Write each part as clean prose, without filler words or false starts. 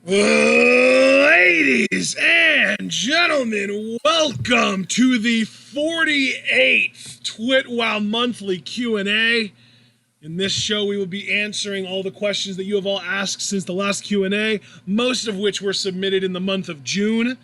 Ladies and gentlemen, welcome to the 48th TWitWoW monthly Q&A. In this show, we will be answering all the questions that you have all asked since the last Q&A, most of which were submitted in the month of June.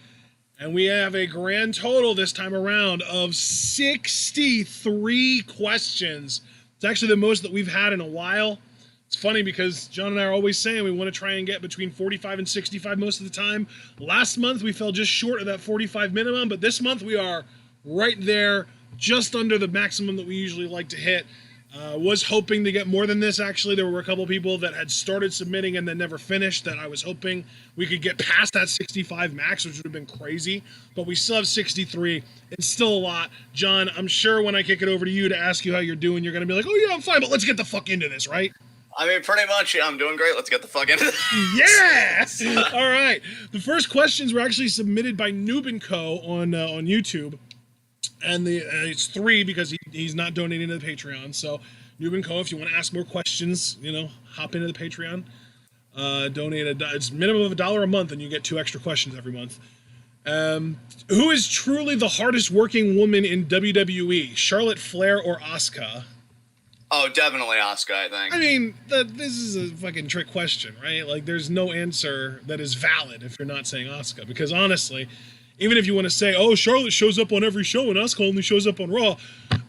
And we have a grand total this time around of 63 questions. It's actually the most that we've had in a while. It's funny because John and I are always saying we want to try and get between 45 and 65 most of the time. Last month, we fell just short of that 45 minimum, but this month we are right there, just under the maximum that we usually like to hit. Was hoping to get more than this, actually. There were a couple people that had started submitting and then never finished that I was hoping we could get past that 65 max, which would have been crazy. But we still have 63. It's still a lot. John, I'm sure when I kick it over to you to ask you how you're doing, you're going to be like, oh yeah, I'm fine, but let's get the fuck into this, right? I mean, pretty much, yeah, I'm doing great. Let's get the fuck into this. Yes! All right. The first questions were actually submitted by Noob & Co. on YouTube. And it's 3 because he's not donating to the Patreon. So, Noob & Co., if you want to ask more questions, hop into the Patreon. Donate it's minimum of $1 a month, and you get 2 extra questions every month. Who is truly the hardest working woman in WWE? Charlotte Flair or Asuka? Oh, definitely Asuka, I think. I mean, this is a fucking trick question, right? Like, there's no answer that is valid if you're not saying Asuka. Because honestly, even if you want to say, oh, Charlotte shows up on every show and Asuka only shows up on Raw,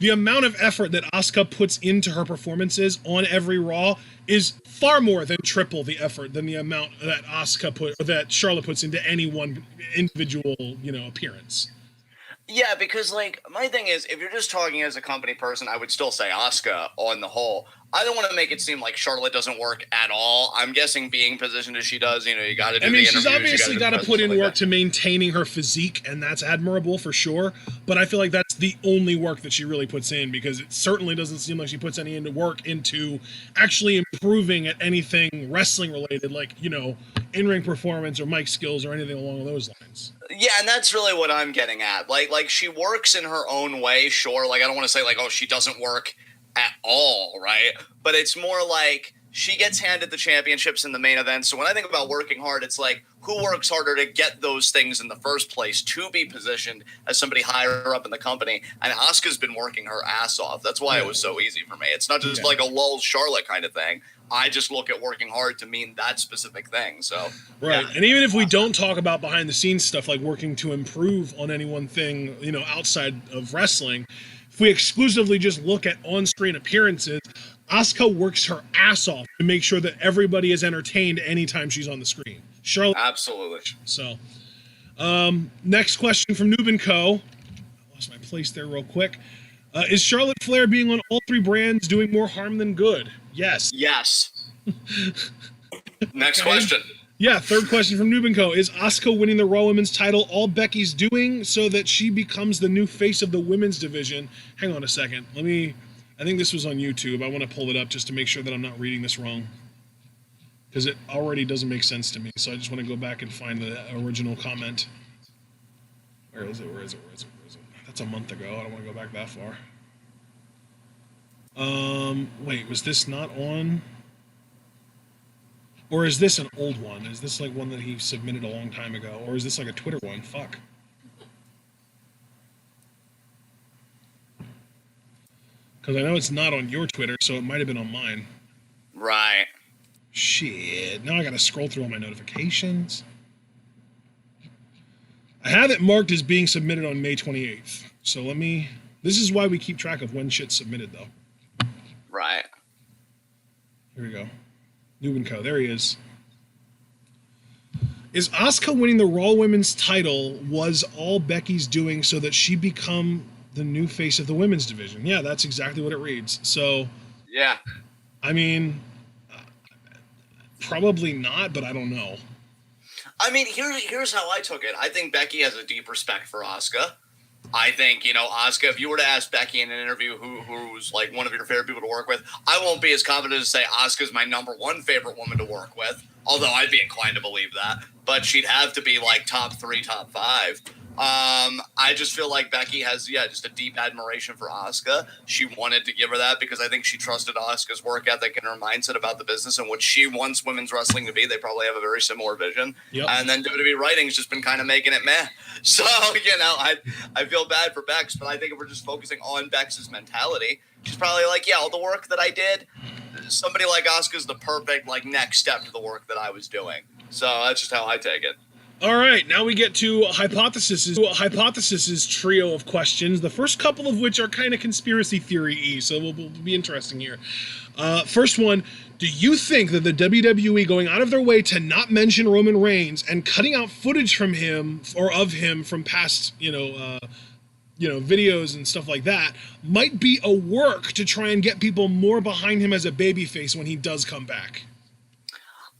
the amount of effort that Asuka puts into her performances on every Raw is far more than triple the effort than the amount that Charlotte puts into any one individual, appearance. Yeah, because, my thing is, if you're just talking as a company person, I would still say Asuka on the whole. I don't want to make it seem like Charlotte doesn't work at all. I'm guessing being positioned as she does, you got to do the interviews. She's obviously got to put in work to maintaining her physique, and that's admirable for sure. But I feel like that's the only work that she really puts in, because it certainly doesn't seem like she puts any work into actually improving at anything wrestling related, like, in-ring performance or mic skills or anything along those lines. Yeah, and that's really what I'm getting at. Like she works in her own way, sure. I don't want to say oh, she doesn't work at all, right? But it's more like she gets handed the championships in the main event. So when I think about working hard, it's like, who works harder to get those things in the first place to be positioned as somebody higher up in the company? And Asuka's been working her ass off. That's why it was so easy for me. It's not just like a lull Charlotte kind of thing. I just look at working hard to mean that specific thing. So right. Yeah. And even if we don't talk about behind the scenes stuff like working to improve on any one thing, outside of wrestling, if we exclusively just look at on-screen appearances, Asuka works her ass off to make sure that everybody is entertained anytime she's on the screen. Charlotte. Absolutely. So, next question from Noob & Co. I lost my place there real quick. Is Charlotte Flair being on all 3 brands doing more harm than good? Yes. Yes. Next question. Yeah, third question from Noob & Co. Is Asuka winning the Raw Women's title all Becky's doing so that she becomes the new face of the women's division? Hang on a second. I think this was on YouTube. I want to pull it up just to make sure that I'm not reading this wrong, because it already doesn't make sense to me. So I just want to go back and find the original comment. Where is it? That's a month ago. I don't want to go back that far. Wait, was this not on? Or is this an old one? Is this one that he submitted a long time ago? Or is this a Twitter one? Fuck. Because I know it's not on your Twitter, so it might have been on mine. Right. Shit. Now I gotta scroll through all my notifications. I have it marked as being submitted on May 28th. So this is why we keep track of when shit's submitted, though. Right. Here we go. Noob & Co. There he is. Is Asuka winning the Raw Women's title was all Becky's doing so that she become the new face of the women's division? Yeah, that's exactly what it reads. So, yeah. I mean, probably not, but I don't know. I mean, here's how I took it. I think Becky has a deep respect for Asuka. I think, Asuka, if you were to ask Becky in an interview who's one of your favorite people to work with, I won't be as confident to say Asuka's my number 1 favorite woman to work with, although I'd be inclined to believe that. But she'd have to be top 3, top 5. I just feel like Becky has, just a deep admiration for Asuka. She wanted to give her that because I think she trusted Asuka's work ethic and her mindset about the business and what she wants women's wrestling to be. They probably have a very similar vision. Yep. And then WWE writing's just been kind of making it meh. So, I feel bad for Bex, but I think if we're just focusing on Bex's mentality, she's probably like, all the work that I did, somebody like Asuka's the perfect next step to the work that I was doing. So that's just how I take it. All right, now we get to Hypothesis's trio of questions, the first couple of which are kind of conspiracy theory-y, so will be interesting here. First one, do you think that the WWE going out of their way to not mention Roman Reigns and cutting out footage from him or of him from past, videos and stuff like that might be a work to try and get people more behind him as a babyface when he does come back?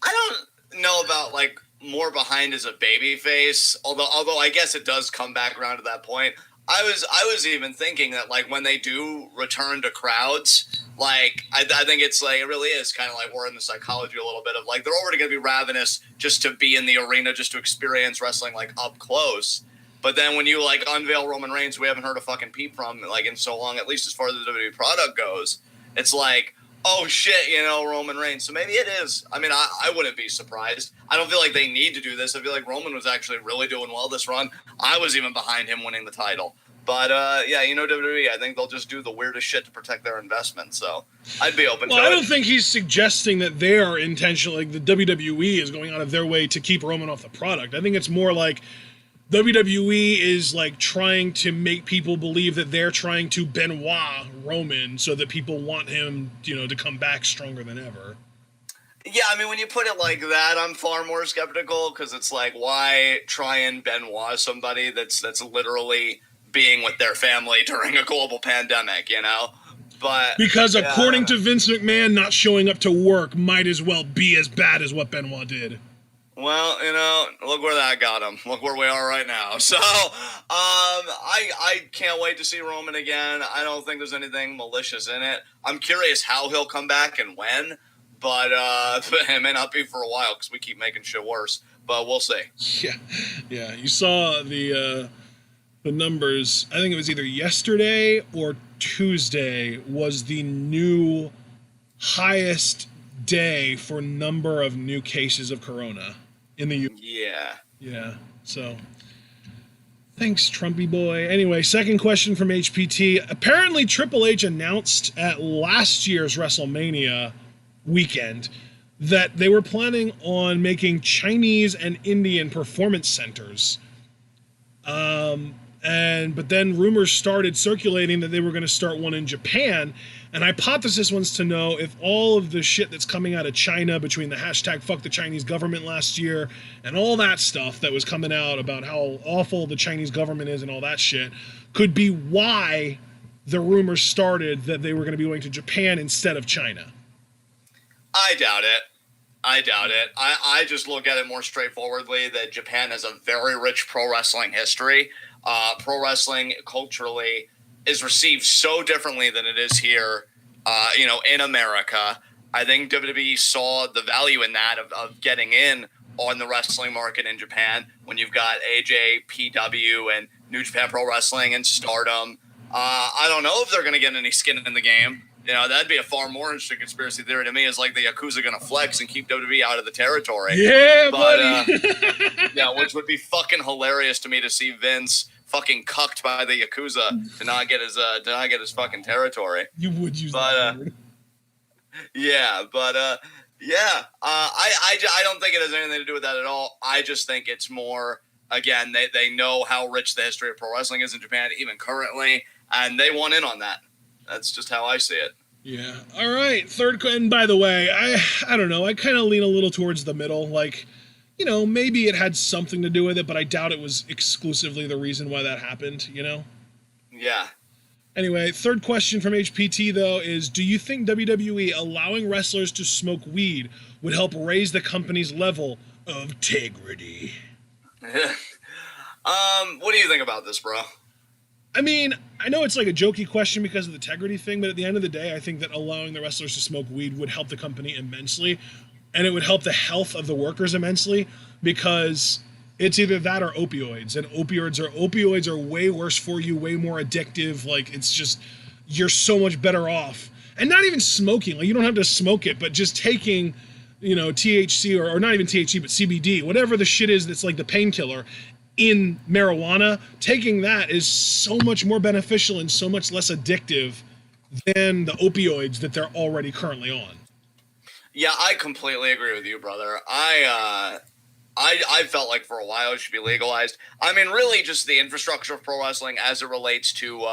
I don't know about more behind as a baby face, although I guess it does come back around to that point. I was even thinking that when they do return to crowds, I think it's it really is kind of we're in the psychology a little bit of they're already going to be ravenous just to be in the arena, just to experience wrestling up close. But then when you unveil Roman Reigns, we haven't heard a fucking peep from in so long, at least as far as the WWE product goes, it's oh shit, Roman Reigns. So maybe it is. I mean, I wouldn't be surprised. I don't feel like they need to do this. I feel like Roman was actually really doing well this run. I was even behind him winning the title. But, WWE, I think they'll just do the weirdest shit to protect their investment. So I'd be open to it. Well, I don't think he's suggesting that they are intentionally, the WWE is going out of their way to keep Roman off the product. I think it's more WWE is trying to make people believe that they're trying to Benoit Roman so that people want him, to come back stronger than ever. Yeah, I mean, when you put it like that, I'm far more skeptical because it's why try and Benoit somebody that's literally being with their family during a global pandemic, But because according to Vince McMahon, not showing up to work might as well be as bad as what Benoit did. Well, look where that got him. Look where we are right now. So, I can't wait to see Roman again. I don't think there's anything malicious in it. I'm curious how he'll come back and when, but it may not be for a while because we keep making shit worse. But we'll see. Yeah. You saw the numbers. I think it was either yesterday or Tuesday was the new highest day for number of new cases of corona in the U.S. Yeah. So, thanks, Trumpy boy. Anyway, second question from HPT. Apparently, Triple H announced at last year's WrestleMania weekend that they were planning on making Chinese and Indian performance centers. But then rumors started circulating that they were going to start one in Japan. And Hypothesis wants to know if all of the shit that's coming out of China between the hashtag fuck the Chinese government last year and all that stuff that was coming out about how awful the Chinese government is and all that shit could be why the rumors started that they were going to be going to Japan instead of China. I doubt it. I just look at it more straightforwardly that Japan has a very rich pro wrestling history. Pro wrestling culturally is received so differently than it is here, in America. I think WWE saw the value in that of getting in on the wrestling market in Japan when you've got AJ, PW, and New Japan Pro Wrestling and Stardom. I don't know if they're going to get any skin in the game. That'd be a far more interesting conspiracy theory to me is the Yakuza going to flex and keep WWE out of the territory. Yeah, buddy. Which would be fucking hilarious to me to see Vince fucking cucked by the Yakuza to not get his fucking territory. You would use that word. I don't think it has anything to do with that at all. I just think it's more, again, they know how rich the history of pro wrestling is in Japan, even currently, and they want in on that. That's just how I see it. Yeah. All right. Third, and by the way, I don't know. I kind of lean a little towards the middle. Maybe it had something to do with it, but I doubt it was exclusively the reason why that happened, Yeah. Anyway, third question from HPT, though, is do you think WWE allowing wrestlers to smoke weed would help raise the company's level of integrity? What do you think about this, bro? I mean, I know it's a jokey question because of the integrity thing, but at the end of the day, I think that allowing the wrestlers to smoke weed would help the company immensely, and it would help the health of the workers immensely, because It's either that or opioids, and opioids are way worse for you, way more addictive. Like, it's just, you're so much better off. And not even smoking, like, you don't have to smoke it, but just taking, you know, THC or not even THC, but CBD, whatever the shit is that's like the painkiller in marijuana, taking that is so much more beneficial and so much less addictive than the opioids that they're already currently on. Yeah, I completely agree with you, brother. I felt like for a while it should be legalized. I mean, really, just the infrastructure of pro wrestling as it relates to,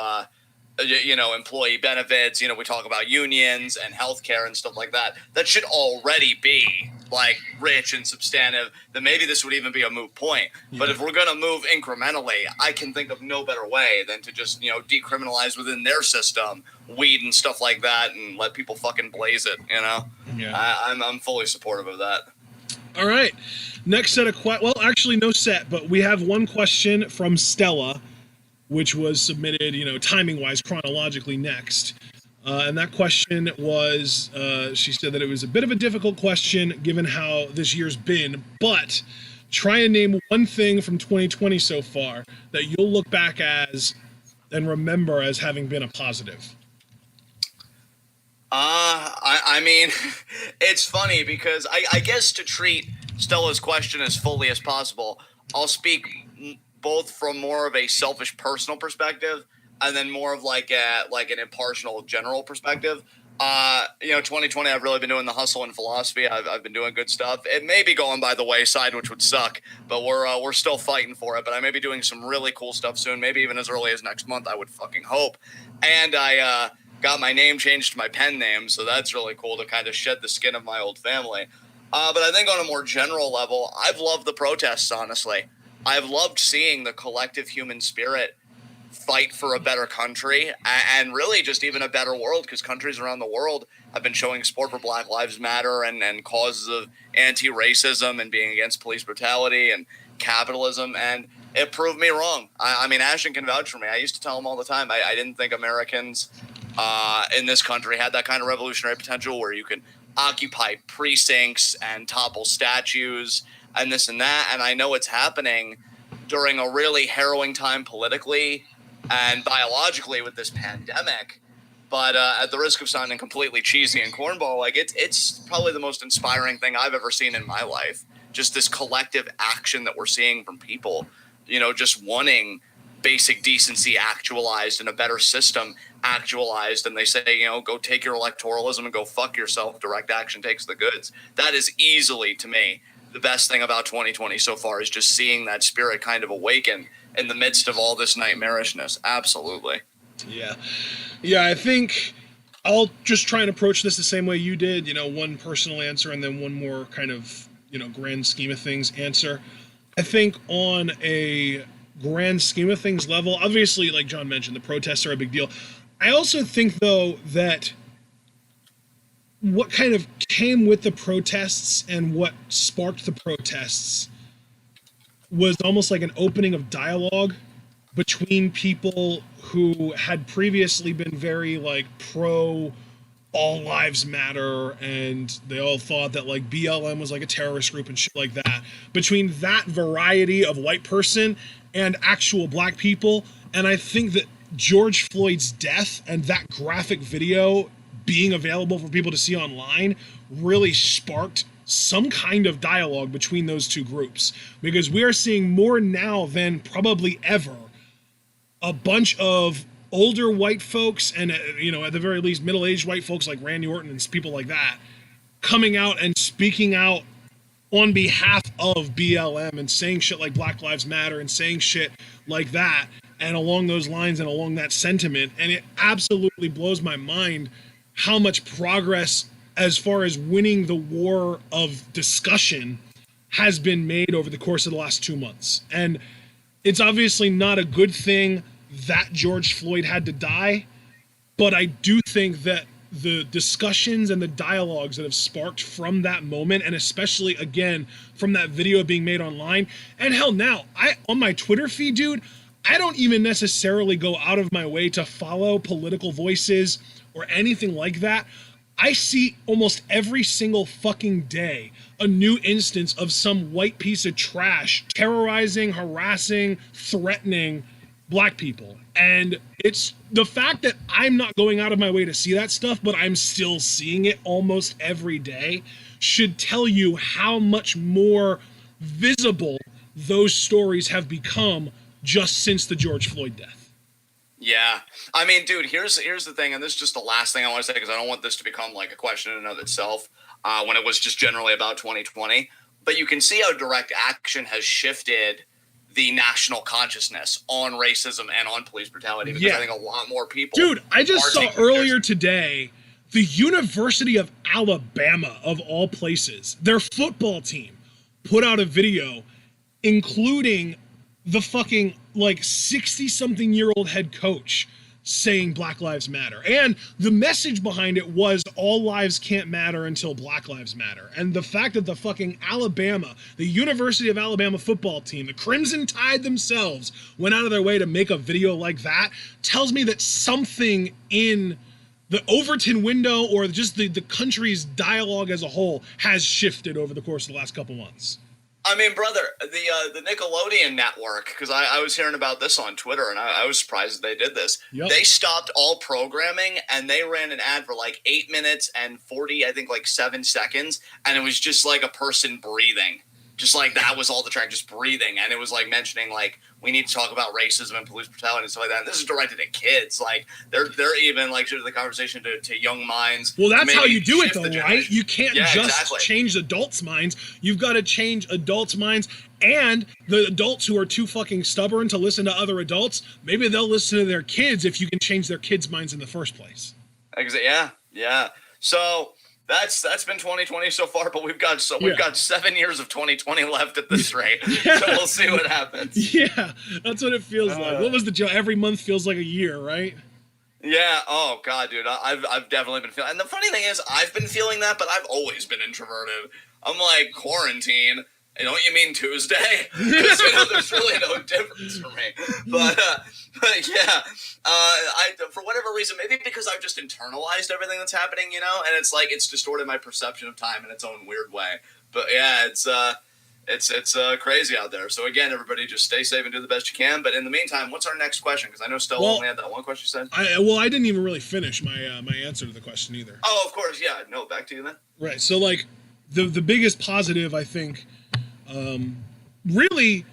you know, employee benefits. You know, we talk about unions and healthcare and stuff like that. That should already be like rich and substantive. Then maybe this would even be a moot point. Yeah. But if we're gonna move incrementally, I can think of no better way than to just, you know, decriminalize within their system weed and stuff like that, and let people fucking blaze it. You know, yeah, I'm fully supportive of that. All right, next set of well, actually no set, but we have one question from Stella, which was submitted, you know, timing-wise, chronologically next. And that question was, she said that it was a bit of a difficult question given how this year's been, but try and name one thing from 2020 so far that you'll look back as and remember as having been a positive. I mean, it's funny because I guess to treat Stella's question as fully as possible, I'll speak both from more of a selfish personal perspective and then more of like an impartial general perspective. You know, 2020, I've really been doing the hustle and philosophy. I've been doing good stuff. It may be going by the wayside, which would suck, but we're still fighting for it. But I may be doing some really cool stuff soon, maybe even as early as next month, I would fucking hope. And I got my name changed to my pen name, so that's really cool to kind of shed the skin of my old family. But I think on a more general level, I've loved the protests, honestly. I've loved seeing the collective human spirit fight for a better country and really just even a better world, because countries around the world have been showing support for Black Lives Matter and causes of anti-racism and being against police brutality and capitalism, and it proved me wrong. I mean, Ashton can vouch for me. I used to tell him all the time, I didn't think Americans in this country had that kind of revolutionary potential where you can occupy precincts and topple statues and this and that, and I know it's happening during a really harrowing time politically and biologically with this pandemic. But at the risk of sounding completely cheesy and cornball, like it's probably the most inspiring thing I've ever seen in my life. Just this collective action that we're seeing from people, you know, just wanting basic decency actualized and a better system actualized. And they say, you know, go take your electoralism and go fuck yourself. Direct action takes the goods. That is easily, to me, the best thing about 2020 so far, is just seeing that spirit kind of awaken in the midst of all this nightmarishness. Absolutely. Yeah. Yeah, I think I'll just try and approach this the same way you did, you know, one personal answer and then one more kind of, you know, grand scheme of things answer. I think on a grand scheme of things level, obviously, like John mentioned, the protests are a big deal. I also think, though, that what kind of came with the protests and what sparked the protests was almost like an opening of dialogue between people who had previously been very like pro all lives matter, and they all thought that like BLM was like a terrorist group and shit like that, between that variety of white person and actual black people. And I think that George Floyd's death and that graphic video being available for people to see online really sparked some kind of dialogue between those two groups, because we are seeing more now than probably ever a bunch of older white folks and, you know, at the very least middle-aged white folks like Randy Orton and people like that coming out and speaking out on behalf of BLM and saying shit like Black Lives Matter and saying shit like that and along those lines and along that sentiment. And it absolutely blows my mind how much progress as far as winning the war of discussion has been made over the course of the last 2 months. And it's obviously not a good thing that George Floyd had to die, but I do think that the discussions and the dialogues that have sparked from that moment, and especially again from that video being made online, and hell, now on my Twitter feed, dude, I don't even necessarily go out of my way to follow political voices or anything like that. I see almost every single fucking day a new instance of some white piece of trash terrorizing, harassing, threatening black people. And it's the fact that I'm not going out of my way to see that stuff, but I'm still seeing it almost every day, should tell you how much more visible those stories have become just since the George Floyd death. Yeah. I mean, dude, here's the thing, and this is just the last thing I want to say because I don't want this to become like a question in and of itself when it was just generally about 2020. But you can see how direct action has shifted the national consciousness on racism and on police brutality because I think a lot more people. Dude, I just saw earlier today the University of Alabama, of all places, their football team put out a video including the fucking like 60-something-year-old head coach saying Black Lives Matter. And the message behind it was all lives can't matter until Black Lives Matter. And the fact that the fucking Alabama, the University of Alabama football team, the Crimson Tide themselves, went out of their way to make a video like that tells me that something in the Overton window or just the country's dialogue as a whole has shifted over the course of the last couple months. I mean, brother, the Nickelodeon network, because I was hearing about this on Twitter, and I was surprised that they did this. Yep. They stopped all programming, and they ran an ad for like 8 minutes and 40, I think, like 7 seconds, and it was just like a person breathing. Just like that was all the track, just breathing. And it was like mentioning like we need to talk about racism and police brutality and stuff like that. And this is directed at kids. Like they're even like the conversation to young minds. Well, that's how you do it though, right? You can't just change adults' minds. You've got to change adults' minds and the adults who are too fucking stubborn to listen to other adults. Maybe they'll listen to their kids if you can change their kids' minds in the first place. Yeah. So That's been 2020 so far, but we've got 7 years of 2020 left at this rate. So we'll see what happens. Yeah, that's what it feels like. What was the joke? Every month feels like a year, right? Yeah. Oh God, dude, I've definitely been feeling. And the funny thing is, I've been feeling that, but I've always been introverted. I'm like quarantine. Don't you mean Tuesday? Because there's really no difference for me. But yeah, for whatever reason, maybe because I've just internalized everything that's happening, and it's like it's distorted my perception of time in its own weird way. But yeah, it's crazy out there. So again, everybody, just stay safe and do the best you can. But in the meantime, what's our next question? Because I know Stella only had that one question you said. I didn't even really finish my my answer to the question either. Oh, of course, yeah. No, back to you then. Right. So like the biggest positive, I think. Really,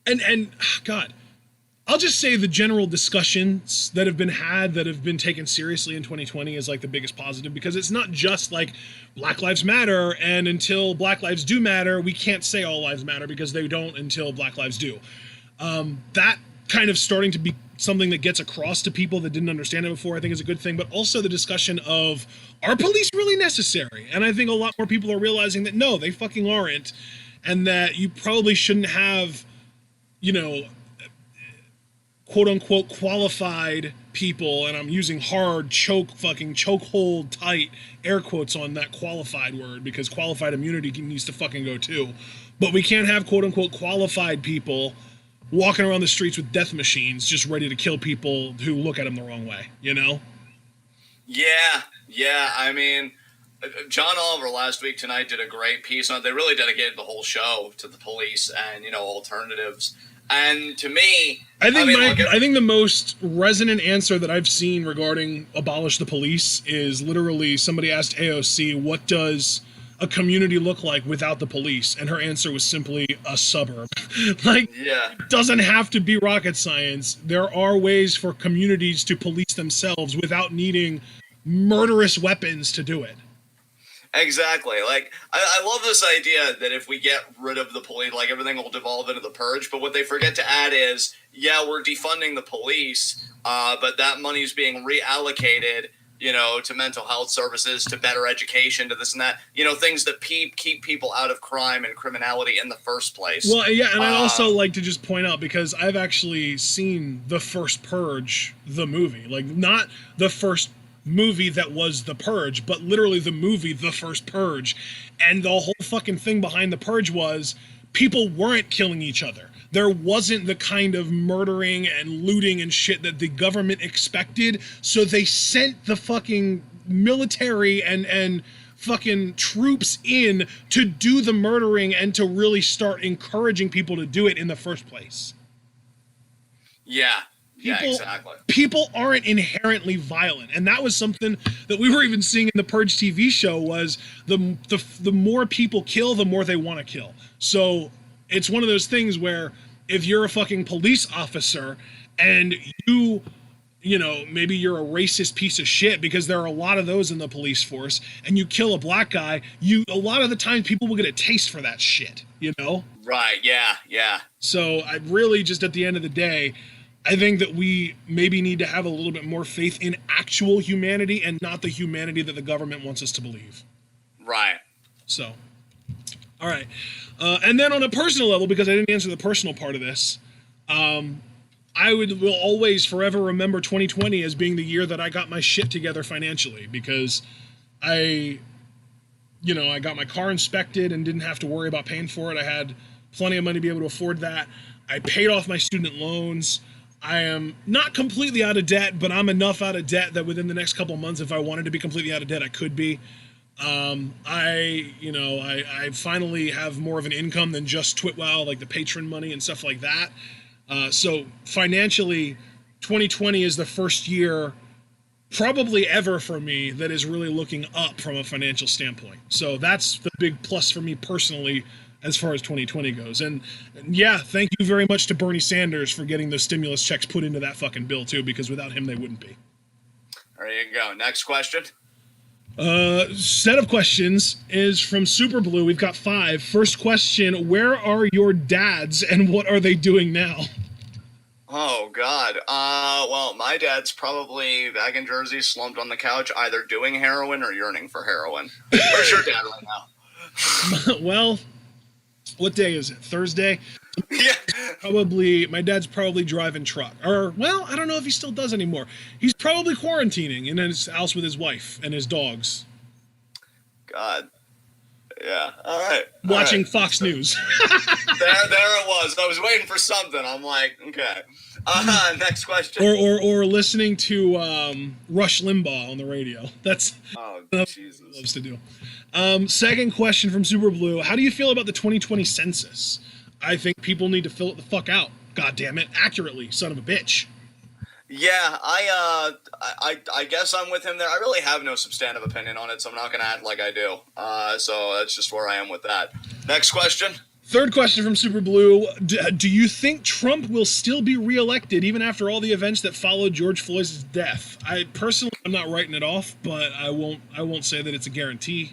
and God, I'll just say the general discussions that have been taken seriously in 2020 is like the biggest positive, because it's not just like Black Lives Matter, and until Black lives do matter, we can't say all lives matter because they don't until Black lives do. That kind of starting to be something that gets across to people that didn't understand it before, I think is a good thing. But also the discussion of, are police really necessary? And I think a lot more people are realizing that no, they fucking aren't. And that you probably shouldn't have, quote unquote qualified people, and I'm using hard chokehold tight air quotes on that qualified word because qualified immunity needs to fucking go too. But we can't have quote unquote qualified people walking around the streets with death machines just ready to kill people who look at them the wrong way, Yeah. I mean, John Oliver last week tonight did a great piece on it. They really dedicated the whole show to the police and, alternatives. And to me, I think the most resonant answer that I've seen regarding abolish the police is literally somebody asked AOC, what does a community look like without the police? And her answer was simply a suburb. It doesn't have to be rocket science. There are ways for communities to police themselves without needing murderous weapons to do it. Exactly. Like, I love this idea that if we get rid of the police, like, everything will devolve into the purge. But what they forget to add is, we're defunding the police, but that money is being reallocated, to mental health services, to better education, to this and that, things that keep people out of crime and criminality in the first place. Well, yeah, and I'd also like to just point out, because I've actually seen the first Purge, the movie, like, not the first movie that was The Purge, but literally the movie The First Purge. And the whole fucking thing behind The Purge was people weren't killing each other. There wasn't the kind of murdering and looting and shit that the government expected, so they sent the fucking military and fucking troops in to do the murdering and to really start encouraging people to do it in the first place. Yeah. Yeah, exactly. People aren't inherently violent, and that was something that we were even seeing in the Purge TV show. Was the more people kill, the more they want to kill. So it's one of those things where if you're a fucking police officer and you know, maybe you're a racist piece of shit, because there are a lot of those in the police force, and you kill a black guy, a lot of the time people will get a taste for that shit, you know? Right, yeah. So I really just, at the end of the day, I think that we maybe need to have a little bit more faith in actual humanity and not the humanity that the government wants us to believe. Right. So, all right. And then on a personal level, because I didn't answer the personal part of this, I will always forever remember 2020 as being the year that I got my shit together financially, because I got my car inspected and didn't have to worry about paying for it. I had plenty of money to be able to afford that. I paid off my student loans. I am not completely out of debt, but I'm enough out of debt that within the next couple of months, if I wanted to be completely out of debt, I could be. I finally have more of an income than just TWitWoW, like the patron money and stuff like that. So financially, 2020 is the first year probably ever for me that is really looking up from a financial standpoint. So that's the big plus for me personally as far as 2020 goes. And yeah, thank you very much to Bernie Sanders for getting those stimulus checks put into that fucking bill too, because without him they wouldn't be. There you go. Next question. Set of questions is from Super Blue. We've got 5. First question, where are your dads and what are they doing now? Oh, God. Well, my dad's probably back in Jersey, slumped on the couch, either doing heroin or yearning for heroin. Where's your dad right now? Well, what day is it? Thursday? Yeah. My dad's probably driving truck. Or, well, I don't know if he still does anymore. He's probably quarantining in his house with his wife and his dogs. God. Yeah. All right. Watching Fox News. There it was. I was waiting for something. I'm like, okay. Next question. Or listening to Rush Limbaugh on the radio. That's Jesus. What he loves to do. Second question from Super Blue. How do you feel about the 2020 census? I think people need to fill it the fuck out. God damn it. Accurately, son of a bitch. Yeah, I guess I'm with him there. I really have no substantive opinion on it, so I'm not going to act like I do. So that's just where I am with that. Next question. Third question from Super Blue. Do you think Trump will still be reelected even after all the events that followed George Floyd's death? I personally, I'm not writing it off, but I won't say that it's a guarantee.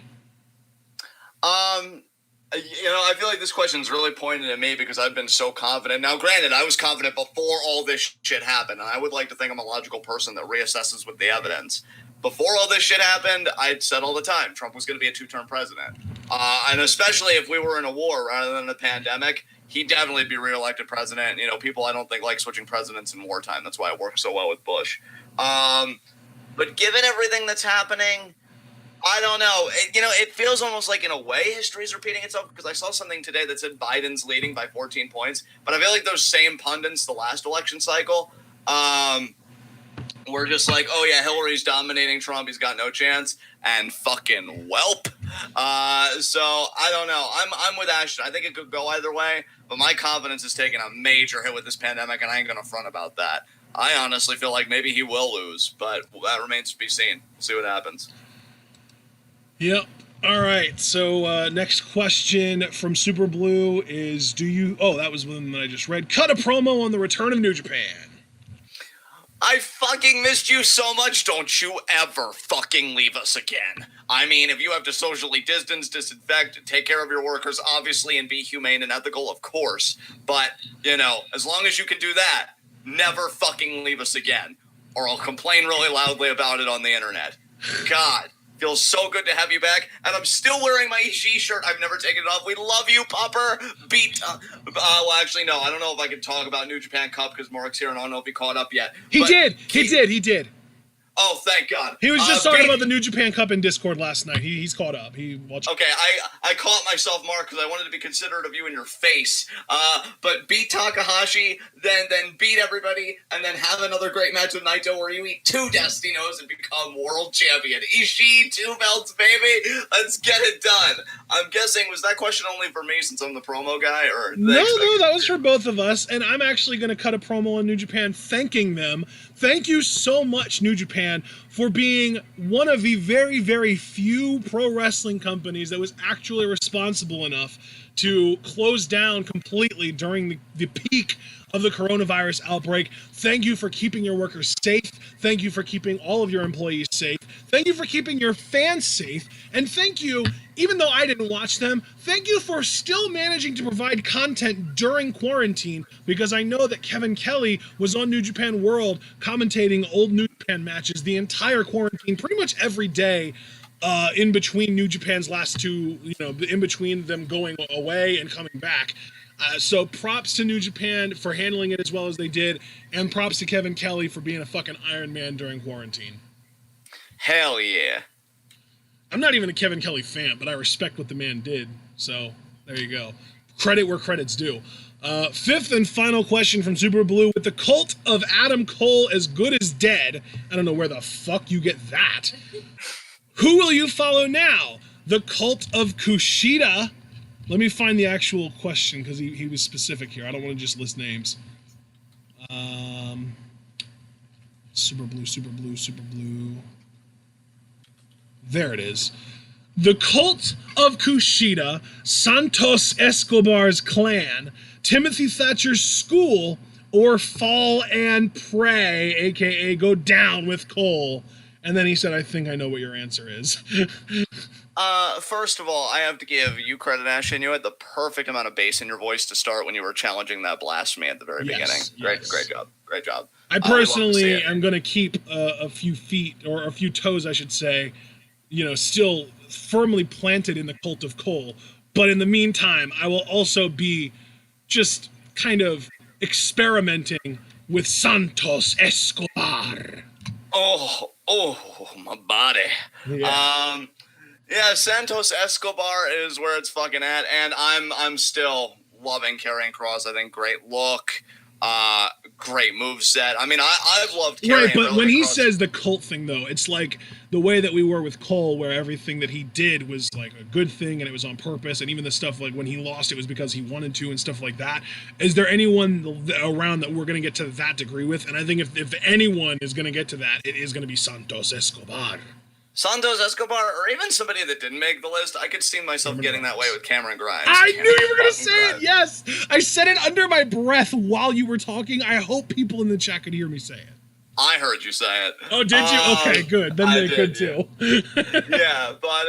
I feel like this question is really pointed at me because I've been so confident. Now, granted, I was confident before all this shit happened, and I would like to think I'm a logical person that reassesses with the evidence. Before all this shit happened, I'd said all the time Trump was going to be a 2-term president. And especially if we were in a war rather than a pandemic, he'd definitely be reelected president. You know, people I don't think like switching presidents in wartime. That's why it works so well with Bush. But given everything that's happening, I don't know. It feels almost like in a way history is repeating itself, because I saw something today that said Biden's leading by 14 points. But I feel like those same pundits the last election cycle were just like, oh, yeah, Hillary's dominating Trump. He's got no chance. And fucking whelp. So I don't know. I'm with Ashton. I think it could go either way. But my confidence is taking a major hit with this pandemic, and I ain't going to front about that. I honestly feel like maybe he will lose, but that remains to be seen. See what happens. Yep. All right. So next question from Super Blue is, that was one that I just read. Cut a promo on the return of New Japan. I fucking missed you so much. Don't you ever fucking leave us again. I mean, if you have to socially distance, disinfect, take care of your workers, obviously, and be humane and ethical, of course. But, as long as you can do that, never fucking leave us again. Or I'll complain really loudly about it on the internet. God. Feels so good to have you back, and I'm still wearing my Ishii shirt. I've never taken it off. We love you, Popper. Well, actually, no. I don't know if I can talk about New Japan Cup because Mark's here, and I don't know if he caught up yet. He did. Oh, thank God. He was just talking about the New Japan Cup in Discord last night. He's caught up. He watched. Okay, I caught myself, Mark, because I wanted to be considerate of you in your face. But beat Takahashi, then beat everybody, and then have another great match with Naito where you eat 2 Destinos and become world champion. Ishii, 2 belts, baby. Let's get it done. I'm guessing, was that question only for me since I'm the promo guy? Or No, that was for both of us. And I'm actually going to cut a promo on New Japan thanking them. Thank you so much, New Japan, for being one of the very, very few pro wrestling companies that was actually responsible enough to close down completely during the peak of the coronavirus outbreak. Thank you for keeping your workers safe. Thank you for keeping all of your employees safe. Thank you for keeping your fans safe. And thank you, even though I didn't watch them, thank you for still managing to provide content during quarantine, because I know that Kevin Kelly was on New Japan World commentating old New Japan matches the entire quarantine, pretty much every day. In between New Japan's last 2, in between them going away and coming back. So props to New Japan for handling it as well as they did, and props to Kevin Kelly for being a fucking Iron Man during quarantine. Hell yeah. I'm not even a Kevin Kelly fan, but I respect what the man did. So there you go. Credit where credit's due. 5th and final question from Super Blue. With the cult of Adam Cole as good as dead, I don't know where the fuck you get that. Who will you follow now? The cult of Kushida. Let me find the actual question, because he was specific here. I don't want to just list names. Super Blue, Super Blue, Super Blue. There it is. The cult of Kushida, Santos Escobar's clan, Timothy Thatcher's school, or Fall and Pray, aka Go Down with Cole. And then he said, I think I know what your answer is. First of all, I have to give you credit, Ashton. You had the perfect amount of bass in your voice to start when you were challenging that blasphemy at the very beginning. Great job. Great job. I personally am going to keep a few feet, or a few toes, I should say, still firmly planted in the cult of Cole. But in the meantime, I will also be just kind of experimenting with Santos Escobar. Oh, my body. Yeah. Yeah, Santos Escobar is where it's fucking at, and I'm still loving Karrion Kross. I think great look, great moveset. I mean, I've loved Karrion. Right, but when he says the cult thing, though, it's like the way that we were with Cole, where everything that he did was like a good thing and it was on purpose, and even the stuff like when he lost, it was because he wanted to and stuff like that. Is there anyone around that we're going to get to that degree with? And I think if anyone is going to get to that, it is going to be Santos Escobar. Santos Escobar, or even somebody that didn't make the list. I could see myself getting that way with Cameron Grimes. I knew you were going to say it, yes! I said it under my breath while you were talking. I hope people in the chat could hear me say it. I heard you say it. Oh, did you? Okay, good. Then they could too. Yeah, but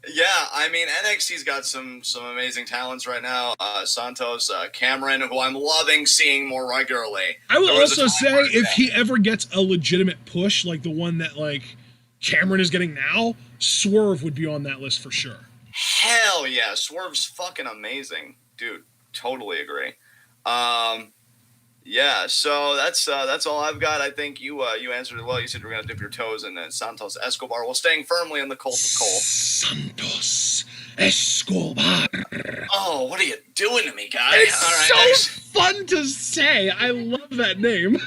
yeah, I mean, NXT's got some amazing talents right now. Santos, Cameron, who I'm loving seeing more regularly. I will also say, if he ever gets a legitimate push, like the one that like Cameron is getting now, Swerve would be on that list for sure. Hell yeah, Swerve's fucking amazing, dude. Totally agree. Yeah, so that's all I've got. I think you answered it well. You said you were gonna dip your toes in Santos Escobar while staying firmly in the cult of Cole. Santos Escobar. Oh, what are you doing to me, guy? It's all right, so fun to say. I love that name.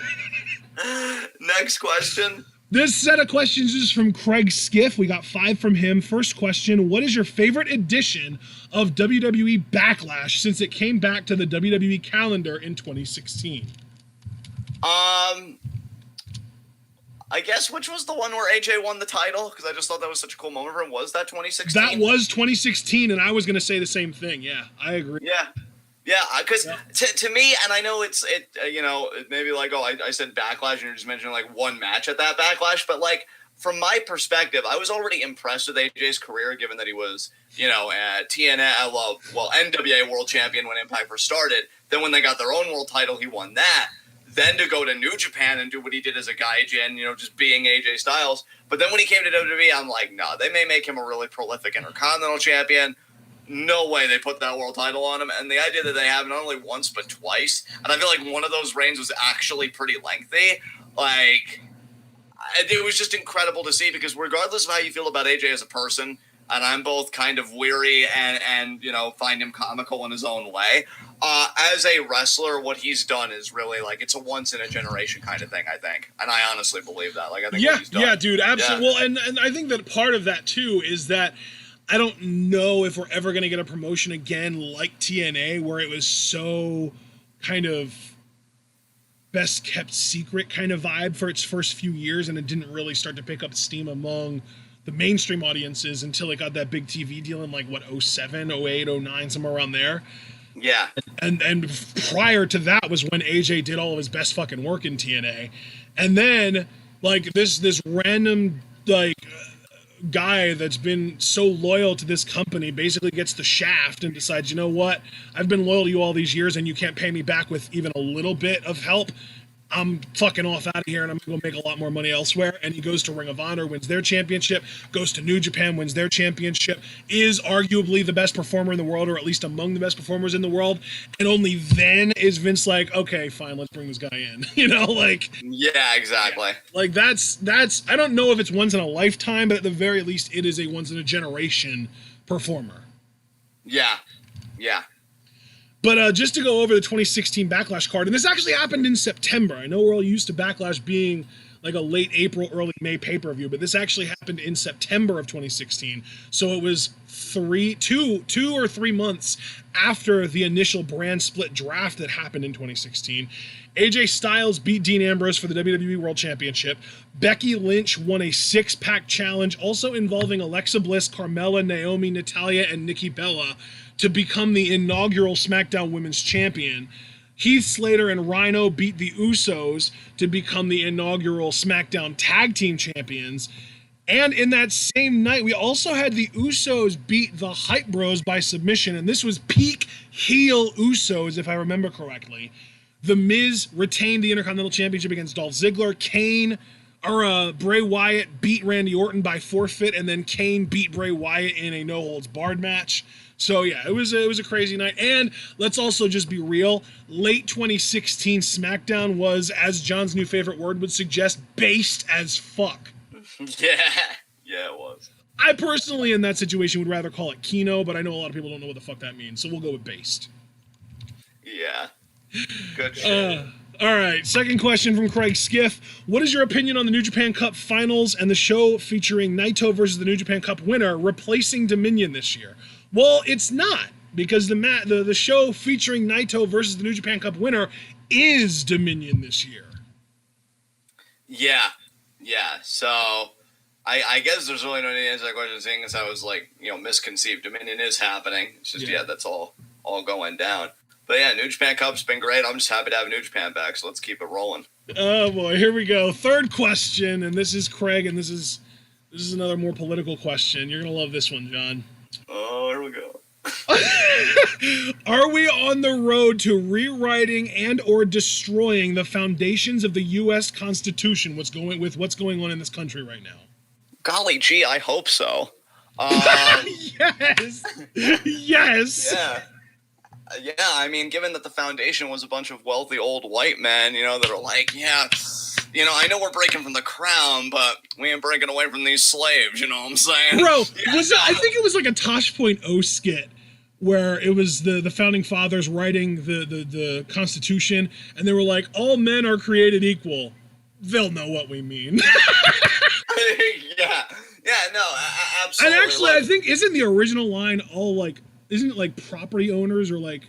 Next question. This set of questions is from Craig Skiff. We got 5 from him. First question, what is your favorite edition of WWE Backlash since it came back to the WWE calendar in 2016? I guess which was the one where AJ won the title? Because I just thought that was such a cool moment for him. Was that 2016? That was 2016, and I was going to say the same thing. Yeah, I agree. Yeah, because to me, and I know it maybe like, oh, I said Backlash, and you're just mentioning like one match at that Backlash, but like from my perspective, I was already impressed with AJ's career, given that he was, NWA World Champion when Impact first started. Then when they got their own world title, he won that. Then to go to New Japan and do what he did as a Gaijin, just being AJ Styles. But then when he came to WWE, I'm like, no, they may make him a really prolific Intercontinental Champion. No way they put that world title on him. And the idea that they have not only once, but twice. And I feel like one of those reigns was actually pretty lengthy. Like, it was just incredible to see, because regardless of how you feel about AJ as a person, and I'm both kind of weary and find him comical in his own way. As a wrestler, what he's done is really like, it's a once in a generation kind of thing, I think. And I honestly believe that. Like, I think what he's done. Yeah, dude, absolutely. Yeah. Well, and I think that part of that too is that I don't know if we're ever going to get a promotion again like TNA, where it was so kind of best kept secret kind of vibe for its first few years, and it didn't really start to pick up steam among the mainstream audiences until it got that big TV deal in like 07, 08, 09, somewhere around there. Yeah. And prior to that was when AJ did all of his best fucking work in TNA. And then like this random like guy that's been so loyal to this company basically gets the shaft and decides, you know what? I've been loyal to you all these years and you can't pay me back with even a little bit of help. I'm fucking off out of here and I'm going to go make a lot more money elsewhere. And he goes to Ring of Honor, wins their championship, goes to New Japan, wins their championship, is arguably the best performer in the world, or at least among the best performers in the world. And only then is Vince like, okay, fine, let's bring this guy in. Like. Yeah, exactly. Yeah. Like that's, I don't know if it's once in a lifetime, but at the very least it is a once in a generation performer. Yeah. Yeah. But just to go over the 2016 Backlash card, and this actually happened in September. I know we're all used to Backlash being like a late April, early May pay-per-view, but this actually happened in September of 2016. So it was 2 or 3 months after the initial brand split draft that happened in 2016. AJ Styles beat Dean Ambrose for the WWE World Championship. Becky Lynch won a 6-pack challenge, also involving Alexa Bliss, Carmella, Naomi, Natalya, and Nikki Bella, to become the inaugural SmackDown Women's Champion. Heath Slater and Rhino beat the Usos to become the inaugural SmackDown Tag Team Champions. And in that same night, we also had the Usos beat the Hype Bros by submission, and this was peak heel Usos, if I remember correctly. The Miz retained the Intercontinental Championship against Dolph Ziggler. Bray Wyatt beat Randy Orton by forfeit, and then Kane beat Bray Wyatt in a no-holds-barred match. So yeah, it was a crazy night. And let's also just be real, late 2016 SmackDown was, as John's new favorite word would suggest, based as fuck. Yeah, it was. I personally, in that situation, would rather call it Kino, but I know a lot of people don't know what the fuck that means, so we'll go with based. Yeah. Good shit. All right, second question from Craig Skiff. What is your opinion on the New Japan Cup Finals and the show featuring Naito versus the New Japan Cup winner replacing Dominion this year? Well, it's not, because the show featuring Naito versus the New Japan Cup winner is Dominion this year. Yeah. So I guess there's really no need to answer that question, seeing as I was like, misconceived. Dominion is happening. It's just that's all going down. But yeah, New Japan Cup's been great. I'm just happy to have New Japan back, so let's keep it rolling. Oh boy, here we go. Third question, and this is Craig, and this is another more political question. You're gonna love this one, John. Oh, here we go. Are we on the road to rewriting and or destroying the foundations of the U.S. Constitution? What's going on in this country right now? Golly gee, I hope so. Yes. Yes. Yeah, I mean, given that the foundation was a bunch of wealthy old white men, that are like, I know we're breaking from the crown, but we ain't breaking away from these slaves, you know what I'm saying? Bro, I think it was like a Tosh.0 skit where it was the founding fathers writing the Constitution, and they were like, all men are created equal. They'll know what we mean. Absolutely. And actually, I think, isn't the original line isn't it like property owners or like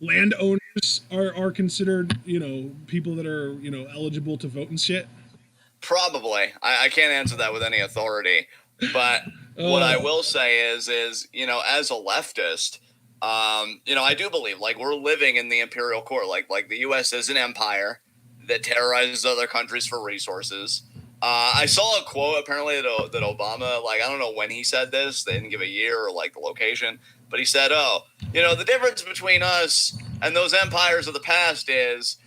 landowners are considered, people that are, eligible to vote and shit? Probably. I can't answer that with any authority. But what I will say is, as a leftist, I do believe, like, we're living in the imperial core. Like the U.S. is an empire that terrorizes other countries for resources. I saw a quote apparently that Obama, I don't know when he said this. They didn't give a year or the location, but he said, the difference between us and those empires of the past is,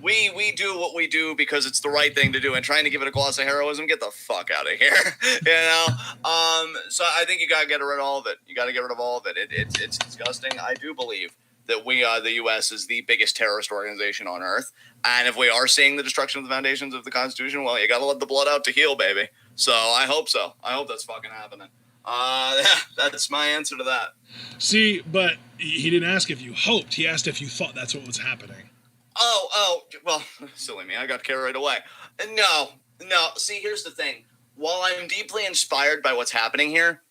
we do what we do because it's the right thing to do, and trying to give it a gloss of heroism, get the fuck out of here. So I think you gotta get rid of all of it. You gotta get rid of all of it. It's disgusting. I do believe that the U.S. is the biggest terrorist organization on earth. And if we are seeing the destruction of the foundations of the Constitution, well, you got to let the blood out to heal, baby. So I hope so. I hope that's fucking happening. That's my answer to that. See, but he didn't ask if you hoped. He asked if you thought that's what was happening. Oh, well, silly me. I got carried away. No. See, here's the thing. While I'm deeply inspired by what's happening here,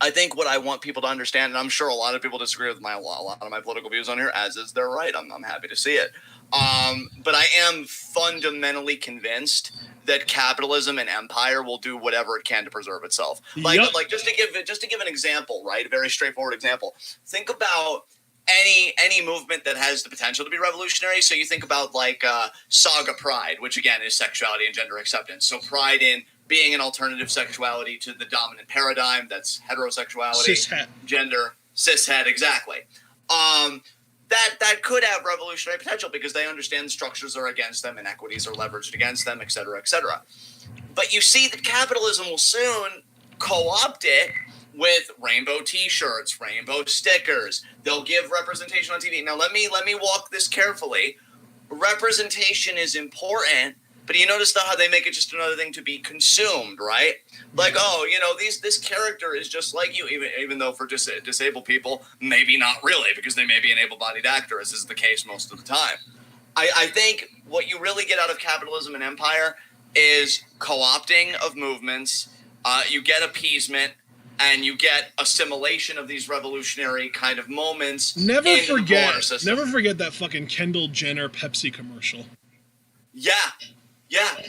I think what I want people to understand, and I'm sure a lot of people disagree with a lot of my political views on here, as is their right. I'm happy to see it. But I am fundamentally convinced that capitalism and empire will do whatever it can to preserve itself. Like just to give an example, right? A very straightforward example. Think about any movement that has the potential to be revolutionary. So you think about like Saga Pride, which again is sexuality and gender acceptance. So pride in being an alternative sexuality to the dominant paradigm, that's heterosexuality, cishet, exactly. That could have revolutionary potential because they understand the structures are against them, inequities are leveraged against them, et cetera, et cetera. But you see that capitalism will soon co-opt it with rainbow T-shirts, rainbow stickers. They'll give representation on TV. Now, let me walk this carefully. Representation is important, but you notice how they make it just another thing to be consumed, right? Like, this character is just like you, even though for disabled people, maybe not really, because they may be an able-bodied actor, as is the case most of the time. I think what you really get out of capitalism and empire is co-opting of movements. You get appeasement, and you get assimilation of these revolutionary kind of moments. Never forget that fucking Kendall Jenner Pepsi commercial. Yeah,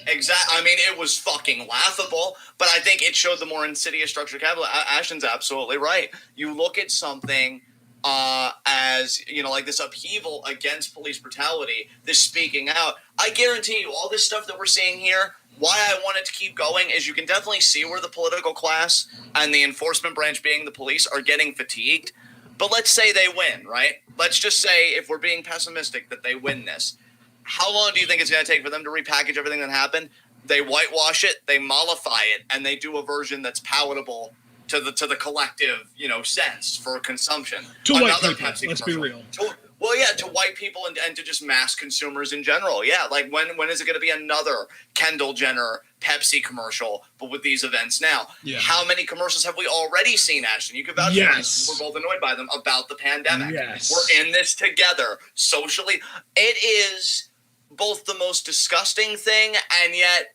exactly. I mean, it was fucking laughable, but I think it showed the more insidious structure of capitalism. Ashton's absolutely right. You look at something as, like this upheaval against police brutality, this speaking out. I guarantee you, all this stuff that we're seeing here, why I want it to keep going is you can definitely see where the political class and the enforcement branch, being the police, are getting fatigued. But let's say they win, right? Let's just say, if we're being pessimistic, that they win this. How long do you think it's going to take for them to repackage everything that happened? They whitewash it, they mollify it, and they do a version that's palatable to the collective, sense for consumption. To white people, let's be real. To white people and to just mass consumers in general. Yeah, like when is it going to be another Kendall Jenner Pepsi commercial, but with these events now? Yeah. How many commercials have we already seen, Ashton? You can vouch for this. We're both annoyed by them, about the pandemic. Yes. We're in this together socially. It is both the most disgusting thing and yet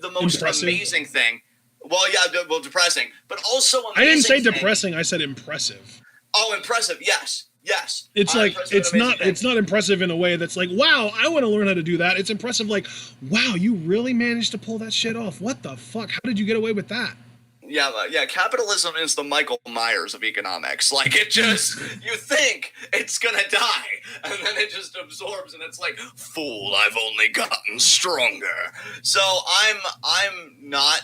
the most amazing thing. Well, yeah, depressing, but also amazing. I didn't say depressing. I said impressive. Oh, impressive. Yes. It's like it's not impressive in a way that's like, wow, I want to learn how to do that. It's impressive like, wow, you really managed to pull that shit off. What the fuck? How did you get away with that? Yeah. Capitalism is the Michael Myers of economics. Like, it just, you think it's gonna die, and then it just absorbs, and it's like, fool, I've only gotten stronger. So I'm not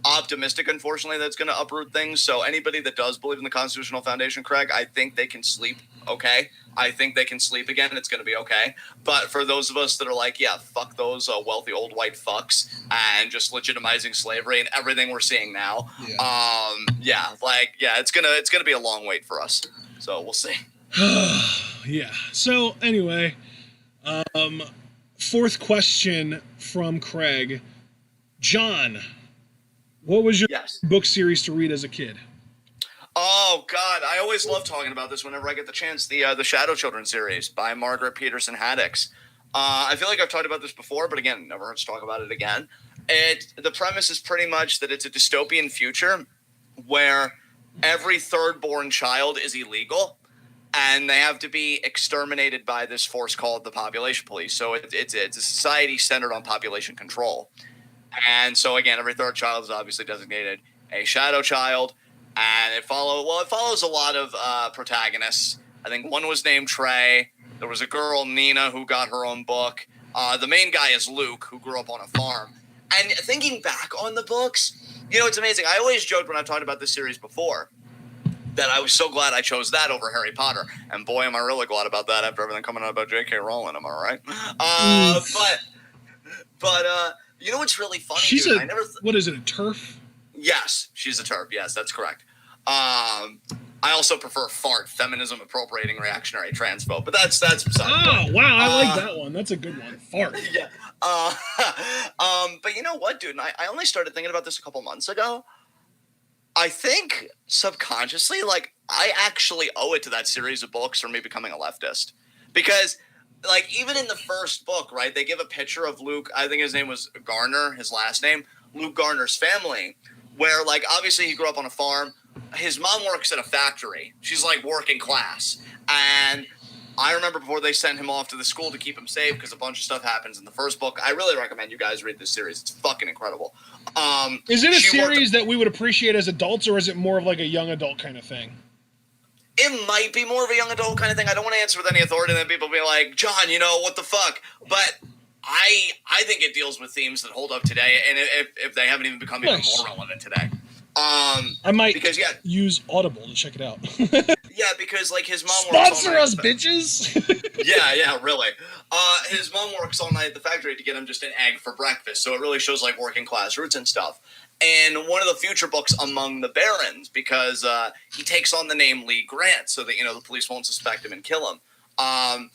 optimistic, unfortunately, that's going to uproot things. So anybody that does believe in the constitutional foundation, Craig, I think they can sleep okay. I think they can sleep again. It's going to be okay. But for those of us that are like, yeah, fuck those wealthy old white fucks and just legitimizing slavery and everything we're seeing now, it's gonna be a long wait for us. So we'll see. Yeah. So anyway, fourth question from Craig. John, what was your book series to read as a kid? Oh, God. I always love talking about this whenever I get the chance. The Shadow Children series by Margaret Peterson Haddix. I feel like I've talked about this before, but again, never hurts to talk about it again. The premise is pretty much that it's a dystopian future where every third-born child is illegal, and they have to be exterminated by this force called the population police. So it's a society centered on population control. And so, again, every third child is obviously designated a shadow child. And it follows a lot of protagonists. I think one was named Trey. There was a girl, Nina, who got her own book. The main guy is Luke, who grew up on a farm. And thinking back on the books, it's amazing. I always joked when I've talked about this series before that I was so glad I chose that over Harry Potter. And boy, am I really glad about that after everything coming out about J.K. Rowling, am I right? But you know what's really funny? She's what is it, a TERF? Yes, she's a TERF. Yes, that's correct. I also prefer fart, feminism appropriating reactionary transphobe, but that's beside Oh, wow, I like that one. That's a good one. Fart. Yeah. But you know what, dude? And I only started thinking about this a couple months ago. I think subconsciously, like, I actually owe it to that series of books for me becoming a leftist. Because, like, even in the first book, right, they give a picture of Luke, I think his name was Garner, his last name, Luke Garner's family, where, like, obviously he grew up on a farm. His mom works at a factory. She's, like, working class. And I remember before they sent him off to the school to keep him safe, because a bunch of stuff happens in the first book. I really recommend you guys read this series. It's fucking incredible. Is it a series that we would appreciate as adults, or is it more of like a young adult kind of thing? It might be more of a young adult kind of thing. I don't want to answer with any authority, and then people be like, John, you know, what the fuck? But I think it deals with themes that hold up today, and if they haven't even become even more relevant today. I might use Audible to check it out. Yeah, because, like, his mom sponsor us, bitches. yeah, really. His mom works all night at the factory to get him just an egg for breakfast, so it really shows, like, working class roots and stuff. And one of the future books, Among the Barons, because he takes on the name Lee Grant so that, you know, the police won't suspect him and kill him.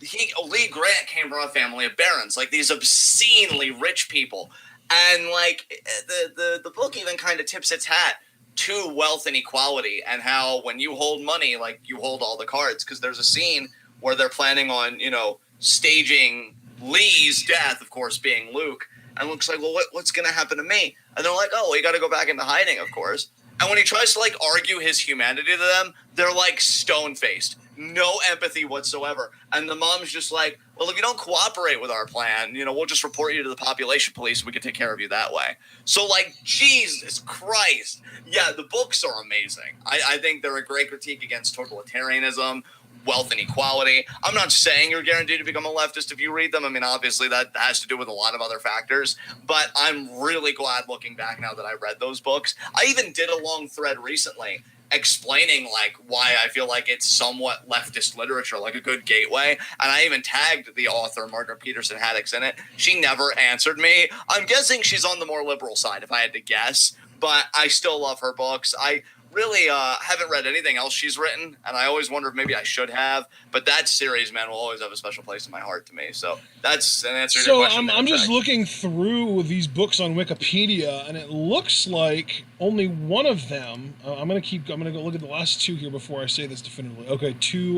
Lee Grant came from a family of barons, like these obscenely rich people. And, like, the book even kind of tips its hat to wealth inequality and how when you hold money, like, you hold all the cards. Because there's a scene where they're planning on, you know, staging Lee's death, of course, being Luke. And Luke's like, well, what's going to happen to me? And they're like, oh, well, you got to go back into hiding, of course. And when he tries to, like, argue his humanity to them, they're, like, stone-faced. No empathy whatsoever. And the mom's just like, well, if you don't cooperate with our plan, you know, we'll just report you to the population police and we can take care of you that way. So, like, Jesus Christ. Yeah, the books are amazing. I think they're a great critique against totalitarianism, wealth inequality. I'm not saying you're guaranteed to become a leftist if you read them. I mean, obviously that has to do with a lot of other factors, but I'm really glad looking back now that I read those books. I even did a long thread recently explaining, like, why I feel like it's somewhat leftist literature, like a good gateway. And I even tagged the author, Margaret Peterson Haddix, in it. She never answered me. I'm guessing she's on the more liberal side, if I had to guess, but I still love her books. I really haven't read anything else she's written, and I always wonder if maybe I should have, but that series, man, will always have a special place in my heart to me. So that's an answer to your question. So I'm just looking through these books on Wikipedia, and it looks like only one of them, I'm going to go look at the last two here before I say this definitively. Okay,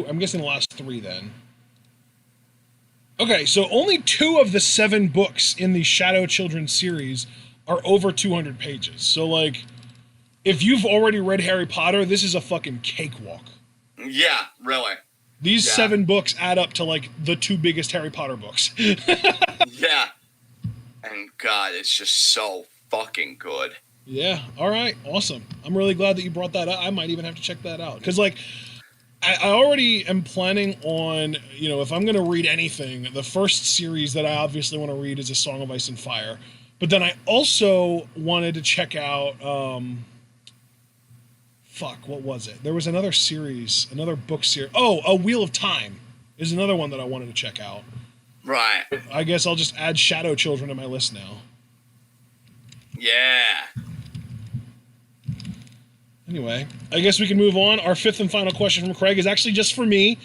I'm guessing the last three then. Okay, so only 2 of the 7 books in the Shadow Children series are over 200 pages. So, like, if you've already read Harry Potter, this is a fucking cakewalk. Yeah, really. These 7 books add up to, like, the 2 biggest Harry Potter books. Yeah. And, God, it's just so fucking good. Yeah, all right, awesome. I'm really glad that you brought that up. I might even have to check that out. Because, like, I already am planning on, you know, if I'm going to read anything, the first series that I obviously want to read is A Song of Ice and Fire. But then I also wanted to check out... what was it? There was another series, another book series. Oh, A Wheel of Time is another one that I wanted to check out. Right. I guess I'll just add Shadow Children to my list now. Yeah. Anyway, I guess we can move on. Our 5th and final question from Craig is actually just for me.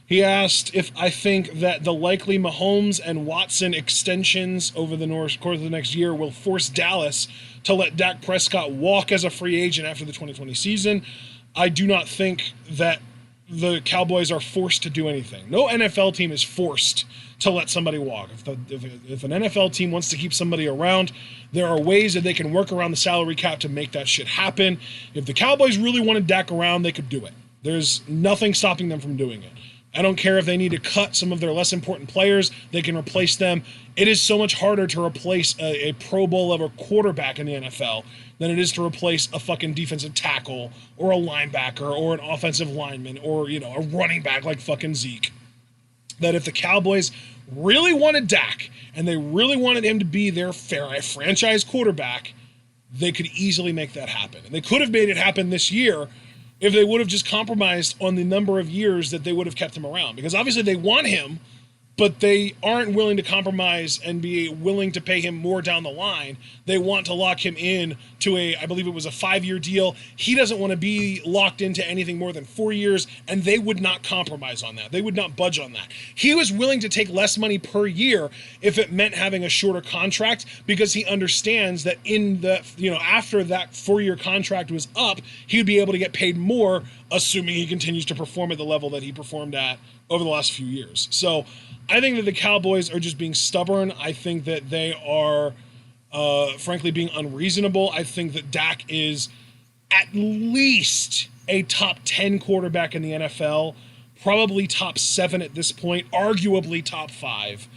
He asked if I think that the likely Mahomes and Watson extensions over the course of the next year will force Dallas to let Dak Prescott walk as a free agent after the 2020 season. I do not think that the Cowboys are forced to do anything. No NFL team is forced to let somebody walk. If an NFL team wants to keep somebody around, there are ways that they can work around the salary cap to make that shit happen. If the Cowboys really wanted Dak around, they could do it. There's nothing stopping them from doing it. I don't care if they need to cut some of their less important players, they can replace them. It is so much harder to replace a Pro Bowl level quarterback in the NFL than it is to replace a fucking defensive tackle or a linebacker or an offensive lineman or, you know, a running back like fucking Zeke. That if the Cowboys really wanted Dak and they really wanted him to be their franchise quarterback, they could easily make that happen. And they could have made it happen this year if they would have just compromised on the number of years that they would have kept him around. Because obviously they want him, but they aren't willing to compromise and be willing to pay him more down the line. They want to lock him in to I believe it was a 5-year deal. He doesn't want to be locked into anything more than 4 years, and they would not compromise on that. They would not budge on that. He was willing to take less money per year if it meant having a shorter contract, because he understands that in the, after that 4-year contract was up, he would be able to get paid more, assuming he continues to perform at the level that he performed at over the last few years. So I think that the Cowboys are just being stubborn. I think that they are, frankly, being unreasonable. I think that Dak is at least a top 10 quarterback in the NFL, probably top 7 at this point, arguably top 5.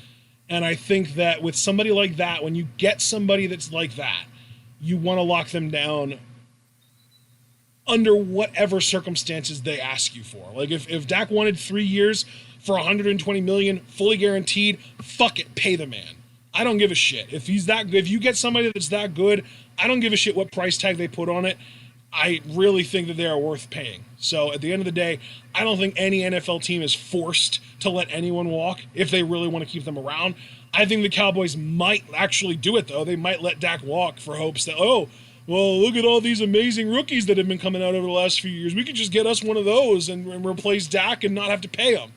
And I think that with somebody like that, when you get somebody that's like that, you want to lock them down under whatever circumstances they ask you for. Like if Dak wanted 3 years for $120 million, fully guaranteed, fuck it, pay the man. I don't give a shit. If he's that good, if you get somebody that's that good, I don't give a shit what price tag they put on it. I really think that they are worth paying. So at the end of the day, I don't think any NFL team is forced to let anyone walk if they really want to keep them around. I think the Cowboys might actually do it, though. They might let Dak walk for hopes that, oh, well, look at all these amazing rookies that have been coming out over the last few years. We could just get us one of those and replace Dak and not have to pay him.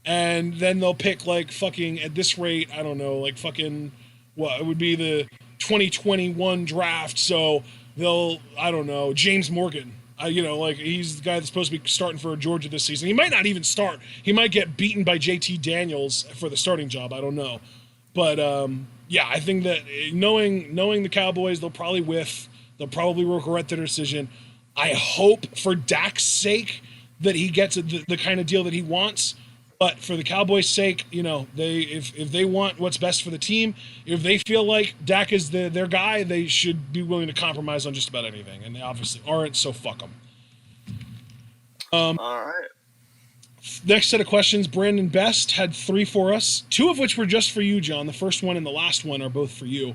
And then they'll pick, like, fucking, at this rate, I don't know, like fucking, what, it would be the 2021 draft. So they'll, I don't know, James Morgan. Like, he's the guy that's supposed to be starting for Georgia this season. He might not even start. He might get beaten by JT Daniels for the starting job. I don't know. But, yeah, I think that knowing the Cowboys, they'll probably whiff. They'll probably regret their decision. I hope for Dak's sake that he gets the kind of deal that he wants. But for the Cowboys' sake, if they want what's best for the team, if they feel like Dak is their guy, they should be willing to compromise on just about anything. And they obviously aren't, so fuck them. All right. Next set of questions, Brandon Best had 3 for us, 2 of which were just for you, John. The first one and the last one are both for you.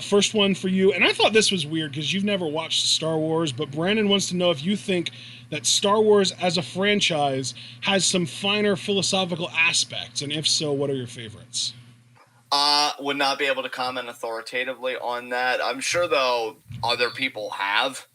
First one for you, and I thought this was weird because you've never watched Star Wars, but Brandon wants to know if you think that Star Wars as a franchise has some finer philosophical aspects, and if so, what are your favorites? Would not be able to comment authoritatively on that. I'm sure, though, other people have.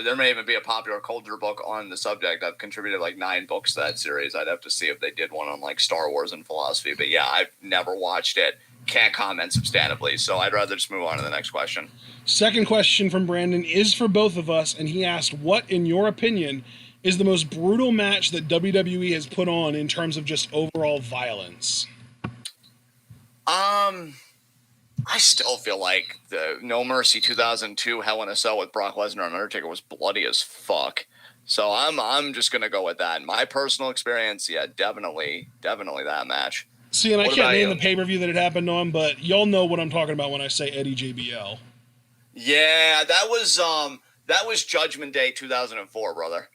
There may even be a popular culture book on the subject. I've contributed like 9 books to that series. I'd have to see if they did one on like Star Wars and philosophy, but yeah, I've never watched it. Can't comment substantively, so I'd rather just move on to the next question. Second question from Brandon is for both of us, and he asked, what, in your opinion, is the most brutal match that WWE has put on in terms of just overall violence? I still feel like the No Mercy 2002 Hell in a Cell with Brock Lesnar and Undertaker was bloody as fuck. So I'm just gonna go with that. In my personal experience, yeah, definitely that match. See, and I can't name the pay-per-view that it happened on, but y'all know what I'm talking about when I say Eddie JBL. Yeah, that was Judgment Day 2004, brother.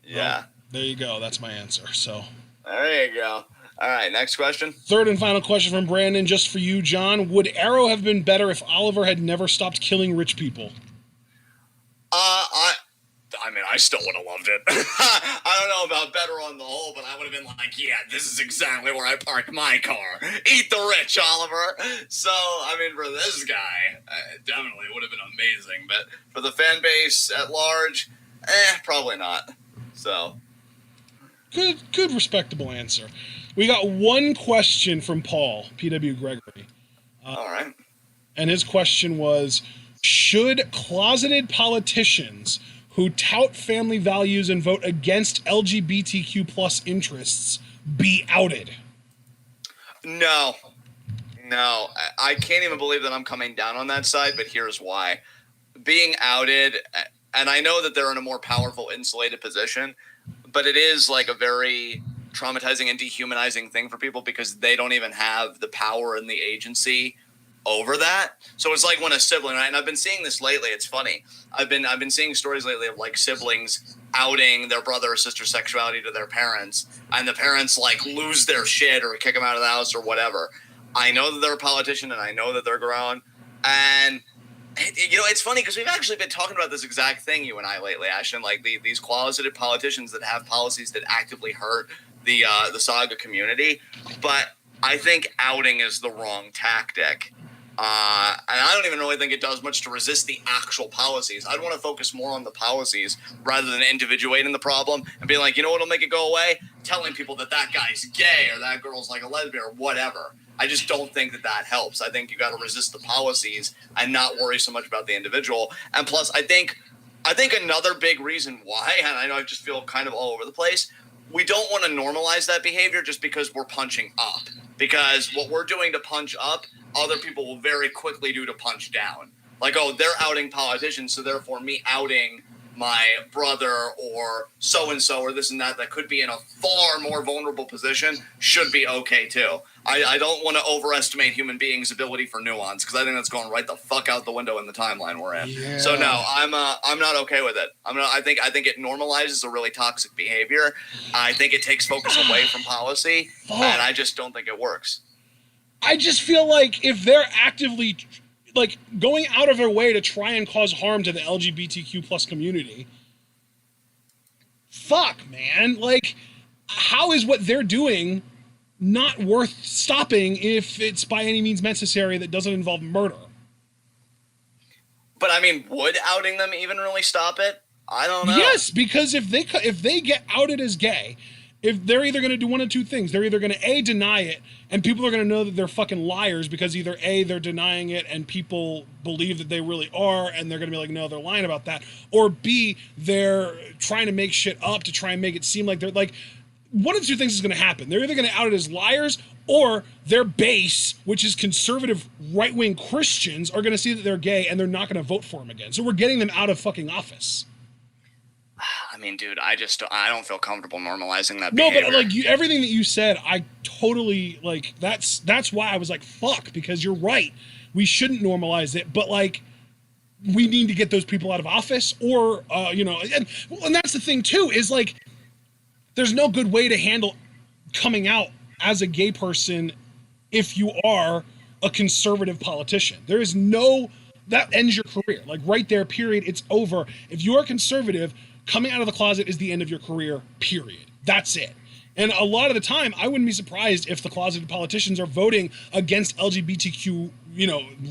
Yeah. Well, there you go. That's my answer. So there you go. All right, next question. Third and final question from Brandon, just for you, John. Would Arrow have been better if Oliver had never stopped killing rich people? I mean, I still would have loved it. I don't know about better on the whole, but I would have been like, yeah, this is exactly where I parked my car. Eat the rich, Oliver. So, I mean, for this guy, it definitely would have been amazing. But for the fan base at large, probably not. So. Good, respectable answer. We got one question from Paul, P.W. Gregory. All right. And his question was, should closeted politicians who tout family values and vote against LGBTQ plus interests be outed? No. I can't even believe that I'm coming down on that side, but here's why. Being outed, and I know that they're in a more powerful, insulated position, but it is like a very traumatizing and dehumanizing thing for people because they don't even have the power and the agency over that. So it's like when a sibling, right? And I've been seeing this lately. It's funny. I've been seeing stories lately of like siblings outing their brother or sister's sexuality to their parents, and the parents like lose their shit or kick them out of the house or whatever. I know that they're a politician and I know that they're grown. And it's funny because we've actually been talking about this exact thing, you and I, lately, Ashton. Like these closeted politicians that have policies that actively hurt the Saga community. But I think outing is the wrong tactic. And I don't even really think it does much to resist the actual policies. I'd want to focus more on the policies rather than individuating the problem and being like, you know what'll make it go away? Telling people that that guy's gay or that girl's like a lesbian or whatever. I just don't think that that helps. I think you got to resist the policies and not worry so much about the individual. And plus, I think another big reason why, and I know I just feel kind of all over the place, we don't want to normalize that behavior just because we're punching up. Because what we're doing to punch up, other people will very quickly do to punch down. Like, oh, they're outing politicians, so therefore me outing my brother or so-and-so or this and that could be in a far more vulnerable position should be okay too. I don't want to overestimate human beings' ability for nuance because I think that's going right the fuck out the window in the timeline we're in. Yeah. So no, I'm not okay with it. I think it normalizes a really toxic behavior. I think it takes focus away from policy, and I just don't think it works. I just feel like if they're actively like going out of their way to try and cause harm to the LGBTQ plus community, fuck, man. Like, how is what they're doing not worth stopping if it's by any means necessary that doesn't involve murder? But I mean, would outing them even really stop it? I don't know. Yes, because if they get outed as gay, if they're either going to do one of two things, they're either going to A, deny it, and people are going to know that they're fucking liars because either A, they're denying it and people believe that they really are and they're going to be like, no, they're lying about that, or B, they're trying to make shit up to try and make it seem like they're like, one of the two things is going to happen. They're either going to out it as liars or their base, which is conservative right-wing Christians, are going to see that they're gay and they're not going to vote for them again. So we're getting them out of fucking office. I mean, dude, I don't feel comfortable normalizing that behavior. No, but like everything that you said, I totally like. That's why I was like, fuck, because you're right. We shouldn't normalize it, but like, we need to get those people out of office, or and that's the thing too, is like, there's no good way to handle coming out as a gay person if you are a conservative politician. There is no, that ends your career. Like right there, period. It's over. If you're a conservative, coming out of the closet is the end of your career, period. That's it. And a lot of the time, I wouldn't be surprised if the closeted politicians are voting against LGBTQ,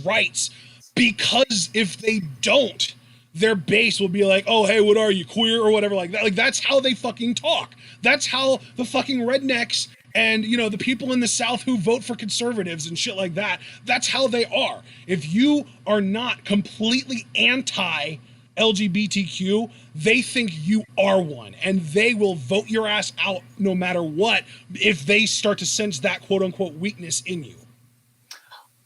rights, because if they don't, their base will be like, oh, hey, what are you, queer or whatever like that. Like, that's how they fucking talk. That's how the fucking rednecks and, the people in the South who vote for conservatives and shit like that, that's how they are. If you are not completely anti-LGBTQ, they think you are one, and they will vote your ass out no matter what if they start to sense that quote-unquote weakness in you.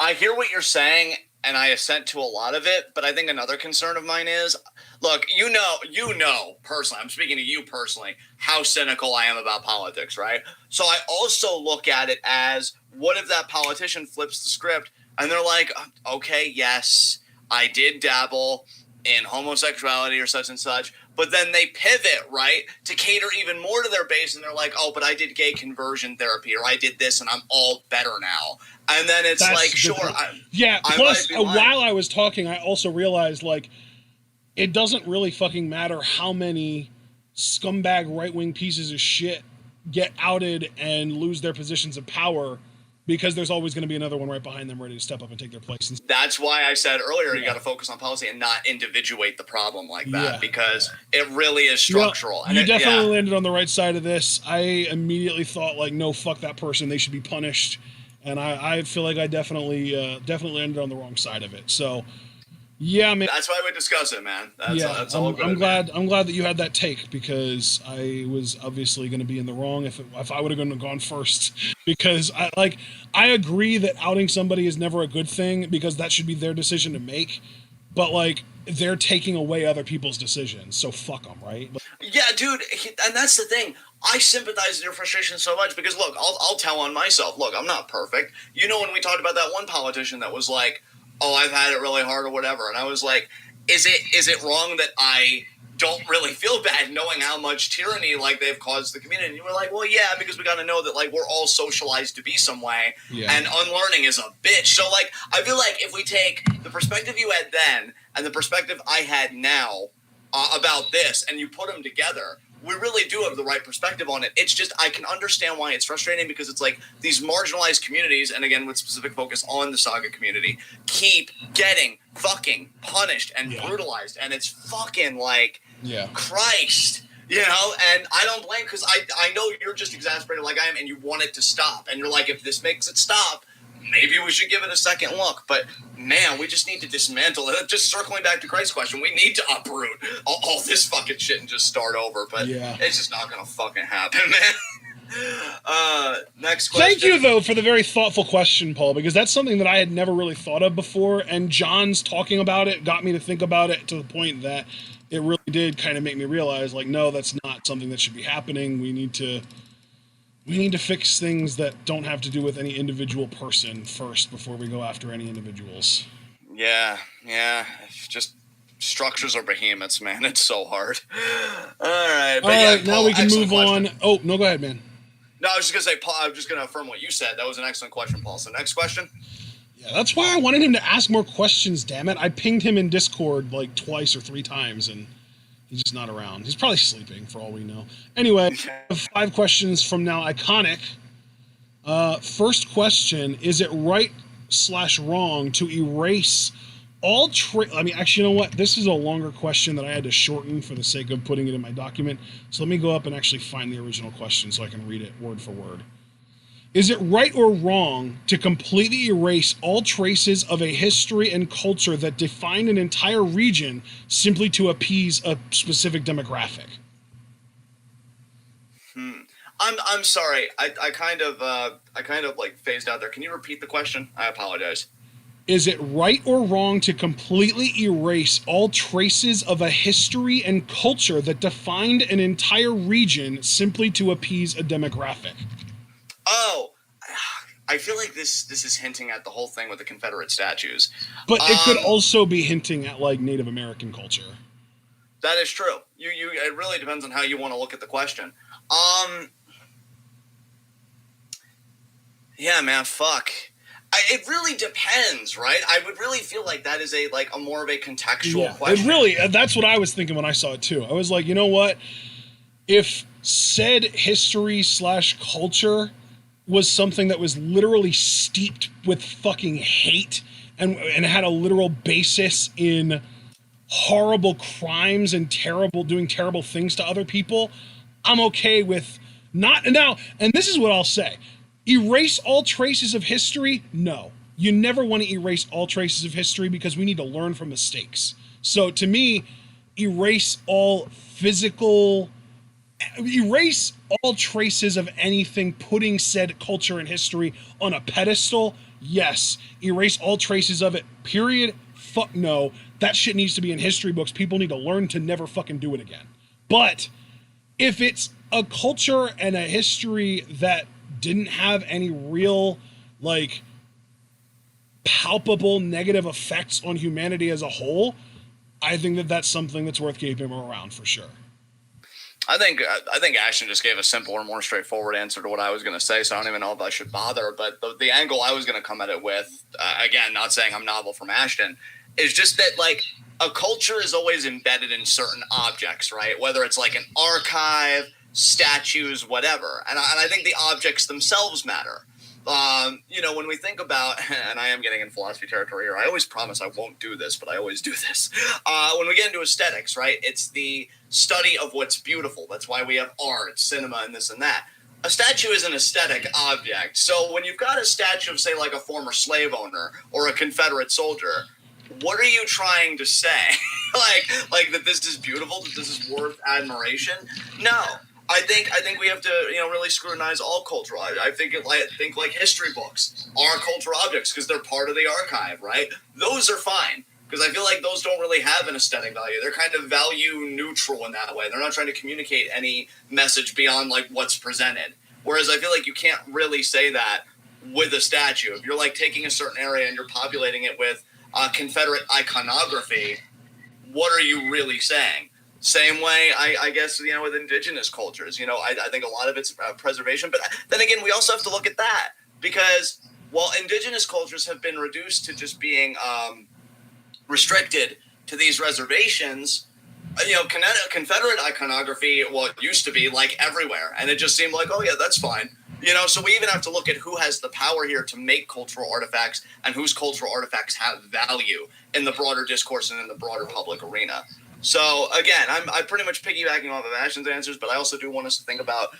I hear what you're saying, and I assent to a lot of it, but I think another concern of mine is, look, you know personally, I'm speaking to you personally, how cynical I am about politics, right? So I also look at it as, what if that politician flips the script and they're like, okay, yes, I did dabble in homosexuality or such and such, but then they pivot, right, to cater even more to their base, and they're like, oh, but I did gay conversion therapy, or I did this, and I'm all better now. And then it's that's like, sure. Plus, while I was talking, I also realized, like, it doesn't really fucking matter how many scumbag right-wing pieces of shit get outed and lose their positions of power, because there's always going to be another one right behind them ready to step up and take their place. That's why I said earlier, you got to focus on policy and not individuate the problem like that, because it really is structural. You definitely landed on the right side of this. I immediately thought, like, no, fuck that person. They should be punished. And I feel like I definitely landed on the wrong side of it. So, yeah, man. That's why we discuss it, man. That's all good. I'm glad that you had that take, because I was obviously going to be in the wrong if I would have gone first. Because I agree that outing somebody is never a good thing, because that should be their decision to make. But like, they're taking away other people's decisions, so fuck them, right? Yeah, dude, and that's the thing. I sympathize with your frustration so much, because look, I'll tell on myself. Look, I'm not perfect. When we talked about that one politician that was like, oh, I've had it really hard or whatever, and I was like, is it wrong that I don't really feel bad knowing how much tyranny like they've caused the community? And you were like, well, yeah, because we got to know that like we're all socialized to be some way, and unlearning is a bitch. So like, I feel like if we take the perspective you had then and the perspective I had now about this, and you put them together, we really do have the right perspective on it. It's just I can understand why it's frustrating because it's like these marginalized communities, and again with specific focus on the Saga community, keep getting fucking punished and brutalized, and it's fucking like Christ. You know, and I don't blame, because I know you're just exasperated like I am, and you want it to stop. And you're like, if this makes it stop, maybe we should give it a second look. But, man, we just need to dismantle it. Just circling back to Christ's question, we need to uproot all this fucking shit and just start over. But it's just not going to fucking happen, man. Next question. Thank you, though, for the very thoughtful question, Paul, because that's something that I had never really thought of before. And John's talking about it got me to think about it to the point that it really did kind of make me realize, like, no, that's not something that should be happening. We need to fix things that don't have to do with any individual person first before we go after any individuals. Yeah. Just structures are behemoths, man. It's so hard. All right. All right, now we can move on. Oh, no, go ahead, man. No, I was just going to say, Paul, I was just going to affirm what you said. That was an excellent question, Paul. So next question. Yeah, that's why I wanted him to ask more questions, damn it. I pinged him in Discord like twice or 3 times, and he's just not around. He's probably sleeping, for all we know. Anyway, I have 5 questions from Now Iconic. First question, is it right/wrong to erase all actually, you know what? This is a longer question that I had to shorten for the sake of putting it in my document. So let me go up and actually find the original question so I can read it word for word. Is it right or wrong to completely erase all traces of a history and culture that define an entire region simply to appease a specific demographic? I'm sorry. I kind of like phased out there. Can you repeat the question? I apologize. Is it right or wrong to completely erase all traces of a history and culture that defined an entire region simply to appease a demographic? Oh, I feel like this is hinting at the whole thing with the Confederate statues. But it could also be hinting at like Native American culture. That is true. It really depends on how you want to look at the question. Yeah, man, fuck. It really depends, right? I would really feel like that is a more of a contextual question. It really, that's what I was thinking when I saw it too. I was like, you know what? If said history/culture was something that was literally steeped with fucking hate and had a literal basis in horrible crimes and doing terrible things to other people, I'm okay with not now. And this is what I'll say. Erase all traces of history? No. You never want to erase all traces of history because we need to learn from mistakes. So to me, erase all traces of anything putting said culture and history on a pedestal, yes. Erase all traces of it, period. Fuck no. That shit needs to be in history books. People need to learn to never fucking do it again. But if it's a culture and a history that didn't have any real, like, palpable negative effects on humanity as a whole, I think that that's something that's worth keeping around for sure. I think Ashton just gave a simpler, more straightforward answer to what I was going to say, so I don't even know if I should bother. But the angle I was going to come at it with, again, not saying I'm novel from Ashton, is just that, like, a culture is always embedded in certain objects, right? Whether it's like an archive, statues, whatever. And I think the objects themselves matter. When we think about, and I am getting in philosophy territory here, I always promise I won't do this, but I always do this. When we get into aesthetics, right, it's the study of what's beautiful. That's why we have art, cinema, and this and that. A statue is an aesthetic object. So when you've got a statue of, say, like a former slave owner or a Confederate soldier, what are you trying to say? like that this is beautiful, that this is worth admiration? No. I think we have to, really scrutinize all cultural. I think like history books are cultural objects because they're part of the archive, right? Those are fine because I feel like those don't really have an aesthetic value. They're kind of value neutral in that way. They're not trying to communicate any message beyond like what's presented. Whereas I feel like you can't really say that with a statue. If you're like taking a certain area and you're populating it with Confederate iconography, what are you really saying? Same way, I guess, with indigenous cultures, I think a lot of it's preservation. But then again, we also have to look at that because while indigenous cultures have been reduced to just being restricted to these reservations, Confederate iconography, well, it used to be like everywhere, and it just seemed like, oh yeah, that's fine. So we even have to look at who has the power here to make cultural artifacts and whose cultural artifacts have value in the broader discourse and in the broader public arena. So again, I'm pretty much piggybacking off of Ashton's answers, but I also do want us to think about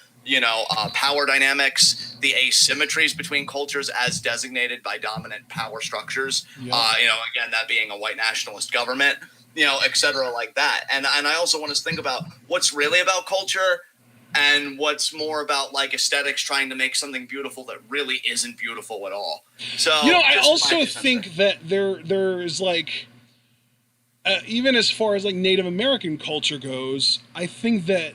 power dynamics, the asymmetries between cultures as designated by dominant power structures. Yeah. Again, that being a white nationalist government, et cetera, like that. And I also want us to think about what's really about culture and what's more about like aesthetics trying to make something beautiful that really isn't beautiful at all. So I also think that there's like even as far as like Native American culture goes, I think that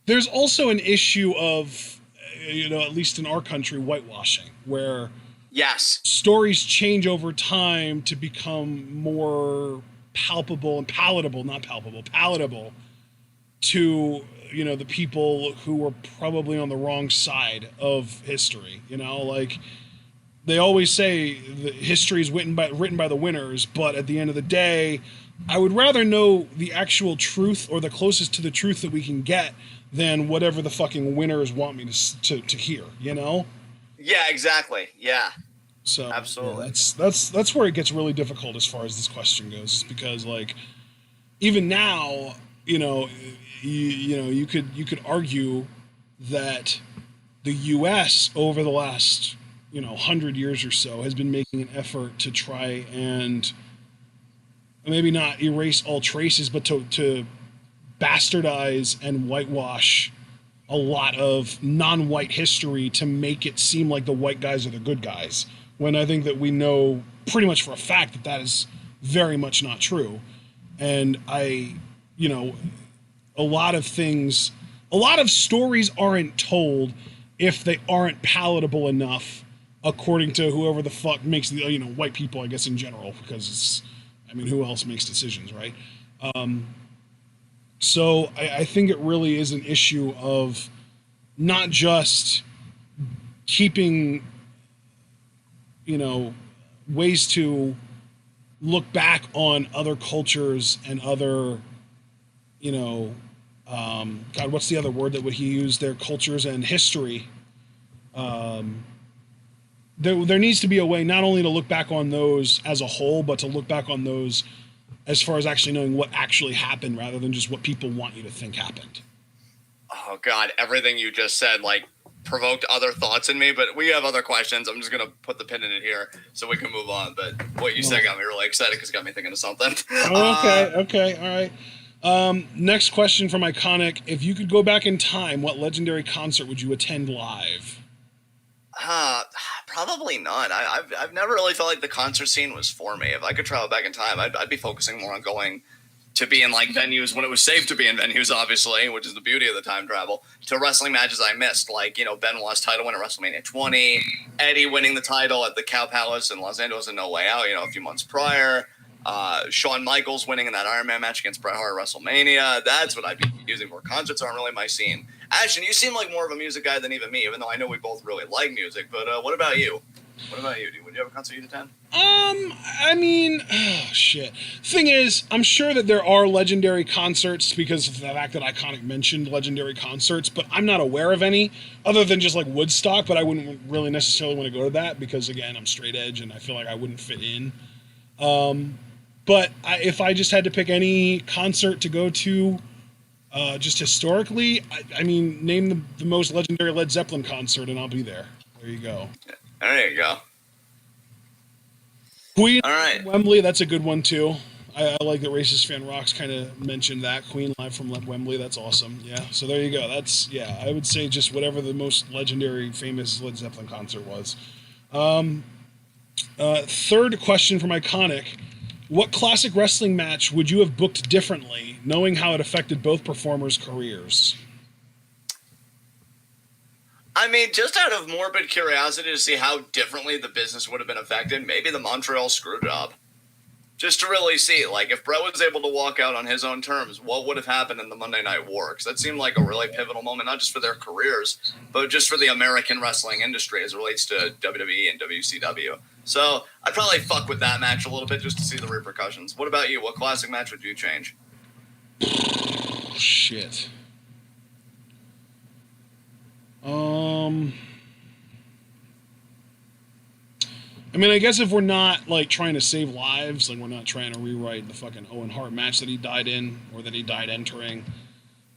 there's also an issue of, at least in our country, whitewashing, where yes, stories change over time to become more palpable and palatable to, the people who were probably on the wrong side of history. Like they always say that history is written by the winners, but at the end of the day, I would rather know the actual truth or the closest to the truth that we can get than whatever the fucking winners want me to hear, Yeah, exactly. Yeah. So absolutely. Yeah, that's where it gets really difficult as far as this question goes, is because like even now, you could argue that the US over the last 100 years or so has been making an effort to try and maybe not erase all traces, but to bastardize and whitewash a lot of non-white history to make it seem like the white guys are the good guys, when I think that we know pretty much for a fact that that is very much not true. And a lot of stories aren't told if they aren't palatable enough, according to whoever the fuck makes the, white people, I guess, in general, because who else makes decisions, right? So I think it really is an issue of not just keeping, ways to look back on other cultures and other, God, what's the other word that he used there? Cultures and history. There needs to be a way not only to look back on those as a whole, but to look back on those as far as actually knowing what actually happened rather than just what people want you to think happened. Oh, God, everything you just said, provoked other thoughts in me, but we have other questions. I'm just going to put the pin in it here so we can move on. But what you said got me really excited because it got me thinking of something. Okay, all right. Next question from Iconic. If you could go back in time, what legendary concert would you attend live? Probably none. I've never really felt like the concert scene was for me. If I could travel back in time, I'd be focusing more on going to be in venues when it was safe to be in venues, obviously, which is the beauty of the time travel, to wrestling matches I missed, Benoit's title win at WrestleMania 20, Eddie winning the title at the Cow Palace in Los Angeles in No Way Out, a few months prior, Shawn Michaels winning in that Iron Man match against Bret Hart at WrestleMania. That's what I'd be using for. Concerts aren't really my scene. Ashton, you seem like more of a music guy than even me, even though I know we both really like music, but what about you? Would you have a concert you'd attend? Shit. Thing is, I'm sure that there are legendary concerts because of the fact that Iconic mentioned legendary concerts, but I'm not aware of any other than just Woodstock, but I wouldn't really necessarily want to go to that because, again, I'm straight edge and I feel like I wouldn't fit in. But if I just had to pick any concert to go to, just historically, name the most legendary Led Zeppelin concert and I'll be there. There you go. There you go. Queen, all right. Wembley, that's a good one too. I like that Racist Fan Rocks kind of mentioned that. Queen live from Wembley, that's awesome. Yeah, so there you go. I would say just whatever the most legendary, famous Led Zeppelin concert was. Third question from Iconic. What classic wrestling match would you have booked differently, knowing how it affected both performers' careers? Just out of morbid curiosity to see how differently the business would have been affected, maybe the Montreal Screwjob. just to really see, like, if Brett was able to walk out on his own terms, what would have happened in the Monday Night War? Because that seemed like a really pivotal moment, not just for their careers, but just for the American wrestling industry as it relates to WWE and WCW. So I'd probably fuck with that match a little bit just to see the repercussions. What about you? What classic match would you change? Shit. I mean, I guess if we're not, like, trying to save lives, like, we're not trying to rewrite the fucking Owen Hart match that he died in, or that he died entering,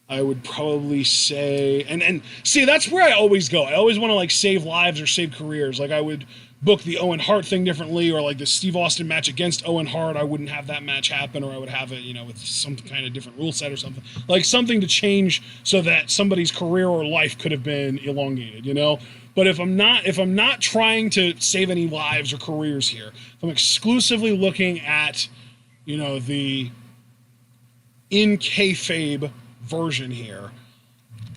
I would probably say, and see, that's where I always go. I always want to, like, save lives or save careers. Like, I would book the Owen Hart thing differently, or, like, the Steve Austin match against Owen Hart, I wouldn't have that match happen, or I would have it, you know, with some kind of different rule set or something. Like, something to change so that somebody's career or life could have been elongated, you know? But if I'm not trying to save any lives or careers here, if I'm exclusively looking at, you know, the in kayfabe version here,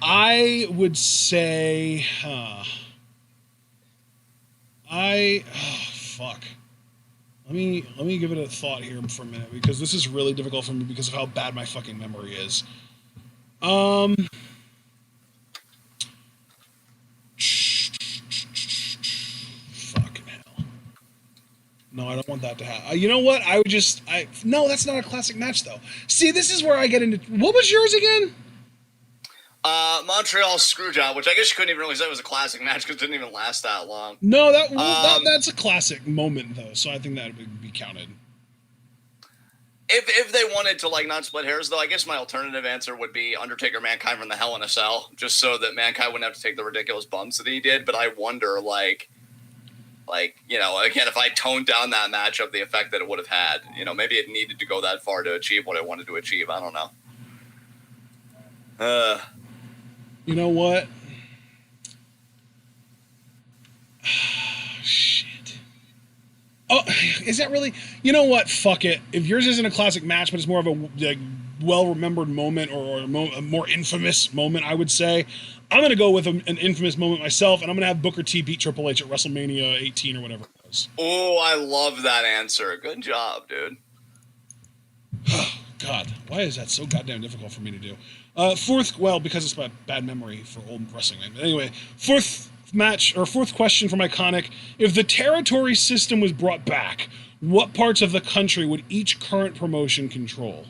I would say, fuck. Let me give it a thought here for a minute, because this is really difficult for me because of how bad my fucking memory is. No, I don't want that to happen. You know what? No, that's not a classic match, though. See, this is where I get into... What was yours again? Montreal Screwjob, which I guess you couldn't even really say was a classic match because it didn't even last that long. No, that's a classic moment, though, so I think that would be counted. If they wanted to, like, not split hairs, though, I guess my alternative answer would be Undertaker Mankind from the Hell in a Cell, just so that Mankind wouldn't have to take the ridiculous bumps that he did. But I wonder, like, you know, again, if I toned down that matchup, the effect that it would have had, you know, maybe it needed to go that far to achieve what I wanted to achieve. I don't know. You know what? Shit. Oh, is that really? You know what? Fuck it. If yours isn't a classic match, but it's more of a, like, well-remembered moment, or a more infamous moment, I would say, I'm going to go with an infamous moment myself, and I'm going to have Booker T beat Triple H at WrestleMania 18 or whatever it was. Oh, I love that answer. Good job, dude. God, why is that so goddamn difficult for me to do? Fourth, well, because it's my bad memory for old wrestling. But anyway, fourth question from Iconic. If the territory system was brought back, what parts of the country would each current promotion control?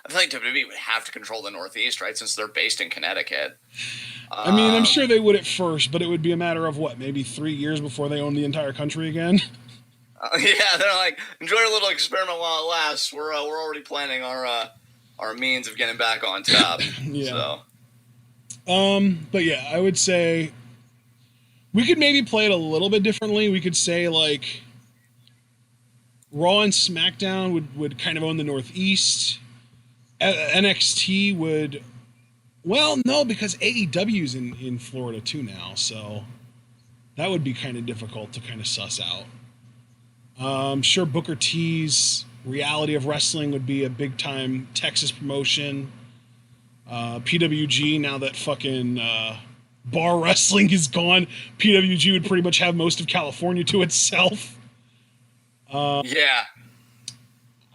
I feel like WWE would have to control the Northeast, right, since they're based in Connecticut. I mean, I'm sure they would at first, but it would be a matter of, what, maybe 3 years before they own the entire country again? Yeah, they're like, enjoy your little experiment while it lasts. We're already planning our means of getting back on top. Yeah. So. But yeah, I would say we could maybe play it a little bit differently. We could say, like, Raw and SmackDown would kind of own the Northeast. NXT would... Well, no, because AEW's in Florida too now, so that would be kind of difficult to kind of suss out. I'm sure Booker T's Reality of Wrestling would be a big-time Texas promotion. PWG, now that fucking bar wrestling is gone, PWG would pretty much have most of California to itself. Yeah.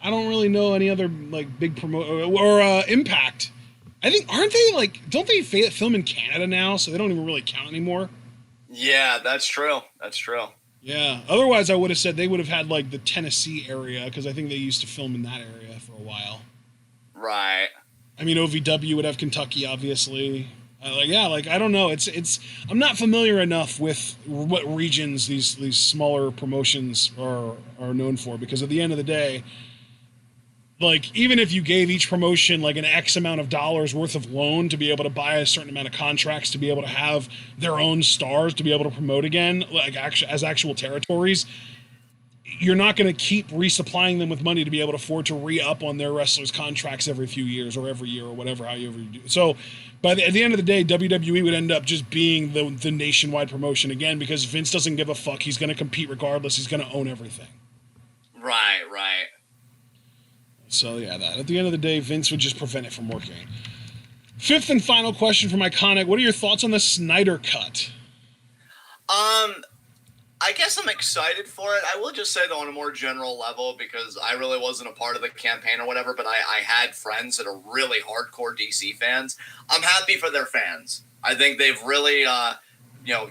I don't really know any other, like, big or Impact. I think, don't they film in Canada now, so they don't even really count anymore? Yeah, that's true. Yeah. Otherwise, I would have said they would have had, like, the Tennessee area, because I think they used to film in that area for a while. Right. I mean, OVW would have Kentucky, obviously. I don't know. I'm not familiar enough with what regions these smaller promotions are known for, because at the end of the day, like, even if you gave each promotion, like, an X amount of dollars worth of loan to be able to buy a certain amount of contracts, to be able to have their own stars, to be able to promote again, like, as actual territories, you're not going to keep resupplying them with money to be able to afford to re-up on their wrestlers' contracts every few years or every year or whatever, however you do. So, at the end of the day, WWE would end up just being the nationwide promotion again, because Vince doesn't give a fuck. He's going to compete regardless. He's going to own everything. Right. So, yeah, at the end of the day, Vince would just prevent it from working. Fifth and final question from Iconic. What are your thoughts on the Snyder Cut? I I guess I'm excited for it. I will just say, though, on a more general level, because I really wasn't a part of the campaign or whatever, but I had friends that are really hardcore DC fans. I'm happy for their fans. I think they've really,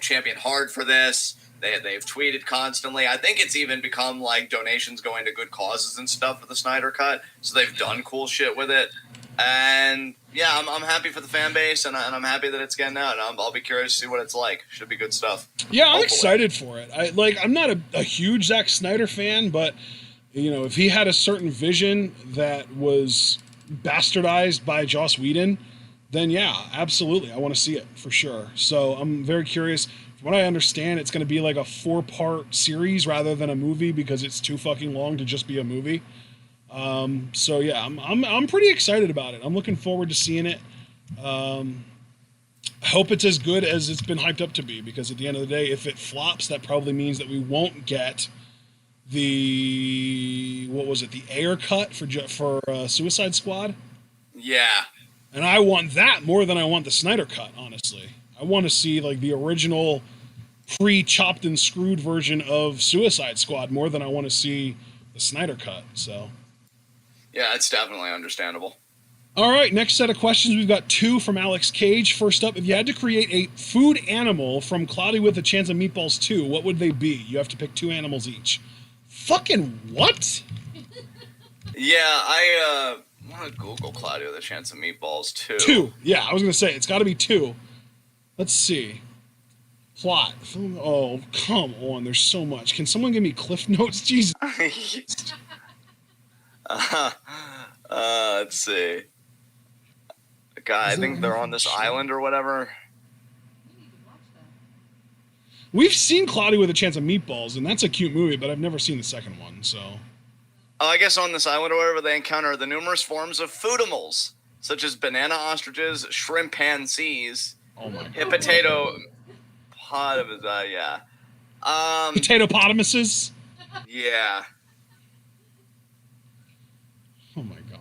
championed hard for this. They've tweeted constantly. I think it's even become like donations going to good causes and stuff for the Snyder Cut. So they've done cool shit with it. And yeah, I'm happy for the fan base, and I'm happy that it's getting out. And I'll be curious to see what it's like. Should be good stuff. Yeah, I'm excited for it. I'm not a huge Zack Snyder fan, but if he had a certain vision that was bastardized by Joss Whedon, then yeah, absolutely, I want to see it for sure. So I'm very curious. From what I understand, it's going to be like a 4-part series rather than a movie because it's too fucking long to just be a movie. So yeah, I'm pretty excited about it. I'm looking forward to seeing it. I hope it's as good as it's been hyped up to be, because at the end of the day, if it flops, that probably means that we won't get the Ayer cut for Suicide Squad. Yeah. And I want that more than I want the Snyder cut, honestly. I want to see like the original pre-chopped and screwed version of Suicide Squad more than I want to see the Snyder cut. So yeah, it's definitely understandable. All right, next set of questions. We've got 2 from Alex Cage. First up, if you had to create a food animal from Cloudy with a Chance of Meatballs 2, what would they be? You have to pick 2 animals each. Fucking what? Yeah, I want to Google Cloudy with a Chance of Meatballs 2. 2. Yeah, I was going to say, it's got to be 2. Let's see. Plot. Oh, come on. There's so much. Can someone give me Cliff Notes? Jesus. Let's see. God, I think they're on this island or whatever. We've seen Cloudy with a Chance of Meatballs, and that's a cute movie, but I've never seen the second one, so. I guess on this island or whatever, they encounter the numerous forms of foodimals, such as banana ostriches, shrimp pansies, potato Potatopotamuses? Yeah. Oh my god.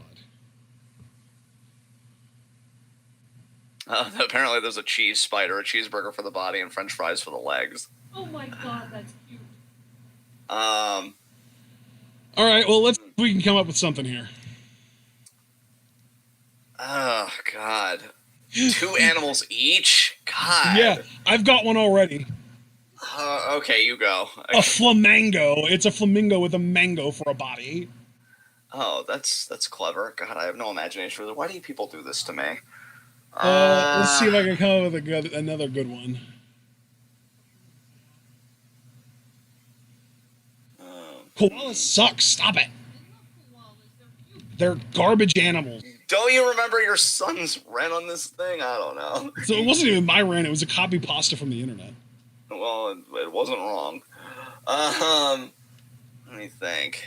Apparently there's a cheese spider, a cheeseburger for the body, and french fries for the legs. Oh my god, that's cute. All right, well, let's see if we can come up with something here. Oh, God. 2 animals each? God. Yeah, I've got one already. Okay, you go. A flamingo. It's a flamingo with a mango for a body. Oh, that's clever. God, I have no imagination. Why do you people do this to me? Let's see if I can come up with another good one. Koalas suck. Stop it. They're garbage animals. Don't you remember your son's rent on this thing? I don't know. So it wasn't even my rent. It was a copy pasta from the internet. Well, it wasn't wrong. Let me think.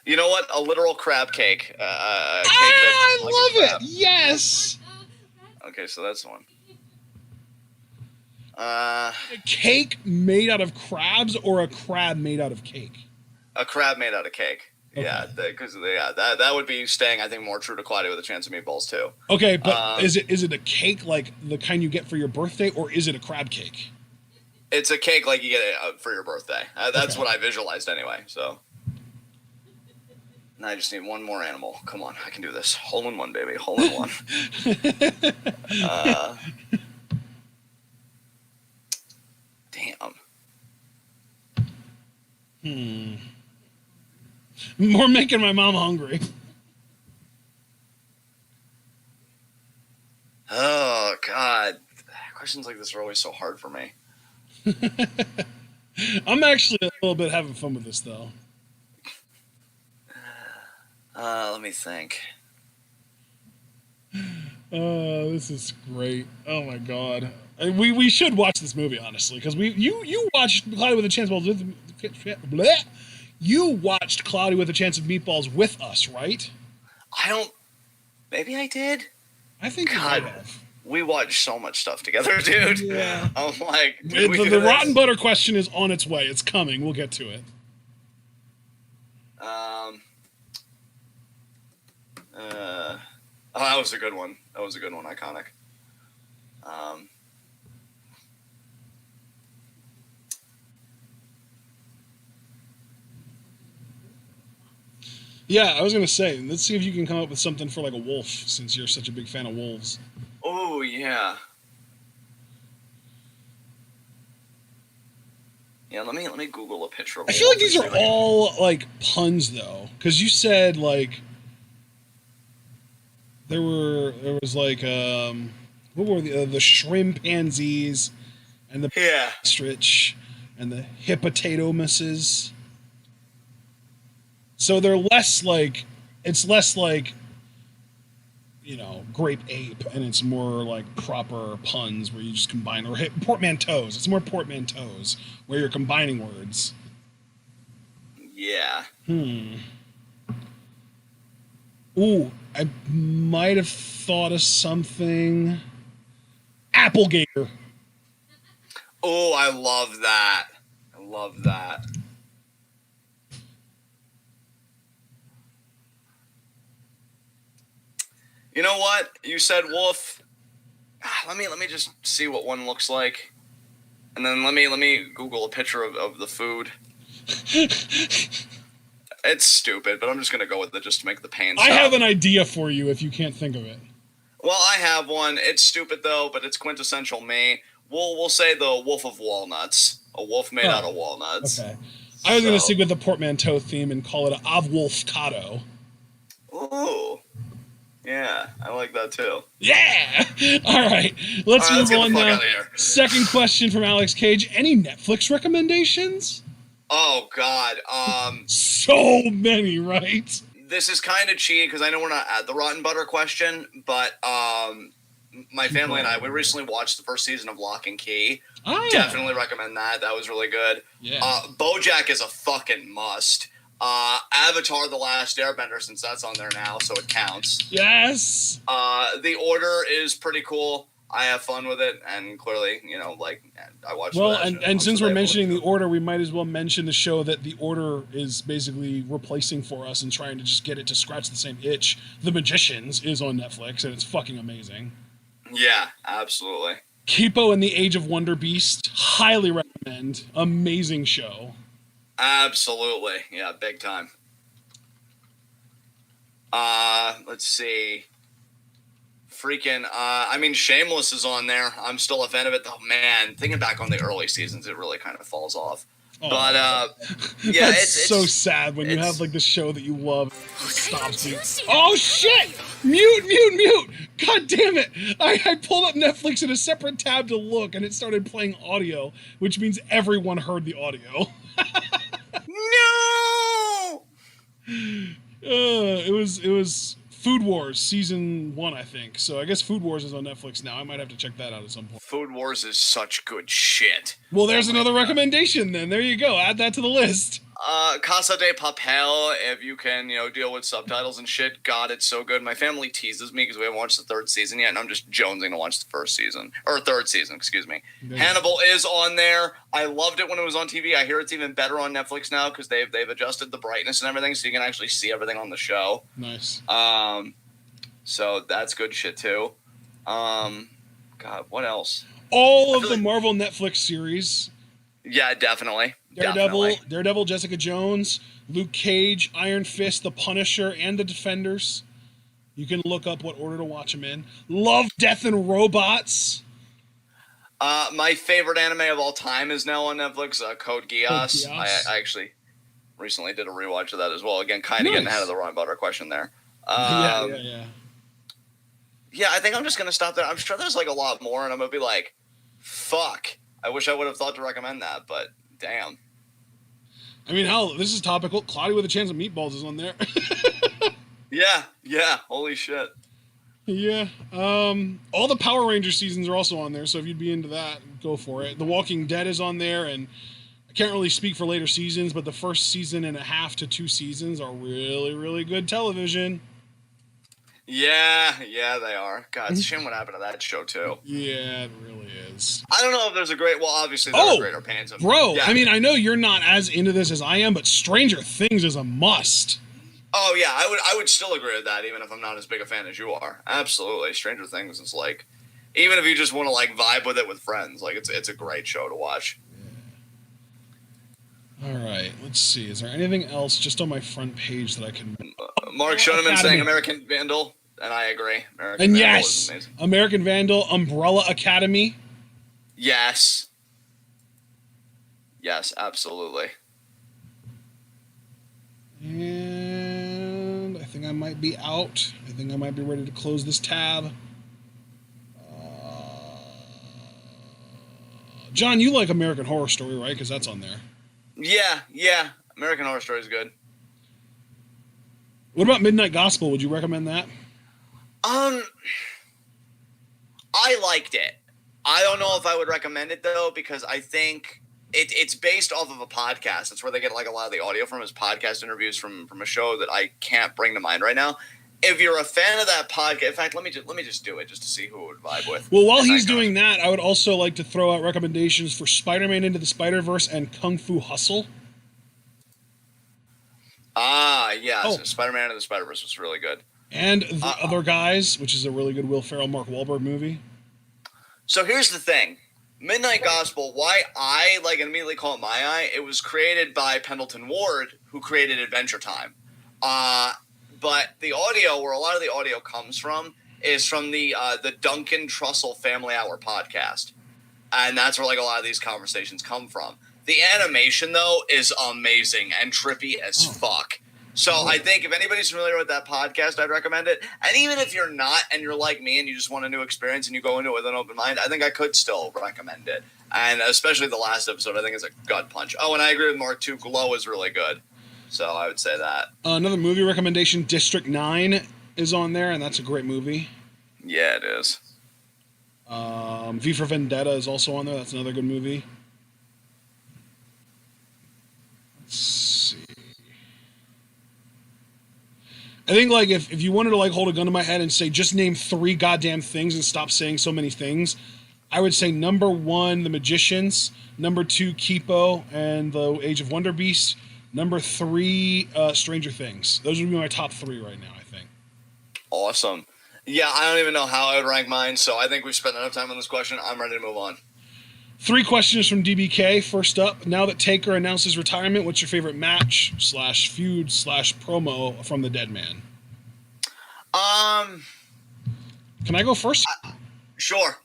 You know what? A literal crab cake. I love it. Yes. Okay, so that's one. A cake made out of crabs or a crab made out of cake? A crab made out of cake. Okay. Yeah, because that would be staying, I think, more true to Cloudy with a Chance of Meatballs too. Okay, but is it a cake like the kind you get for your birthday, or is it a crab cake? It's a cake like you get for your birthday. That's what I visualized anyway. So. Now I just need one more animal. Come on, I can do this. Hole in one, baby. Hole in one. Damn. More making my mom hungry. Oh, God. Questions like this are always so hard for me. I'm actually a little bit having fun with this, though. Let me think. Oh, this is great. Oh my god. We should watch this movie, honestly, because you watched Cloudy with a Chance of Meatballs. You watched Cloudy with a Chance of Meatballs with us, right? Maybe I did. I think you might have. We watched so much stuff together, dude. Yeah. I'm like, the rotten butter question is on its way. It's coming. We'll get to it. That was a good one. Iconic. Yeah, I was gonna say, let's see if you can come up with something for like a wolf, since you're such a big fan of wolves. Oh yeah. Yeah, let me Google a picture of I a feel like wolf and these see are if I can- all like puns though, because you said like there was like what were the shrimpanzees and the Yeah. ostrich and the hippopotamuses. So they're less like it's less like grape ape, and it's more like proper puns where you just combine or hit portmanteaus. It's more portmanteaus where you're combining words. Yeah. Ooh, I might have thought of something. Applegator. Oh, I love that. I love that. You know what? You said wolf. Let me just see what one looks like, and then let me Google a picture of the food. It's stupid, but I'm just gonna go with it just to make the pain stop. I have an idea for you if you can't think of it. Well, I have one. It's stupid though, but it's quintessential me. We'll say the wolf of walnuts. A wolf made out of walnuts. Okay. I was going to stick with the portmanteau theme and call it a avwolfcado. Ooh. Yeah, I like that too. Yeah! All right. Let's move get the on fuck now. out of here. Second question from Alex Cage. Any Netflix recommendations? Oh God. So many, right? This is kind of cheaty because I know we're not at the rotten butter question, but my family and I, we recently watched the first season of Lock and Key. Oh. Definitely recommend that. That was really good. Yeah. BoJack is a fucking must. Avatar: The Last Airbender, since that's on there now, so it counts. Yes. The Order is pretty cool. I have fun with it, and clearly, I watch. Well, and since we're mentioning The Order, we might as well mention the show that The Order is basically replacing for us and trying to just get it to scratch the same itch. The Magicians is on Netflix, and it's fucking amazing. Yeah, absolutely. Kipo and the Age of Wonder Beast, highly recommend. Amazing show. Absolutely, yeah, big time. Let's see. Shameless is on there. I'm still a fan of it. Oh man, thinking back on the early seasons, it really kind of falls off. Oh. But yeah, That's it's so sad when you have like the show that you love stops you. juicy. Oh shit! Mute! God damn it! I pulled up Netflix in a separate tab to look, and it started playing audio, which means everyone heard the audio. No. It was Food Wars season 1, I think. So I guess Food Wars is on Netflix now. I might have to check that out at some point. Food Wars is such good shit. Well, there's another recommendation then. There you go. Add that to the list. Casa de Papel, if you can, deal with subtitles and shit. God, it's so good. My family teases me because we haven't watched the third season yet, and I'm just jonesing to watch the third season, excuse me. Hannibal is on there. I loved it when it was on TV. I hear it's even better on Netflix now because they've adjusted the brightness and everything, so you can actually see everything on the show. Nice. So that's good shit too. God, what else? All of the Marvel Netflix series. Yeah, definitely. Daredevil, Jessica Jones, Luke Cage, Iron Fist, The Punisher, and The Defenders. You can look up what order to watch them in. Love, Death, and Robots. My favorite anime of all time is now on Netflix, Code Geass. I actually recently did a rewatch of that as well. Again, kind of getting ahead of the Ron Butter question there. Yeah. Yeah, I think I'm just going to stop there. I'm sure there's like a lot more, and I'm going to be like, fuck. I wish I would have thought to recommend that, but damn. I mean, hell, this is topical. Cloudy with a Chance of Meatballs is on there. Yeah. Holy shit. Yeah. All the Power Rangers seasons are also on there, so if you'd be into that, go for it. The Walking Dead is on there, and I can't really speak for later seasons, but the first season and a half to 2 seasons are really, really good television. Yeah, they are. God, it's a shame what happened to that show, too. Yeah, it really is. I don't know if there's obviously there are greater pains. Bro, yeah. I mean, I know you're not as into this as I am, but Stranger Things is a must. Oh, yeah, I would still agree with that, even if I'm not as big a fan as you are. Absolutely. Stranger Things is like, even if you just want to, like, vibe with it with friends, like, it's a great show to watch. All right, let's see. Is there anything else just on my front page that I can? Mark Schoeneman saying American Vandal, and I agree. American And Vandal yes, is amazing. American Vandal, Umbrella Academy. Yes. Yes, absolutely. And I think I might be out. I think I might be ready to close this tab. John, you like American Horror Story, right? Because that's on there. Yeah. American Horror Story is good. What about Midnight Gospel? Would you recommend that? I liked it. I don't know if I would recommend it though, because I think it's based off of a podcast. That's where they get like a lot of the audio from, is podcast interviews from a show that I can't bring to mind right now. If you're a fan of that podcast, in fact, let me just do it just to see who it would vibe with. Well, while he's doing that, I would also like to throw out recommendations for Spider-Man Into the Spider-Verse and Kung Fu Hustle. Yeah. Oh. So Spider-Man Into the Spider-Verse was really good. And The Other Guys, which is a really good Will Ferrell, Mark Wahlberg movie. So here's the thing. Midnight Gospel, why I immediately call it my eye, it was created by Pendleton Ward, who created Adventure Time. But the audio, where a lot of the audio comes from, is from the Duncan Trussell Family Hour podcast. And that's where a lot of these conversations come from. The animation, though, is amazing and trippy as fuck. So I think if anybody's familiar with that podcast, I'd recommend it. And even if you're not, and you're like me and you just want a new experience and you go into it with an open mind, I think I could still recommend it. And especially the last episode, I think it's a gut punch. Oh, and I agree with Mark, too. Glow is really good. So I would say that. Another movie recommendation, District 9 is on there, and that's a great movie. Yeah, it is. V for Vendetta is also on there. That's another good movie. Let's see. I think if you wanted to hold a gun to my head and say just name 3 goddamn things and stop saying so many things, I would say number 1, The Magicians. Number 2, Kipo and the Age of Wonder Beast. Number 3, Stranger Things. Those would be my top 3 right now, I think. Awesome. Yeah, I don't even know how I would rank mine, so I think we've spent enough time on this question. I'm ready to move on. 3 questions from DBK. First up, now that Taker announced his retirement, what's your favorite match / feud / promo from the Dead Man? Can I go first? Sure.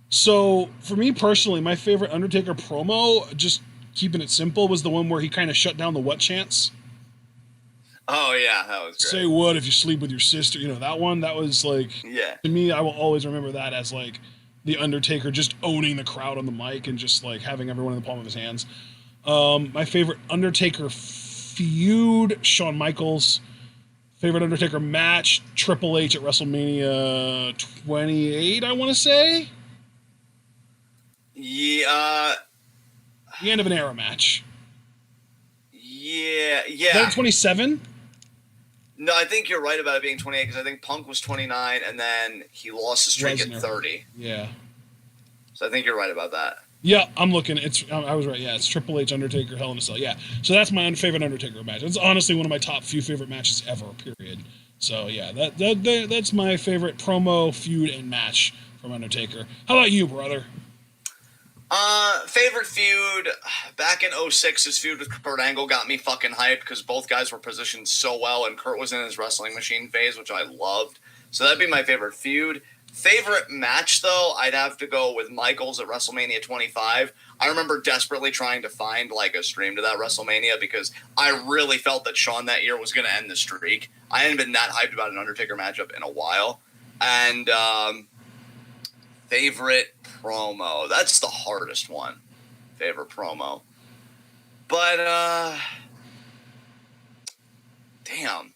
So, for me personally, my favorite Undertaker promo, just keeping it simple, was the one where he kind of shut down the what chants. Oh, yeah, that was great. Say what if you sleep with your sister? That one, that was yeah. To me, I will always remember that as the Undertaker just owning the crowd on the mic and just having everyone in the palm of his hands. My favorite Undertaker feud, Shawn Michaels. Favorite Undertaker match, Triple H at WrestleMania 28, I want to say. Yeah. The end of an era match. Yeah. Is that 27? No, I think you're right about it being 28 because I think Punk was 29 and then he lost his streak at 30. Yeah. So I think you're right about that. Yeah, I'm looking. I was right. Yeah, it's Triple H, Undertaker, Hell in a Cell. Yeah. So that's my favorite Undertaker match. It's honestly one of my top few favorite matches ever, period. So yeah, that's my favorite promo, feud, and match from Undertaker. How about you, brother? Favorite feud, back in 06, his feud with Kurt Angle got me fucking hyped because both guys were positioned so well and Kurt was in his wrestling machine phase, which I loved. So that'd be my favorite feud. Favorite match, though, I'd have to go with Michaels at WrestleMania 25. I remember desperately trying to find a stream to that WrestleMania because I really felt that Shawn that year was going to end the streak. I hadn't been that hyped about an Undertaker matchup in a while. And favorite promo, that's the hardest one. Favorite promo. But, damn.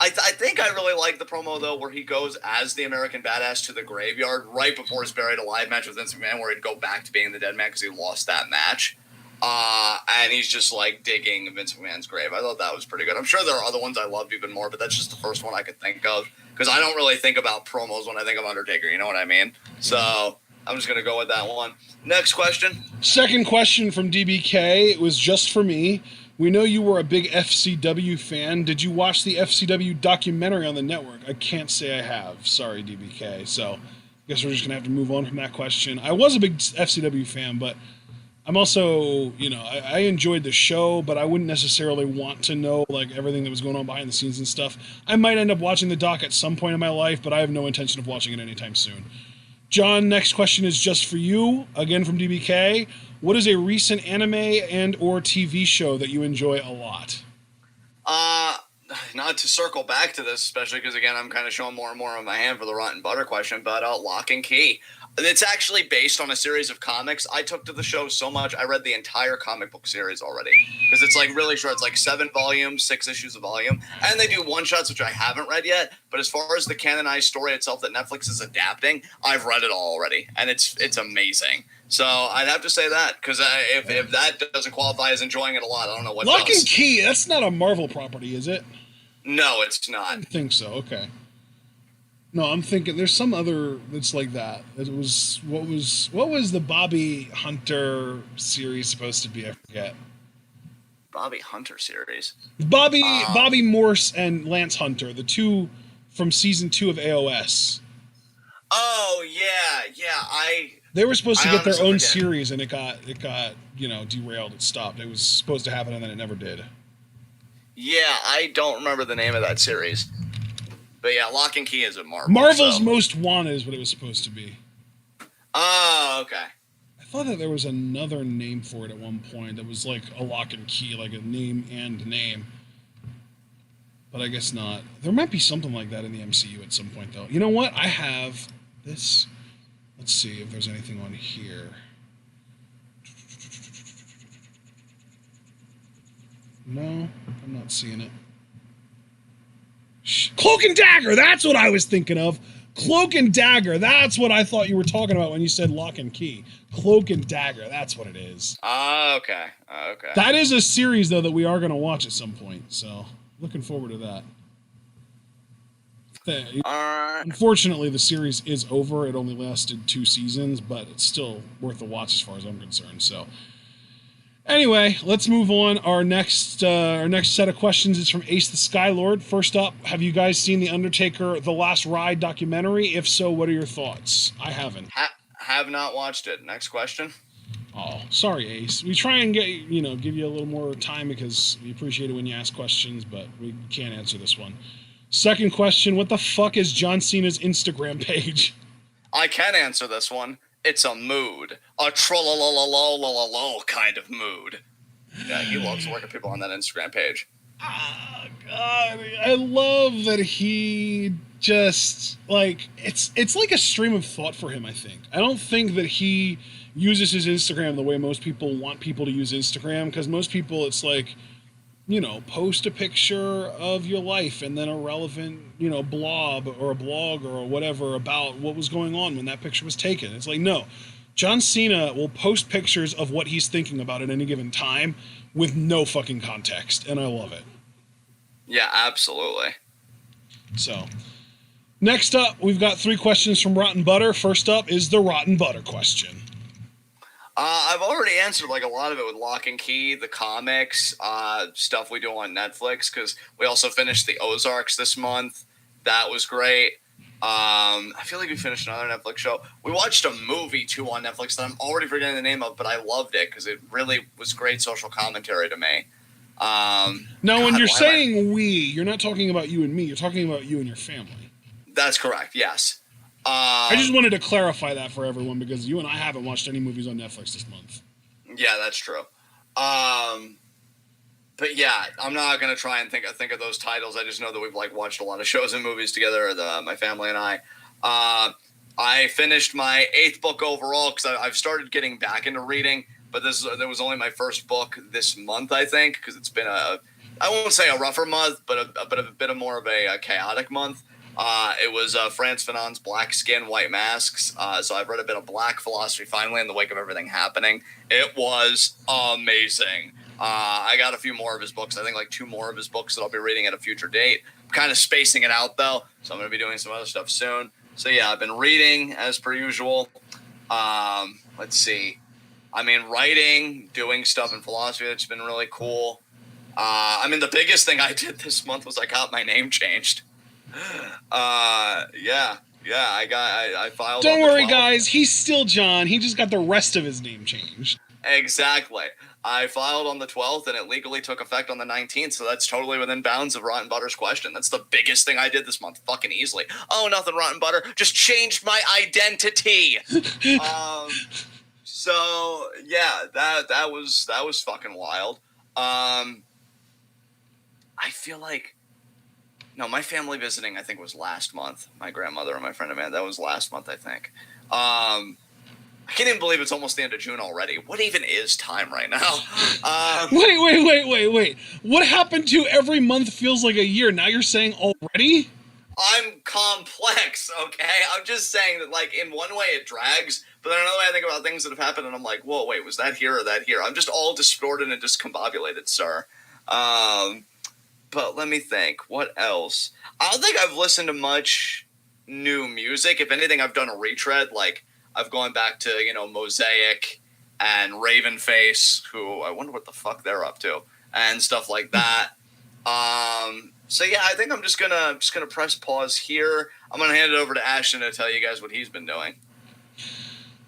I think I really like the promo, though, where he goes as the American Badass to the graveyard right before his Buried Alive match with Vince McMahon, where he'd go back to being the Dead Man because he lost that match. And he's just, digging Vince McMahon's grave. I thought that was pretty good. I'm sure there are other ones I loved even more, but that's just the first one I could think of. Because I don't really think about promos when I think of Undertaker, you know what I mean? So I'm just going to go with that one. Next question. Second question from DBK. It was just for me. We know you were a big FCW fan. Did you watch the FCW documentary on the network? I can't say I have. Sorry, DBK. So I guess we're just going to have to move on from that question. I was a big FCW fan, but I'm also, I enjoyed the show, but I wouldn't necessarily want to know like everything that was going on behind the scenes and stuff. I might end up watching the doc at some point in my life, but I have no intention of watching it anytime soon. John, next question is just for you, again from DBK. What is a recent anime and or TV show that you enjoy a lot? Not to circle back to this, especially because again I'm kind of showing more and more on my hand for the rotten butter question, but Lock and Key. It's actually based on a series of comics. I took to the show so much I read the entire comic book series already because it's like really short. It's like 7 volumes, 6 issues a volume, and they do one shots which I haven't read yet. But as far as the canonized story itself that Netflix is adapting, I've read it all already, and it's amazing. So I'd have to say that because if that doesn't qualify as enjoying it a lot, I don't know what Lock does. and Key. That's not a Marvel property, is it? No, it's not. I don't think so. Okay. No, I'm thinking there's some other that's like that. It was what was the Bobby Hunter series supposed to be? I forget. Bobby Hunter series. Bobby Morse and Lance Hunter, the two from season 2 of AOS. Oh yeah. They were supposed to get their honestly own forget. series, and it got derailed. It stopped. It was supposed to happen, and then it never did. Yeah, I don't remember the name of that series. But yeah, Lock and Key is a Marvel. Marvel's so. Most Wanted is what it was supposed to be. Oh, okay. I thought that there was another name for it at one point that was like a lock and key, like a name and name. But I guess not. There might be something like that in the MCU at some point, though. You know what? I have this. Let's see if there's anything on here. No, I'm not seeing it. Cloak and Dagger! That's what I was thinking of. Cloak and Dagger. That's what I thought you were talking about when you said Lock and Key. Cloak and Dagger. That's what it is. Okay. That is a series, though, that we are going to watch at some point. So, looking forward to that. Unfortunately, the series is over. It only lasted 2 seasons, but it's still worth a watch as far as I'm concerned. So, anyway, let's move on. Our next set of questions is from Ace the Skylord. First up, have you guys seen The Undertaker: The Last Ride documentary? If so, what are your thoughts? I haven't. Have not watched it. Next question. Oh, sorry, Ace. We try and give you a little more time because we appreciate it when you ask questions, but we can't answer this one. Second question, what the fuck is John Cena's Instagram page? I can answer this one. It's a mood. A trollolololololol kind of mood. Yeah, he loves working people on that Instagram page. Oh, God. I love that he just, like, it's like a stream of thought for him, I think. I don't think that he uses his Instagram the way most people want people to use Instagram, because most people, it's like, post a picture of your life and then a relevant, blob or a blog or whatever about what was going on when that picture was taken. It's like, no. John Cena will post pictures of what he's thinking about at any given time with no fucking context, and I love it. Yeah, absolutely. So, next up, we've got 3 questions from Rotten Butter. First up is the Rotten Butter question. I've already answered like a lot of it with Lock and Key, the comics, stuff we do on Netflix, because we also finished the Ozarks this month. That was great. I feel like we finished another Netflix show. We watched a movie too on Netflix that I'm already forgetting the name of, but I loved it because it really was great social commentary to me. Now, when you're saying we, you're not talking about you and me. You're talking about you and your family. That's correct. Yes. I just wanted to clarify that for everyone because you and I haven't watched any movies on Netflix this month. Yeah, that's true. But yeah, I'm not gonna try and think of those titles. I just know that we've like watched a lot of shows and movies together. My family and I. I finished my 8th book overall because I've started getting back into reading. But there was only my first book this month, I think, because it's been I won't say a rougher month, but a bit more of a chaotic month. It was Frantz Fanon's Black Skin, White Masks. So I've read a bit of Black philosophy finally in the wake of everything happening. It was amazing. I got a few more of his books. I think like 2 more of his books that I'll be reading at a future date. I'm kind of spacing it out though, so I'm going to be doing some other stuff soon. So yeah, I've been reading as per usual. Let's see. I mean, writing, doing stuff in philosophy, that's been really cool. The biggest thing I did this month was I got my name changed. I filed. Don't worry, guys. He's still John. He just got the rest of his name changed. Exactly. I filed on the 12th and it legally took effect on the 19th, so that's totally within bounds of Rotten Butter's question. That's the biggest thing I did this month, fucking easily. Oh, nothing, Rotten Butter. Just changed my identity. So yeah, that was fucking wild. I feel like no, my family visiting I think was last month. My grandmother and my friend Amanda, that was last month I think. I can't even believe it's almost the end of June already. What even is time right now? Wait. What happened to every month feels like a year? Now you're saying already? I'm complex, okay? I'm just saying that, like, in one way it drags, but then another way I think about things that have happened and I'm like, whoa, wait, was that here or that here? I'm just all distorted and discombobulated, sir. But let me think. What else? I don't think I've listened to much new music. If anything, I've done a retread. Like, I've gone back to, Mosaic and Ravenface, who I wonder what the fuck they're up to, and stuff like that. So yeah, I think I'm just gonna press pause here. I'm gonna hand it over to Ashton to tell you guys what he's been doing.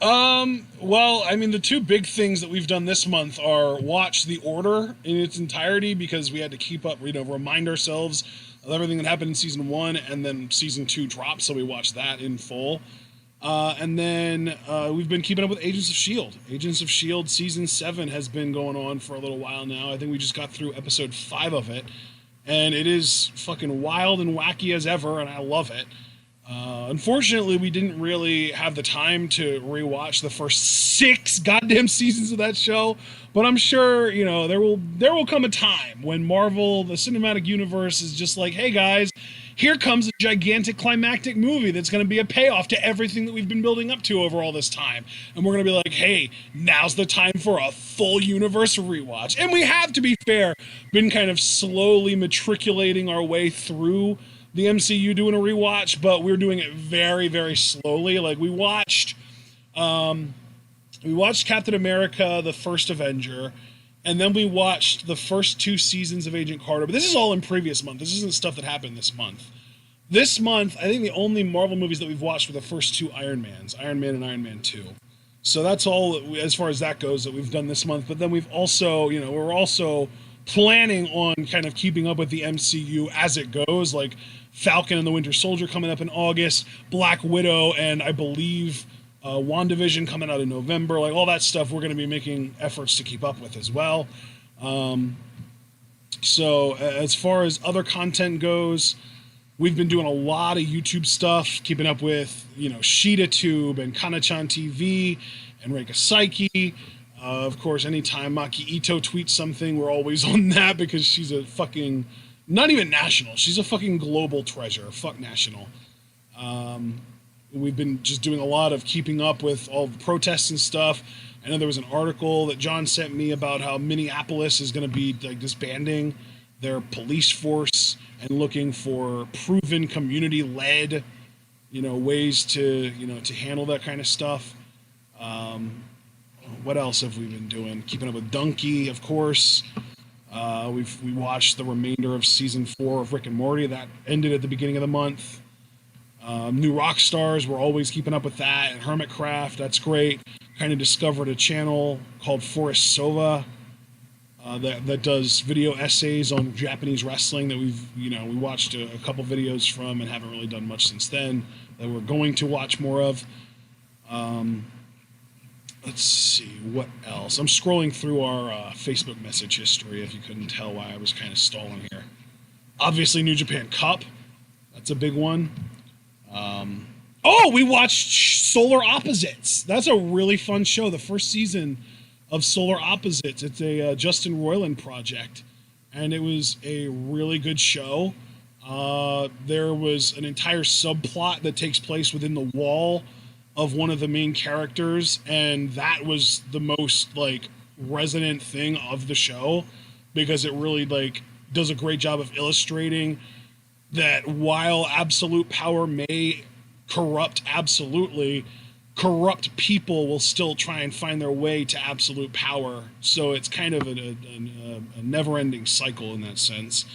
Well, I mean, the two big things that we've done this month are watch The Order in its entirety because we had to keep up, remind ourselves of everything that happened in season 1, and then season 2 dropped, so we watched that in full. And then we've been keeping up with Agents of S.H.I.E.L.D. Agents of S.H.I.E.L.D. season 7 has been going on for a little while now. I think we just got through episode 5 of it. And it is fucking wild and wacky as ever, and I love it. Unfortunately, we didn't really have the time to rewatch the first 6 goddamn seasons of that show. But I'm sure, there will come a time when Marvel, the cinematic universe, is just like, hey guys, here comes a gigantic climactic movie that's going to be a payoff to everything that we've been building up to over all this time. And we're going to be like, hey, now's the time for a full universe rewatch. And we have, to be fair, been kind of slowly matriculating our way through the MCU doing a rewatch, but we're doing it very, very slowly. Like, we watched Captain America, the first Avenger, and then we watched the first 2 seasons of Agent Carter. But this is all in previous month. This isn't stuff that happened this month. This month, I think the only Marvel movies that we've watched were the first 2 Iron Mans, Iron Man and Iron Man 2. So that's all, as far as that goes, that we've done this month. But then we've also, we're also planning on kind of keeping up with the MCU as it goes, like Falcon and the Winter Soldier coming up in August, Black Widow, and I believe WandaVision coming out in November, like all that stuff we're going to be making efforts to keep up with as well. So as far as other content goes, we've been doing a lot of YouTube stuff, keeping up with, ShidaTube and Kanachan TV and Reika Psyche. Of course, anytime Maki Ito tweets something, we're always on that because she's a fucking, not even national, she's a fucking global treasure. Fuck national. We've been just doing a lot of keeping up with all the protests and stuff. I know there was an article that John sent me about how Minneapolis is going to be like disbanding their police force and looking for proven community-led, ways to, to handle that kind of stuff. What else have we been doing? Keeping up with Dunkey, of course. We watched the remainder of season 4 of Rick and Morty. That ended at the beginning of the month. New rock stars, we're always keeping up with that. And Hermitcraft, that's great. Kind of discovered a channel called Forest Sova that does video essays on Japanese wrestling that we watched a couple videos from and haven't really done much since then, that we're going to watch more of. Let's see, what else? I'm scrolling through our Facebook message history, if you couldn't tell why I was kind of stalling here. Obviously, New Japan Cup. That's a big one. We watched Solar Opposites. That's a really fun show. The first season of Solar Opposites. It's a Justin Roiland project, and it was a really good show. There was an entire subplot that takes place within the wall of one of the main characters, and that was the most resonant thing of the show because it really does a great job of illustrating that while absolute power may corrupt absolutely, corrupt people will still try and find their way to absolute power. So it's kind of a never-ending cycle in that sense.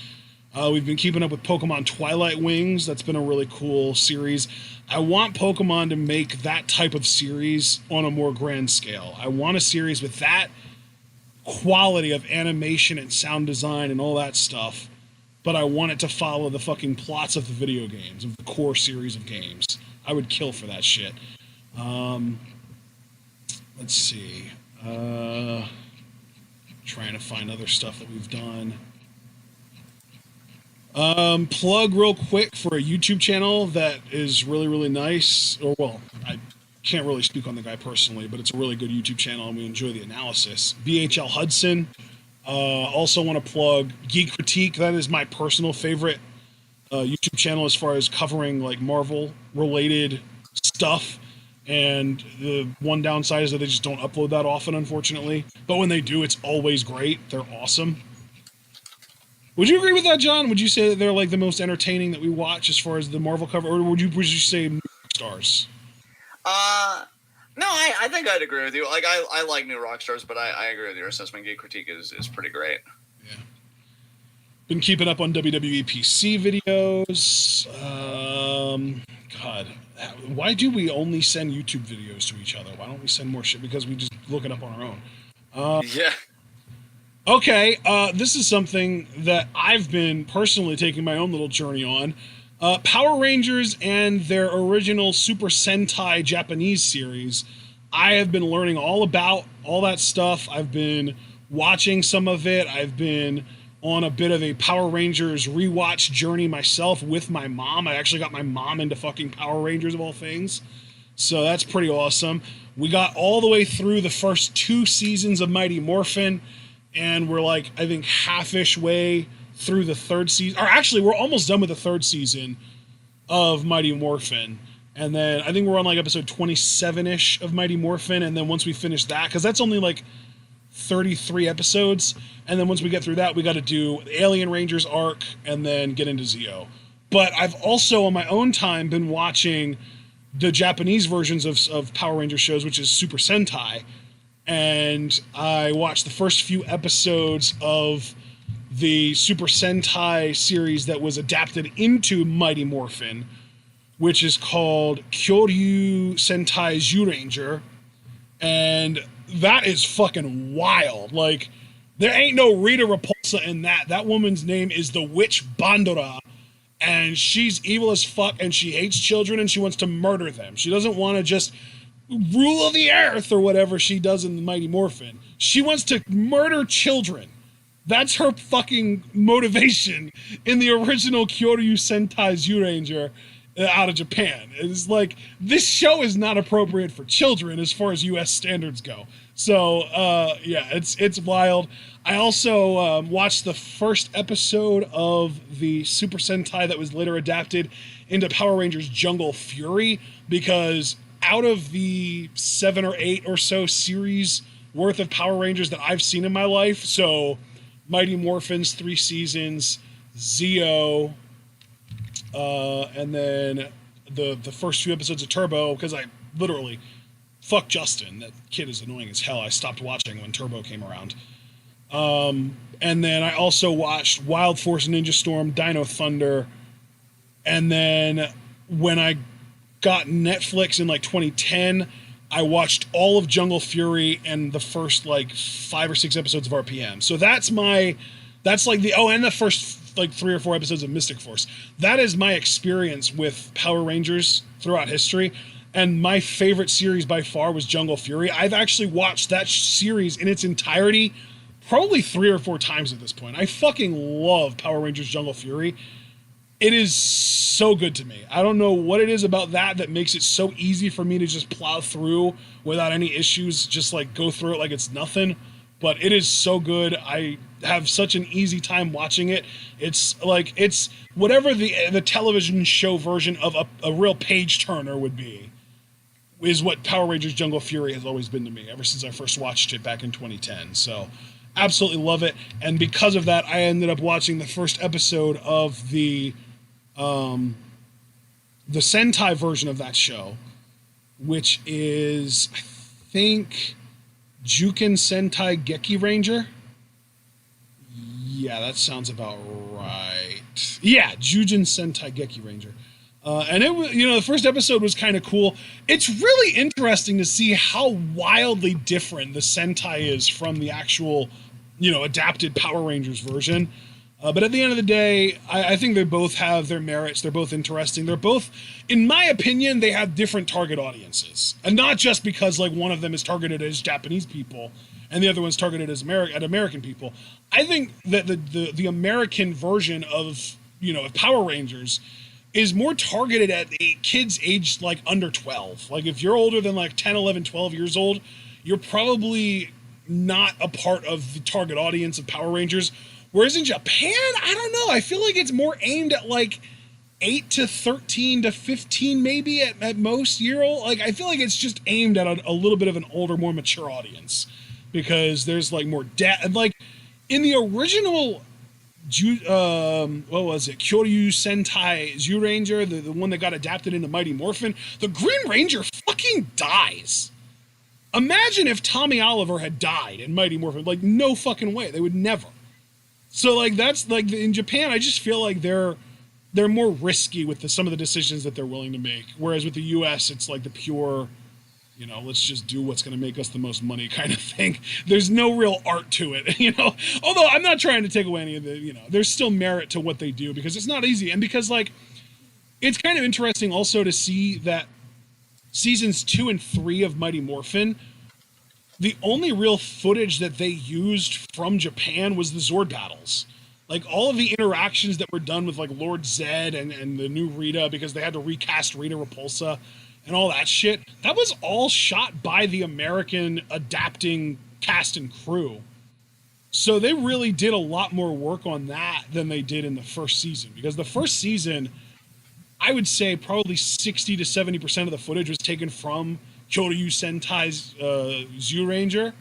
We've been keeping up with Pokemon Twilight Wings. That's been a really cool series. I want Pokemon to make that type of series on a more grand scale. I want a series with that quality of animation and sound design and all that stuff, but I want it to follow the fucking plots of the video games, of the core series of games. I would kill for that shit. Let's see. Trying to find other stuff that we've done. Plug real quick for a YouTube channel that is really, really nice. Or, well, I can't really speak on the guy personally, but it's a really good YouTube channel and we enjoy the analysis. BHL Hudson. Also want to plug Geek Critique. That is my personal favorite YouTube channel as far as covering like Marvel related stuff. And the one downside is that they just don't upload that often, unfortunately. But when they do, it's always great. They're awesome. Would you agree with that, John? Would you say that they're like the most entertaining that we watch as far as the Marvel cover, or would you say Stars? No, I think I'd agree with you. Like I like New Rockstars, but I agree with your assessment. Geek Critique is pretty great. Yeah. Been keeping up on WWE PC videos. God, why do we only send YouTube videos to each other? Why don't we send more shit? Because we just look it up on our own. Yeah. Okay, this is something that I've been personally taking my own little journey on. Power Rangers and their original Super Sentai Japanese series. I have been learning all about all that stuff. I've been watching some of it. I've been on a bit of a Power Rangers rewatch journey myself with my mom. I actually got my mom into fucking Power Rangers of all things. So that's pretty awesome. We got all the way through the first 2 seasons of Mighty Morphin. And we're like, I think, half-ish way through the 3rd season. Or actually, we're almost done with the 3rd season of Mighty Morphin. And then I think we're on like episode 27-ish of Mighty Morphin. And then once we finish that, because that's only like 33 episodes. And then once we get through that, we got to do the Alien Rangers arc and then get into Zeo. But I've also, on my own time, been watching the Japanese versions of Power Ranger shows, which is Super Sentai. And I watched the first few episodes of the Super Sentai series that was adapted into Mighty Morphin, which is called Kyoryu Sentai Zyuranger. And that is fucking wild. Like, there ain't no Rita Repulsa in that. That woman's name is the Witch Bandora. And she's evil as fuck, and she hates children, and she wants to murder them. She doesn't want to just rule of the earth or whatever she does in the Mighty Morphin. She wants to murder children. That's her fucking motivation in the original Kyoryu Sentai Zyuranger out of Japan. It's like, this show is not appropriate for children as far as US standards go. So, yeah, it's wild. I also watched the first episode of the Super Sentai that was later adapted into Power Rangers Jungle Fury, because out of the 7 or 8 or so series worth of Power Rangers that I've seen in my life, so Mighty Morphin's 3 seasons, Zeo, and then the first few episodes of Turbo, because I literally, fuck Justin, that kid is annoying as hell. I stopped watching when Turbo came around. And then I also watched Wild Force Ninja Storm, Dino Thunder, and then when I got Netflix in like 2010, I watched all of Jungle Fury and the first like 5 or 6 episodes of RPM. So that's like and the first like 3 or 4 episodes of Mystic Force. That is my experience with Power Rangers throughout history. And my favorite series by far was Jungle Fury. I've actually watched that series in its entirety probably 3 or 4 times at this point. I fucking love Power Rangers Jungle Fury. It is so good to me. I don't know what it is about that makes it so easy for me to just plow through without any issues, just like go through it like it's nothing. But it is so good. I have such an easy time watching it. It's like, it's whatever the television show version of a real page turner would be, is what Power Rangers Jungle Fury has always been to me ever since I first watched it back in 2010. So absolutely love it. And because of that, I ended up watching the first episode of the Sentai version of that show, which is, I think, Juken Sentai Geki Ranger. Yeah, that sounds about right. Yeah, Jujin Sentai Geki Ranger. And it was, the first episode was kind of cool. It's really interesting to see how wildly different the Sentai is from the actual, adapted Power Rangers version. But at the end of the day, I think they both have their merits. They're both interesting. They're both, in my opinion, they have different target audiences. And not just because, like, one of them is targeted as Japanese people and the other one's targeted as American people. I think that the American version of, Power Rangers is more targeted at kids aged like under 12. Like if you're older than like 10, 11, 12 years old, you're probably not a part of the target audience of Power Rangers. Whereas in Japan, I don't know. I feel like it's more aimed at like 8 to 13 to 15 maybe at most year old. Like I feel like it's just aimed at a little bit of an older, more mature audience because there's like more depth. Like in the original what was it? Kyoryu Sentai Zyuranger, the one that got adapted into Mighty Morphin. The Green Ranger fucking dies. Imagine if Tommy Oliver had died in Mighty Morphin. Like, no fucking way. They would never. So, like, that's, like, in Japan, I just feel like they're more risky with some of the decisions that they're willing to make. Whereas with the US, it's like the pure, let's just do what's going to make us the most money kind of thing. There's no real art to it, Although I'm not trying to take away any of the, there's still merit to what they do because it's not easy. And because, like, it's kind of interesting also to see that seasons 2 and 3 of Mighty Morphin, the only real footage that they used from Japan was the Zord battles. Like, all of the interactions that were done with, like, Lord Zed and the new Rita, because they had to recast Rita Repulsa, and all that shit, that was all shot by the American adapting cast and crew. So they really did a lot more work on that than they did in the first season. Because the first season, I would say probably 60 to 70% of the footage was taken from Kyoryu Sentai's Zyuranger.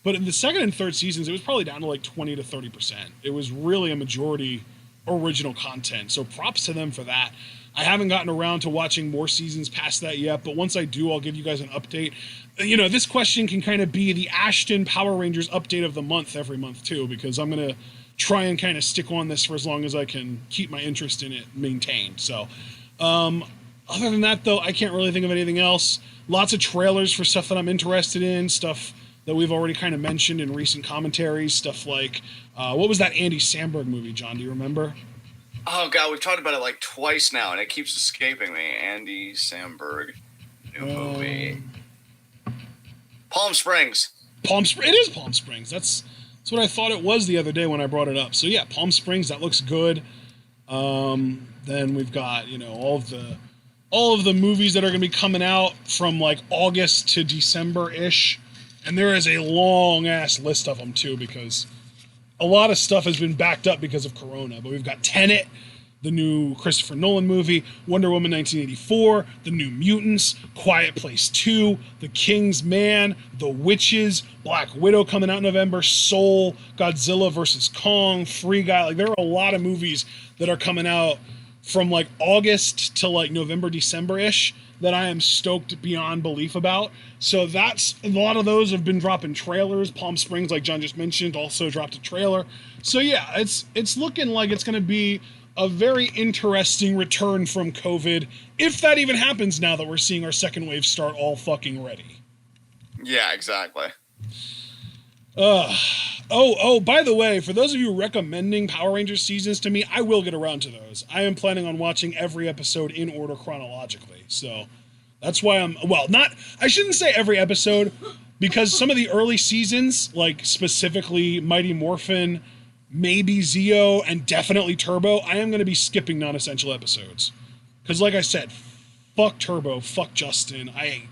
But in the second and third seasons, it was probably down to like 20 to 30%. It was really a majority original content. So props to them for that. I haven't gotten around to watching more seasons past that yet, but once I do, I'll give you guys an update. This question can kind of be the Ashton Power Rangers update of the month every month too, because I'm going to try and kind of stick on this for as long as I can keep my interest in it maintained. So, other than that though, I can't really think of anything else. Lots of trailers for stuff that I'm interested in, stuff that we've already kind of mentioned in recent commentaries, stuff like, what was that Andy Samberg movie, John? Do you remember? Oh, God, we've talked about it like twice now, and it keeps escaping me. Andy Samberg, new movie. Palm Springs. It is Palm Springs. That's what I thought it was the other day when I brought it up. So, yeah, Palm Springs, that looks good. Then we've got, all of the movies that are going to be coming out from, like, August to December-ish. And there is a long-ass list of them, too, because a lot of stuff has been backed up because of Corona, but we've got Tenet, the new Christopher Nolan movie, Wonder Woman 1984, The New Mutants, Quiet Place 2, The King's Man, The Witches, Black Widow coming out in November, Soul, Godzilla vs. Kong, Free Guy. Like, there are a lot of movies that are coming out from like August to like November, December-ish that I am stoked beyond belief about. So that's, a lot of those have been dropping trailers. Palm Springs, like John just mentioned, also dropped a trailer. So yeah, it's looking like it's going to be a very interesting return from COVID, if that even happens now that we're seeing our second wave start all fucking ready. Yeah, exactly. By the way, for those of you recommending Power Rangers seasons to me, I will get around to those. I am planning on watching every episode in order chronologically. So that's why I shouldn't say every episode, because some of the early seasons, like specifically Mighty Morphin, maybe Zeo, and definitely Turbo, I am going to be skipping non-essential episodes. Because like I said, fuck Turbo, fuck Justin. I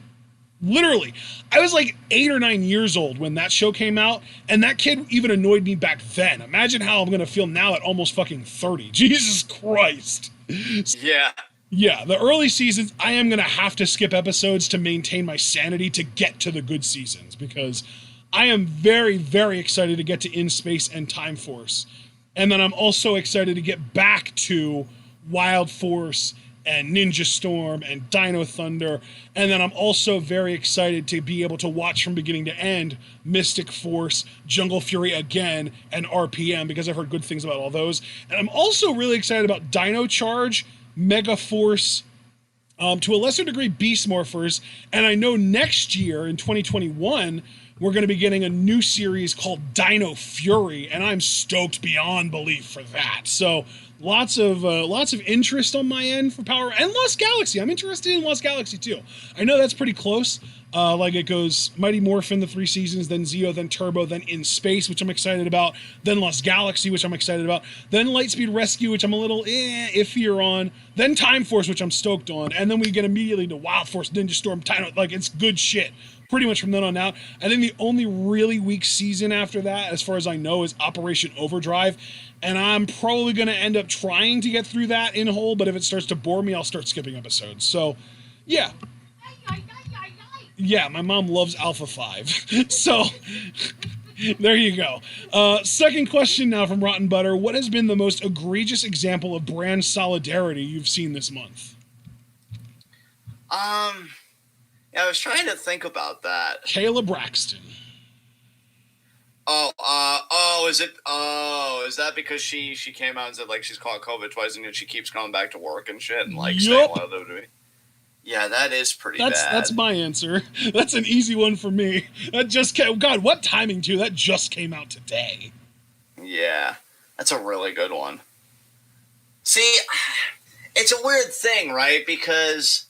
was like 8 or 9 years old when that show came out, and that kid even annoyed me back then. Imagine how I'm going to feel now at almost fucking 30. Jesus Christ. Yeah. Yeah, the early seasons, I am going to have to skip episodes to maintain my sanity to get to the good seasons, because I am very, very excited to get to In Space and Time Force. And then I'm also excited to get back to Wild Force and Ninja Storm and Dino Thunder. And then I'm also very excited to be able to watch from beginning to end Mystic Force, Jungle Fury again, and RPM, because I've heard good things about all those. And I'm also really excited about Dino Charge, Mega Force, to a lesser degree Beast Morphers, and I know next year in 2021 we're going to be getting a new series called Dino Fury, and I'm stoked beyond belief for that. So lots of interest on my end for Power, and Lost Galaxy. I'm interested in Lost Galaxy too. I know that's pretty close. Like it goes Mighty Morphin, the 3 seasons, then Zeo, then Turbo, then In Space, which I'm excited about, then Lost Galaxy, which I'm excited about, then Lightspeed Rescue, which I'm a little iffier on, then Time Force, which I'm stoked on, and then we get immediately to Wild Force, Ninja Storm, Dino. Like, it's good shit pretty much from then on out. I think the only really weak season after that, as far as I know, is Operation Overdrive, and I'm probably going to end up trying to get through that in whole, but if it starts to bore me, I'll start skipping episodes. So, yeah. Yeah, my mom loves Alpha 5. So, there you go. Second question now from Rotten Butter. What has been the most egregious example of brand solidarity you've seen this month? Yeah, I was trying to think about that. Kayla Braxton. Is that because she came out and said, like, she's caught COVID twice and she keeps coming back to work and shit and, like, Yup. staying alive to me? Yeah, that is pretty bad. That's my answer. That's an easy one for me. That just came, God, what timing too? That just came out today. Yeah, that's a really good one. See, it's a weird thing, right? Because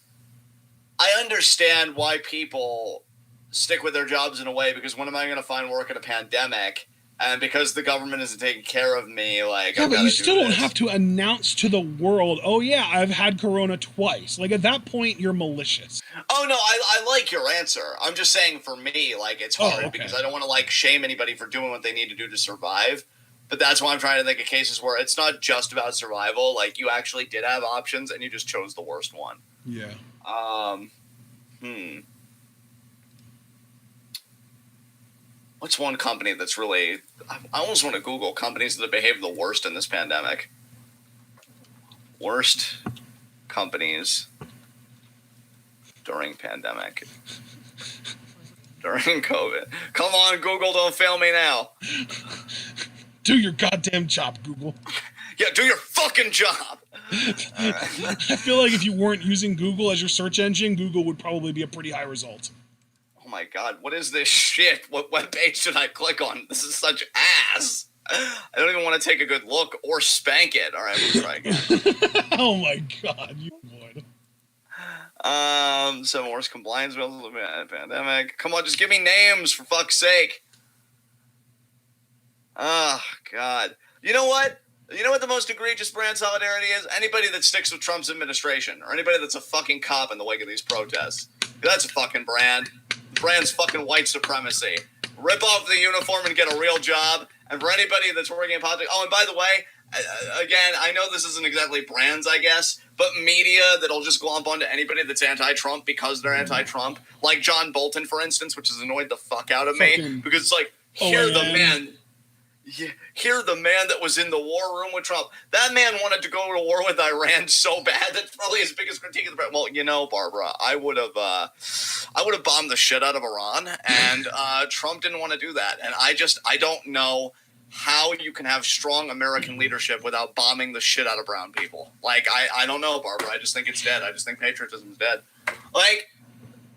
I understand why people stick with their jobs in a way, because when am I going to find work in a pandemic? And because the government isn't taking care of me, like, yeah, but you still don't this. have to announce to the world, oh yeah, I've had corona twice. Like, at that point, you're malicious. Oh, no, I like your answer. I'm just saying, for me, like, it's hard because I don't want to, like, shame anybody for doing what they need to do to survive. But that's why I'm trying to think of cases where it's not just about survival. Like, you actually did have options and you just chose the worst one. Yeah. What's one company that's really... I almost want to Google companies that have behaved the worst in this pandemic. Worst companies during pandemic. During COVID. Come on, Google, don't fail me now. Do your goddamn job, Google. Yeah, do your fucking job. I feel like if you weren't using Google as your search engine, Google would probably be a pretty high result. Oh my god, what is this shit? What webpage should I click on? This is such ass. I don't even want to take a good look or spank it. All right, we'll try again. Oh my god, you would. Some worst compliance bills of the pandemic. Come on, just give me names, for fuck's sake. Oh, God. You know what? You know what the most egregious brand solidarity is? Anybody that sticks with Trump's administration, or anybody that's a fucking cop in the wake of these protests. That's a fucking brand. The brand's fucking white supremacy. Rip off the uniform and get a real job. And for anybody that's working in politics... Oh, and by the way, again, I know this isn't exactly brands, I guess, but media that'll just glomp onto anybody that's anti-Trump because they're anti-Trump. Like John Bolton, for instance, which has annoyed the fuck out of me. Because it's like, hear the man... Yeah, hear the man that was in the war room with Trump. That man wanted to go to war with Iran so bad. That's probably his biggest critique of the president. Well, you know, Barbara, I would have bombed the shit out of Iran, and Trump didn't want to do that. And I don't know how you can have strong American leadership without bombing the shit out of brown people. Like, I don't know, Barbara. I just think it's dead. I just think patriotism is dead. Like,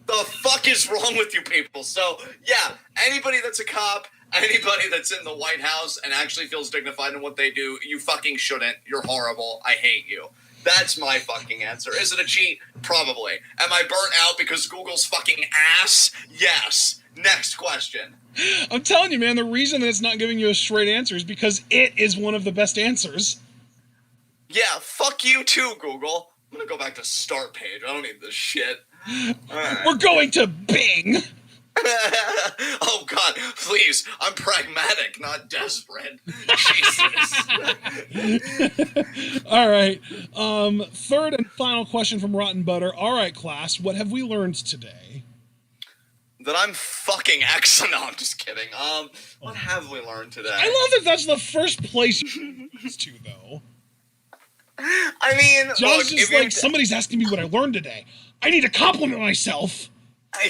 the fuck is wrong with you people? So, yeah, anybody that's a cop, anybody that's in the White House and actually feels dignified in what they do, you fucking shouldn't. You're horrible. I hate you. That's my fucking answer. Is it a cheat? Probably. Am I burnt out because Google's fucking ass? Yes. Next question. I'm telling you, man, the reason that it's not giving you a straight answer is because it is one of the best answers. Yeah, fuck you too, Google. I'm gonna go back to start page. I don't need this shit. Right. We're going to Bing. Oh God, please! I'm pragmatic, not desperate. Jesus. All right. Third and final question from Rotten Butter. All right, class. What have we learned today? That I'm fucking excellent. No, I'm just kidding. What have we learned today? I love that that's the first place you to, though. I mean, John's look, just if like, you, somebody's asking me what I learned today. I need to compliment myself.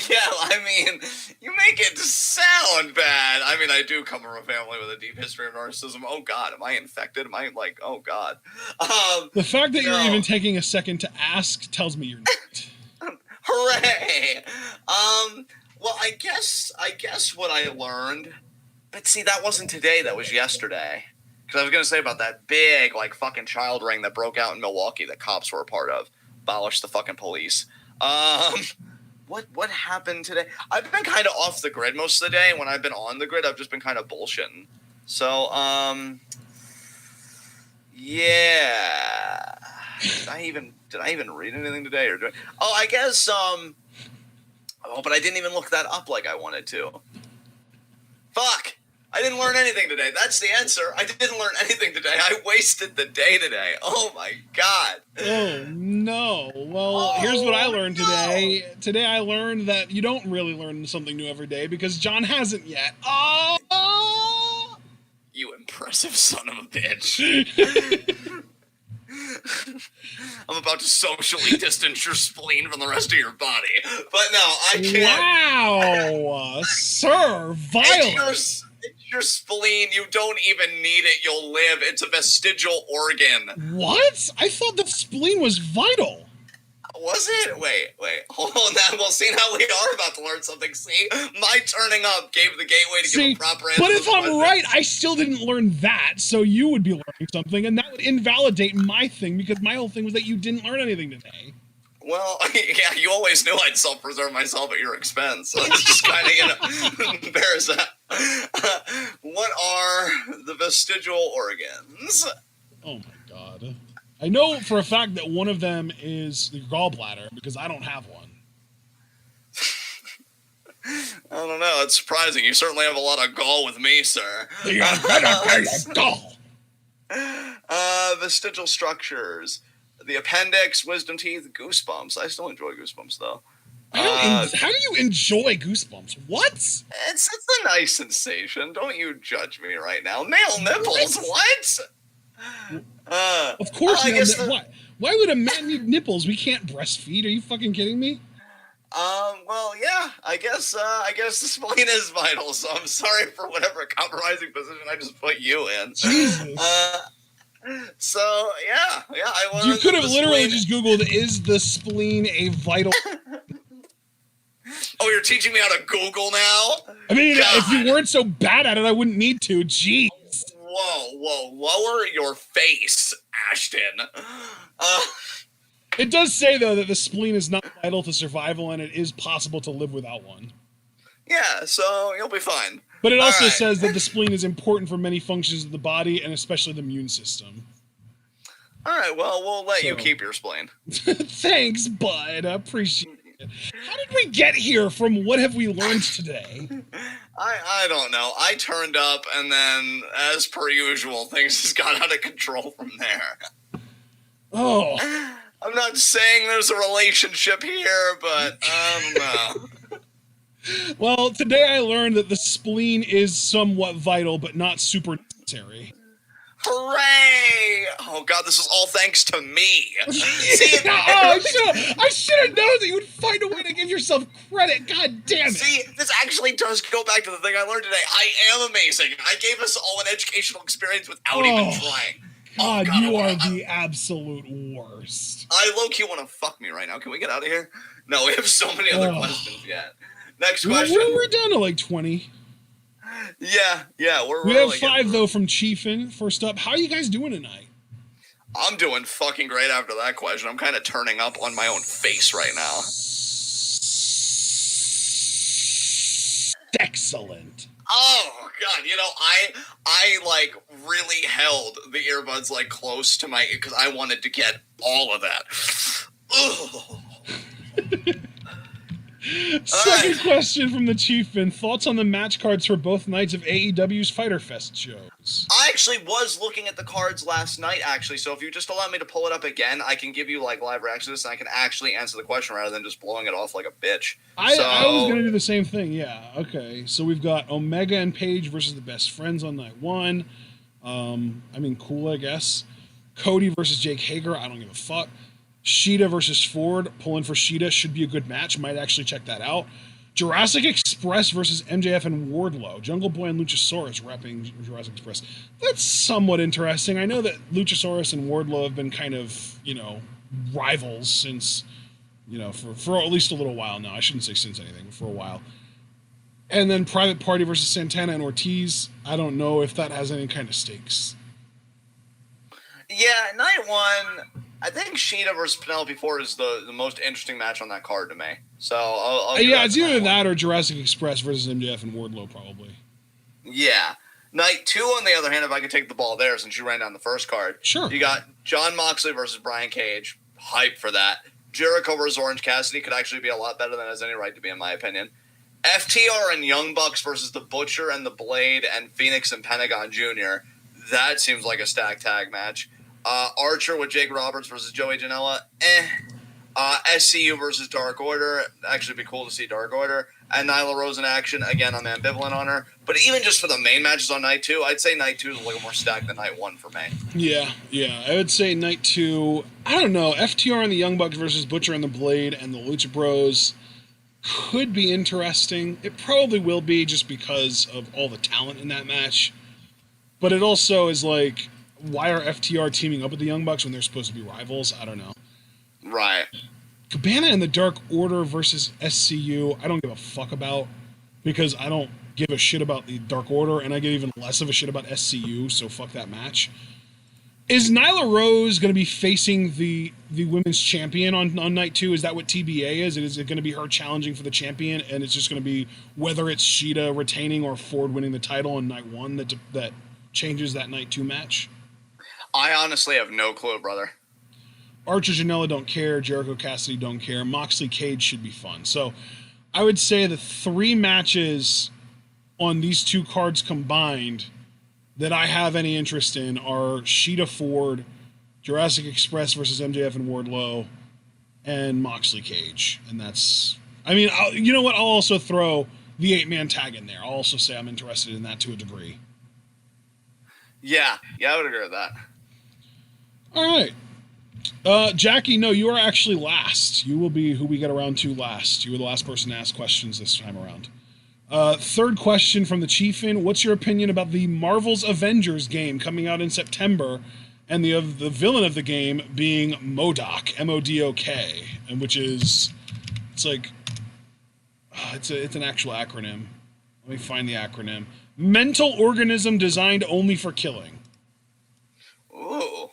yeah, I mean, you make it sound bad. I mean, I do come from a family with a deep history of narcissism. Oh God, am I infected? Am I like, oh God? The fact that no. you're even taking a second to ask tells me you're not. Hooray! Well, I guess what I learned, but see, that wasn't today. That was yesterday. Because I was gonna say about that big, like, fucking child ring that broke out in Milwaukee that cops were a part of. Abolish the fucking police. What happened today? I've been kind of off the grid most of the day, and when I've been on the grid, I've just been kind of bullshitting. So, yeah. Did I even read anything today, or I guess but I didn't even look that up like I wanted to. Fuck! I didn't learn anything today. That's the answer. I didn't learn anything today. I wasted the day today. Oh my God. Oh no. Well, here's what I learned today. Today I learned that you don't really learn something new every day because John hasn't yet. Oh! You impressive son of a bitch. I'm about to socially distance your spleen from the rest of your body. But no, I can't. Wow. Sir, violent. It's your spleen. You don't even need it. You'll live. It's a vestigial organ. What? I thought the spleen was vital. Was it? Wait. Hold on. Well, see, now we are about to learn something. See, my turning up gave the gateway to give a proper answer. But if I'm right, I still didn't learn that, so you would be learning something, and that would invalidate my thing, because my whole thing was that you didn't learn anything today. Well, yeah, you always knew I'd self-preserve myself at your expense. So it's just kind of, embarrass that. What are the vestigial organs? Oh, my God. I know for a fact that one of them is the gallbladder, because I don't have one. I don't know. It's surprising. You certainly have a lot of gall with me, sir. You better pay gall. Vestigial structures. The appendix, wisdom teeth, goosebumps. I still enjoy goosebumps, though. How do you enjoy goosebumps? What? It's a nice sensation. Don't you judge me right now. Male nipples, what? Of course, what? Why would a man need nipples? We can't breastfeed. Are you fucking kidding me? Well, yeah. I guess the spleen is vital. So I'm sorry for whatever compromising position I just put you in. Jesus. So yeah. You could have literally just Googled, "Is the spleen a vital?" Oh, you're teaching me how to Google now? I mean, God. if you weren't so bad at it, I wouldn't need to. Jeez. Whoa, lower your face, Ashton. It does say, though, that the spleen is not vital to survival, and it is possible to live without one. Yeah, so you'll be fine. But it also says that the spleen is important for many functions of the body, and especially the immune system. All right, well, we'll let you keep your spleen. Thanks, bud. I appreciate it. How did we get here from what have we learned today? I don't know. I turned up, and then, as per usual, things just got out of control from there. Oh. I'm not saying there's a relationship here, but I don't know. Well, today I learned that the spleen is somewhat vital, but not super necessary. Hooray! Oh God, this is all thanks to me. See, I should have known that you would find a way to give yourself credit. God damn it! See, this actually does go back to the thing I learned today. I am amazing. I gave us all an educational experience without even trying. God, you are the absolute worst. I low-key want to fuck me right now. Can we get out of here? No, we have so many other questions yet. Next question. We're down to like 20. Yeah, we're We have 5 though from Chiefin. First up, how are you guys doing tonight? I'm doing fucking great after that question. I'm kind of turning up on my own face right now. Excellent. Oh God, I like really held the earbuds like close to my, because I wanted to get all of that. Second question from the Chiefin. Thoughts on the match cards for both nights of AEW's Fyter Fest shows? I actually was looking at the cards last night, actually, so if you just allow me to pull it up again, I can give you like live reaction to this, and I can actually answer the question rather than just blowing it off like a bitch. I was going to do the same thing, yeah. Okay, so we've got Omega and Paige versus the Best Friends on night 1. I mean, cool, I guess. Cody versus Jake Hager, I don't give a fuck. Sheeta versus Ford, pulling for Sheeta, should be a good match. Might actually check that out. Jurassic Express versus MJF and Wardlow. Jungle Boy and Luchasaurus repping Jurassic Express. That's somewhat interesting. I know that Luchasaurus and Wardlow have been kind of, rivals since, for at least a little while now. I shouldn't say since anything, but for a while. And then Private Party versus Santana and Ortiz. I don't know if that has any kind of stakes. Yeah, night one, I think Sheeta versus Penelope Ford is the most interesting match on that card to me. So I'll it's either that or Jurassic Express versus MJF and Wardlow, probably. Yeah. Night two, on the other hand, if I could take the ball there since you ran down the first card. Sure. You got John Moxley versus Brian Cage. Hype for that. Jericho versus Orange Cassidy could actually be a lot better than it has any right to be, in my opinion. FTR and Young Bucks versus the Butcher and the Blade and Phoenix and Pentagon Jr. That seems like a stacked tag match. Archer with Jake Roberts versus Joey Janela. SCU versus Dark Order. Actually, be cool to see Dark Order. And Nyla Rose in action. Again, I'm ambivalent on her. But even just for the main matches on night two, I'd say night two is a little more stacked than night one for me. Yeah. I would say night two, I don't know, FTR and the Young Bucks versus Butcher and the Blade and the Lucha Bros could be interesting. It probably will be just because of all the talent in that match. But it also is like, why are FTR teaming up with the Young Bucks when they're supposed to be rivals? I don't know. Right. Cabana and the Dark Order versus SCU, I don't give a fuck about, because I don't give a shit about the Dark Order, and I give even less of a shit about SCU, so fuck that match. Is Nyla Rose going to be facing the women's champion on night two? Is that what TBA is? Is it going to be her challenging for the champion, and it's just going to be whether it's Sheeta retaining or Ford winning the title on night one that changes that night two match? I honestly have no clue, brother. Archer Janela don't care. Jericho Cassidy don't care. Moxley Cage should be fun. So I would say the three matches on these two cards combined that I have any interest in are Sheeta Ford, Jurassic Express versus MJF and Wardlow, and Moxley Cage. And that's, you know what? I'll also throw the 8-man tag in there. I'll also say I'm interested in that to a degree. Yeah, I would agree with that. All right. Jackie, no, you are actually last. You will be who we get around to last. You were the last person to ask questions this time around. Third question from the Chiefin. What's your opinion about the Marvel's Avengers game coming out in September, and the villain of the game being MODOK, M-O-D-O-K, and which is, it's an actual acronym. Let me find the acronym. Mental organism designed only for killing. Ooh.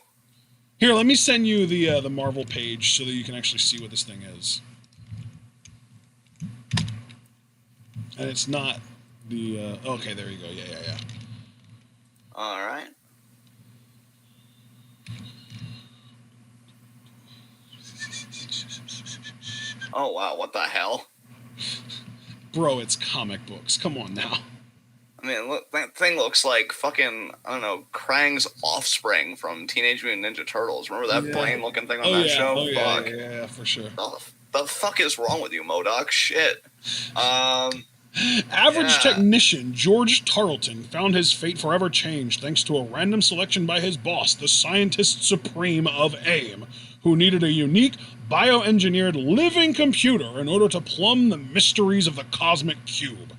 Here, let me send you the Marvel page so that you can actually see what this thing is. And it's not the... okay, there you go. Yeah. All right. Oh, wow. What the hell? Bro, it's comic books. Come on now. I mean, look, that thing looks like fucking, I don't know, Krang's offspring from Teenage Mutant Ninja Turtles. Remember that plane-looking thing on that show? Fuck. Yeah, for sure. The fuck is wrong with you, MODOK? Shit. Average technician George Tarleton found his fate forever changed thanks to a random selection by his boss, the scientist supreme of AIM, who needed a unique, bioengineered living computer in order to plumb the mysteries of the cosmic cube.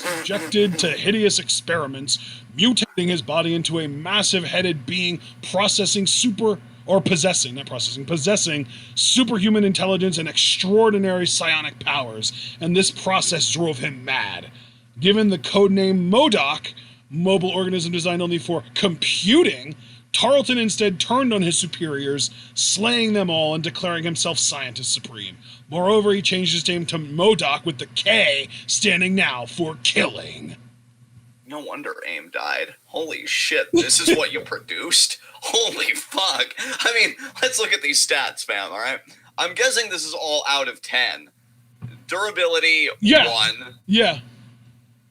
Subjected to hideous experiments, mutating his body into a massive-headed being possessing superhuman intelligence and extraordinary psionic powers, and this process drove him mad. Given the codename MODOK, mobile organism designed only for computing, Tarleton instead turned on his superiors, slaying them all and declaring himself Scientist Supreme. Moreover, he changed his name to MODOK with the K standing now for killing. No wonder AIM died. Holy shit, this is what you produced? Holy fuck. I mean, let's look at these stats, fam, alright? I'm guessing this is all out of 10. Durability, 1. Yeah.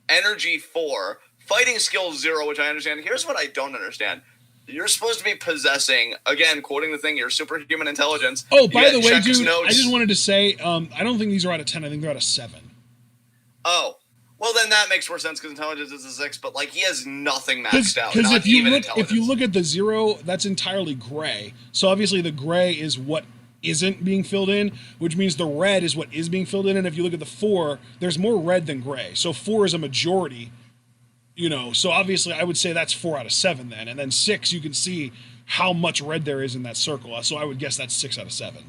Energy, 4. Fighting skills, 0, which I understand. Here's what I don't understand. You're supposed to be possessing, again, quoting the thing, your superhuman intelligence. Oh, by the way, dude, notes. I just wanted to say, I don't think these are out of 10. I think they're out of 7. Oh, Well, then that makes more sense because intelligence is a 6, but like he has nothing maxed out. Because Not if you look at the 0, that's entirely gray. So obviously the gray is what isn't being filled in, which means the red is what is being filled in. And if you look at the 4, there's more red than gray. So 4 is a majority. So obviously I would say that's 4 out of 7 then. And then 6, you can see how much red there is in that circle. So I would guess that's 6 out of 7.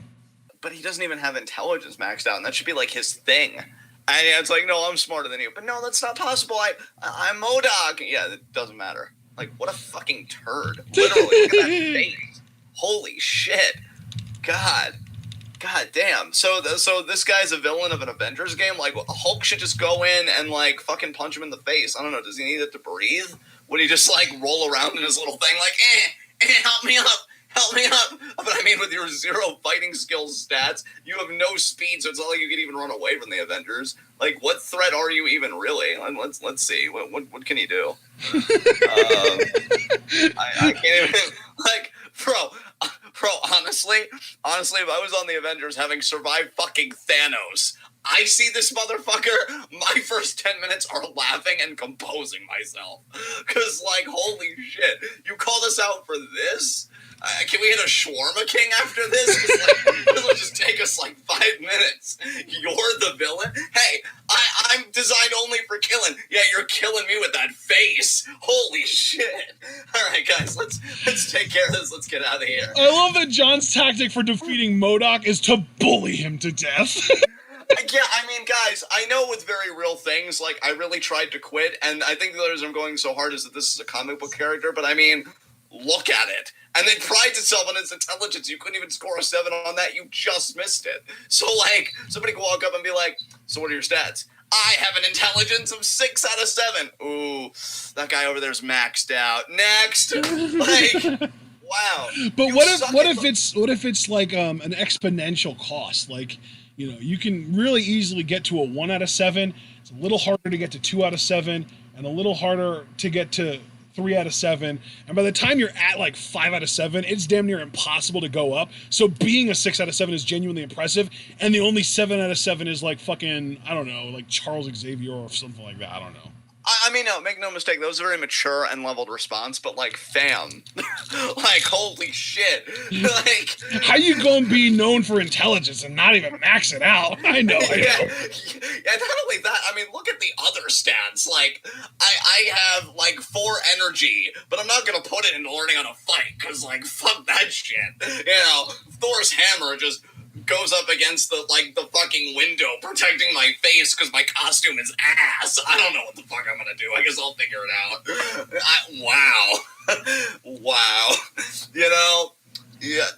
But he doesn't even have intelligence maxed out, and that should be like his thing. And it's like, no, I'm smarter than you. But no, that's not possible. I'm MODOK. Yeah, it doesn't matter. Like, what a fucking turd. Literally, look at that face. Holy shit. God damn. So this guy's a villain of an Avengers game? Like, Hulk should just go in and, like, fucking punch him in the face. I don't know. Does he need it to breathe? Would he just, like, roll around in his little thing like, help me up. Help me up! But I mean, with your 0 fighting skills stats, you have no speed, so it's not like you can even run away from the Avengers. Like, what threat are you even really? Let's see. What can you do? I can't even. Like, bro. Honestly, if I was on the Avengers, having survived fucking Thanos, I see this motherfucker. My first 10 minutes are laughing and composing myself, cause like, holy shit, you called us out for this? Can we hit a shawarma king after this? This will just take us like 5 minutes. You're the villain? Hey, I'm designed only for killing. Yeah, you're killing me with that face. Holy shit. All right, guys, let's take care of this. Let's get out of here. I love that John's tactic for defeating MODOK is to bully him to death. Yeah, I mean, guys, I know with very real things, like, I really tried to quit, and I think the reason I'm going so hard is that this is a comic book character, but I mean, look at it. And it prides itself on its intelligence. You couldn't even score a 7 on that. You just missed it. So, like, somebody could walk up and be like, so what are your stats? I have an intelligence of 6 out of 7. Ooh, that guy over there's maxed out. Next. Like, wow. But what if it's like an exponential cost? Like, you can really easily get to a 1 out of 7. It's a little harder to get to 2 out of 7, and a little harder to get to 3 out of 7, and by the time you're at like 5 out of 7, it's damn near impossible to go up. So being a 6 out of 7 is genuinely impressive, and the only 7 out of 7 is like fucking, I don't know, like Charles Xavier or something like that. I don't know. I mean, no, make no mistake, that was a very mature and leveled response, but like, fam, like, holy shit, like, how you gonna be known for intelligence and not even max it out? I know. Yeah, not only that, I mean, look at the other stats, like, I have, like, 4 energy, but I'm not gonna put it into learning how to fight, because, like, fuck that shit, Thor's hammer just goes up against the fucking window protecting my face because my costume is ass. I don't know what the fuck I'm gonna do. I guess I'll figure it out. Wow. Yeah.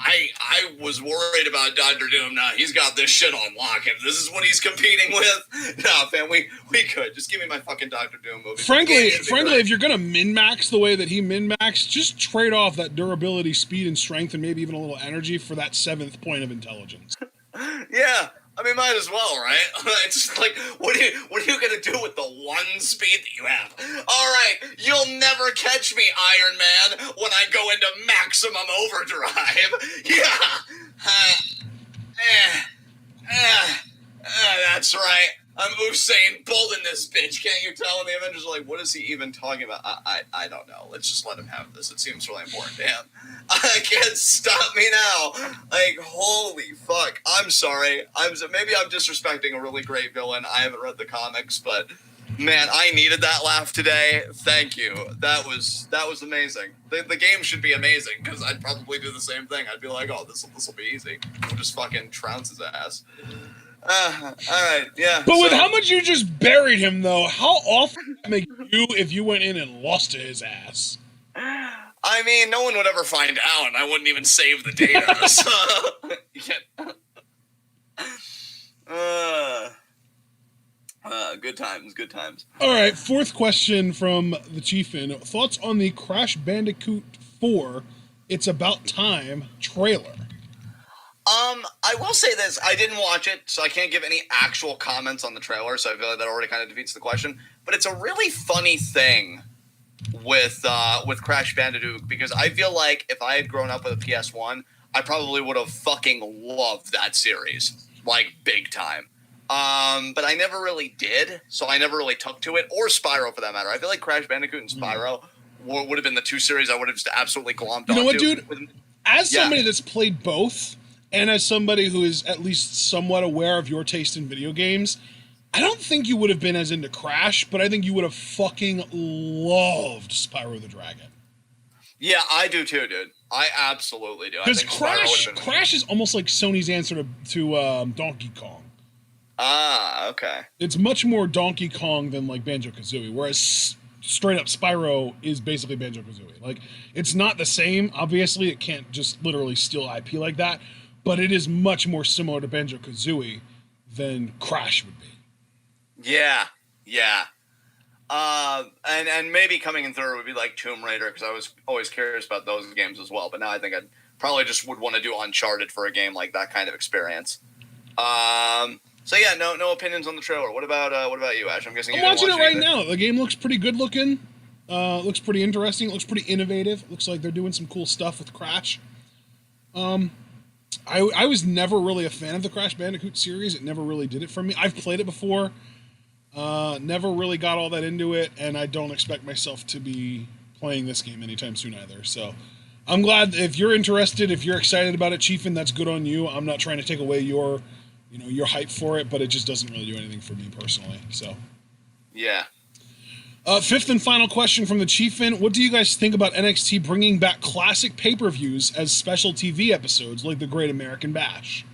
I was worried about Dr. Doom. Now he's got this shit on lock. If this is what he's competing with, nah, fam, we could. Just give me my fucking Dr. Doom movie. Frankly, if you're gonna min-max the way that he min-maxed, just trade off that durability, speed, and strength, and maybe even a little energy for that 7th point of intelligence. Yeah. I mean, might as well, right? It's just like, what are you gonna do with the 1 speed that you have? All right, you'll never catch me, Iron Man, when I go into maximum overdrive. Yeah. That's right. I'm Usain Bolt in this bitch. Can't you tell? And the Avengers are like, what is he even talking about? I don't know. Let's just let him have this. It seems really important to him. I can't stop me now. Like, holy fuck. I'm sorry. Maybe I'm disrespecting a really great villain. I haven't read the comics, but man, I needed that laugh today. Thank you. That was amazing. The game should be amazing because I'd probably do the same thing. I'd be like, oh, this will be easy. We'll just fucking trounce his ass. All right, yeah. But with how much you just buried him, though, how awful would that make you if you went in and lost to his ass? I mean, no one would ever find out, and I wouldn't even save the data. So, good times. All right, 4th question from the Chiefin. Thoughts on the Crash Bandicoot 4, It's About Time trailer? I will say this. I didn't watch it, so I can't give any actual comments on the trailer, so I feel like that already kind of defeats the question. But it's a really funny thing with Crash Bandicoot, because I feel like if I had grown up with a PS1, I probably would have fucking loved that series, like, big time. But I never really did, so I never really took to it, or Spyro for that matter. I feel like Crash Bandicoot and Spyro would have been the two series I would have just absolutely glommed onto. You know what, dude? As Yeah. somebody that's played both, and as somebody who is at least somewhat aware of your taste in video games, I don't think you would have been as into Crash, but I think you would have fucking loved Spyro the Dragon. Yeah, I do too, dude. I absolutely do. Because Crash is almost like Sony's answer to Donkey Kong. Ah, okay. It's much more Donkey Kong than like Banjo-Kazooie, whereas straight up Spyro is basically Banjo-Kazooie. Like, it's not the same, obviously, it can't just literally steal IP like that, but it is much more similar to Banjo-Kazooie than Crash would be. Yeah, yeah. And maybe coming in third would be like Tomb Raider, because I was always curious about those games as well, but now I think I'd probably just would want to do Uncharted for a game like that kind of experience. So yeah, no opinions on the trailer. What about you, Ash? I'm guessing I'm watching it right now. The game looks pretty good looking. Looks pretty interesting. It looks pretty innovative. Looks like they're doing some cool stuff with Crash. I was never really a fan of the Crash Bandicoot series. It never really did it for me. I've played it before. Never really got all that into it, and I don't expect myself to be playing this game anytime soon either. So I'm glad if you're interested, if you're excited about it, Chiefin, that's good on you. I'm not trying to take away your hype for it, but it just doesn't really do anything for me personally. So yeah. Fifth and final question from the Chiefin. What do you guys think about NXT bringing back classic pay-per-views as special TV episodes like the Great American Bash?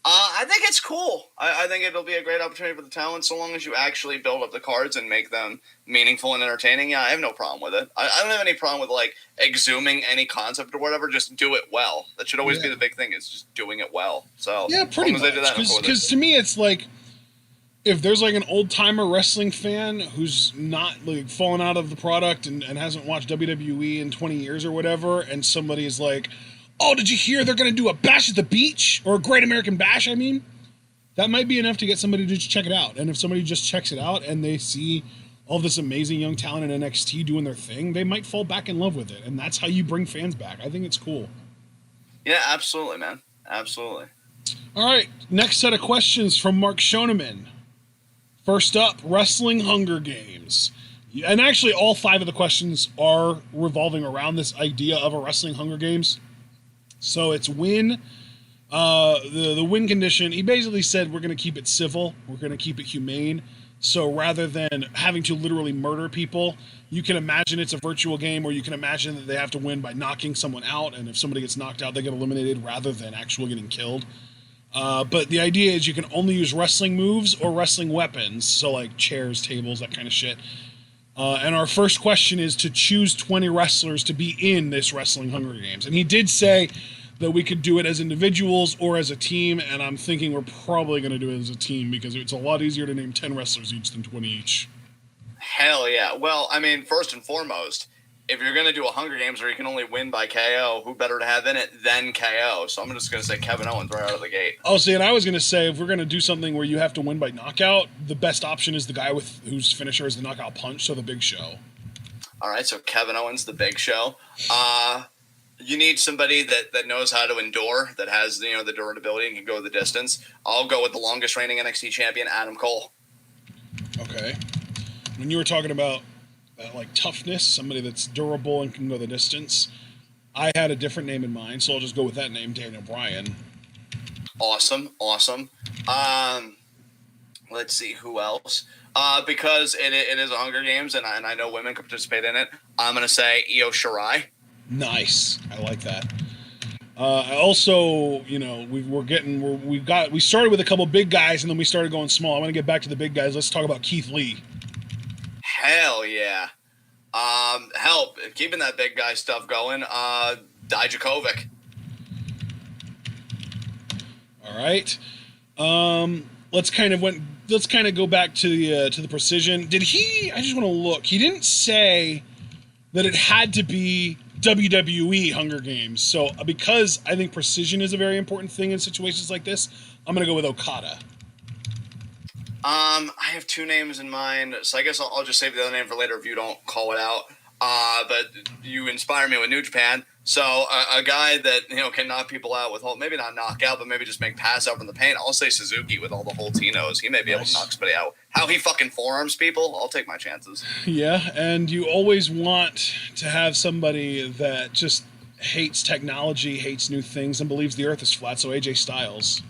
I think it's cool. I think it'll be a great opportunity for the talent, so long as you actually build up the cards and make them meaningful and entertaining. Yeah, I have no problem with it. I don't have any problem with like exhuming any concept or whatever. Just do it well. That should always be the big thing, is just doing it well. So yeah, pretty much. Because to me, it's like, if there's like an old timer wrestling fan who's not like fallen out of the product and hasn't watched WWE in 20 years or whatever, and somebody is like, oh, did you hear they're going to do a Bash at the Beach? Or a Great American Bash, I mean? That might be enough to get somebody to just check it out. And if somebody just checks it out and they see all this amazing young talent in NXT doing their thing, they might fall back in love with it. And that's how you bring fans back. I think it's cool. Yeah, absolutely, man. Absolutely. All right, next set of questions from Mark Schoeneman. First up, Wrestling Hunger Games. And actually, all 5 of the questions are revolving around this idea of a Wrestling Hunger Games. So it's win. The win condition, he basically said we're going to keep it civil. We're going to keep it humane. So rather than having to literally murder people, you can imagine it's a virtual game where you can imagine that they have to win by knocking someone out. And if somebody gets knocked out, they get eliminated rather than actually getting killed. But the idea is you can only use wrestling moves or wrestling weapons. So like chairs, tables, that kind of shit. And our first question is to choose 20 wrestlers to be in this Wrestling Hunger Games. And he did say that we could do it as individuals or as a team, and I'm thinking we're probably going to do it as a team because it's a lot easier to name 10 wrestlers each than 20 each. Hell yeah. Well, I mean, first and foremost, if you're going to do a Hunger Games where you can only win by KO, who better to have in it than KO? So I'm just going to say Kevin Owens right out of the gate. Oh, see, and I was going to say, if we're going to do something where you have to win by knockout, the best option is the guy whose finisher is the knockout punch, so the Big Show. All right, so Kevin Owens, the Big Show. You need somebody that knows how to endure, that has the durability and can go the distance. I'll go with the longest reigning NXT champion, Adam Cole. Okay. When you were talking about like toughness, somebody that's durable and can go the distance, I had a different name in mind, so I'll just go with that name, Daniel Bryan. Awesome. Let's see who else. Because it is a Hunger Games, and I know women can participate in it. I'm gonna say Io Shirai. Nice, I like that. I also, we started with a couple big guys, and then we started going small. I want to get back to the big guys. Let's talk about Keith Lee. Hell yeah. Help keeping that big guy stuff going. Dijakovic. All right. Let's kind of go back to the precision. Did he? I just want to look. He didn't say that it had to be WWE Hunger Games. So because I think precision is a very important thing in situations like this, I'm gonna go with Okada. I have 2 names in mind, so I guess I'll just save the other name for later if you don't call it out. But you inspire me with New Japan. So a guy that can knock people out with maybe not knock out, but maybe just make pass out from the paint. I'll say Suzuki with all the whole Tinos. He may be able to knock somebody out. How he fucking forearms people, I'll take my chances. Yeah, and you always want to have somebody that just hates technology, hates new things, and believes the Earth is flat. So AJ Styles.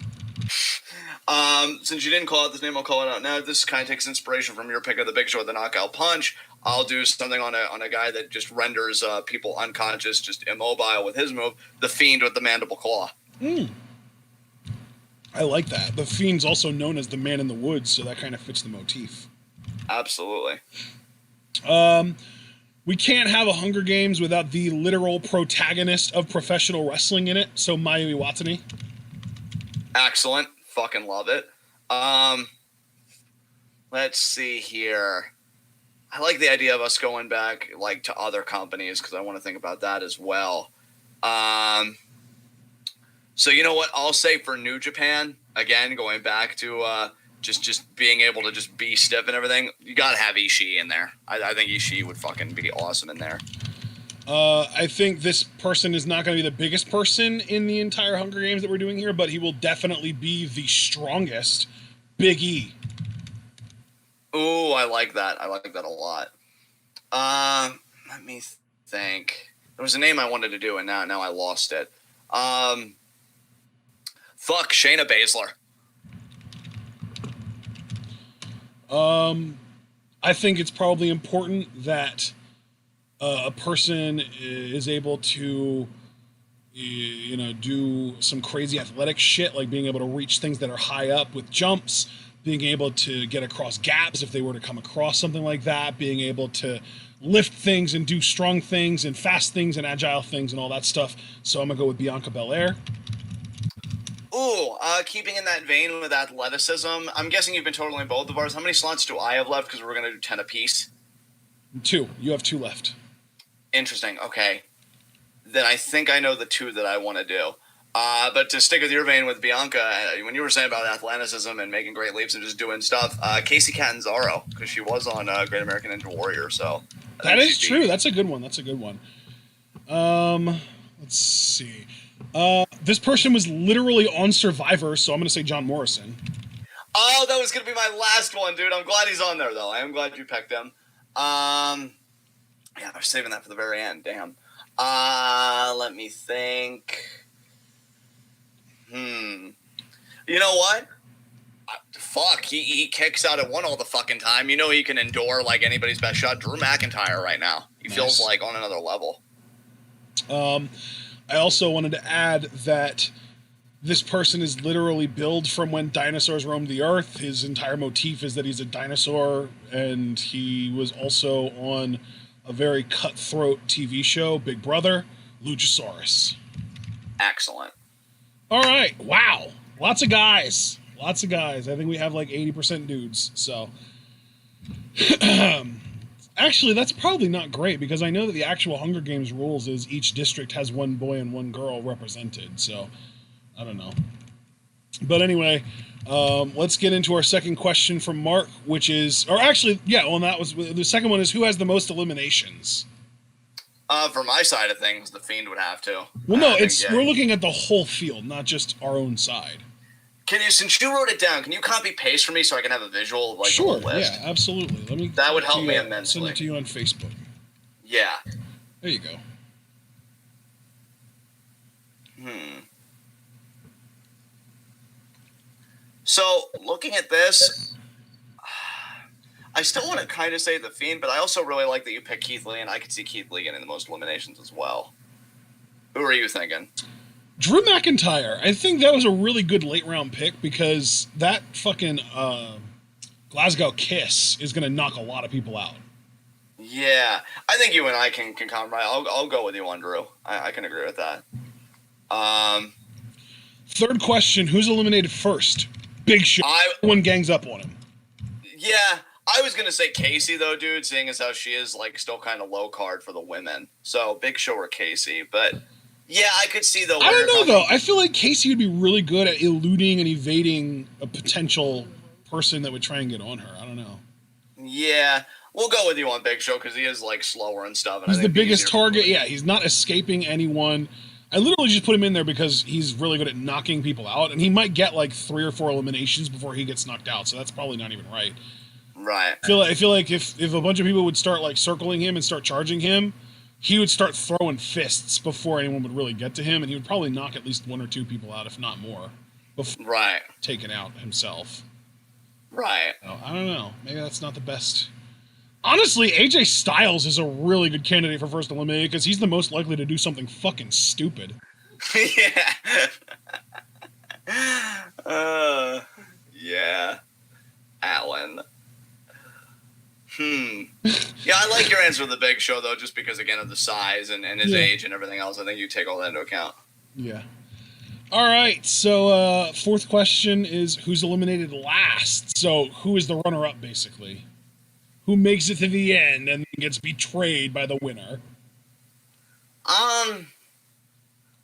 Since you didn't call out this name, I'll call it out now. This kind of takes inspiration from your pick of the Big Show with the knockout punch. I'll do something on a guy that just renders people unconscious, just immobile with his move, the Fiend with the mandible claw. I like that. The Fiend's also known as the Man in the Woods, so that kind of fits the motif. Absolutely. We can't have a Hunger Games without the literal protagonist of professional wrestling in it, so Mayu Iwatani. Excellent. Fucking love it. Let's see here. I like the idea of us going back to other companies because I want to think about that as well. So you know what? I'll say for New Japan, again, going back to just being able to just be stiff and everything, you got to have Ishii in there. I think Ishii would fucking be awesome in there. I think this person is not going to be the biggest person in the entire Hunger Games that we're doing here, but he will definitely be the strongest. Big E. Ooh, I like that. I like that a lot. Let me think. There was a name I wanted to do, and now I lost it. Fuck, Shayna Baszler. I think it's probably important that a person is able to, do some crazy athletic shit, like being able to reach things that are high up with jumps, being able to get across gaps if they were to come across something like that, being able to lift things and do strong things and fast things and agile things and all that stuff. So I'm going to go with Bianca Belair. Ooh, keeping in that vein with athleticism, I'm guessing you've been totaling both of ours. How many slots do I have left? Because we're going to do 10 apiece. 2. You have 2 left. Interesting. Okay. Then I think I know the 2 that I want to do. But to stick with your vein with Bianca, when you were saying about athleticism and making great leaps and just doing stuff, Casey Catanzaro, because she was on Great American Ninja Warrior. So that is true. That's a good one. Let's see. This person was literally on Survivor, so I'm going to say John Morrison. Oh, that was going to be my last one, dude. I'm glad he's on there, though. I am glad you picked him. Yeah, I was saving that for the very end. Damn. Let me think. You know what? Fuck, he kicks out at 1 all the fucking time. You know he can endure like anybody's best shot. Drew McIntyre right now. He feels like on another level. I also wanted to add that this person is literally billed from when dinosaurs roamed the earth. His entire motif is that he's a dinosaur, and he was also on a very cutthroat TV show, Big Brother, Luchasaurus. Excellent. All right. Wow. Lots of guys. I think we have like 80% dudes. So actually, that's probably not great because I know that the actual Hunger Games rules is each district has 1 boy and 1 girl represented. So I don't know. But anyway, let's get into our second question from Mark, which is, or actually, yeah, well, that was the second one is who has the most eliminations? For my side of things, the Fiend would have to. Well, no, we're looking at the whole field, not just our own side. Can you, since you wrote it down, can you copy paste for me so I can have a visual of the whole list? Yeah, absolutely. That would help me immensely. Send it to you on Facebook. Yeah. There you go. So, looking at this, I still want to kind of say the Fiend, but I also really like that you picked Keith Lee, and I could see Keith Lee getting the most eliminations as well. Who are you thinking? Drew McIntyre. I think that was a really good late round pick because that fucking Glasgow Kiss is going to knock a lot of people out. Yeah, I think you and I can compromise. I'll go with you on Drew. I can agree with that. Third question: who's eliminated first? Big Show. Everyone gangs up on him. Yeah, I was gonna say Casey though, dude. Seeing as how she is like still kind of low card for the women, so Big Show or Casey, but. Yeah, I could see though. I don't know though. I feel like Casey would be really good at eluding and evading a potential person that would try and get on her. I don't know. Yeah, We'll go with you on Big Show because he is like slower and stuff. And He's I the think biggest easier target. Yeah, he's not escaping anyone. I literally just put him in there because he's really good at knocking people out, and he might get like 3 or 4 eliminations before he gets knocked out. So that's probably not even right. Right. I feel like if a bunch of people would start like circling him and start charging him, he would start throwing fists before anyone would really get to him, and he would probably knock at least 1 or 2 people out, if not more, before Right. taking out himself. Right. So, I don't know. Maybe that's not the best. Honestly, AJ Styles is a really good candidate for first eliminated because he's the most likely to do something fucking stupid. Yeah. Yeah. Alan. Yeah, I like your answer to the Big Show, though, just because, again, of the size and his age and everything else. I think you take all that into account. Yeah. All right, so fourth question is who's eliminated last? So who is the runner-up, basically? Who makes it to the end and gets betrayed by the winner?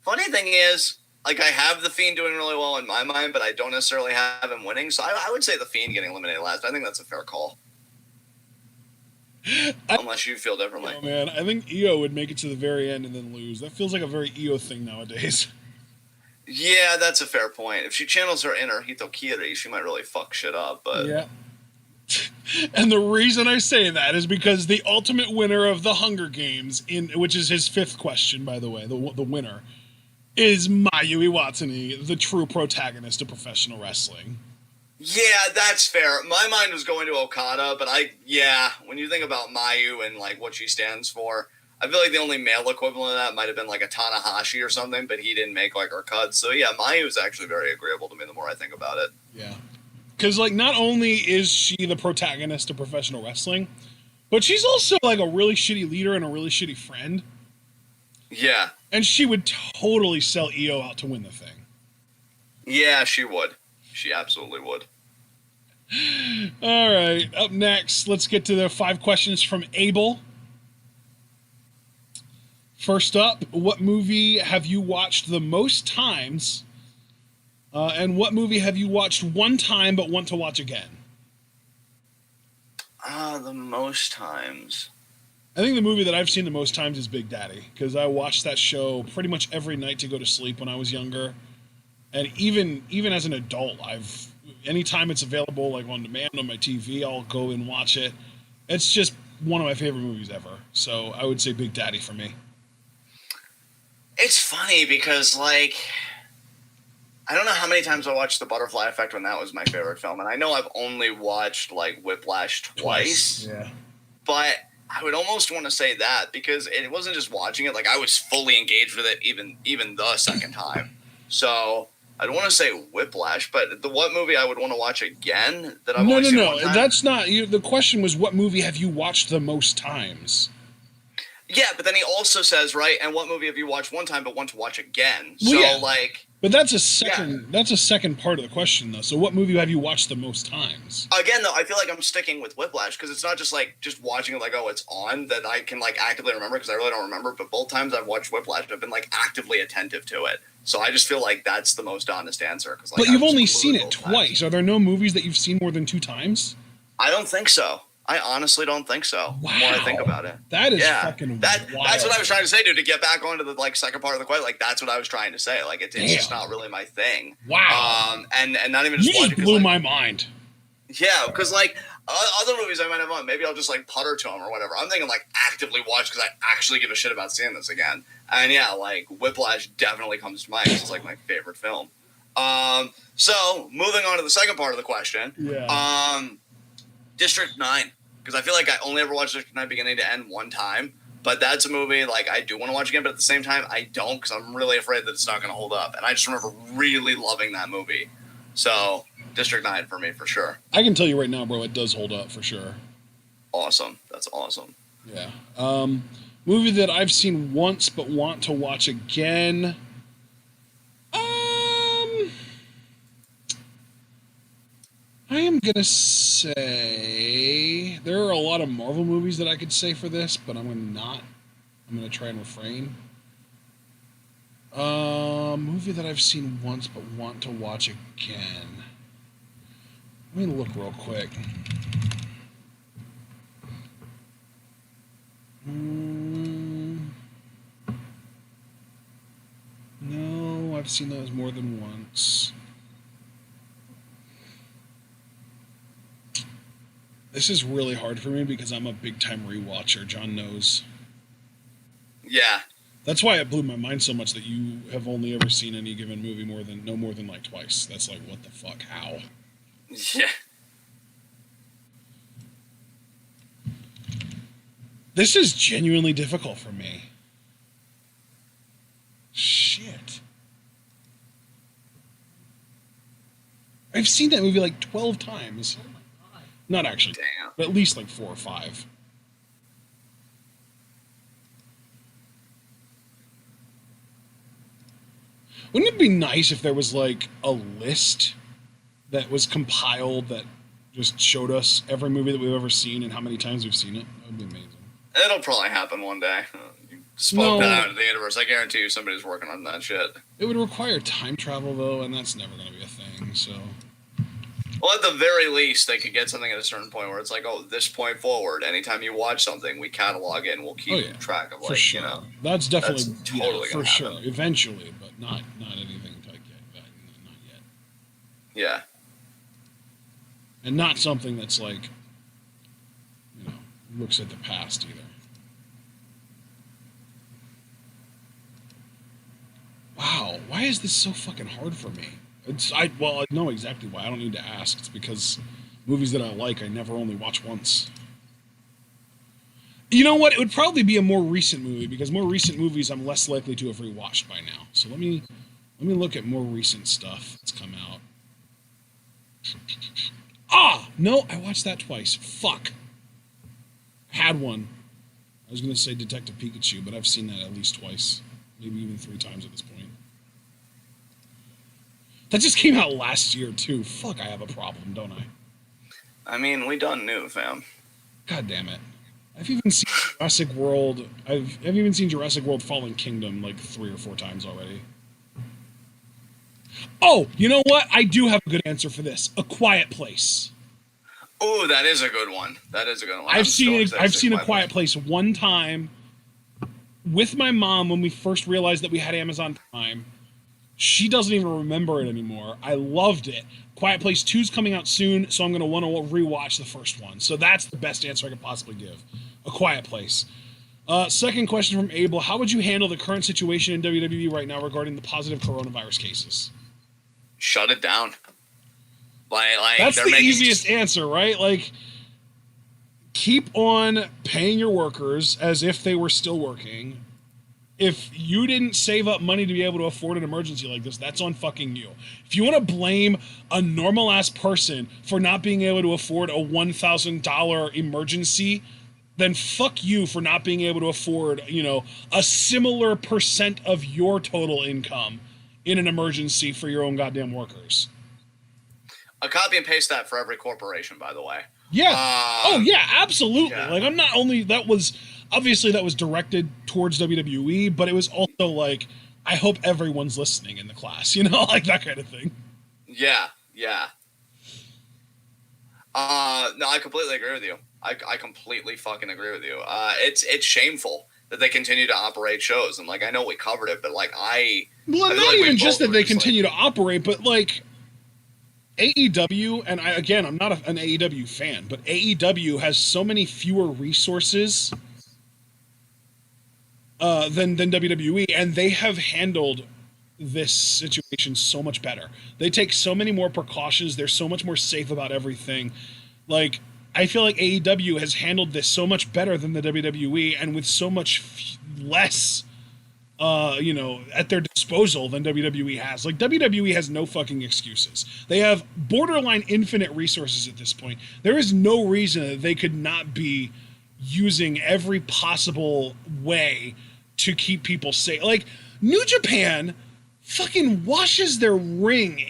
Funny thing is, like, I have The Fiend doing really well in my mind, but I don't necessarily have him winning, so I would say The Fiend getting eliminated last. I think that's a fair call. Unless you feel differently. Oh, man, I think Io would make it to the very end and then lose. That feels like a very Io thing nowadays. Yeah, that's a fair point. If she channels her inner Hitokiri, she might really fuck shit up, but... Yeah. And the reason I say that is because the ultimate winner of the Hunger Games, which is his 5th question, by the way, the winner, is Mayu Iwatani, the true protagonist of professional wrestling. Yeah, that's fair. My mind was going to Okada, but when you think about Mayu and like what she stands for, I feel like the only male equivalent of that might have been like a Tanahashi or something, but he didn't make like her cut. So yeah, Mayu is actually very agreeable to me the more I think about it. Yeah. Because, like, not only is she the protagonist of professional wrestling, but she's also, like, a really shitty leader and a really shitty friend. Yeah. And she would totally sell Io out to win the thing. Yeah, she would. She absolutely would. All right. Up next, let's get to the 5 questions from Abel. First up, what movie have you watched the most times? And what movie have you watched one time but want to watch again? The most times. I think the movie that I've seen the most times is Big Daddy, because I watched that show pretty much every night to go to sleep when I was younger. And even as an adult, anytime it's available, like on demand on my TV, I'll go and watch it. It's just one of my favorite movies ever. So I would say Big Daddy for me. It's funny because, like, I don't know how many times I watched The Butterfly Effect when that was my favorite film. And I know I've only watched, like, Whiplash twice. Yeah. But I would almost want to say that because it wasn't just watching it. Like, I was fully engaged with it even the second time. So I'd want to say Whiplash. But what movie I would want to watch again that I've only seen one time? That's not... the question was, what movie have you watched the most times? Yeah, but then he also says, right, and what movie have you watched one time but want to watch again? Well, so, yeah. like... But that's a second part of the question, though. So what movie have you watched the most times? Again, though, I feel like I'm sticking with Whiplash because it's not just, like, just watching it like, oh, it's on, that I can, like, actively remember because I really don't remember. But both times I've watched Whiplash, I've been, like, actively attentive to it. So I just feel like that's the most honest answer. Like, but you've only seen it twice. Are there no movies that you've seen more than 2 times? I don't think so. I honestly don't think so. Wow. The more I think about it. That is fucking wild. That's what I was trying to say, dude, to get back onto the like second part of the question. Like, that's what I was trying to say. Like, it's just not really my thing. Wow. And not even just you just blew my mind. Yeah, because like other movies I might have on, maybe I'll just like putter to them or whatever. I'm thinking like actively watch because I actually give a shit about seeing this again. And yeah, like Whiplash definitely comes to mind. It's like my favorite film. So moving on to the second part of the question. Yeah. District 9. Because I feel like I only ever watched District 9 beginning to end one time. But that's a movie like I do want to watch again, but at the same time I don't because I'm really afraid that it's not going to hold up. And I just remember really loving that movie. So District 9 for me for sure. I can tell you right now, bro, it does hold up for sure. Awesome. That's awesome. Yeah. Movie that I've seen once but want to watch again. I am going to say there are a lot of Marvel movies that I could say for this, but I'm not. I'm going to try and refrain. Movie that I've seen once but want to watch again. Let me look real quick. No, I've seen those more than once. This is really hard for me because I'm a big-time rewatcher. John knows. Yeah. That's why it blew my mind so much that you have only ever seen any given movie no more than like twice. That's like, what the fuck? How? Yeah. This is genuinely difficult for me. Shit. I've seen that movie like 12 times. Oh my god. Not actually, Damn. but at least like 4 or 5. Wouldn't it be nice if there was like a list that was compiled that just showed us every movie that we've ever seen and how many times we've seen it? That would be amazing. It'll probably happen one day. You spoke that out into the universe. I guarantee you somebody's working on that shit. It would require time travel though, and that's never going to be a thing, so... Well, at the very least, they could get something at a certain point where it's like, oh, this point forward, anytime you watch something, we catalog it and we'll keep track of, like, for sure. you know. That's definitely That's totally for gonna sure. happen. Eventually, but not anything like that. Not yet. Yeah. And not something that's like, you know, looks at the past either. Wow, why is this so fucking hard for me? I know exactly why. I don't need to ask. It's because movies that I like, I never only watch once. You know what? It would probably be a more recent movie because more recent movies I'm less likely to have rewatched by now. So let me look at more recent stuff that's come out. Ah, no, I watched that twice. Fuck. Had one. I was gonna say Detective Pikachu, but I've seen that at least twice, maybe even 3 times at this point. That just came out last year too. Fuck, I have a problem, don't I? I mean, we done new, fam. God damn it. I've even seen Jurassic World. I've even seen Jurassic World Fallen Kingdom like 3 or 4 times already. Oh, you know what? I do have a good answer for this. A Quiet Place. Oh, that is a good one. That is a good one. I've seen A Quiet Place one time with my mom when we first realized that we had Amazon Prime. She doesn't even remember it anymore. I loved it. Quiet Place 2's coming out soon, so I'm going to want to rewatch the first one. So that's the best answer I could possibly give. A Quiet Place. Second question from Abel. How would you handle the current situation in WWE right now regarding the positive coronavirus cases? Shut it down. Like that's the easiest answer, right? Like, keep on paying your workers as if they were still working. If you didn't save up money to be able to afford an emergency like this, that's on fucking you. If you want to blame a normal-ass person for not being able to afford a $1,000 emergency, then fuck you for not being able to afford, you know, a similar percent of your total income in an emergency for your own goddamn workers. I copy and paste that for every corporation, by the way. Yeah. Oh, yeah, absolutely. Yeah. Like, I'm not only... That was directed towards WWE, but it was also like, I hope everyone's listening in the class, you know, like that kind of thing. Yeah, yeah. No, I completely agree with you. I completely fucking agree with you. It's shameful that they continue to operate shows, and like I know we covered it, but like I Well, I feel not like we even just both that were they like- continue to operate, but like AEW, and I'm not an AEW fan, but AEW has so many fewer resources than WWE, and they have handled this situation so much better. They take so many more precautions. They're so much more safe about everything. Like, I feel like AEW has handled this so much better than the WWE, and with so much less, you know, at their disposal than WWE has. Like, WWE has no fucking excuses. They have borderline infinite resources at this point. There is no reason that they could not be using every possible way to keep people safe. Like, New Japan fucking washes their ring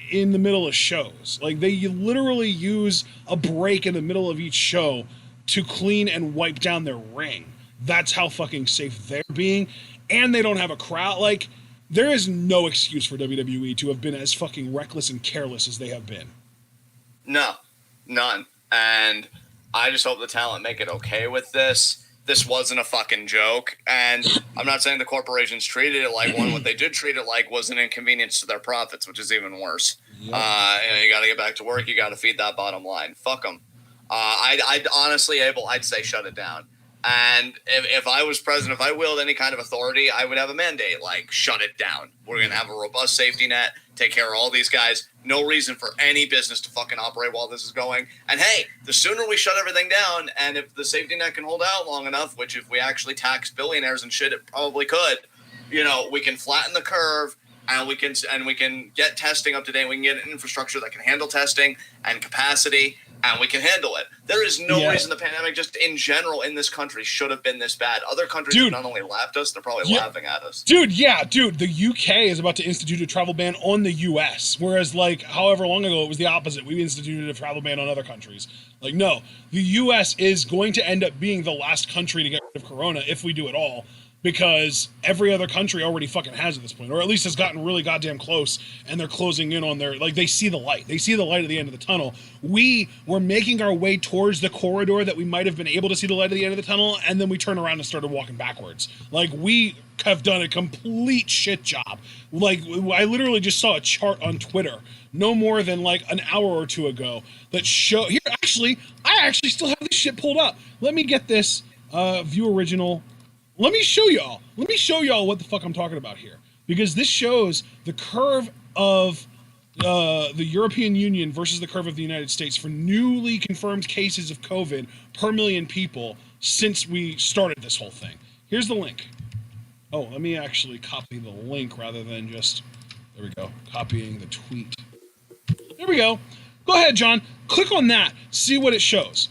in the middle of shows. Like, they literally use a break in the middle of each show to clean and wipe down their ring. That's how fucking safe they're being. And they don't have a crowd. Like, there is no excuse for WWE to have been as fucking reckless and careless as they have been. No, none. And I just hope the talent make it okay with this. this wasn't a fucking joke. And I'm not saying the corporations treated it like one. What they did treat it like was an inconvenience to their profits, which is even worse. You got to get back to work. You got to feed that bottom line. Fuck them. I'd honestly I'd say shut it down. And if I was president, if I willed any kind of authority, I would have a mandate like shut it down. We're going to have a robust safety net, take care of all these guys. No reason for any business to fucking operate while this is going. And hey, the sooner we shut everything down, and if the safety net can hold out long enough, which if we actually tax billionaires and shit, it probably could, we can flatten the curve. And we can get testing up to date. We can get an infrastructure that can handle testing and capacity, and we can handle it. There is no reason the pandemic, just in general in this country, should have been this bad. Other countries have not only laughed at us, they're probably laughing at us. Dude, the UK is about to institute a travel ban on the US, whereas like however long ago it was the opposite. We instituted a travel ban on other countries. Like no, the US is going to end up being the last country to get rid of Corona if we do it all. Because every other country already fucking has at this point, or at least has gotten really goddamn close, and they're closing in on they see the light. They see the light at the end of the tunnel. We were making our way towards the corridor that we might have been able to see the light at the end of the tunnel, and then we turned around and started walking backwards. Like, we have done a complete shit job. Like, I literally just saw a chart on Twitter, no more than like an hour or two ago, that I actually still have this shit pulled up. Let me get this, view original. Let me show y'all what the fuck I'm talking about here. Because this shows the curve of the European Union versus the curve of the United States for newly confirmed cases of COVID per million people since we started this whole thing. Here's the link. Oh, let me actually copy the link rather than just, there we go, copying the tweet. There we go. Go ahead, John. Click on that. See what it shows.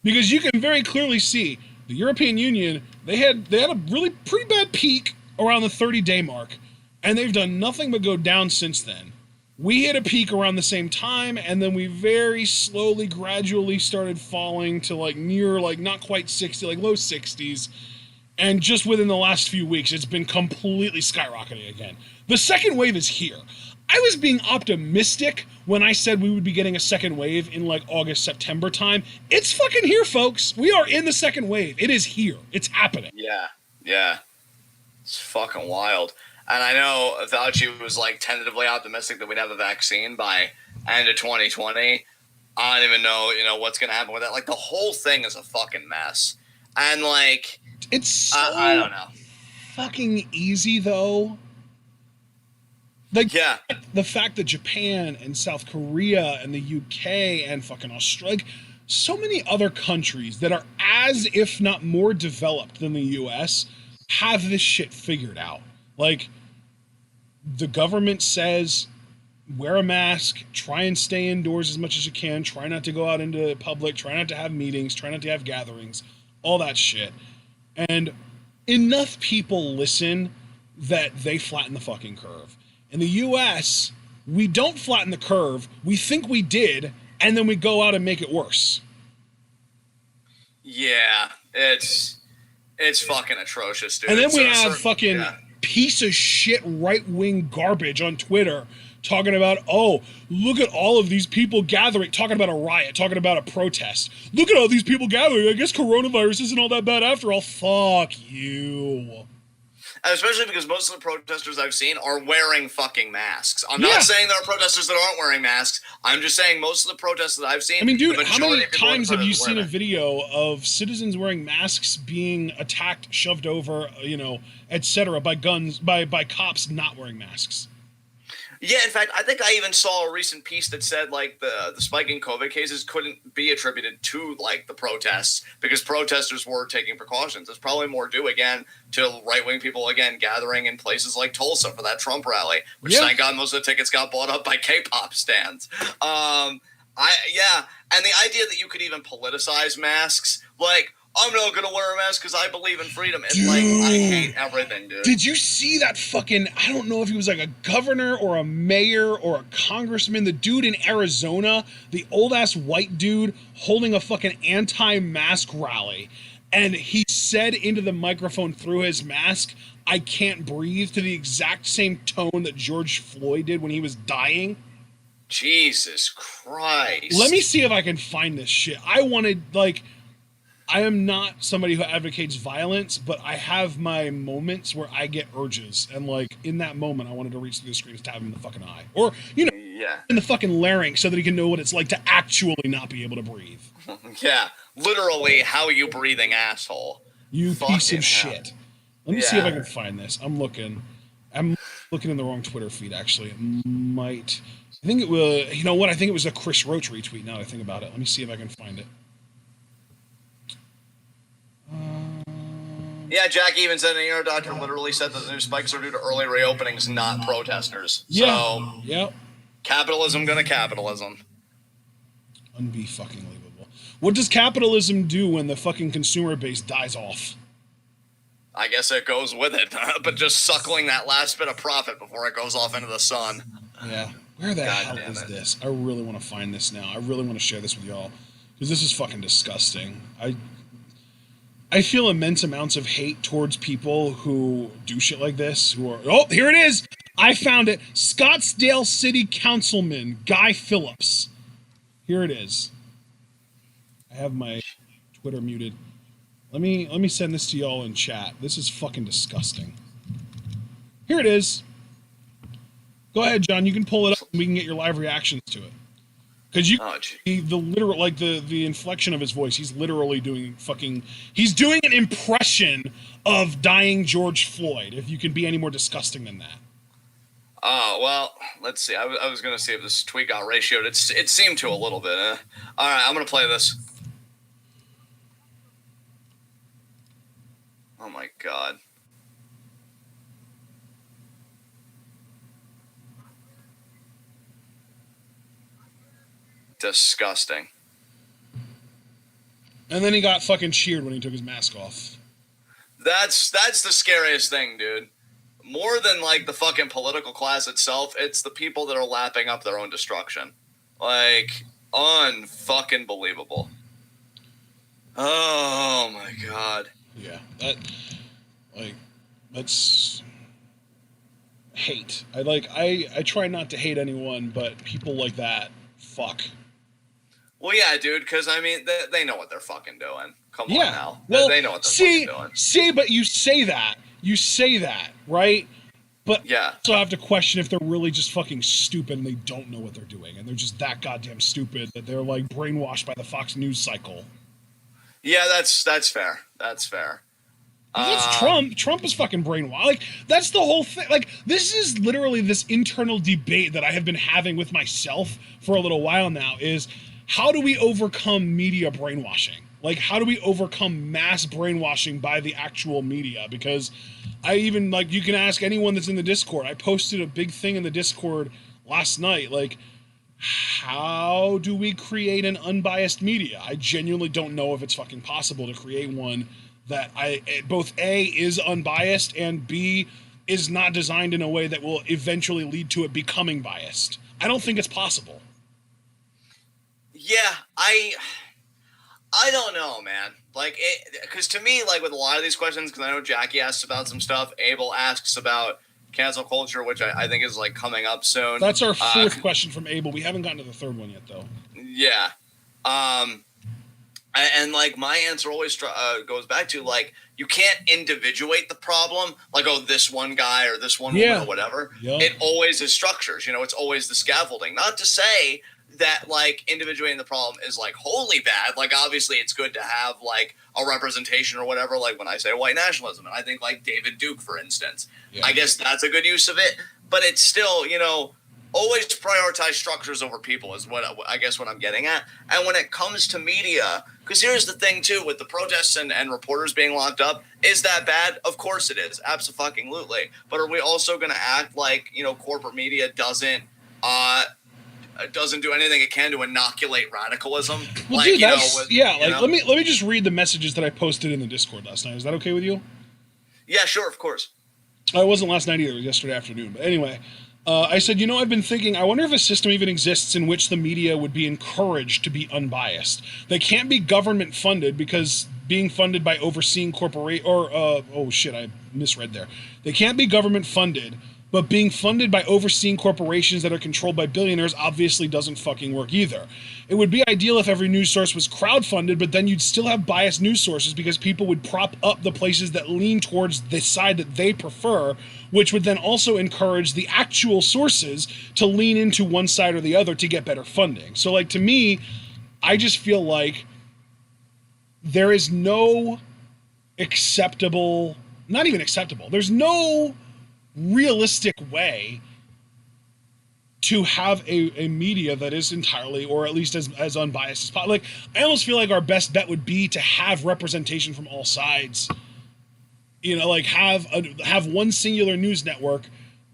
Because you can very clearly see the European Union, they had a really pretty bad peak around the 30-day mark, and they've done nothing but go down since then. We hit a peak around the same time, and then we very slowly, gradually started falling to like near, like not quite 60, like low 60s. And just within the last few weeks, it's been completely skyrocketing again. The second wave is here. I was being optimistic when I said we would be getting a second wave in like August, September time. It's fucking here, folks. We are in the second wave. It is here. It's happening. Yeah. It's fucking wild. And I know Fauci was like tentatively optimistic that we'd have a vaccine by end of 2020. I don't even know, what's going to happen with that. Like, the whole thing is a fucking mess. And like, it's so I don't know. Fucking easy though. Like, yeah. The fact that Japan and South Korea and the UK and fucking Australia, so many other countries that are as if not more developed than the US have this shit figured out. Like, the government says, wear a mask, try and stay indoors as much as you can, try not to go out into public, try not to have meetings, try not to have gatherings, all that shit. And enough people listen that they flatten the fucking curve. In the US, we don't flatten the curve. We think we did, and then we go out and make it worse. Yeah, it's fucking atrocious, dude. And then we have fucking piece of shit right-wing garbage on Twitter talking about, oh, look at all of these people gathering, talking about a riot, talking about a protest. Look at all these people gathering. I guess coronavirus isn't all that bad after all. Fuck you. And especially because most of the protesters I've seen are wearing fucking masks. I'm not saying there are protesters that aren't wearing masks. I'm just saying most of the protesters that I've seen. I mean, dude, how many times have you seen a video of citizens wearing masks being attacked, shoved over, etc. by guns, by cops not wearing masks? Yeah, in fact, I think I even saw a recent piece that said like the spike in COVID cases couldn't be attributed to like the protests because protesters were taking precautions. There's probably more due again to right-wing people again gathering in places like Tulsa for that Trump rally, which thank God most of the tickets got bought up by K-pop stands. And the idea that you could even politicize masks, like, I'm not going to wear a mask because I believe in freedom. And, dude, like, I hate everything, dude. Did you see that fucking, I don't know if he was like a governor or a mayor or a congressman, the dude in Arizona, the old-ass white dude holding a fucking anti-mask rally. And he said into the microphone through his mask, I can't breathe, to the exact same tone that George Floyd did when he was dying. Jesus Christ. Let me see if I can find this shit. I wanted, like... I am not somebody who advocates violence, but I have my moments where I get urges, and like in that moment, I wanted to reach through the screen and stab him in the fucking eye, or Yeah. in the fucking larynx, so that he can know what it's like to actually not be able to breathe. Yeah. Literally, how are you breathing, asshole? You Fucking piece of hell. shit. Let me see if I Yeah. can find this. I'm looking in the wrong Twitter feed. Actually, it might. I think it was. You know what? I think it was a Chris Roach retweet. Now that I think about it, let me see if I can find it. Yeah, Jack even said an ER doctor literally said that the new spikes are due to early reopenings, not protesters. Yeah. So, Yep. capitalism gonna capitalism. Fucking believable. What does capitalism do when the fucking consumer base dies off? I guess it goes with it, but just suckling that last bit of profit before it goes off into the sun. Yeah. Where the God hell damn is it. this? I really want to find this now. I really want to share this with y'all because this is fucking disgusting. I feel immense amounts of hate towards people who do shit like this. Who are here it is. I found it. Scottsdale City Councilman Guy Phillips. Here it is. I have my Twitter muted. Let me send this to y'all in chat. This is fucking disgusting. Here it is. Go ahead, John. You can pull it up and we can get your live reactions to it. Because the literal, like the inflection of his voice, he's literally doing he's doing an impression of dying George Floyd, if you can be any more disgusting than that. Oh, well, let's see. I was going to see if this tweet got ratioed. It seemed to a little bit. All right, I'm going to play this. Oh, my God. Disgusting. And then he got fucking cheered when he took his mask off. That's the scariest thing, dude. More than like the fucking political class itself, it's the people that are lapping up their own destruction. Like, unfucking believable. Oh my God. Yeah, that's hate. I try not to hate anyone, but people like that, fuck. Well, yeah, dude, because, I mean, they know what they're fucking doing. Come on now. Well, they know what they're fucking doing. See, but you say that, right? But yeah. you also have to question if they're really just fucking stupid and they don't know what they're doing, and they're just that goddamn stupid that they're, like, brainwashed by the Fox News cycle. Yeah, that's fair. That's fair. That's Trump. Trump is fucking brainwashed. Like, that's the whole thing. Like, this is literally this internal debate that I have been having with myself for a little while now is, how do we overcome media brainwashing? Like, how do we overcome mass brainwashing by the actual media? Because I even, like, you can ask anyone that's in the Discord. I posted a big thing in the Discord last night. Like, how do we create an unbiased media? I genuinely don't know if it's fucking possible to create one that both A, is unbiased, and B, is not designed in a way that will eventually lead to it becoming biased. I don't think it's possible. Yeah, I don't know, man. Like, because to me, like, with a lot of these questions, because I know Jackie asks about some stuff, Abel asks about cancel culture, which I think is, like, coming up soon. That's our fourth question from Abel. We haven't gotten to the third one yet, though. Yeah. And like, my answer always goes back to, like, you can't individuate the problem, like, oh, this one guy or this one woman or whatever. Yep. It always is structures, it's always the scaffolding. Not to say that, like, individuating the problem is, like, wholly bad. Like, obviously it's good to have, like, a representation or whatever, like when I say white nationalism, and I think, like, David Duke, for instance. I guess that's a good use of it, but it's still, always prioritize structures over people is what I guess what I'm getting at. And when it comes to media, because here's the thing too, with the protests and reporters being locked up, is that bad? Of course it is, absolutely. But are we also going to act like corporate media doesn't do anything it can to inoculate radicalism? Well, like, dude, let me just read the messages that I posted in the Discord last night. Is that okay with you? Yeah, sure, of course. It wasn't last night either. It was yesterday afternoon. But anyway. I said, I've been thinking, I wonder if a system even exists in which the media would be encouraged to be unbiased. They can't be government funded because being funded by overseeing I misread there. They can't be government funded But being funded by overseeing corporations that are controlled by billionaires obviously doesn't fucking work either. It would be ideal if every news source was crowdfunded, but then you'd still have biased news sources because people would prop up the places that lean towards the side that they prefer, which would then also encourage the actual sources to lean into one side or the other to get better funding. So, like, to me, I just feel like there is no acceptable, not even acceptable, there's no realistic way to have a media that is entirely, or at least as unbiased as possible. Like, I almost feel like our best bet would be to have representation from all sides. You know, like have one singular news network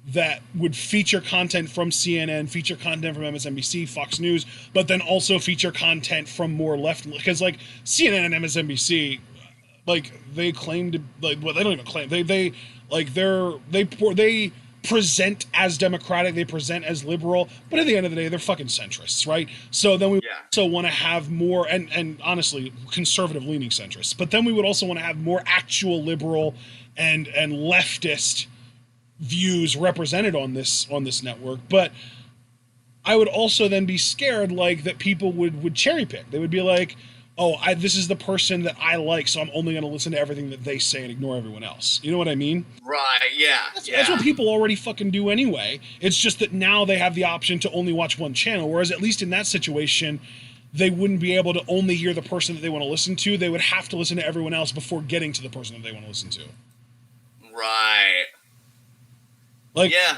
that would feature content from CNN, feature content from MSNBC, Fox News, but then also feature content from more left, because like CNN and MSNBC, like they claim to, like, well, they don't even claim, they present as democratic, they present as liberal, but at the end of the day, they're fucking centrists, right? So then we also want to have more, and honestly, conservative leaning centrists, but then we would also want to have more actual liberal and leftist views represented on this network. But I would also then be scared, like, that people would cherry pick. They would be like, oh, this is the person that I like, so I'm only going to listen to everything that they say and ignore everyone else. You know what I mean? Right, yeah. That's what people already fucking do anyway. It's just that now they have the option to only watch one channel, whereas at least in that situation, they wouldn't be able to only hear the person that they want to listen to. They would have to listen to everyone else before getting to the person that they want to listen to. Right. Like, yeah,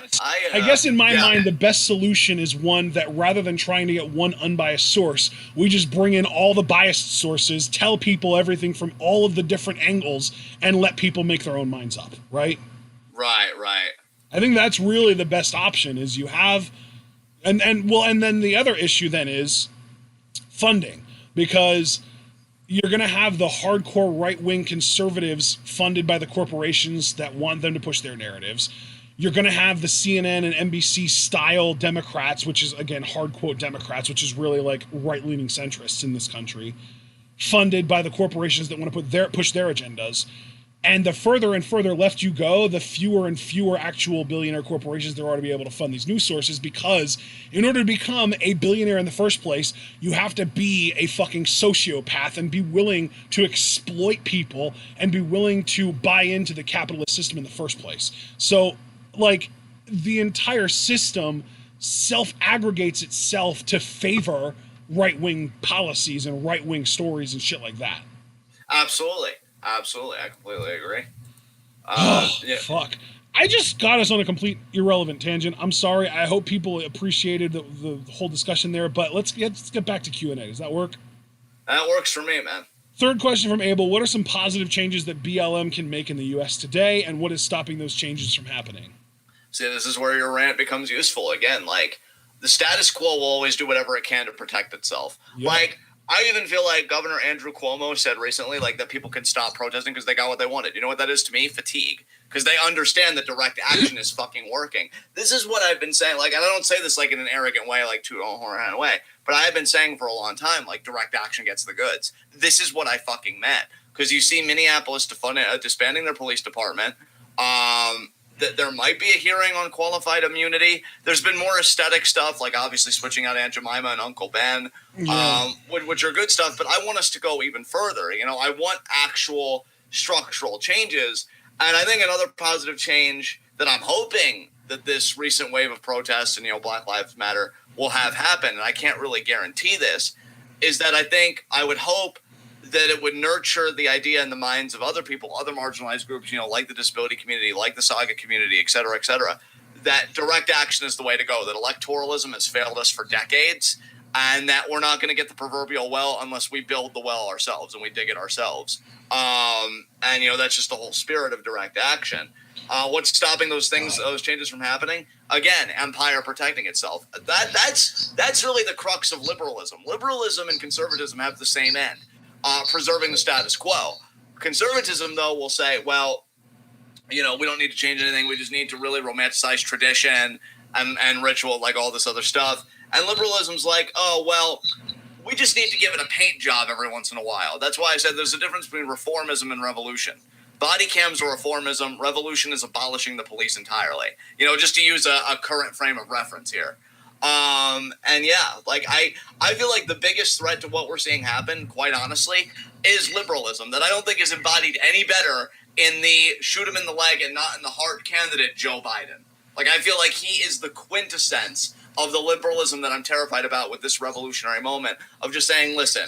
I guess in my mind, the best solution is one that rather than trying to get one unbiased source, we just bring in all the biased sources, tell people everything from all of the different angles, and let people make their own minds up, right? Right. I think that's really the best option, is you have, and then the other issue then is funding, because you're going to have the hardcore right-wing conservatives funded by the corporations that want them to push their narratives. You're going to have the CNN and NBC style Democrats, which is, again, hard quote Democrats, which is really like right-leaning centrists in this country, funded by the corporations that want to push their agendas. And the further and further left you go, the fewer and fewer actual billionaire corporations there are to be able to fund these news sources, because in order to become a billionaire in the first place, you have to be a fucking sociopath and be willing to exploit people and be willing to buy into the capitalist system in the first place. So, like, the entire system self-aggregates itself to favor right-wing policies and right-wing stories and shit like that. Absolutely. I completely agree. Fuck. I just got us on a complete irrelevant tangent. I'm sorry. I hope people appreciated the whole discussion there, but let's get back to Q&A. Does that work? That works for me, man. Third question from Abel. What are some positive changes that BLM can make in the U.S. today, and what is stopping those changes from happening? See, this is where your rant becomes useful again. Like, the status quo will always do whatever it can to protect itself. Yeah. Like, I even feel like Governor Andrew Cuomo said recently, like, that people can stop protesting because they got what they wanted. You know what that is to me? Fatigue. Because they understand that direct action is fucking working. This is what I've been saying. Like, and I don't say this, like, in an arrogant way, like, to a horn way. But I have been saying for a long time, like, direct action gets the goods. This is what I fucking meant. Because you see Minneapolis disbanding their police department. That there might be a hearing on qualified immunity. There's been more aesthetic stuff, like obviously switching out Aunt Jemima and Uncle Ben, which are good stuff. But I want us to go even further. You know, I want actual structural changes. And I think another positive change that I'm hoping that this recent wave of protests and, you know, Black Lives Matter will have happen, and I can't really guarantee this, is that I would hope that it would nurture the idea in the minds of other people, other marginalized groups, you know, like the disability community, like the Saga community, et cetera, that direct action is the way to go, that electoralism has failed us for decades, and that we're not going to get the proverbial well unless we build the well ourselves and we dig it ourselves. And, you know, that's just the whole spirit of direct action. What's stopping those things, those changes from happening? Again, empire protecting itself. That's really the crux of liberalism. Liberalism and conservatism have the same end. Preserving the status quo. Conservatism, though, will say, well, you know, we don't need to change anything. We just need to really romanticize tradition and ritual, like all this other stuff. And liberalism's like, oh, well, we just need to give it a paint job every once in a while. That's why I said there's a difference between reformism and revolution. Body cams are reformism. Revolution is abolishing the police entirely. You know, just to use a current frame of reference here. And yeah, like I feel like the biggest threat to what we're seeing happen, quite honestly, is liberalism that I don't think is embodied any better in the shoot him in the leg and not in the heart candidate, Joe Biden. Like, I feel like he is the quintessence of the liberalism that I'm terrified about with this revolutionary moment of just saying, listen,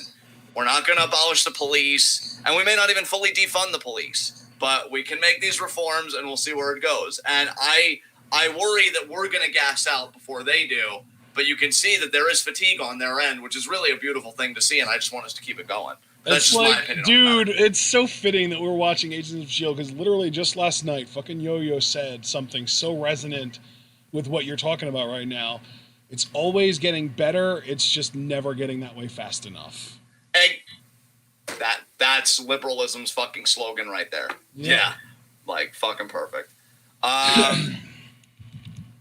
we're not going to abolish the police, and we may not even fully defund the police, but we can make these reforms and we'll see where it goes. And I worry that we're going to gas out before they do, but you can see that there is fatigue on their end, which is really a beautiful thing to see, and I just want us to keep it going. That's just my opinion. Dude, it's so fitting that we're watching Agents of S.H.I.E.L.D. because literally just last night, fucking Yo-Yo said something so resonant with what you're talking about right now. It's always getting better. It's just never getting that way fast enough. Hey, that's liberalism's fucking slogan right there. Yeah. Like, fucking perfect.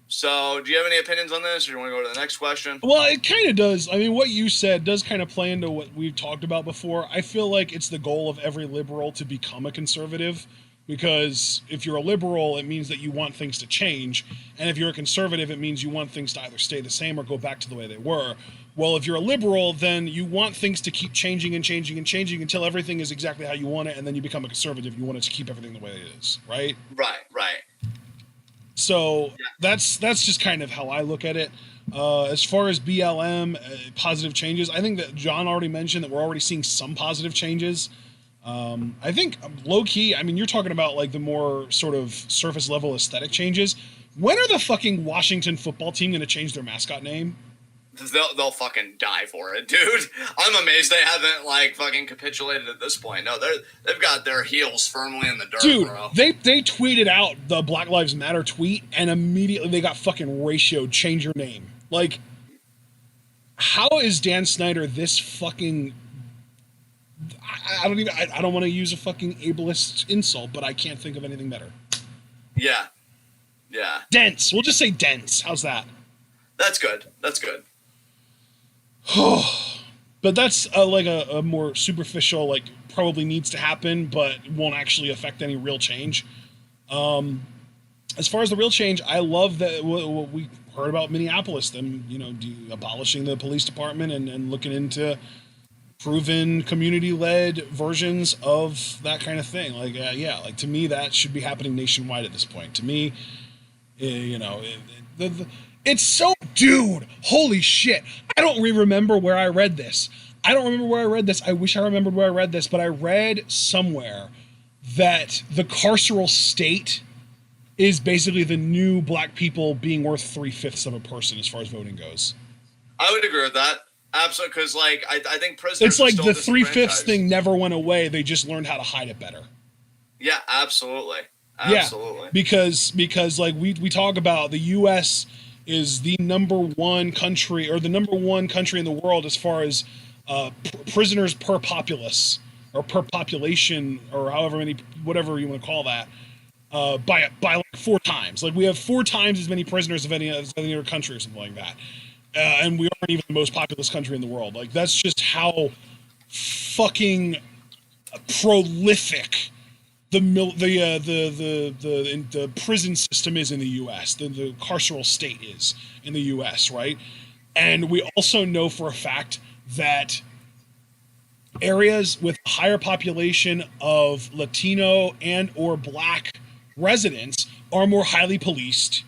So, do you have any opinions on this, or do you want to go to the next question? Well, it kind of does. I mean, what you said does kind of play into what we've talked about before. I feel like it's the goal of every liberal to become a conservative, because if you're a liberal, it means that you want things to change, and if you're a conservative, it means you want things to either stay the same or go back to the way they were. Well, if you're a liberal, then you want things to keep changing and changing and changing until everything is exactly how you want it, and then you become a conservative. You want it to keep everything the way it is, right? Right. So that's just kind of how I look at it. As far as BLM, positive changes, I think that John already mentioned that we're already seeing some positive changes. I think low key, I mean, you're talking about like the more sort of surface level aesthetic changes. When are the fucking Washington football team going to change their mascot name? They'll fucking die for it, dude. I'm amazed they haven't like fucking capitulated at this point. No, they've got their heels firmly in the dirt, dude, bro. They tweeted out the Black Lives Matter tweet, and immediately they got fucking ratioed. Change your name. Like, how is Dan Snyder this fucking? I don't want to use a fucking ableist insult, but I can't think of anything better. Yeah. Dense. We'll just say dense. How's that? That's good. But that's like a more superficial, like probably needs to happen, but won't actually affect any real change. As far as the real change, I love that what we heard about Minneapolis, them, abolishing the police department and looking into proven community-led versions of that kind of thing. Like, like to me, that should be happening nationwide at this point. To me, it's so, dude, holy shit. I don't remember where I read this. I wish I remembered where I read this, but I read somewhere that the carceral state is basically the new black people being worth 3/5 of a person as far as voting goes. I would agree with that. Absolutely, because like I think prisoners. It's like the 3/5 thing never went away. They just learned how to hide it better. Yeah, absolutely. Yeah, because like we talk about, the U.S. is the number one country, or the number one country in the world as far as prisoners per populace, or per population, or however many, whatever you want to call that, by like 4 times. Like, we have 4 times as many prisoners as any other country or something like that. And we aren't even the most populous country in the world. Like, that's just how fucking prolific the prison system is in the U.S. The carceral state is in the U.S. Right, and we also know for a fact that areas with higher population of Latino and or Black residents are more highly policed.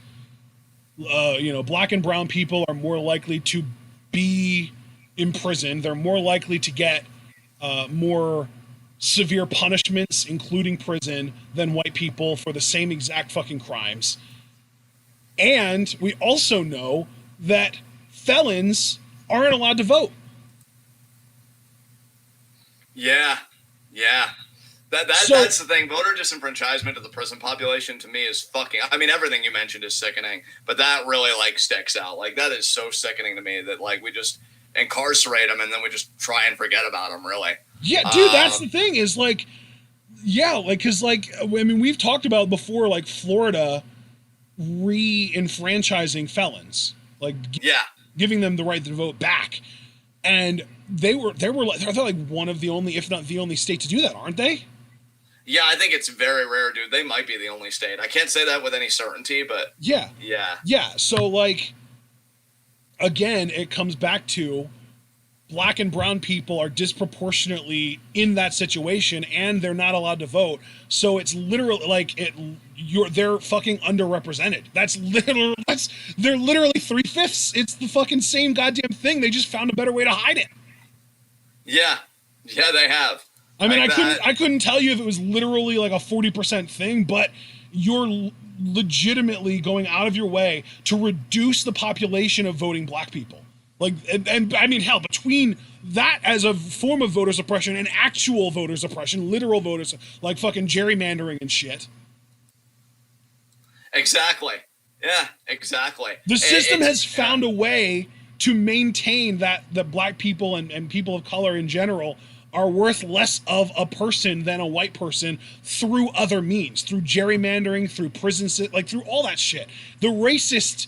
Black and brown people are more likely to be imprisoned. They're more likely to get more severe punishments, including prison, than white people for the same exact fucking crimes. And we also know that felons aren't allowed to vote. Yeah. That's the thing. Voter disenfranchisement of the prison population to me is fucking. I mean, everything you mentioned is sickening, but that really like sticks out. Like, that is so sickening to me that like we just incarcerate them and then we just try and forget about them. Really. Yeah, dude. That's the thing. Is like, because like I mean, we've talked about before, like Florida re-enfranchising felons, like giving them the right to vote back, and they're like one of the only, if not the only state to do that, aren't they? Yeah, I think it's very rare, dude. They might be the only state. I can't say that with any certainty, but Yeah. yeah. Yeah. So, like, again, it comes back to black and brown people are disproportionately in that situation, and they're not allowed to vote. So it's literally like they're fucking underrepresented. They're literally 3/5. It's the fucking same goddamn thing. They just found a better way to hide it. Yeah. Yeah, they have. I mean, Like I couldn't tell you if it was literally like a 40% thing, but you're legitimately going out of your way to reduce the population of voting black people. Like, and I mean, hell, between that as a form of voter suppression and actual voter suppression, literal voters, like fucking gerrymandering and shit. Exactly. Yeah, exactly. The system has found a way to maintain that black people and people of color in general are worth less of a person than a white person through other means, through gerrymandering, through prison, like through all that shit. The racist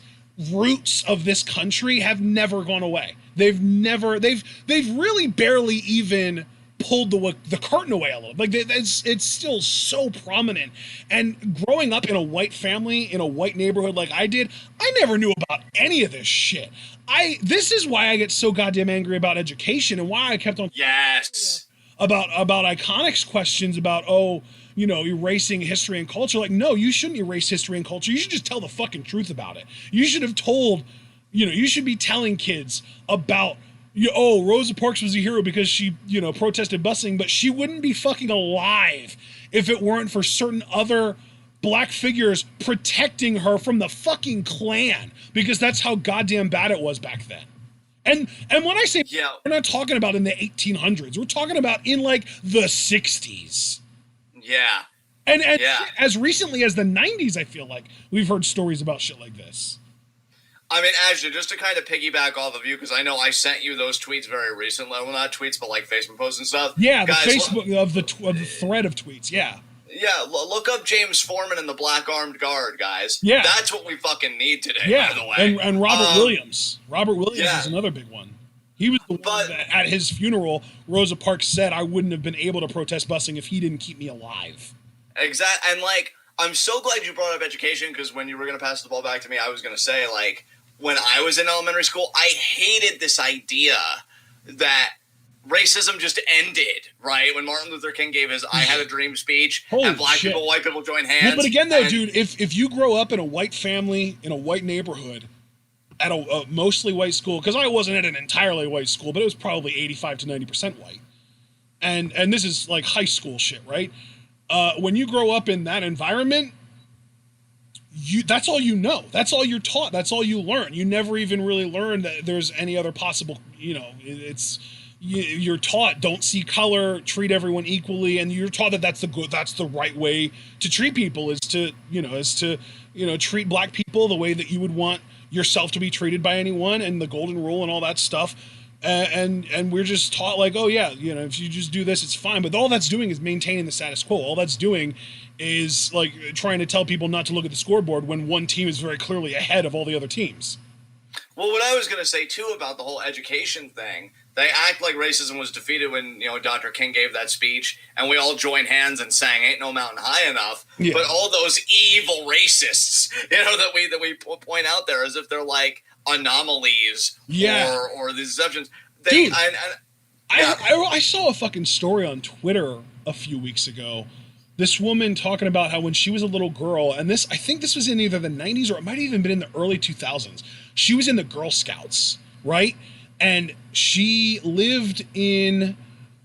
roots of this country have never gone away. They've really barely even pulled the curtain away a little. Like, it's still so prominent. And growing up in a white family, in a white neighborhood like I did, I never knew about any of this shit. This is why I get so goddamn angry about education, and why I kept on about Iconics questions about, erasing history and culture. Like, no, you shouldn't erase history and culture. You should just tell the fucking truth about it. You should have told, you should be telling kids about, Rosa Parks was a hero because she, protested busing, but she wouldn't be fucking alive if it weren't for certain other black figures protecting her from the fucking Klan, because that's how goddamn bad it was back then. And when I say, we're not talking about in the 1800s, we're talking about in like the 60s. Yeah. And as recently as the 90s, I feel like we've heard stories about shit like this. I mean, Ashton, just to kind of piggyback off of you, because I know I sent you those tweets very recently. Well, not tweets, but like Facebook posts and stuff. Yeah, guys, the Facebook of the thread of tweets. Yeah. Yeah, look up James Foreman and the Black Armed Guard, guys. Yeah. That's what we fucking need today, by the way. And Robert Williams. Robert Williams is another big one. He was the one that at his funeral, Rosa Parks said, I wouldn't have been able to protest busing if he didn't keep me alive. Exactly. And, like, I'm so glad you brought up education, because when you were going to pass the ball back to me, I was going to say, like, when I was in elementary school, I hated this idea that racism just ended, right? When Martin Luther King gave his I Had a Dream speech, and black people, white people joined hands. Yeah, but again, though, dude, if you grow up in a white family, in a white neighborhood, at a mostly white school, because I wasn't at an entirely white school, but it was probably 85 to 90% white. And this is like high school shit, right? When you grow up in that environment, that's all you know. That's all you're taught. That's all you learn. You never even really learn that there's any other possible, you're taught don't see color, treat everyone equally, and you're taught that that's the right way to treat people is to treat black people the way that you would want yourself to be treated by anyone, and the golden rule and all that stuff. And we're just taught like, oh yeah, if you just do this, it's fine. But all that's doing is maintaining the status quo. All that's doing is like trying to tell people not to look at the scoreboard when one team is very clearly ahead of all the other teams. Well, what I was going to say too about the whole education thing, they act like racism was defeated when, Dr. King gave that speech and we all joined hands and sang Ain't No Mountain High Enough. Yeah. But all those evil racists, that we point out there as if they're like anomalies or these exceptions. Dude, I saw a fucking story on Twitter a few weeks ago. This woman talking about how when she was a little girl, and I think this was in either the 90s or it might have even been in the early 2000s. She was in the Girl Scouts, right? And she lived in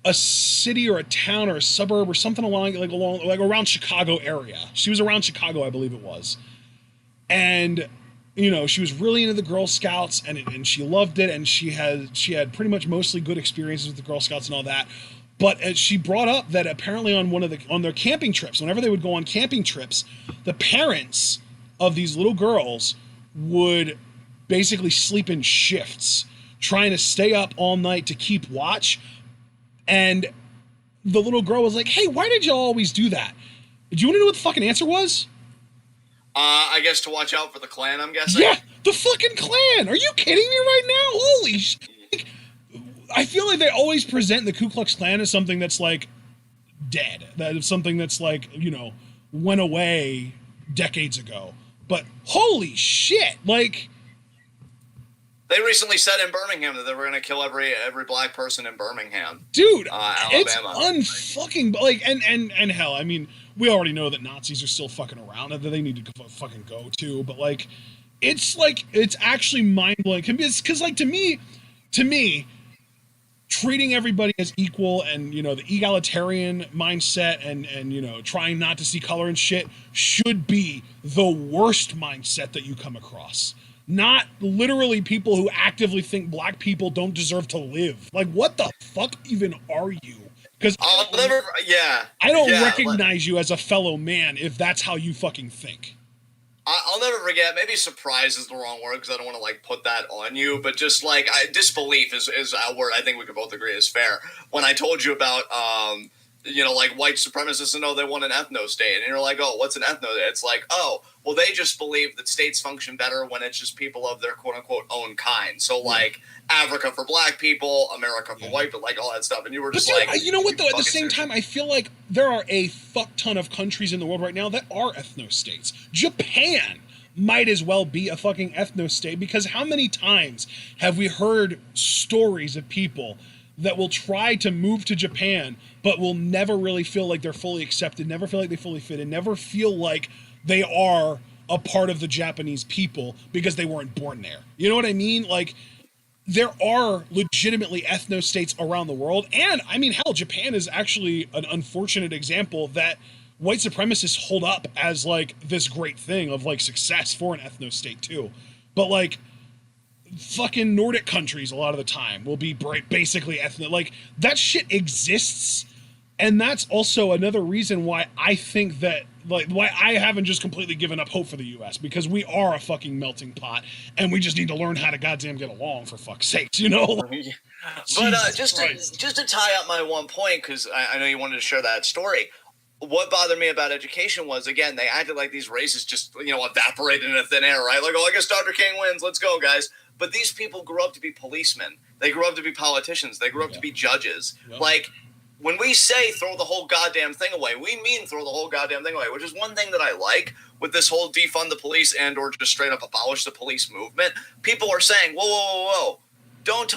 a city or a town or a suburb or something along around Chicago area. She was around Chicago, I believe it was. And she was really into the Girl Scouts and she loved it, and she had pretty much mostly good experiences with the Girl Scouts and all that. But she brought up that apparently on their camping trips, whenever they would go on camping trips, the parents of these little girls would basically sleep in shifts, trying to stay up all night to keep watch. And the little girl was like, hey, why did y'all always do that? Do you want to know what the fucking answer was? I guess to watch out for the Klan, I'm guessing. Yeah, the fucking Klan. Are you kidding me right now? Holy shit. I feel like they always present the Ku Klux Klan as something that's like dead. That is something that's like, you know, went away decades ago. But holy shit, like, they recently said in Birmingham that they were going to kill every black person in Birmingham. Dude, Alabama. it's unfucking, like, and hell, I mean, we already know that Nazis are still fucking around, that they need to fucking go too, but like, it's actually mind-blowing, because like, to me, treating everybody as equal and, you know, the egalitarian mindset and, you know, trying not to see color and shit should be the worst mindset that you come across. Not literally people who actively think black people don't deserve to live. Like, what the fuck even are you? Because I don't recognize you as a fellow man if that's how you fucking think. I'll never forget, maybe surprise is the wrong word because I don't want to like put that on you, but just like disbelief is a word I think we could both agree is fair. When I told you about, you know, like white supremacists and they want an ethno state, and you're like, oh, what's an ethno state? It's like, oh, well, they just believe that states function better when it's just people of their quote unquote own kind. So like Africa for black people, America for white, but like all that stuff. And you were just like, you know what though? At the same time, I feel like there are a fuck ton of countries in the world right now that are ethno states. Japan might as well be a fucking ethno state, because how many times have we heard stories of people that will try to move to Japan but will never really feel like they're fully accepted, never feel like they fully fit in, never feel like they are a part of the Japanese people because they weren't born there. You know what I mean? Like, there are legitimately ethno states around the world. And I mean, hell, Japan is actually an unfortunate example that white supremacists hold up as like this great thing of like success for an ethno state too. But like, fucking Nordic countries a lot of the time will be basically ethnic. Like, that shit exists, and that's also another reason why I think that, like, why I haven't just completely given up hope for the U.S., because we are a fucking melting pot, and we just need to learn how to goddamn get along, for fuck's sakes, you know? But just to tie up my one point, because I know you wanted to share that story, what bothered me about education was, again, they acted like these races just, you know, evaporated into thin air, right? Like, oh, I guess Dr. King wins, let's go, guys. But these people grew up to be policemen. They grew up to be politicians. They grew up to be judges. Yep. Like, when we say throw the whole goddamn thing away, we mean throw the whole goddamn thing away, which is one thing that I like with this whole defund the police and or just straight up abolish the police movement. People are saying, whoa, whoa, whoa, whoa. Don't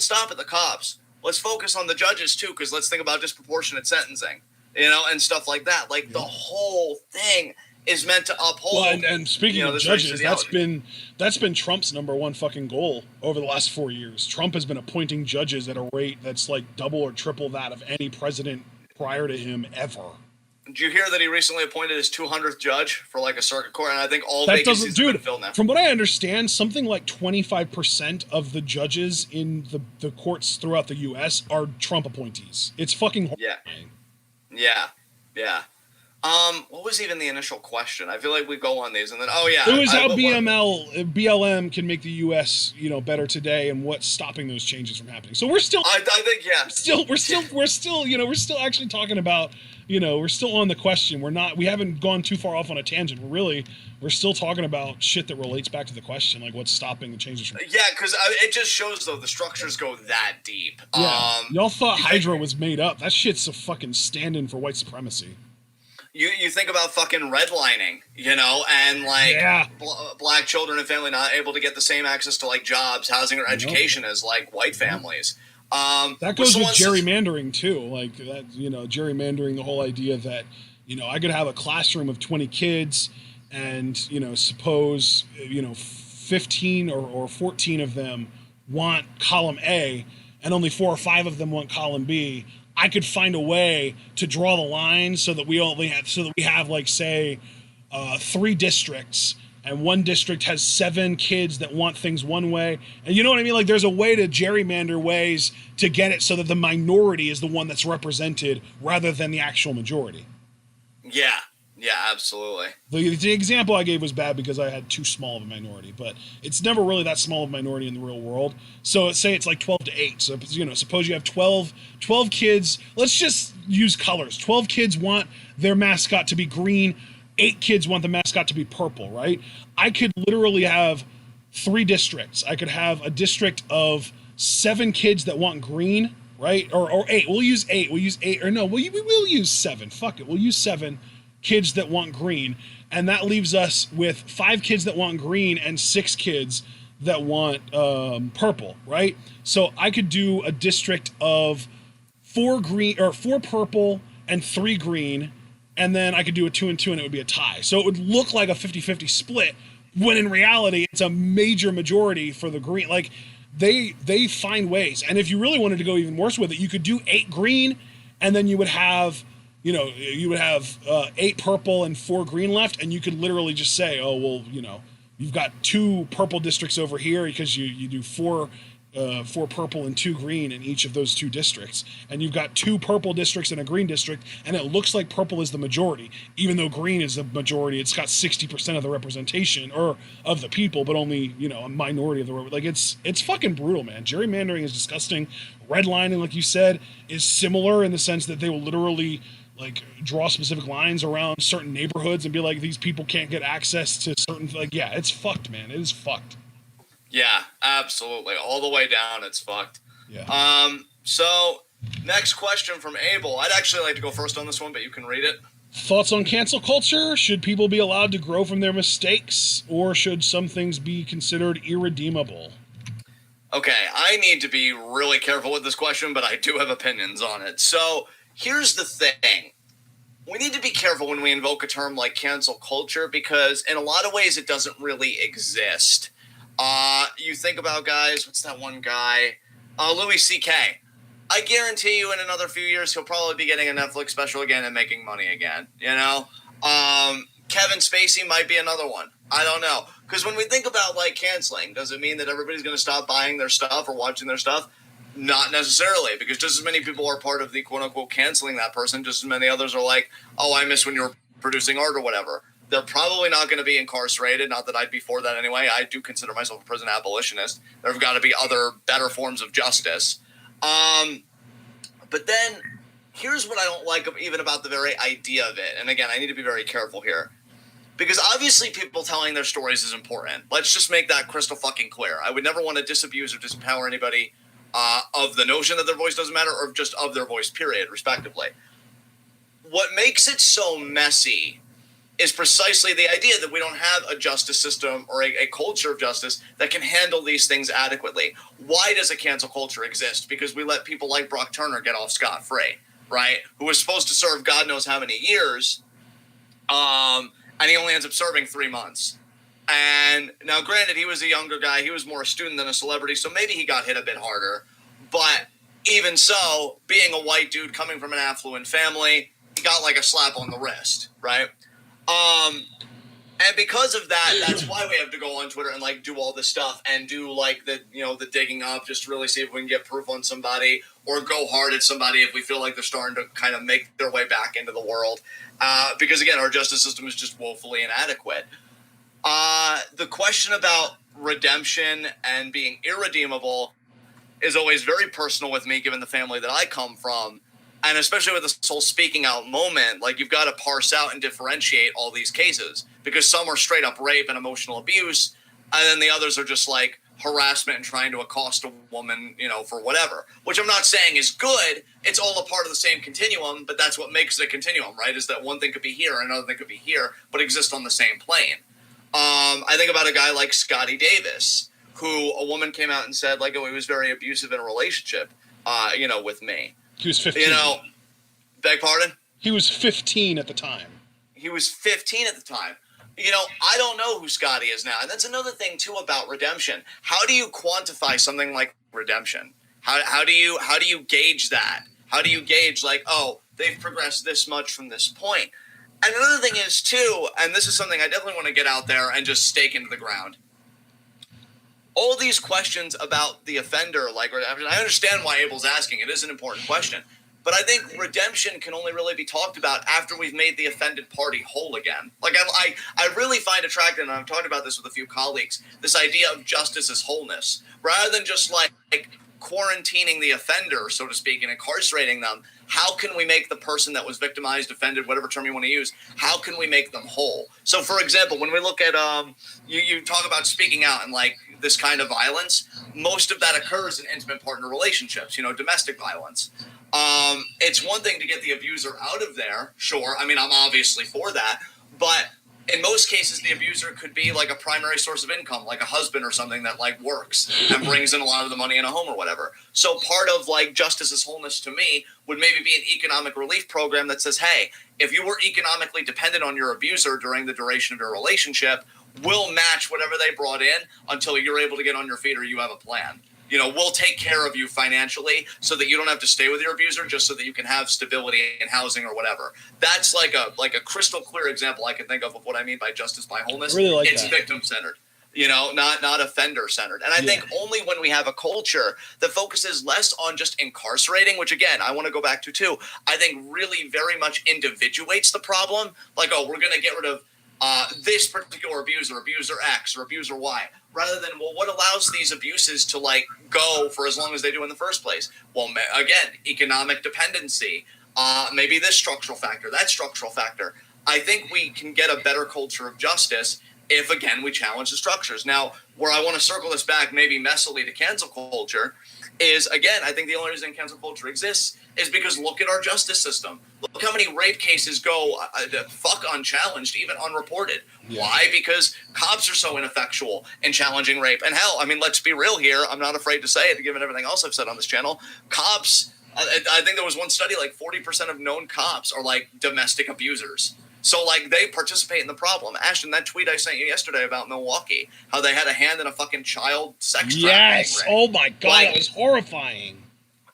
stop at the cops. Let's focus on the judges, too, because let's think about disproportionate sentencing, you know, and stuff like that. Like, the whole thing is meant to uphold. Well, and speaking of judges, that's been Trump's number one fucking goal over the last 4 years. Trump has been appointing judges at a rate that's like double or triple that of any president prior to him ever. Did you hear that he recently appointed his 200th judge for like a circuit court? And I think all vacancies have been filled now. From what I understand, something like 25% of the judges in the courts throughout the U.S. are Trump appointees. It's fucking horrifying. Yeah. What was even the initial question? I feel like we go on these and then, it was how BLM can make the U.S., you know, better today, and what's stopping those changes from happening. So we're still, I think, we're still, you know, we're still actually talking about, you know, we're still on the question. We haven't gone too far off on a tangent. We're still talking about shit that relates back to the question, like what's stopping the changes from. Yeah, because it just shows though the structures go that deep. Yeah, y'all thought Hydra was made up. That shit's a fucking stand-in for white supremacy. You think about fucking redlining, you know, and like black children and family not able to get the same access to like jobs, housing, or education as like white families. That goes with gerrymandering too, like that, you know, gerrymandering, the whole idea that, you know, I could have a classroom of 20 kids and, you know, suppose, you know, 15 or 14 of them want column A and only 4 or 5 of them want column B. I could find a way to draw the line so that we have like, say, 3 districts, and one district has 7 kids that want things one way. And you know what I mean? Like, there's a way to gerrymander ways to get it so that the minority is the one that's represented rather than the actual majority. Yeah, absolutely. The example I gave was bad because I had too small of a minority, but it's never really that small of a minority in the real world. So say it's like 12 to 8. So, you know, suppose you have 12 kids. Let's just use colors. 12 kids want their mascot to be green. 8 kids want the mascot to be purple, right? I could literally have 3 districts. I could have a district of 7 kids that want green right? Or 8. We'll use 8. We'll use 8. Or no, we will use 7. Fuck it. We'll use 7 kids that want green. And that leaves us with 5 kids that want green and 6 kids that want purple, right? So I could do a district of 4 green or 4 purple and 3 green, and then I could do a 2 and 2 and it would be a tie. So it would look like a 50-50 split, when in reality it's a major majority for the green. Like they find ways. And if you really wanted to go even worse with it, you could do 8 green, and then you would have 8 purple and 4 green left, and you could literally just say, oh well, you've got 2 purple districts over here because you do 4 purple and 2 green in each of those 2 districts, and you've got 2 purple districts and a green district, and it looks like purple is the majority, even though green is the majority. It's got 60% of the representation or of the people, but only a minority of the like it's fucking brutal, man. Gerrymandering is disgusting. Redlining, like you said, is similar in the sense that they will literally like draw specific lines around certain neighborhoods and be like, these people can't get access to certain, like, yeah, it's fucked, man. It is fucked. Yeah, absolutely. All the way down, it's fucked. Yeah. So next question from Abel. I'd actually like to go first on this one, but you can read it. Thoughts on cancel culture? Should people be allowed to grow from their mistakes, or should some things be considered irredeemable? Okay, I need to be really careful with this question, but I do have opinions on it. So here's the thing. We need to be careful when we invoke a term like cancel culture, because in a lot of ways it doesn't really exist. You think about guys, what's that one guy? Louis C.K. I guarantee you in another few years he'll probably be getting a Netflix special again and making money again, Kevin Spacey might be another one. I don't know. Because when we think about, like, canceling, does it mean that everybody's going to stop buying their stuff or watching their stuff? Not necessarily, because just as many people are part of the quote-unquote canceling that person, just as many others are like, oh, I miss when you were producing art or whatever. They're probably not going to be incarcerated. Not that I'd be for that anyway. I do consider myself a prison abolitionist. There have got to be other better forms of justice. But then here's what I don't like even about the very idea of it. And again, I need to be very careful here. Because obviously people telling their stories is important. Let's just make that crystal fucking clear. I would never want to disabuse or disempower anybody of the notion that their voice doesn't matter, or just of their voice, period, respectively. What makes it so messy is precisely the idea that we don't have a justice system or a culture of justice that can handle these things adequately. Why does a cancel culture exist? Because we let people like Brock Turner get off scot-free, right? Who was supposed to serve God knows how many years, and he only ends up serving 3 months. And now, granted, he was a younger guy. He was more a student than a celebrity, so maybe he got hit a bit harder. But even so, being a white dude coming from an affluent family, he got like a slap on the wrist, right? And because of that, that's why we have to go on Twitter and like do all this stuff and do like the digging up just to really see if we can get proof on somebody, or go hard at somebody if we feel like they're starting to kind of make their way back into the world. Because again, our justice system is just woefully inadequate. The question about redemption and being irredeemable is always very personal with me, given the family that I come from. And especially with this whole speaking out moment, like you've got to parse out and differentiate all these cases, because some are straight up rape and emotional abuse, and then the others are just like harassment and trying to accost a woman, for whatever, which I'm not saying is good. It's all a part of the same continuum, but that's what makes it a continuum, right? Is that one thing could be here and another thing could be here, but exist on the same plane. I think about a guy like Scotty Davis, who a woman came out and said, like, oh, he was very abusive in a relationship, with me. He was 15. Beg pardon? He was 15 at the time. He was 15 at the time. I don't know who Scotty is now. And that's another thing, too, about redemption. How do you quantify something like redemption? How do you gauge that? How do you gauge, like, oh, they've progressed this much from this point? And another thing is, too, and this is something I definitely want to get out there and just stake into the ground. All these questions about the offender, like redemption, I understand why Abel's asking. It is an important question. But I think redemption can only really be talked about after we've made the offended party whole again. Like, I really find attractive, and I've talked about this with a few colleagues, this idea of justice as wholeness. Rather than just, like quarantining the offender, so to speak, and incarcerating them, how can we make the person that was victimized, offended, whatever term you want to use, how can we make them whole? So, for example, when we look at, you talk about speaking out and like this kind of violence, most of that occurs in intimate partner relationships, domestic violence. It's one thing to get the abuser out of there, sure. I mean, I'm obviously for that, but in most cases, the abuser could be like a primary source of income, like a husband or something that like works and brings in a lot of the money in a home or whatever. So part of like justice as wholeness to me would maybe be an economic relief program that says, hey, if you were economically dependent on your abuser during the duration of your relationship, we'll match whatever they brought in until you're able to get on your feet or you have a plan. We'll take care of you financially so that you don't have to stay with your abuser, just so that you can have stability in housing or whatever. That's like a crystal clear example I can think of what I mean by justice by wholeness. I really like it's that. Victim centered, not offender centered. And I think only when we have a culture that focuses less on just incarcerating, which again, I want to go back to too, I think really very much individuates the problem. Like, oh, we're going to get rid of this particular abuser X or abuser Y, rather than, well, what allows these abuses to like go for as long as they do in the first place? Well, again, economic dependency, maybe this structural factor, that structural factor. I think we can get a better culture of justice if, again, we challenge the structures. Now, where I want to circle this back maybe messily to cancel culture is, again, I think the only reason cancel culture exists is because look at our justice system. Look how many rape cases go fuck unchallenged, even unreported. Yeah. Why? Because cops are so ineffectual in challenging rape. And hell, I mean, let's be real here. I'm not afraid to say it, given everything else I've said on this channel. Cops, I think there was one study, like 40% of known cops are like domestic abusers. So, like, they participate in the problem. Ashton, that tweet I sent you yesterday about Milwaukee, how they had a hand in a fucking child sex trafficking Yes! ring. Oh my God, that was horrifying.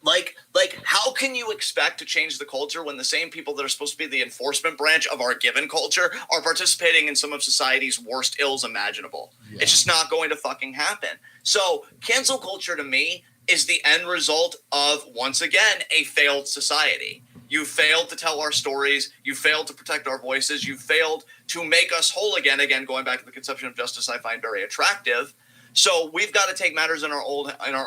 Like, how can you expect to change the culture when the same people that are supposed to be the enforcement branch of our given culture are participating in some of society's worst ills imaginable? Yeah. It's just not going to fucking happen. So, cancel culture to me is the end result of, once again, a failed society. You failed to tell our stories. You failed to protect our voices. You failed to make us whole again. Again, going back to the conception of justice I find very attractive. So we've got to take matters in our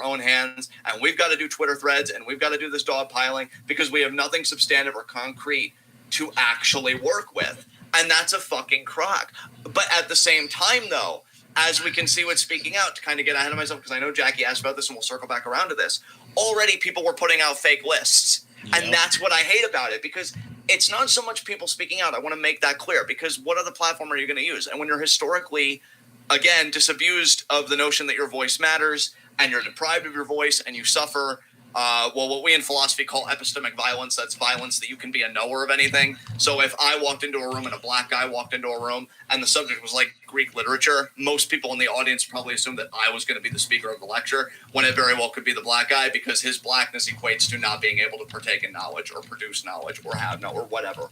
own hands, and we've got to do Twitter threads, and we've got to do this dogpiling because we have nothing substantive or concrete to actually work with. And that's a fucking crock. But at the same time, though, as we can see with speaking out, to kind of get ahead of myself, because I know Jackie asked about this, and we'll circle back around to this, already people were putting out fake lists. Yep. And that's what I hate about it, because it's not so much people speaking out. I want to make that clear, because what other platform are you going to use? And when you're historically, again, disabused of the notion that your voice matters, and you're deprived of your voice, and you suffer, what we in philosophy call epistemic violence. That's violence that you can be a knower of anything. So if I walked into a room and a black guy walked into a room and the subject was like Greek literature, most people in the audience probably assumed that I was going to be the speaker of the lecture, when it very well could be the black guy, because his blackness equates to not being able to partake in knowledge or produce knowledge or have no or whatever.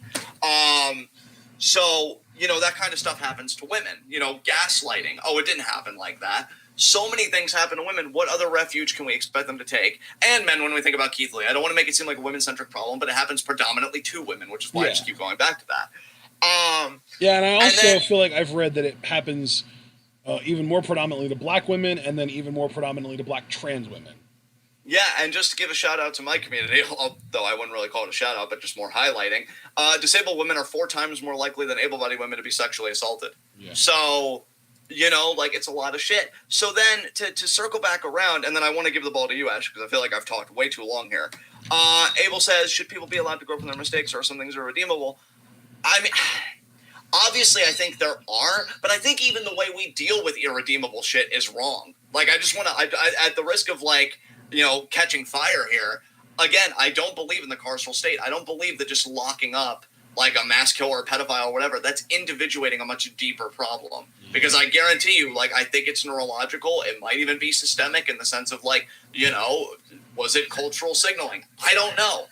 So, that kind of stuff happens to women. Gaslighting. Oh, it didn't happen like that. So many things happen to women. What other refuge can we expect them to take? And men, when we think about Keith Lee. I don't want to make it seem like a women-centric problem, but it happens predominantly to women, which is why I just keep going back to that. And I also feel like I've read that it happens even more predominantly to black women, and then even more predominantly to black trans women. Yeah, and just to give a shout-out to my community, although I wouldn't really call it a shout-out, but just more highlighting, disabled women are 4 times more likely than able-bodied women to be sexually assaulted. Yeah. So, it's a lot of shit. So then, to circle back around, and then I want to give the ball to you, Ash, because I feel like I've talked way too long here. Abel says, should people be allowed to grow from their mistakes, or some things are redeemable? I mean, obviously I think there are, but I think even the way we deal with irredeemable shit is wrong. Like, I just want to, at the risk of, catching fire here, again, I don't believe in the carceral state. I don't believe that just locking up like a mass killer or pedophile or whatever, that's individuating a much deeper problem. Because I guarantee you, I think it's neurological. It might even be systemic in the sense of was it cultural signaling? I don't know.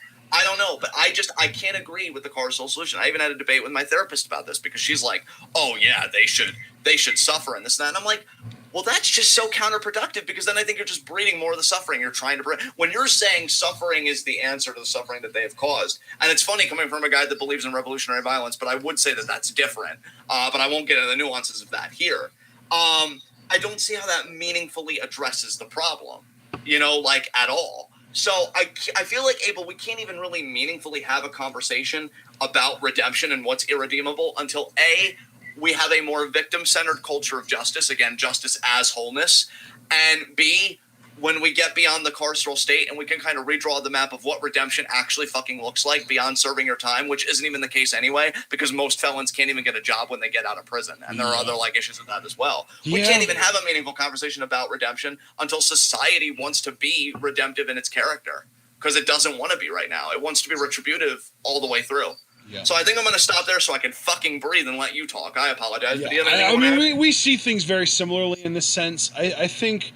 But I can't agree with the carceral solution. I even had a debate with my therapist about this, because she's like, oh yeah, they should suffer and this and that. And I'm like, well, that's just so counterproductive, because then I think you're just breeding more of the suffering you're trying to bring. When you're saying suffering is the answer to the suffering that they have caused, and it's funny coming from a guy that believes in revolutionary violence, but I would say that that's different. But I won't get into the nuances of that here. I don't see how that meaningfully addresses the problem. you know, like at all. So I feel like, Abel, we can't even really meaningfully have a conversation about redemption and what's irredeemable until A, we have a more victim-centered culture of justice, again, justice as wholeness, and B, when we get beyond the carceral state and we can kind of redraw the map of what redemption actually fucking looks like beyond serving your time, which isn't even the case anyway, because most felons can't even get a job when they get out of prison. And there are other like issues with that as well. We can't even have a meaningful conversation about redemption until society wants to be redemptive in its character, because it doesn't want to be right now. It wants to be retributive all the way through. Yeah. So I think I'm going to stop there so I can fucking breathe and let you talk. I apologize. Yeah. We see things very similarly in this sense. I think...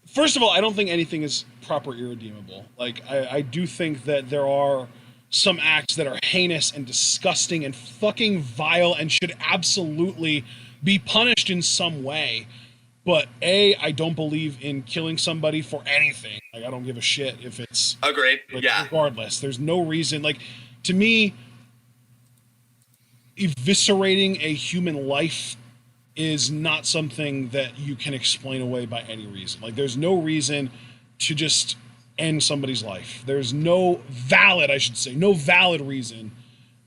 First of all, I don't think anything is proper irredeemable. Like, I do think that there are some acts that are heinous and disgusting and fucking vile and should absolutely be punished in some way. But A, I don't believe in killing somebody for anything. Like, I don't give a shit if it's... Agreed, like, yeah. Regardless, there's no reason. Like, to me, eviscerating a human life is not something that you can explain away by any reason. Like, there's no reason to just end somebody's life. There's no valid reason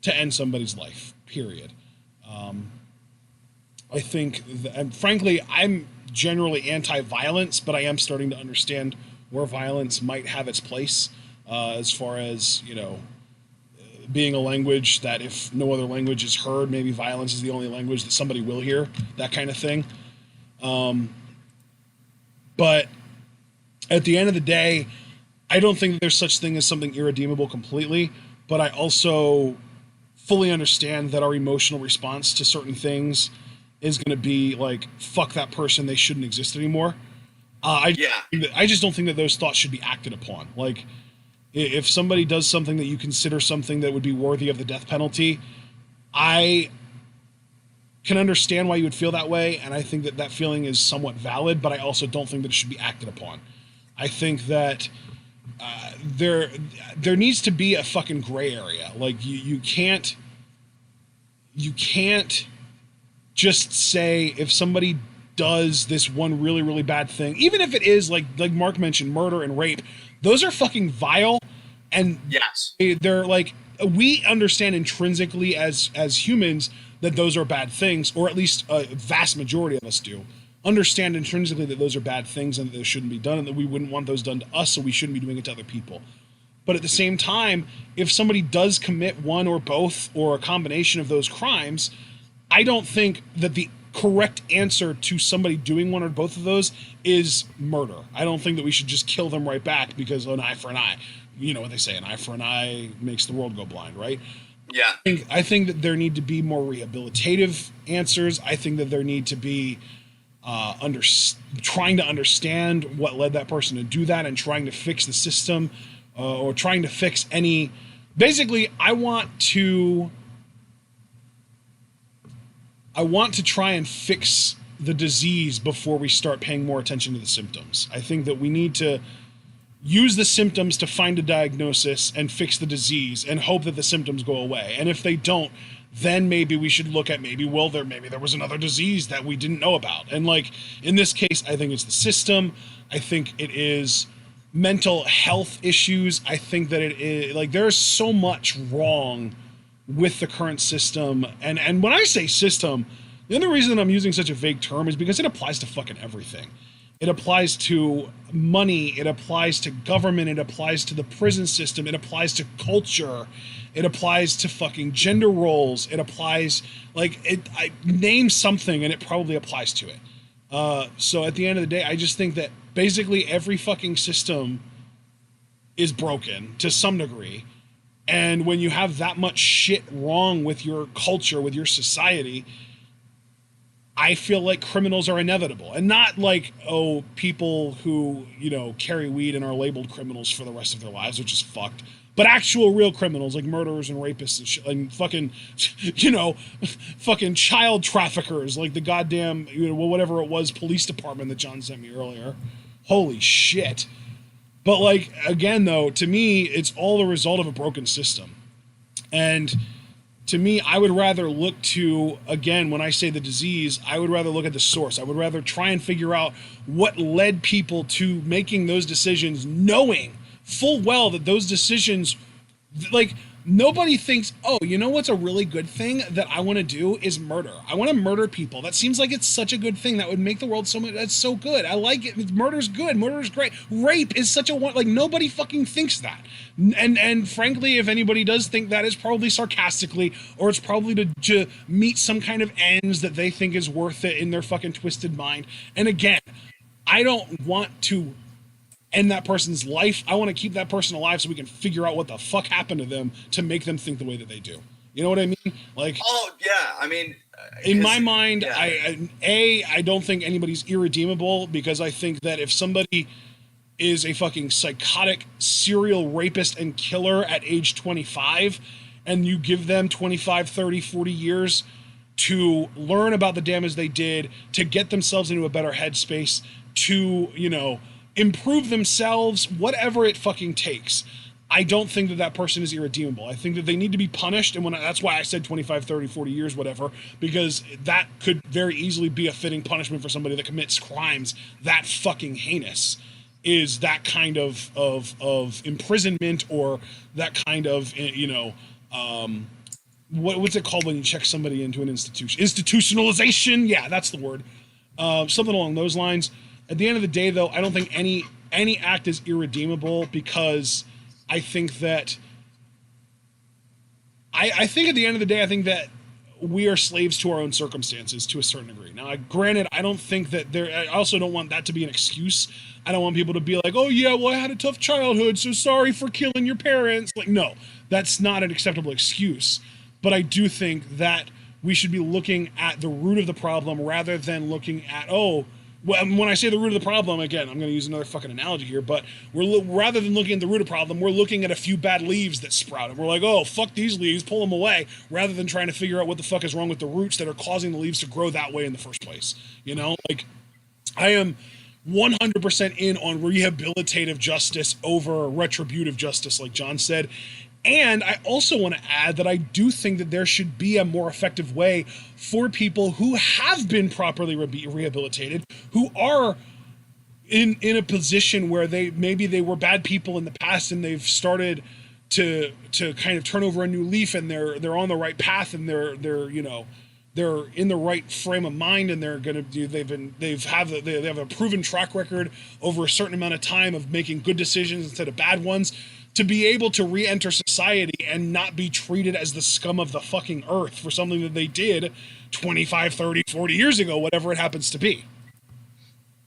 to end somebody's life, period. I think, and frankly, I'm generally anti-violence, but I am starting to understand where violence might have its place, as far as, you know, being a language that if no other language is heard, maybe violence is the only language that somebody will hear, that kind of thing. But at the end of the day, I don't think that there's such thing as something irredeemable completely, but I also fully understand that our emotional response to certain things is going to be like, fuck that person, they shouldn't exist anymore. I just don't think that those thoughts should be acted upon. Like, if somebody does something that you consider something that would be worthy of the death penalty, I can understand why you would feel that way, and I think that that feeling is somewhat valid, but I also don't think that it should be acted upon. I think that there needs to be a fucking gray area. Like, you can't just say if somebody does this one really, really bad thing, even if it is like Mark mentioned, murder and rape, those are fucking vile, and yes, they're like, we understand intrinsically as humans that those are bad things, or at least a vast majority of us do understand intrinsically that those are bad things and that those shouldn't be done, and that we wouldn't want those done to us, so we shouldn't be doing it to other people. But at the same time, if somebody does commit one or both or a combination of those crimes, I don't think that the correct answer to somebody doing one or both of those is murder. I don't think that we should just kill them right back because an eye for an eye. You know what they say, an eye for an eye makes the world go blind, right? Yeah. I think that there need to be more rehabilitative answers. I think that there need to be trying to understand what led that person to do that and trying to fix the system, or trying to fix any... Basically, I want to try and fix the disease before we start paying more attention to the symptoms. I think that we need to use the symptoms to find a diagnosis and fix the disease and hope that the symptoms go away. And if they don't, then maybe we should look at maybe there was another disease that we didn't know about. And like in this case, I think it's the system. I think it is mental health issues. I think that it is like there's so much wrong with the current system. And when I say system, the only reason that I'm using such a vague term is because it applies to fucking everything. It applies to money, it applies to government, it applies to the prison system, it applies to culture, it applies to fucking gender roles, it applies, like, I name something and it probably applies to it. So at the end of the day, I just think that basically every fucking system is broken to some degree. And when you have that much shit wrong with your culture, with your society, I feel like criminals are inevitable. And not like, oh, people who, you know, carry weed and are labeled criminals for the rest of their lives, which is fucked. But actual real criminals, like murderers and rapists and shit, and fucking, you know, fucking child traffickers, like the goddamn, you know, whatever it was, police department that John sent me earlier. Holy shit. But like, again, though, to me, it's all the result of a broken system. And to me, I would rather look to, again, when I say the disease, I would rather look at the source. I would rather try and figure out what led people to making those decisions, knowing full well that those decisions, like, nobody thinks, oh, you know what's a really good thing that I want to do is murder. I want to murder people. That seems like it's such a good thing. That would make the world so much, that's so good. I like it. Murder's good. Murder's great. Rape is such a one, like, nobody fucking thinks that. And frankly, if anybody does think that, it's probably sarcastically, or it's probably to meet some kind of ends that they think is worth it in their fucking twisted mind. And again, I don't want to end that person's life. I want to keep that person alive so we can figure out what the fuck happened to them to make them think the way that they do. You know what I mean? Like, oh yeah, I mean, in my mind, yeah. I don't think anybody's irredeemable, because I think that if somebody is a fucking psychotic serial rapist and killer at age 25, and you give them 25, 30, 40 years to learn about the damage they did, to get themselves into a better headspace, to, you know, improve themselves, whatever it fucking takes, I don't think that that person is irredeemable. I think that they need to be punished, and that's why I said 25, 30, 40 years, whatever, because that could very easily be a fitting punishment for somebody that commits crimes that fucking heinous, is that kind of imprisonment, or that kind of, you know, what's it called when you check somebody into an institution? Institutionalization? Yeah, that's the word. Something along those lines. At the end of the day, though, I don't think any act is irredeemable, because I think that I think at the end of the day, I think that we are slaves to our own circumstances to a certain degree. Now, granted, I don't think that I also don't want that to be an excuse. I don't want people to be like, oh yeah, well, I had a tough childhood, so sorry for killing your parents. Like, no, that's not an acceptable excuse. But I do think that we should be looking at the root of the problem, rather than looking at, oh, well, when I say the root of the problem, again, I'm going to use another fucking analogy here, but rather than looking at the root of the problem, we're looking at a few bad leaves that sprout, and we're like, oh, fuck these leaves, pull them away, rather than trying to figure out what the fuck is wrong with the roots that are causing the leaves to grow that way in the first place. You know, like, I am 100% in on rehabilitative justice over retributive justice, like John said. And I also want to add that I do think that there should be a more effective way for people who have been properly rehabilitated, who are in a position where they were bad people in the past, and they've started to kind of turn over a new leaf, and they're on the right path, and they're you know, they're in the right frame of mind, and they're going to do, they have a proven track record over a certain amount of time of making good decisions instead of bad ones, to be able to re-enter society and not be treated as the scum of the fucking earth for something that they did 25, 30, 40 years ago, whatever it happens to be.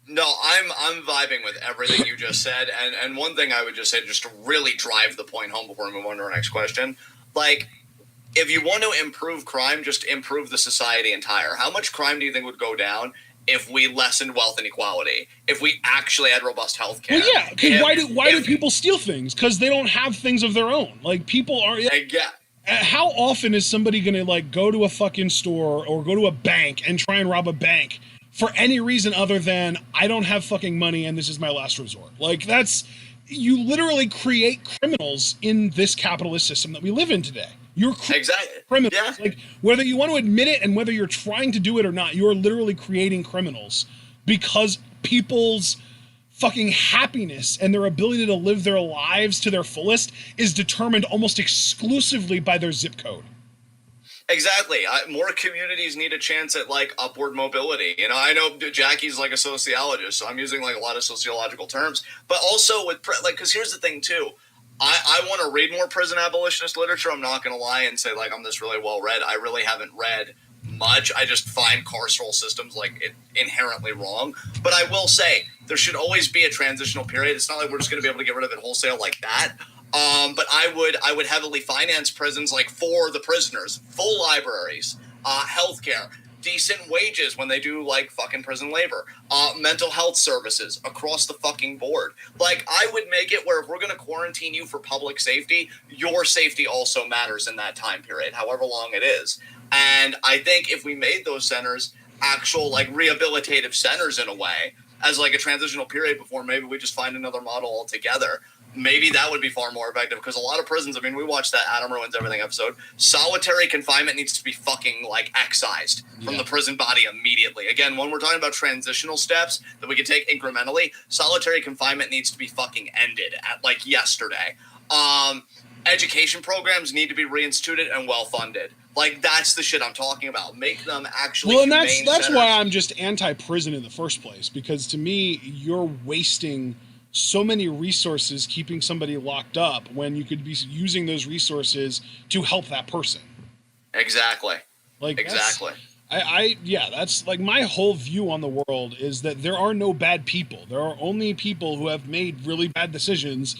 No, I'm vibing with everything you just said, and one thing I would just say, just to really drive the point home before we move on to our next question, like, if you want to improve crime, just improve the society entire. How much crime do you think would go down if we lessened wealth inequality? If we actually had robust health care? Well, yeah, because why do people steal things? Because they don't have things of their own. Like, people are... Yeah. How often is somebody going to, like, go to a fucking store or go to a bank and try and rob a bank for any reason other than, I don't have fucking money and this is my last resort? Like, that's... You literally create criminals in this capitalist system that we live in today. You're exactly criminals. Yeah. Like, whether you want to admit it and whether you're trying to do it or not, you're literally creating criminals, because people's fucking happiness and their ability to live their lives to their fullest is determined almost exclusively by their zip code. Exactly. More communities need a chance at, like, upward mobility. You know, I know Jackie's like a sociologist, so I'm using, like, a lot of sociological terms, but also with, like, because here's the thing too. I want to read more prison abolitionist literature. I'm not going to lie and say, like, I'm this really well read. I really haven't read much. I just find carceral systems, like, inherently wrong. But I will say there should always be a transitional period. It's not like we're just going to be able to get rid of it wholesale like that. But I would heavily finance prisons, like, for the prisoners, full libraries, healthcare, decent wages when they do, like, fucking prison labor, mental health services across the fucking board. Like, I would make it where if we're going to quarantine you for public safety, your safety also matters in that time period, however long it is. And I think if we made those centers actual, like, rehabilitative centers in a way, as, like, a transitional period before maybe we just find another model altogether, maybe that would be far more effective, because a lot of prisons, I mean, we watched that Adam Ruins Everything episode. Solitary confinement needs to be fucking like excised from the prison body immediately. Again, when we're talking about transitional steps that we can take incrementally, solitary confinement needs to be fucking ended at like yesterday. Education programs need to be reinstituted and well funded. Like, that's the shit I'm talking about. Make them actually well, and that's why I'm just anti-prison in the first place, because to me, you're wasting so many resources keeping somebody locked up when you could be using those resources to help that person. Exactly. Like, exactly. That's like my whole view on the world is that there are no bad people. There are only people who have made really bad decisions.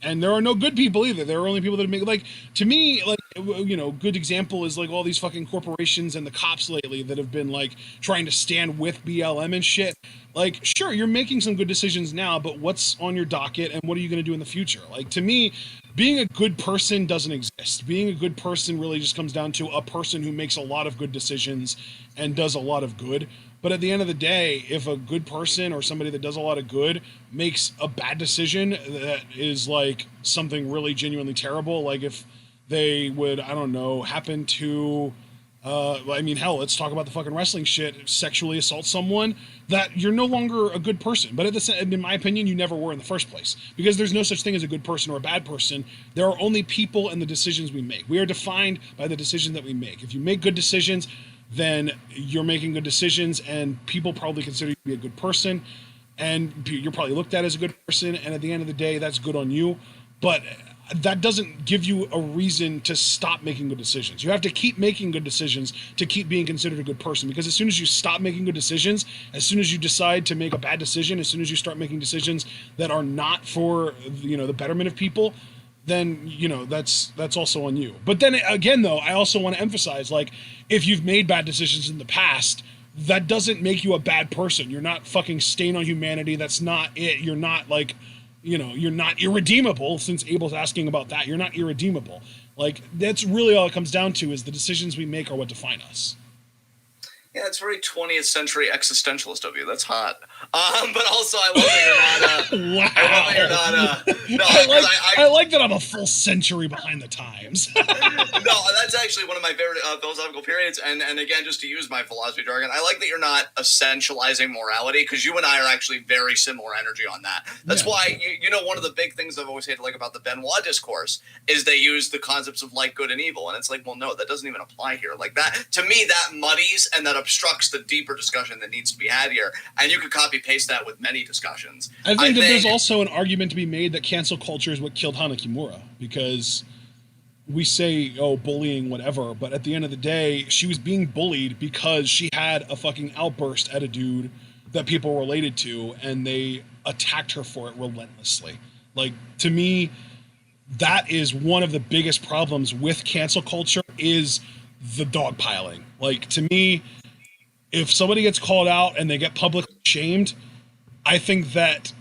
And there are no good people either. There are only people that make, like, to me, like, you know, good example is like all these fucking corporations and the cops lately that have been like trying to stand with BLM and shit. Like, sure, you're making some good decisions now, but what's on your docket and what are you going to do in the future? Like, to me, being a good person doesn't exist. Being a good person really just comes down to a person who makes a lot of good decisions and does a lot of good. But at the end of the day, if a good person or somebody that does a lot of good makes a bad decision that is like something really genuinely terrible, like if they would, I don't know, happen to, I mean, hell, let's talk about the fucking wrestling shit, sexually assault someone, that you're no longer a good person. But in my opinion, you never were in the first place, because there's no such thing as a good person or a bad person. There are only people and the decisions we make. We are defined by the decisions that we make. If you make good decisions, then you're making good decisions, and people probably consider you to be a good person, and you're probably looked at as a good person, and at the end of the day, that's good on you. But that doesn't give you a reason to stop making good decisions. You have to keep making good decisions to keep being considered a good person, because as soon as you stop making good decisions, as soon as you decide to make a bad decision, as soon as you start making decisions that are not for, you know, the betterment of people, then, you know, that's also on you. But then again, though, I also want to emphasize, like, if you've made bad decisions in the past, that doesn't make you a bad person. You're not fucking stain on humanity. That's not it. You're not, like, you know, you're not irredeemable, since Abel's asking about that. You're not irredeemable. Like, that's really all it comes down to, is the decisions we make are what define us. Yeah, it's very 20th century existentialist of you. That's hot. But also, I love that you're not. Wow. I love that you're not. No, I like that I'm a full century behind the times. No, that's actually one of my favorite philosophical periods. And again, just to use my philosophy jargon, I like that you're not essentializing morality, because you and I are actually very similar energy on that. That's why, you know, one of the big things I've always hated like about the Benoit discourse is they use the concepts of light, good, and evil. And it's like, well, no, that doesn't even apply here. Like, that, to me, that muddies and that obstructs the deeper discussion that needs to be had here. And you could copy paste that with many discussions. I think there's also an argument to be made that cancel culture is what killed Hana Kimura, because we say, oh, bullying, whatever, but at the end of the day, she was being bullied because she had a fucking outburst at a dude that people related to, and they attacked her for it relentlessly. Like, to me, that is one of the biggest problems with cancel culture, is the dogpiling. Like, to me, if somebody gets called out and they get publicly shamed, I think that,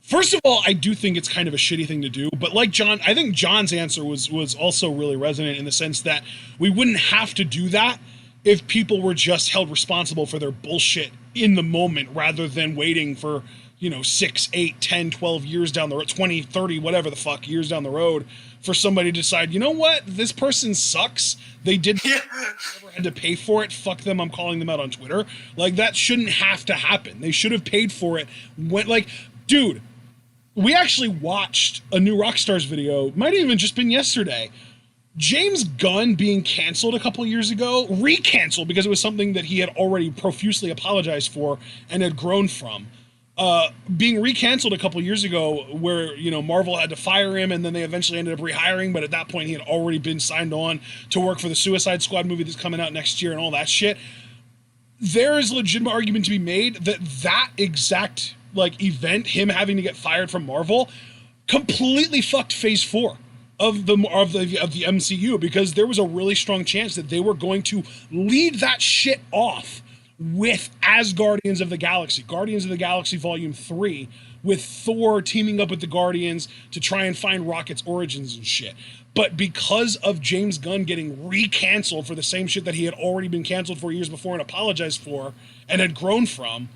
first of all, I do think it's kind of a shitty thing to do. But like John, I think John's answer was also really resonant in the sense that we wouldn't have to do that if people were just held responsible for their bullshit in the moment, rather than waiting for, you know, 6, 8, 10, 12 years down the road, 20, 30, whatever the fuck years down the road, for somebody to decide, you know what, this person sucks. They did never had to pay for it. Fuck them. I'm calling them out on Twitter. Like, that shouldn't have to happen. They should have paid for it. When, like, dude, we actually watched a new Rockstars video. Might have even just been yesterday. James Gunn being canceled a couple years ago, re-canceled because it was something that he had already profusely apologized for and had grown from. Being re-canceled a couple years ago, where, you know, Marvel had to fire him and then they eventually ended up rehiring, but at that point he had already been signed on to work for the Suicide Squad movie that's coming out next year and all that shit. There is a legitimate argument to be made that that exact, like, event, him having to get fired from Marvel, completely fucked Phase 4 of the MCU, because there was a really strong chance that they were going to lead that shit off with as Guardians of the Galaxy Volume 3, with Thor teaming up with the Guardians to try and find Rocket's origins and shit. But because of James Gunn getting re-canceled for the same shit that he had already been canceled for years before and apologized for and had grown from,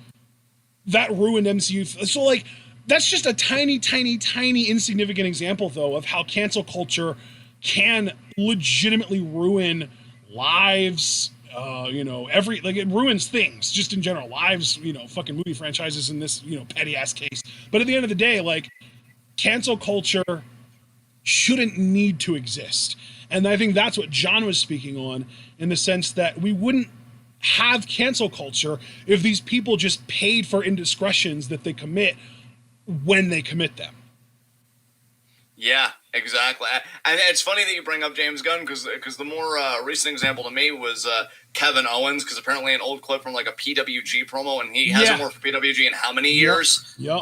that ruined MCU. So, like, that's just a tiny, tiny, tiny insignificant example, though, of how cancel culture can legitimately ruin lives. It ruins things just in general, lives, fucking movie franchises in this, petty ass case. But at the end of the day, like, cancel culture shouldn't need to exist. And I think that's what John was speaking on, in the sense that we wouldn't have cancel culture if these people just paid for indiscretions that they commit when they commit them. Yeah, exactly. And it's funny that you bring up James Gunn, because the more recent example to me was Kevin Owens, because apparently an old clip from like a PWG promo, and he hasn't worked for PWG in how many years? Yep.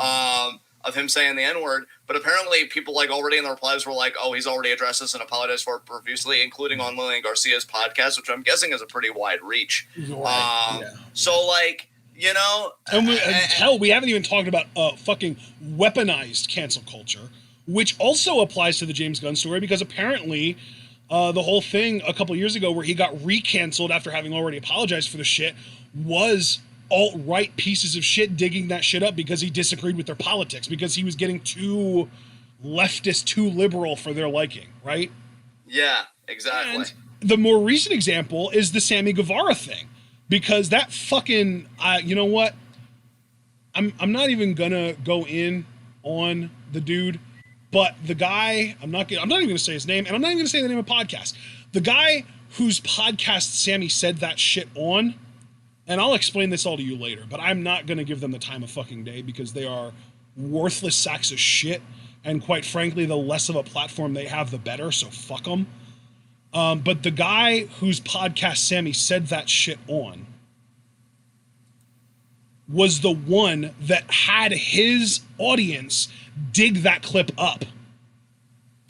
Of him saying the N-word, but apparently people like already in the replies were like, oh, he's already addressed this and apologized for it profusely, including on Lillian Garcia's podcast, which I'm guessing is a pretty wide reach. Right. So like, and hell, we haven't even talked about fucking weaponized cancel culture, which also applies to the James Gunn story, because apparently the whole thing a couple years ago where he got re-canceled after having already apologized for the shit was alt-right pieces of shit digging that shit up because he disagreed with their politics, because he was getting too leftist, too liberal for their liking, right? Yeah, exactly. And the more recent example is the Sammy Guevara thing, because that fucking, you know what? I'm not even gonna go in on the dude, but the guy, I'm not even gonna say his name, and I'm not even gonna say the name of the podcast. The guy whose podcast Sammy said that shit on, and I'll explain this all to you later, but I'm not going to give them the time of fucking day, because they are worthless sacks of shit. And quite frankly, the less of a platform they have, the better. So fuck them. But the guy whose podcast Sammy said that shit on was the one that had his audience dig that clip up.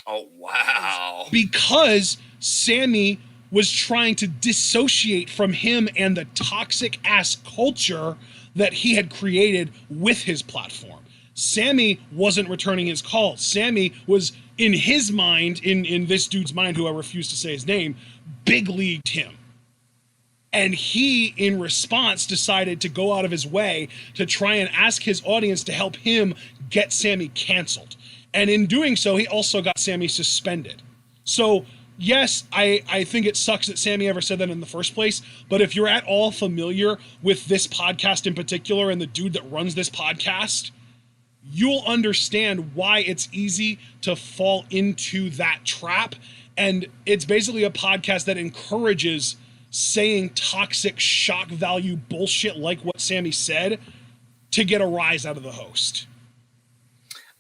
Oh, wow. Because Sammy was trying to dissociate from him and the toxic ass culture that he had created with his platform. Sammy wasn't returning his calls. Sammy was, in his mind, in this dude's mind, who I refuse to say his name, big leagued him. And he, in response, decided to go out of his way to try and ask his audience to help him get Sammy canceled. And in doing so, he also got Sammy suspended. So, yes, I think it sucks that Sammy ever said that in the first place, but if you're at all familiar with this podcast in particular and the dude that runs this podcast, you'll understand why it's easy to fall into that trap. And it's basically a podcast that encourages saying toxic shock value bullshit like what Sammy said to get a rise out of the host.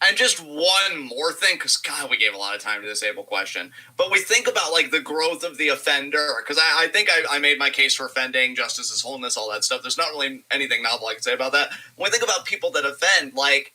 And just one more thing, because, God, we gave a lot of time to this Abel question. But we think about, like, the growth of the offender, because I think I made my case for offending, justice is wholeness, all that stuff. There's not really anything novel I can say about that. When we think about people that offend, like,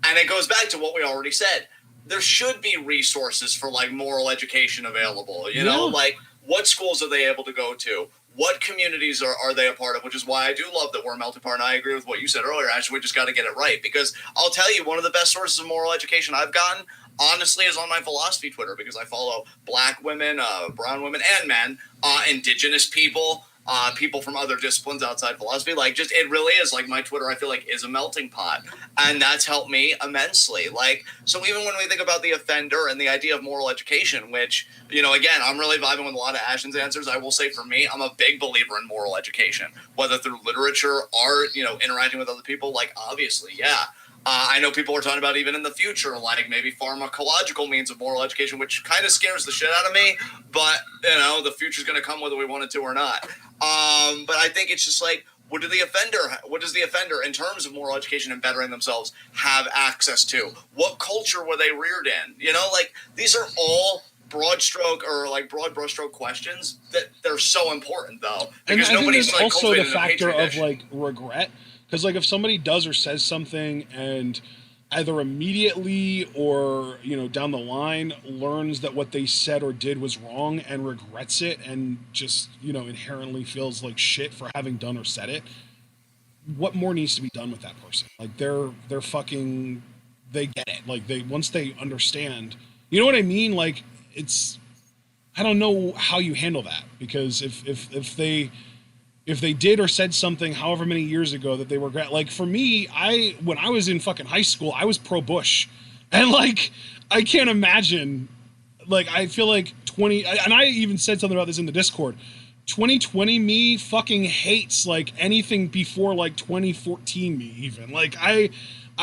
and it goes back to what we already said, there should be resources for, like, moral education available, you know? Like, what schools are they able to go to? What communities are they a part of? Which is why I do love that we're a melting pot, and I agree with what you said earlier. Actually, we just got to get it right, because I'll tell you, one of the best sources of moral education I've gotten, honestly, is on my philosophy Twitter, because I follow Black women, brown women, and men, indigenous people, people from other disciplines outside philosophy. Like, just, it really is, like, my Twitter, I feel like, is a melting pot, and that's helped me immensely. Like, so even when we think about the offender and the idea of moral education, which, you know, again, I'm really vibing with a lot of Ashton's answers. I will say, for me, I'm a big believer in moral education, whether through literature, art, you know, interacting with other people. Like, obviously, yeah. I know people are talking about even in the future, like maybe pharmacological means of moral education, which kind of scares the shit out of me. But, you know, the future's going to come whether we want it to or not. But I think it's just like, what does the offender, in terms of moral education and bettering themselves, have access to? What culture were they reared in? You know, like, these are all broad brushstroke questions that they're so important, though, because and nobody's I think there's also the factor of like regret, because like if somebody does or says something and either immediately or, you know, down the line learns that what they said or did was wrong and regrets it and just, you know, inherently feels like shit for having done or said it, what more needs to be done with that person? Like, they're fucking, they get it. Like, once they understand, you know what I mean? Like, it's, I don't know how you handle that, because if they, if they did or said something however many years ago that they regret. Like for me, when I was in fucking high school, I was pro Bush, and like I can't imagine. Like I feel like and I even said something about this in the Discord. 2020 me fucking hates like anything before like 2014 me even. Like I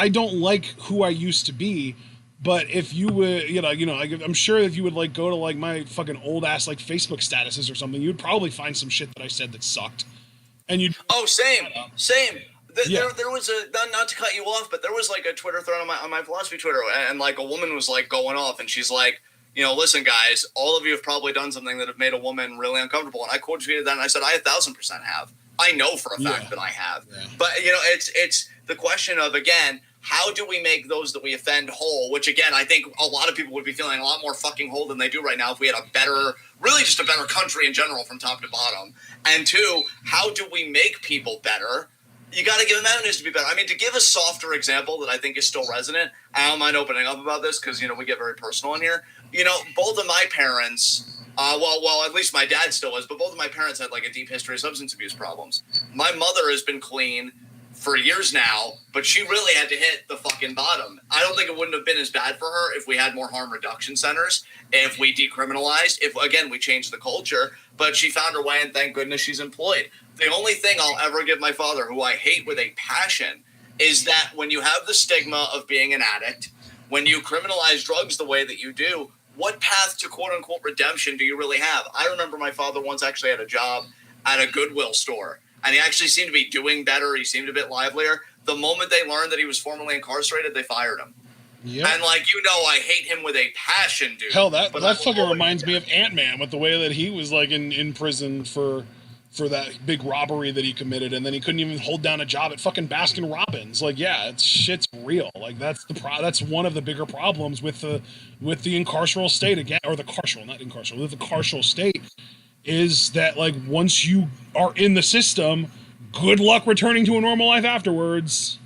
don't like who I used to be. But if you would, like, I'm sure if you would like go to like my fucking old ass like Facebook statuses or something, you'd probably find some shit that I said that sucked. And you. Oh, same. Yeah. There was not to cut you off, but there was like a Twitter thread on my philosophy Twitter, and like a woman was like going off, and she's like, listen, guys, all of you have probably done something that have made a woman really uncomfortable. And I quote tweeted that, and I said, I 1,000% have. I know for a fact that I have. Yeah. But it's the question of, again, how do we make those that we offend whole? Which, again, I think a lot of people would be feeling a lot more fucking whole than they do right now if we had really just a better country in general from top to bottom. And two, how do we make people better? You got to give them avenues to be better. I mean, to give a softer example that I think is still resonant, I don't mind opening up about this because, we get very personal in here. Both of my parents, well, at least my dad still is, but both of my parents had like a deep history of substance abuse problems. My mother has been clean for years now, but she really had to hit the fucking bottom. I don't think it wouldn't have been as bad for her if we had more harm reduction centers, if we decriminalized, if, again, we changed the culture, but she found her way, and thank goodness she's employed. The only thing I'll ever give my father, who I hate with a passion, is that when you have the stigma of being an addict, when you criminalize drugs the way that you do, what path to quote-unquote redemption do you really have? I remember my father once actually had a job at a Goodwill store, and he actually seemed to be doing better. He seemed a bit livelier. The moment they learned that he was formerly incarcerated, they fired him. Yep. And I hate him with a passion, dude. Hell, that fucking reminds me of Ant-Man with the way that he was like in prison for that big robbery that he committed, and then he couldn't even hold down a job at fucking Baskin Robbins. Like, yeah, shit's real. Like that's one of the bigger problems with the incarceral state again, or the with the carceral state, is that like once you are in the system, good luck returning to a normal life afterwards.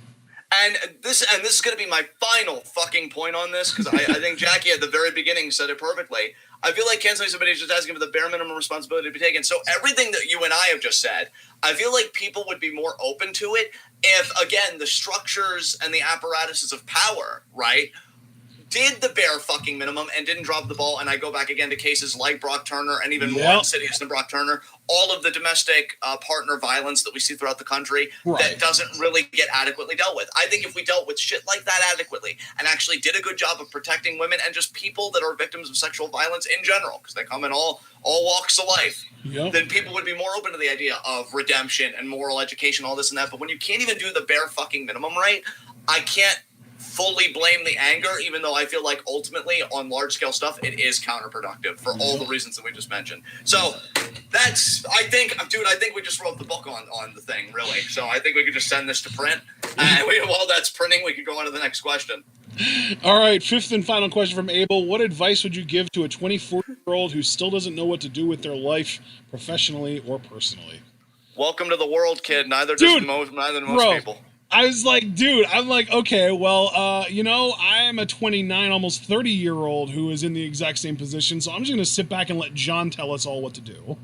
And this is going to be my final fucking point on this, because I think Jackie at the very beginning said it perfectly. I feel like canceling somebody is just asking for the bare minimum responsibility to be taken. So everything that you and I have just said, I feel like people would be more open to it if, again, the structures and the apparatuses of power, right, did the bare fucking minimum and didn't drop the ball. And I go back again to cases like Brock Turner and even more insidious than Brock Turner, all of the domestic partner violence that we see throughout the country that doesn't really get adequately dealt with. I think if we dealt with shit like that adequately and actually did a good job of protecting women and just people that are victims of sexual violence in general, because they come in all walks of life, then people would be more open to the idea of redemption and moral education, all this and that. But when you can't even do the bare fucking minimum right, I can't fully blame the anger, even though I feel like ultimately on large scale stuff it is counterproductive for all the reasons that we just mentioned. So that's, I think we just wrote the book on the thing, really. So I think we could just send this to print, and while that's printing, we could go on to the next question. All right, fifth and final question from Abel. What advice would you give to a 24-year-old who still doesn't know what to do with their life, professionally or personally? Welcome to the world, kid. Neither do most people. I was like, dude, I'm like, okay, well, I'm a 29, almost 30-year-old who is in the exact same position, so I'm just going to sit back and let John tell us all what to do.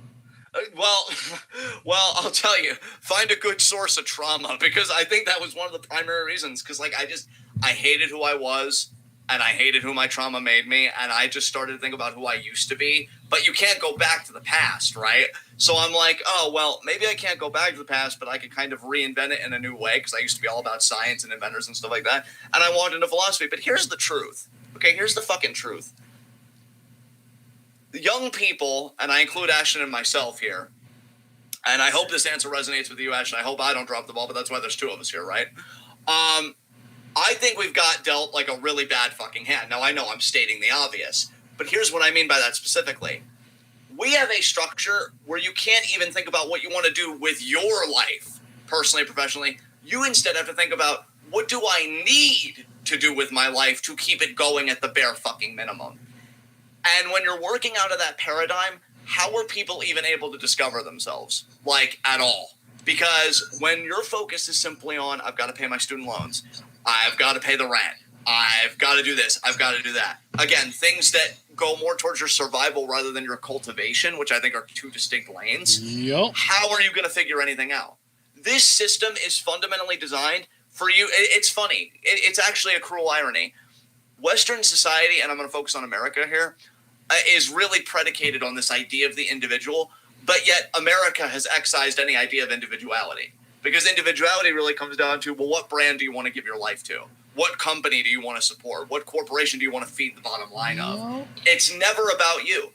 Well, I'll tell you, find a good source of trauma, because I think that was one of the primary reasons, because, I hated who I was, and I hated who my trauma made me, and I just started to think about who I used to be, but you can't go back to the past, right? So I'm like, oh, well, maybe I can't go back to the past, but I could kind of reinvent it in a new way, because I used to be all about science and inventors and stuff like that, and I wanted into philosophy. But here's the truth. Okay, here's the fucking truth. The young people, and I include Ashton and myself here, and I hope this answer resonates with you, Ashton. I hope I don't drop the ball, but that's why there's two of us here, right? I think we've got dealt like a really bad fucking hand. Now, I know I'm stating the obvious, but here's what I mean by that specifically. We have a structure where you can't even think about what you want to do with your life, personally, professionally. You instead have to think about, what do I need to do with my life to keep it going at the bare fucking minimum? And when you're working out of that paradigm, how are people even able to discover themselves? At all. Because when your focus is simply on, I've got to pay my student loans, I've got to pay the rent, I've got to do this. I've got to do that. Again, things that go more towards your survival rather than your cultivation, which I think are two distinct lanes. Yep. How are you going to figure anything out? This system is fundamentally designed for you. It's funny. It's actually a cruel irony. Western society, and I'm going to focus on America here, is really predicated on this idea of the individual, but yet America has excised any idea of individuality. Because individuality really comes down to, well, what brand do you want to give your life to? What company do you want to support? What corporation do you want to feed the bottom line of? It's never about you.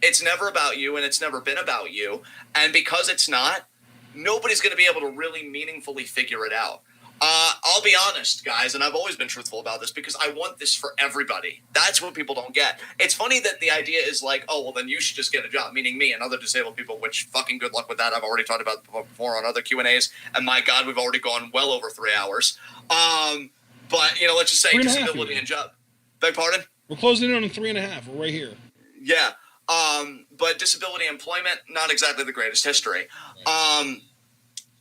It's never about you, and it's never been about you. And because it's not, nobody's going to be able to really meaningfully figure it out. I'll be honest, guys, and I've always been truthful about this because I want this for everybody. That's what people don't get. It's funny that the idea is like, oh, well, then you should just get a job, meaning me and other disabled people, which fucking good luck with that. I've already talked about it before on other Q&As, and my God, we've already gone well over 3 hours. But, you know, let's just say disability and job. Beg pardon? We're closing in on 3.5. We're right here. Yeah. But disability employment, not exactly the greatest history.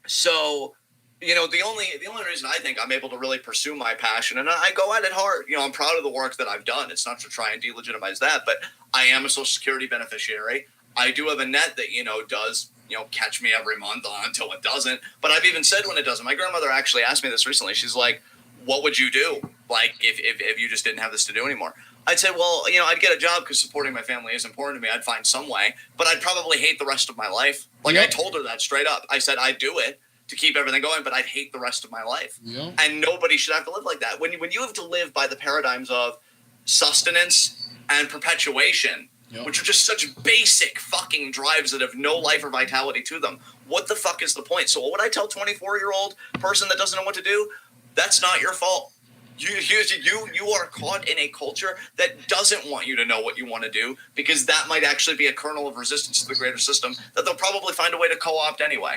So, you know, the only reason I think I'm able to really pursue my passion, and I go at it hard. You know, I'm proud of the work that I've done. It's not to try and delegitimize that, but I am a Social Security beneficiary. I do have a net that, you know, does, you know, catch me every month until it doesn't. But I've even said when it doesn't. My grandmother actually asked me this recently. She's like, what would you do, like, if you just didn't have this to do anymore? I'd say, well, you know, I'd get a job because supporting my family is important to me. I'd find some way, but I'd probably hate the rest of my life. Like, I told her that straight up. I said I'd do it to keep everything going, but I'd hate the rest of my life. And nobody should have to live like that. When you have to live by the paradigms of sustenance and perpetuation, which are just such basic fucking drives that have no life or vitality to them, what the fuck is the point? So what would I tell 24-year-old person that doesn't know what to do? That's not your fault. You are caught in a culture that doesn't want you to know what you want to do, because that might actually be a kernel of resistance to the greater system that they'll probably find a way to co-opt anyway.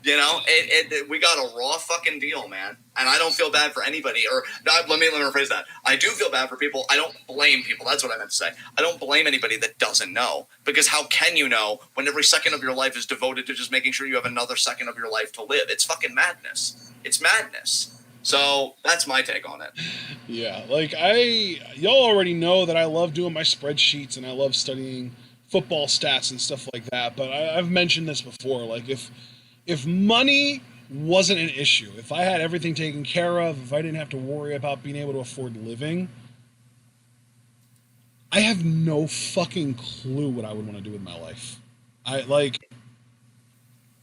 You know, we got a raw fucking deal, man. And I don't feel bad for anybody. Or let me rephrase that. I do feel bad for people. I don't blame people. That's what I meant to say. I don't blame anybody that doesn't know. Because how can you know when every second of your life is devoted to just making sure you have another second of your life to live? It's fucking madness. It's madness. So that's my take on it. Yeah, like y'all already know that I love doing my spreadsheets and I love studying football stats and stuff like that. But I've mentioned this before. Like, if money wasn't an issue, if I had everything taken care of, if I didn't have to worry about being able to afford living, I have no fucking clue what I would want to do with my life.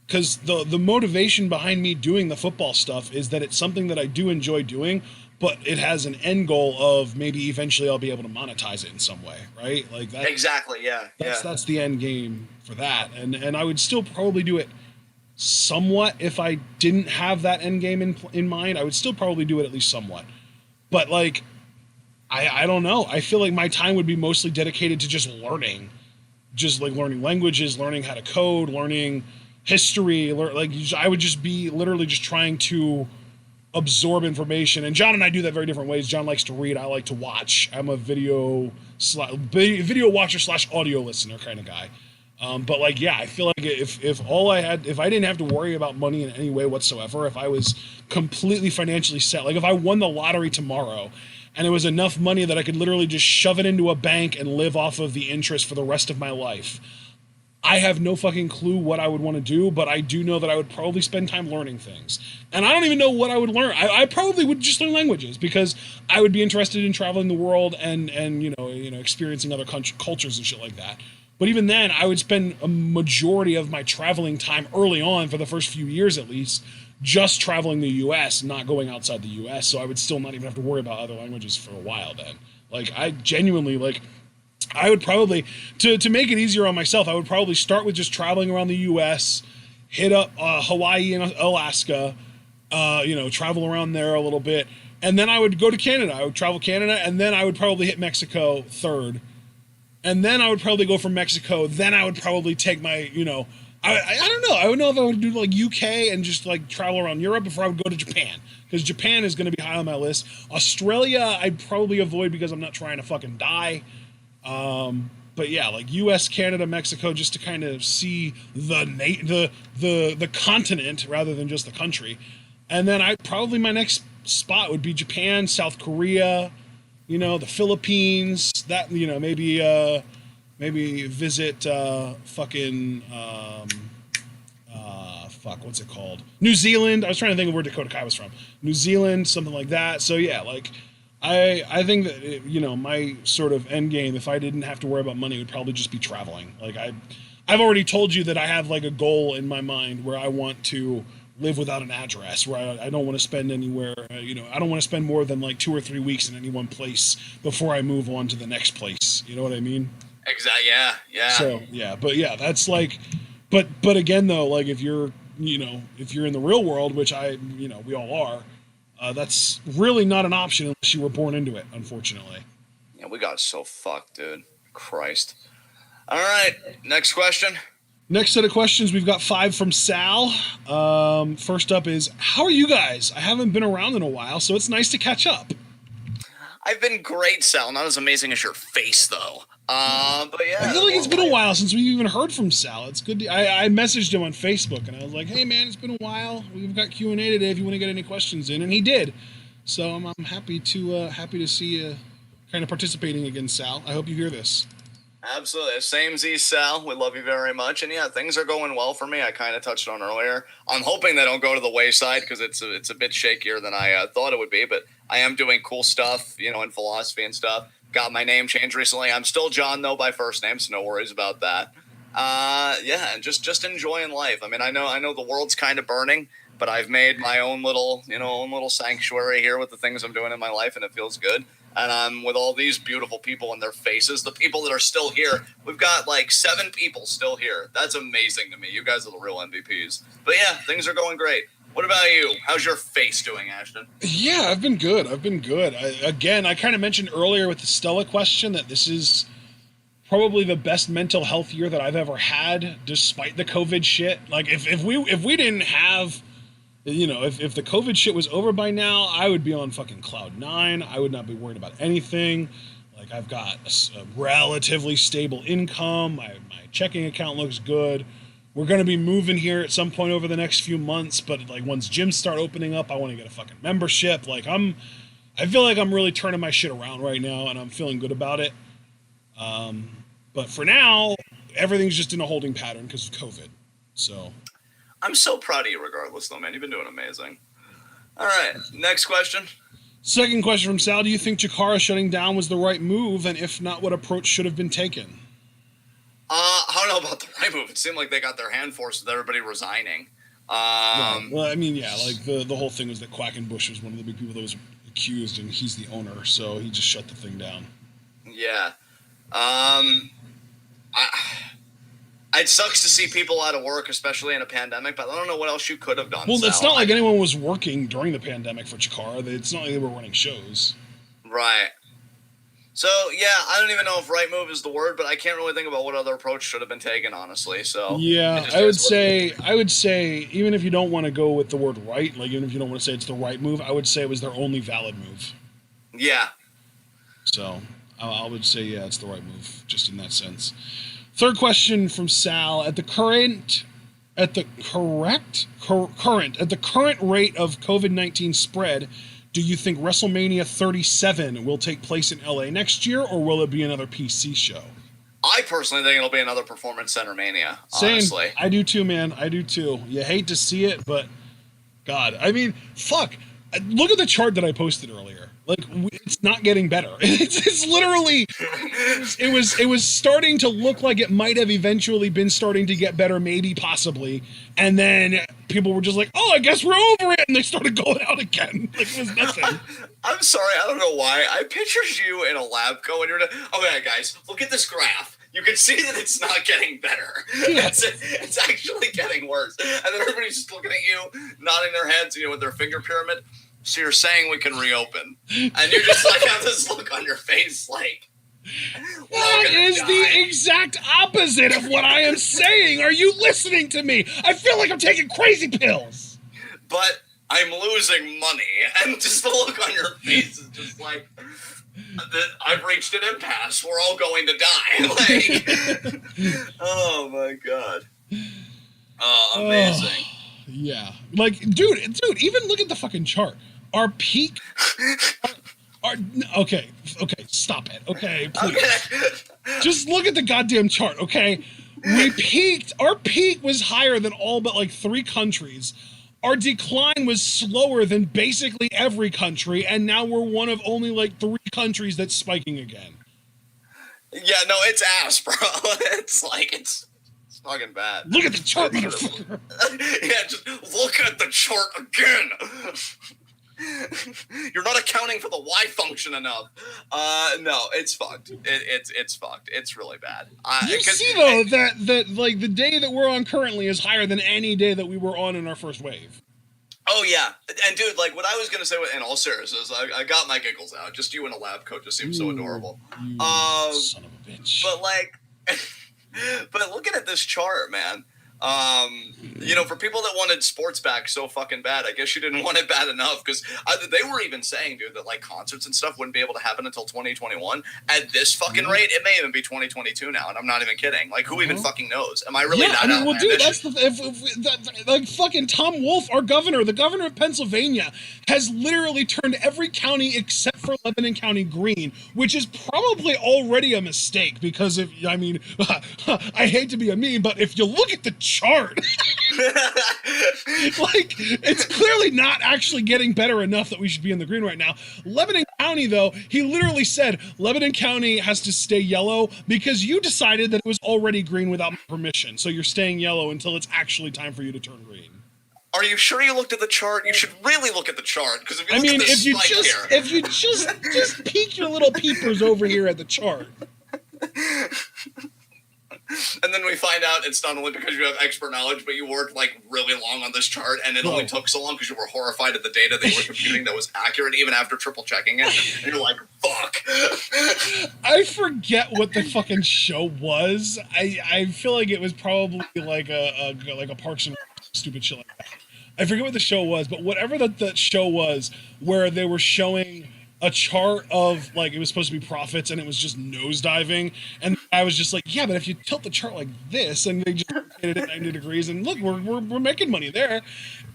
Because the motivation behind me doing the football stuff is that it's something that I do enjoy doing, but it has an end goal of maybe eventually I'll be able to monetize it in some way, right? Like that. Exactly, yeah. That's the end game for that. And I would still probably do it somewhat if I didn't have that end game in mind. I would still probably do it at least somewhat. But like, I don't know. I feel like my time would be mostly dedicated to just learning languages, learning how to code, learning history. I would just be literally just trying to absorb information. And John and I do that very different ways. John likes to read. I like to watch. I'm a video watcher / audio listener kind of guy. But like, yeah, I feel like if I didn't have to worry about money in any way whatsoever, if I was completely financially set, like if I won the lottery tomorrow and it was enough money that I could literally just shove it into a bank and live off of the interest for the rest of my life, I have no fucking clue what I would want to do, but I do know that I would probably spend time learning things. And I don't even know what I would learn. I probably would just learn languages because I would be interested in traveling the world and you know experiencing other cultures and shit like that. But even then, I would spend a majority of my traveling time early on, for the first few years at least, just traveling the U.S., not going outside the U.S., so I would still not even have to worry about other languages for a while then. Like, I genuinely, like, I would probably, to make it easier on myself, I would probably start with just traveling around the U.S., hit up Hawaii and Alaska, travel around there a little bit, and then I would go to Canada. I would travel Canada, and then I would probably hit Mexico third. And then I would probably go from Mexico. Then I would probably take my, I don't know. I would know if I would do like UK and just like travel around Europe before I would go to Japan. Because Japan is going to be high on my list. Australia, I'd probably avoid because I'm not trying to fucking die. But yeah, like US, Canada, Mexico, just to kind of see the continent rather than just the country. And then my next spot would be Japan, South Korea, you know, the Philippines. That, you know, maybe visit what's it called? New Zealand. I was trying to think of where Dakota Kai was from. New Zealand, something like that. So yeah, like I think that you know, my sort of end game, if I didn't have to worry about money, would probably just be traveling. Like I've already told you that I have like a goal in my mind where I want to live without an address, where I don't want to spend anywhere, you know, I don't want to spend more than like 2 or 3 weeks in any one place before I move on to the next place. You know what I mean? Exactly. Yeah. So yeah, but yeah, that's like, but again though, like if you're, you know, if you're in the real world, which you know, we all are, that's really not an option unless you were born into it, unfortunately. Yeah, we got so fucked, dude. Christ. All right, next question. Next set of questions, we've got 5 from Sal. First up is, how are you guys? I haven't been around in a while, so it's nice to catch up. I've been great, Sal. Not as amazing as your face, though. But yeah. I feel like it's been a while since we've even heard from Sal. It's good. I messaged him on Facebook, and I was like, hey, man, it's been a while. We've got Q&A today if you want to get any questions in, and he did. So I'm happy to see you kind of participating again, Sal. I hope you hear this. Absolutely. Same Z, Sal. We love you very much. And yeah, things are going well for me. I kind of touched on earlier. I'm hoping they don't go to the wayside because it's a bit shakier than I thought it would be. But I am doing cool stuff, you know, in philosophy and stuff. Got my name changed recently. I'm still John, though, by first name, so no worries about that. Yeah, and just enjoying life. I mean, I know the world's kind of burning, but I've made my own little sanctuary here with the things I'm doing in my life, and it feels good. And I'm with all these beautiful people and their faces, the people that are still here. We've got like 7 people still here. That's amazing to me. You guys are the real MVPs. But yeah, things are going great. What about you? How's your face doing, Ashton? Yeah, I've been good. I kind of mentioned earlier with the Stella question that this is probably the best mental health year that I've ever had, despite the COVID shit. Like if we didn't have, you know, if the COVID shit was over by now, I would be on fucking cloud 9. I would not be worried about anything. Like I've got a relatively stable income. My checking account looks good. We're going to be moving here at some point over the next few months, but like once gyms start opening up, I want to get a fucking membership. Like I feel like I'm really turning my shit around right now, and I'm feeling good about it. But for now, everything's just in a holding pattern because of COVID. So I'm so proud of you regardless, though, man. You've been doing amazing. All right, next question. Second question from Sal. Do you think Chikara shutting down was the right move? And if not, what approach should have been taken? I don't know about the right move. It seemed like they got their hand forced with everybody resigning. Right. Well, I mean, yeah, like the whole thing was that Quackenbush was one of the big people that was accused, and he's the owner, so he just shut the thing down. Yeah. It sucks to see people out of work, especially in a pandemic, but I don't know what else you could have done. Well, it's not like anyone was working during the pandemic for Chikara. It's not like they were running shows. Right. So, yeah, I don't even know if right move is the word, but I can't really think about what other approach should have been taken, honestly. So yeah, I would say, even if you don't want to go with the word right, like even if you don't want to say it's the right move, I would say it was their only valid move. Yeah. So I would say, yeah, it's the right move, just in that sense. Third question from Sal. At the current rate of COVID-19 spread, do you think WrestleMania 37 will take place in LA next year, or will it be another PC show? I personally think it'll be another Performance Center Mania, honestly. Same. I do too, man. I do too. You hate to see it, but God, I mean, fuck. Look at the chart that I posted earlier. Like, it's not getting better. It's literally, it was starting to look like it might have eventually been starting to get better, maybe, possibly. And then people were just like, oh, I guess we're over it. And they started going out again. Like, it was nothing. I'm sorry. I don't know why. I pictured you in a lab going, okay, guys, look at this graph. You can see that it's not getting better. Yeah. It's actually getting worse. And then everybody's just looking at you, nodding their heads, with their finger pyramid. So you're saying we can reopen. And you just like have this look on your face like, that is the exact opposite of what I am saying. Are you listening to me? I feel like I'm taking crazy pills. But I'm losing money. And just the look on your face is just like, I've reached an impasse. We're all going to die. Like, oh my God. Oh, amazing. Yeah. Like, dude, even look at the fucking chart. Our peak. Okay, stop it. Okay, please. Okay. Just look at the goddamn chart, okay? We peaked. Our peak was higher than all but like 3 countries. Our decline was slower than basically every country, and now we're one of only like 3 countries that's spiking again. Yeah, no, it's ass, bro. It's like it's fucking bad. Look at the chart, motherfucker. Yeah, just look at the chart again. You're not accounting for the Y function enough. No, it's fucked. It's fucked. It's really bad. You see though that like the day that we're on currently is higher than any day that we were on in our first wave. Oh yeah, and dude, like what I was gonna say in all seriousness, I got my giggles out. Just you in a lab coat just seems so adorable. Son of a bitch. But like, but looking at this chart, man. You know, for people that wanted sports back so fucking bad, I guess you didn't want it bad enough, because they were even saying, dude, that like concerts and stuff wouldn't be able to happen until 2021. At this fucking rate, it may even be 2022 now, and I'm not even kidding. Like, who even fucking knows? Am I really that outlandish? Well, dude, that's like fucking Tom Wolf, our governor, the governor of Pennsylvania, has literally turned every county except for Lebanon County green, which is probably already a mistake, because I hate to be a meme, but if you look at the chart, like, it's clearly not actually getting better enough that we should be in the green right now. Lebanon County, though, he literally said Lebanon County has to stay yellow because you decided that it was already green without my permission, so you're staying yellow until it's actually time for you to turn green. Are you sure you looked at the chart? You should really look at the chart, because if you look at this if you just peek your little peepers over here at the chart. And then we find out it's not only because you have expert knowledge, but you worked like really long on this chart, and it only took so long because you were horrified at the data they were computing that was accurate even after triple checking it. And you're like, fuck. I forget what the fucking show was. I feel like it was probably like a Parks and stupid shit like that. I forget what the show was, but whatever that show was, where they were showing a chart of, like, it was supposed to be profits and it was just nosediving, and I was just like, yeah, but if you tilt the chart like this, and they just rotated it 90 degrees, and look, we're making money there.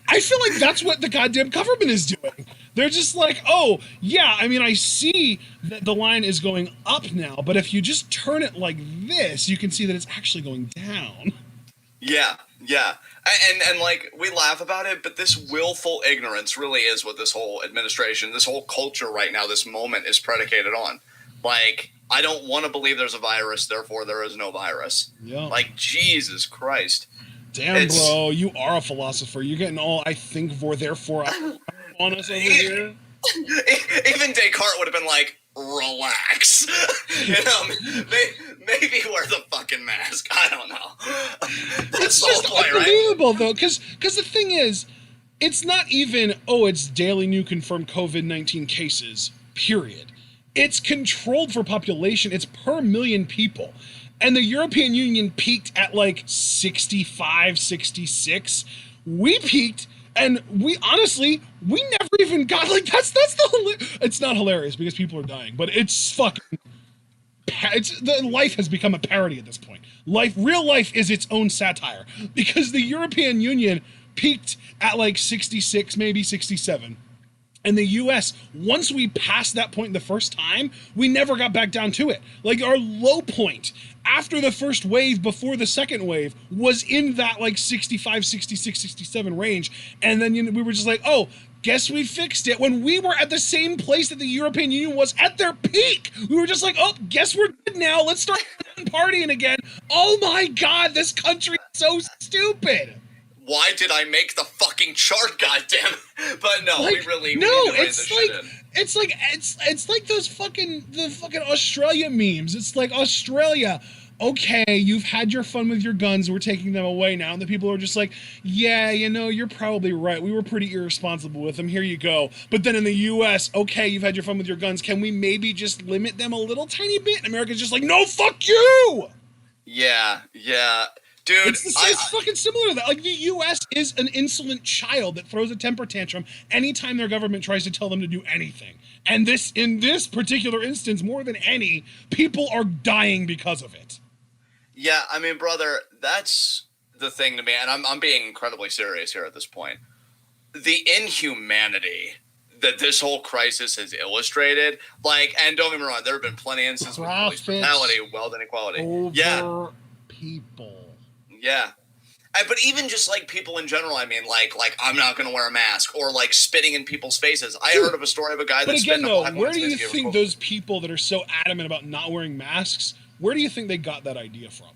I feel like that's what the goddamn government is doing. They're just like, oh yeah, I mean, I see that the line is going up now, but if you just turn it like this, you can see that it's actually going down. Yeah. And like, we laugh about it, but this willful ignorance really is what this whole administration, this whole culture right now, this moment is predicated on. Like, I don't want to believe there's a virus, therefore there is no virus. Yeah. Like, Jesus Christ. Damn, bro, you are a philosopher. You're getting all I think for, therefore I on us over here. Even Descartes would have been like, relax. You know, maybe wear the fucking mask. I don't know. It's just unbelievable, right? Though, because the thing is, it's not even, it's daily new confirmed COVID-19 cases, period. It's controlled for population. It's per million people. And the European Union peaked at like 65, 66. We peaked, and we honestly, we never even got, like, that's it's not hilarious because people are dying, but it's fucking, life has become a parody at this point. Real life is its own satire, because the European Union peaked at like 66, maybe 67. And the US, once we passed that point the first time, we never got back down to it. Like, our low point after the first wave, before the second wave, was in that like 65, 66, 67 range. And then we were just like, oh, guess we fixed it. When we were at the same place that the European Union was at their peak, we were just like, oh, guess we're good now. Let's start partying again. Oh my God, this country is so stupid. Why did I make the fucking chart, goddamn? But no, like, we really no. It's like the fucking Australia memes. It's like, Australia, okay, you've had your fun with your guns. We're taking them away now, and the people are just like, yeah, you know, you're probably right. We were pretty irresponsible with them. Here you go. But then in the U.S., okay, you've had your fun with your guns. Can we maybe just limit them a little tiny bit? And America's just like, no, fuck you. Yeah. Dude, it's fucking similar to that. Like, the U.S. is an insolent child that throws a temper tantrum anytime their government tries to tell them to do anything. And in this particular instance, more than any, people are dying because of it. Yeah, I mean, brother, that's the thing to me, and I'm being incredibly serious here at this point. The inhumanity that this whole crisis has illustrated. Like, and don't get me wrong, there have been plenty of instances with police brutality, wealth inequality. Over people. Yeah. But even just like people in general, I mean, like I'm not going to wear a mask, or like spitting in people's faces. I heard of a story of a guy that spit in a black woman's face. Where do you think those people that are so adamant about not wearing masks, where do you think they got that idea from?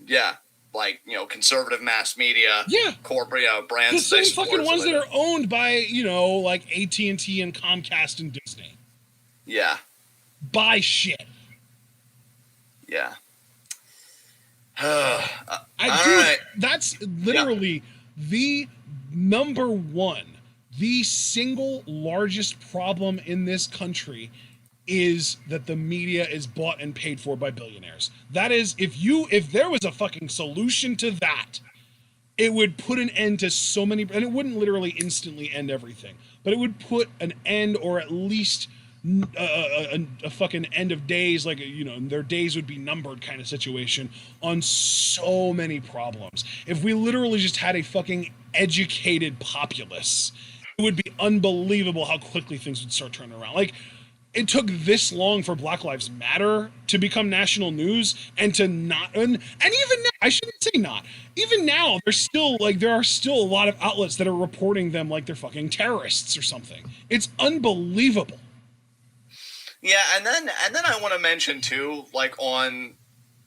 Yeah, like, you know, conservative mass media, corporate, brands. The same fucking ones that are owned by, you know, like AT&T and Comcast and Disney. Yeah. Buy shit. Yeah. That's literally the number one, the single largest problem in this country is that the media is bought and paid for by billionaires. That is, if there was a fucking solution to that, it would put an end to so many, and it wouldn't literally instantly end everything, but it would put an end, or at least a fucking end of days, like, you know, their days would be numbered kind of situation on so many problems. If we literally just had a fucking educated populace, it would be unbelievable how quickly things would start turning around. Like, it took this long for Black Lives Matter to become national news, and to not, and even now, I shouldn't say not, even now, there are still a lot of outlets that are reporting them like they're fucking terrorists or something. It's unbelievable. Yeah, and then I want to mention too, like, on,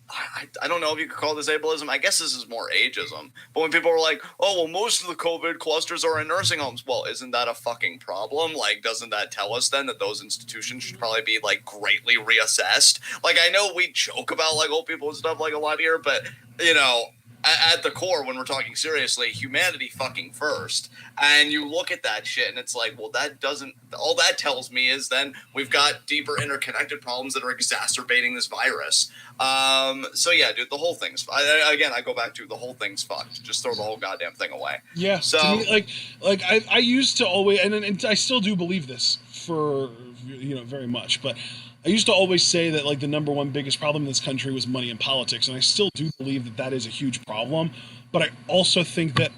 I don't know if you could call this ableism. I guess this is more ageism. But when people are like, oh, well, most of the COVID clusters are in nursing homes. Well, isn't that a fucking problem? Like, doesn't that tell us then that those institutions should probably be, like, greatly reassessed? Like, I know we joke about, like, old people and stuff, like, a lot here, but, you know, at the core, when we're talking seriously, humanity fucking first. And you look at that shit and it's like, well, that doesn't, all that tells me is then we've got deeper interconnected problems that are exacerbating this virus. So yeah, dude, the whole thing's, I go back to the whole thing's fucked. Just throw the whole goddamn thing away. Yeah. So to me, I used to always, and I still do believe this for, you know, very much, but I used to always say that, like, the number one biggest problem in this country was money and politics, and I still do believe that that is a huge problem, but I also think that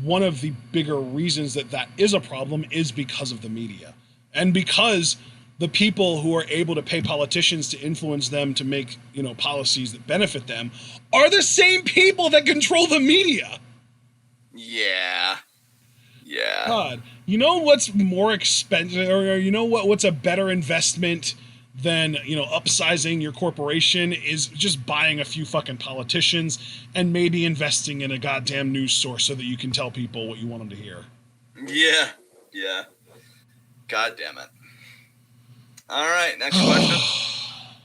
one of the bigger reasons that that is a problem is because of the media, and because the people who are able to pay politicians to influence them to make, you know, policies that benefit them are the same people that control the media. Yeah. Yeah. God, you know what's more expensive, or you know what's a better investment than, you know, upsizing your corporation, is just buying a few fucking politicians and maybe investing in a goddamn news source so that you can tell people what you want them to hear. Yeah. Yeah. God damn it. All right, next question.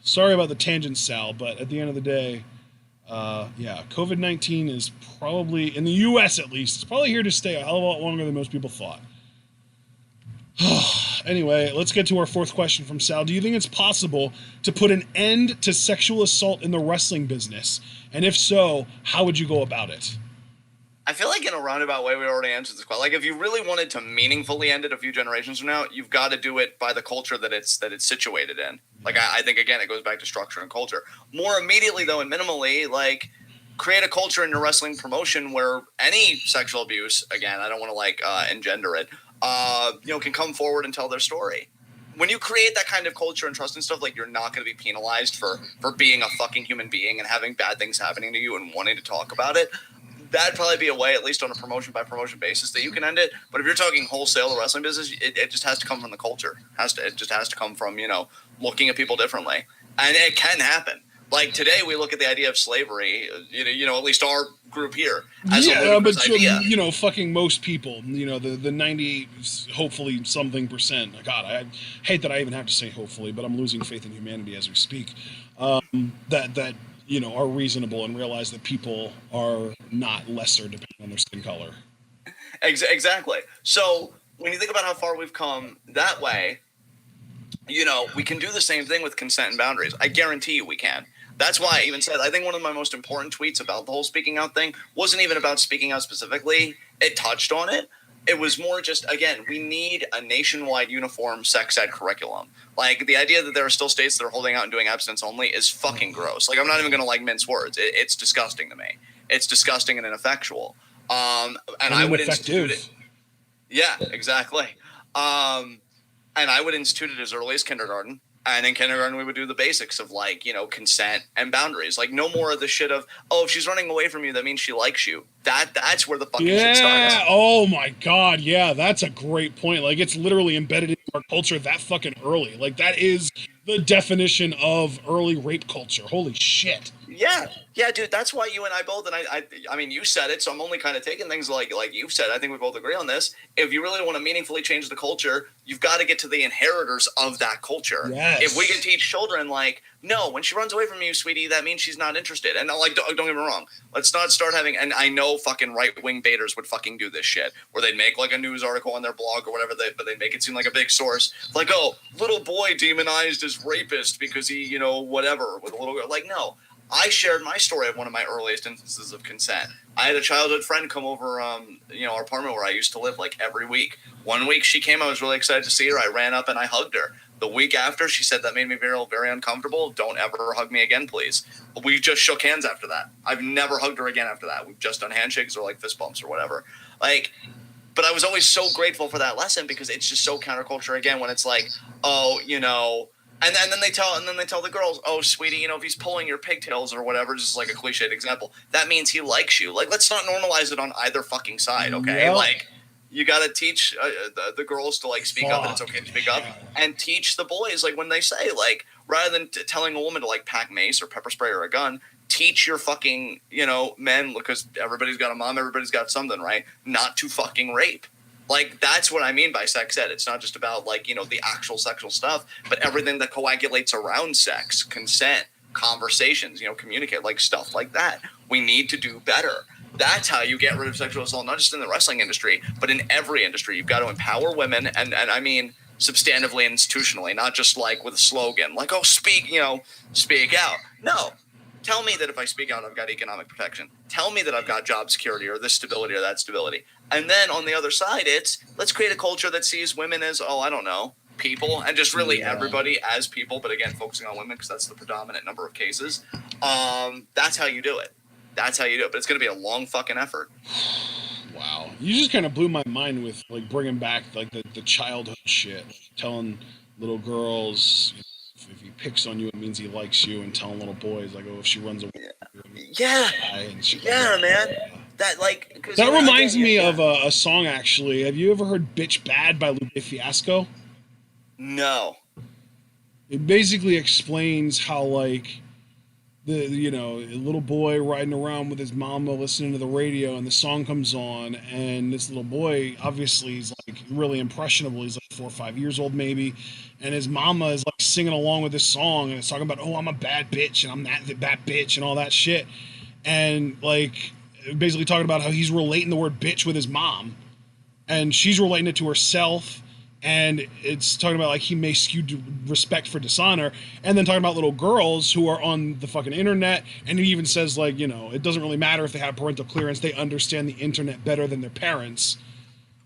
Sorry about the tangent, Sal, but at the end of the day, yeah, COVID-19 is probably, in the U.S. at least, it's probably here to stay a hell of a lot longer than most people thought. Anyway, let's get to our fourth question from Sal. Do you think it's possible to put an end to sexual assault in the wrestling business? And if so, how would you go about it? I feel like in a roundabout way, we already answered this question. Like, if you really wanted to meaningfully end it a few generations from now, you've got to do it by the culture that it's situated in. Like, I think, again, it goes back to structure and culture. More immediately, though, and minimally, like, create a culture in your wrestling promotion where any sexual abuse, again, I don't want to, engender it, you know, can come forward and tell their story. When you create that kind of culture and trust and stuff, like, you're not going to be penalized for being a fucking human being and having bad things happening to you and wanting to talk about it. That'd probably be a way, at least on a promotion by promotion basis, that you can end it. But if you're talking wholesale the wrestling business, it just has to come from the culture. It just has to come from, you know, looking at people differently. And it can happen. Like, today we look at the idea of slavery, you know, at least our group here, as a ludicrous idea. You know, fucking most people, you know, the 90, hopefully something percent. God, I hate that I even have to say hopefully, but I'm losing faith in humanity as we speak. That you know, are reasonable and realize that people are not lesser depending on their skin color. Exactly. So when you think about how far we've come that way, you know, we can do the same thing with consent and boundaries. I guarantee you we can. That's why I even said, I think one of my most important tweets about the whole speaking out thing wasn't even about speaking out specifically. It touched on it. It was more just, again, we need a nationwide uniform sex ed curriculum. Like, the idea that there are still states that are holding out and doing abstinence only is fucking gross. Like, I'm not even going to, mince words. It's disgusting to me. It's disgusting and ineffectual. And I would institute it. Yeah, exactly. and I would institute it as early as kindergarten. And in kindergarten, we would do the basics of like, you know, consent and boundaries. Like no more of the shit of, oh, if she's running away from you, that means she likes you. That's where the fucking shit starts. Oh my god, yeah, that's a great point. Like it's literally embedded in our culture that fucking early. Like that is the definition of early rape culture. Holy shit. Yeah, dude. That's why you and I both, and I mean, you said it, so I'm only kind of taking things like you've said. I think we both agree on this. If you really want to meaningfully change the culture, you've got to get to the inheritors of that culture. Yes. If we can teach children, like, no, when she runs away from you, sweetie, that means she's not interested. And like, don't get me wrong. Let's not start having. And I know fucking right-wing baiters would fucking do this shit, where they'd make like a news article on their blog or whatever, but they'd make it seem like a big source, like, oh, little boy demonized as rapist because he, you know, whatever with a little girl. Like, no. I shared my story of one of my earliest instances of consent. I had a childhood friend come over, you know, our apartment where I used to live like every week. One week she came, I was really excited to see her. I ran up and I hugged her. The week after, she said that made me very, very uncomfortable. Don't ever hug me again, please. We just shook hands after that. I've never hugged her again after that. We've just done handshakes or like fist bumps or whatever. Like, but I was always so grateful for that lesson because it's just so counterculture again when it's like, oh, you know. And then they tell the girls, oh, sweetie, you know, if he's pulling your pigtails or whatever, just like a cliched example, that means he likes you. Like, let's not normalize it on either fucking side, okay? Yep. Like, you got to teach the girls to, like, speak up, and it's okay to speak up, and teach the boys, like, when they say, like, rather than telling a woman to, like, pack mace or pepper spray or a gun, teach your fucking, you know, men, because everybody's got a mom, everybody's got something, right? Not to fucking rape. Like, that's what I mean by sex ed. It's not just about, like, you know, the actual sexual stuff, but everything that coagulates around sex, consent, conversations, you know, communicate, like, stuff like that. We need to do better. That's how you get rid of sexual assault, not just in the wrestling industry, but in every industry. You've got to empower women, and I mean substantively and institutionally, not just, like, with a slogan, like, oh, speak out. No. Tell me that if I speak out, I've got economic protection. Tell me that I've got job security or this stability or that stability. And then on the other side, it's let's create a culture that sees women as, oh, I don't know, people, and just really everybody as people. But again, focusing on women because that's the predominant number of cases. That's how you do it. That's how you do it. But it's going to be a long fucking effort. Wow. You just kind of blew my mind with, like, bringing back, like, the childhood shit. Like, telling little girls, you know, if he picks on you, it means he likes you, and telling little boys, like, oh, if she runs away. Yeah. Man. That, like, that reminds me of a song, actually. Have you ever heard Bitch Bad by Lupe Fiasco? No. It basically explains how, like, you know, a little boy riding around with his mama listening to the radio, and the song comes on, and this little boy, obviously, he's, like, really impressionable. He's, like, 4 or 5 years old, maybe, and his mama is, like, singing along with this song, and it's talking about, oh, I'm a bad bitch, and I'm that bitch, and all that shit, and, like, basically talking about how he's relating the word bitch with his mom, and she's relating it to herself, and it's talking about, like, he may skew respect for dishonor, and then talking about little girls who are on the fucking internet, and he even says, like, you know, it doesn't really matter if they have parental clearance, they understand the internet better than their parents,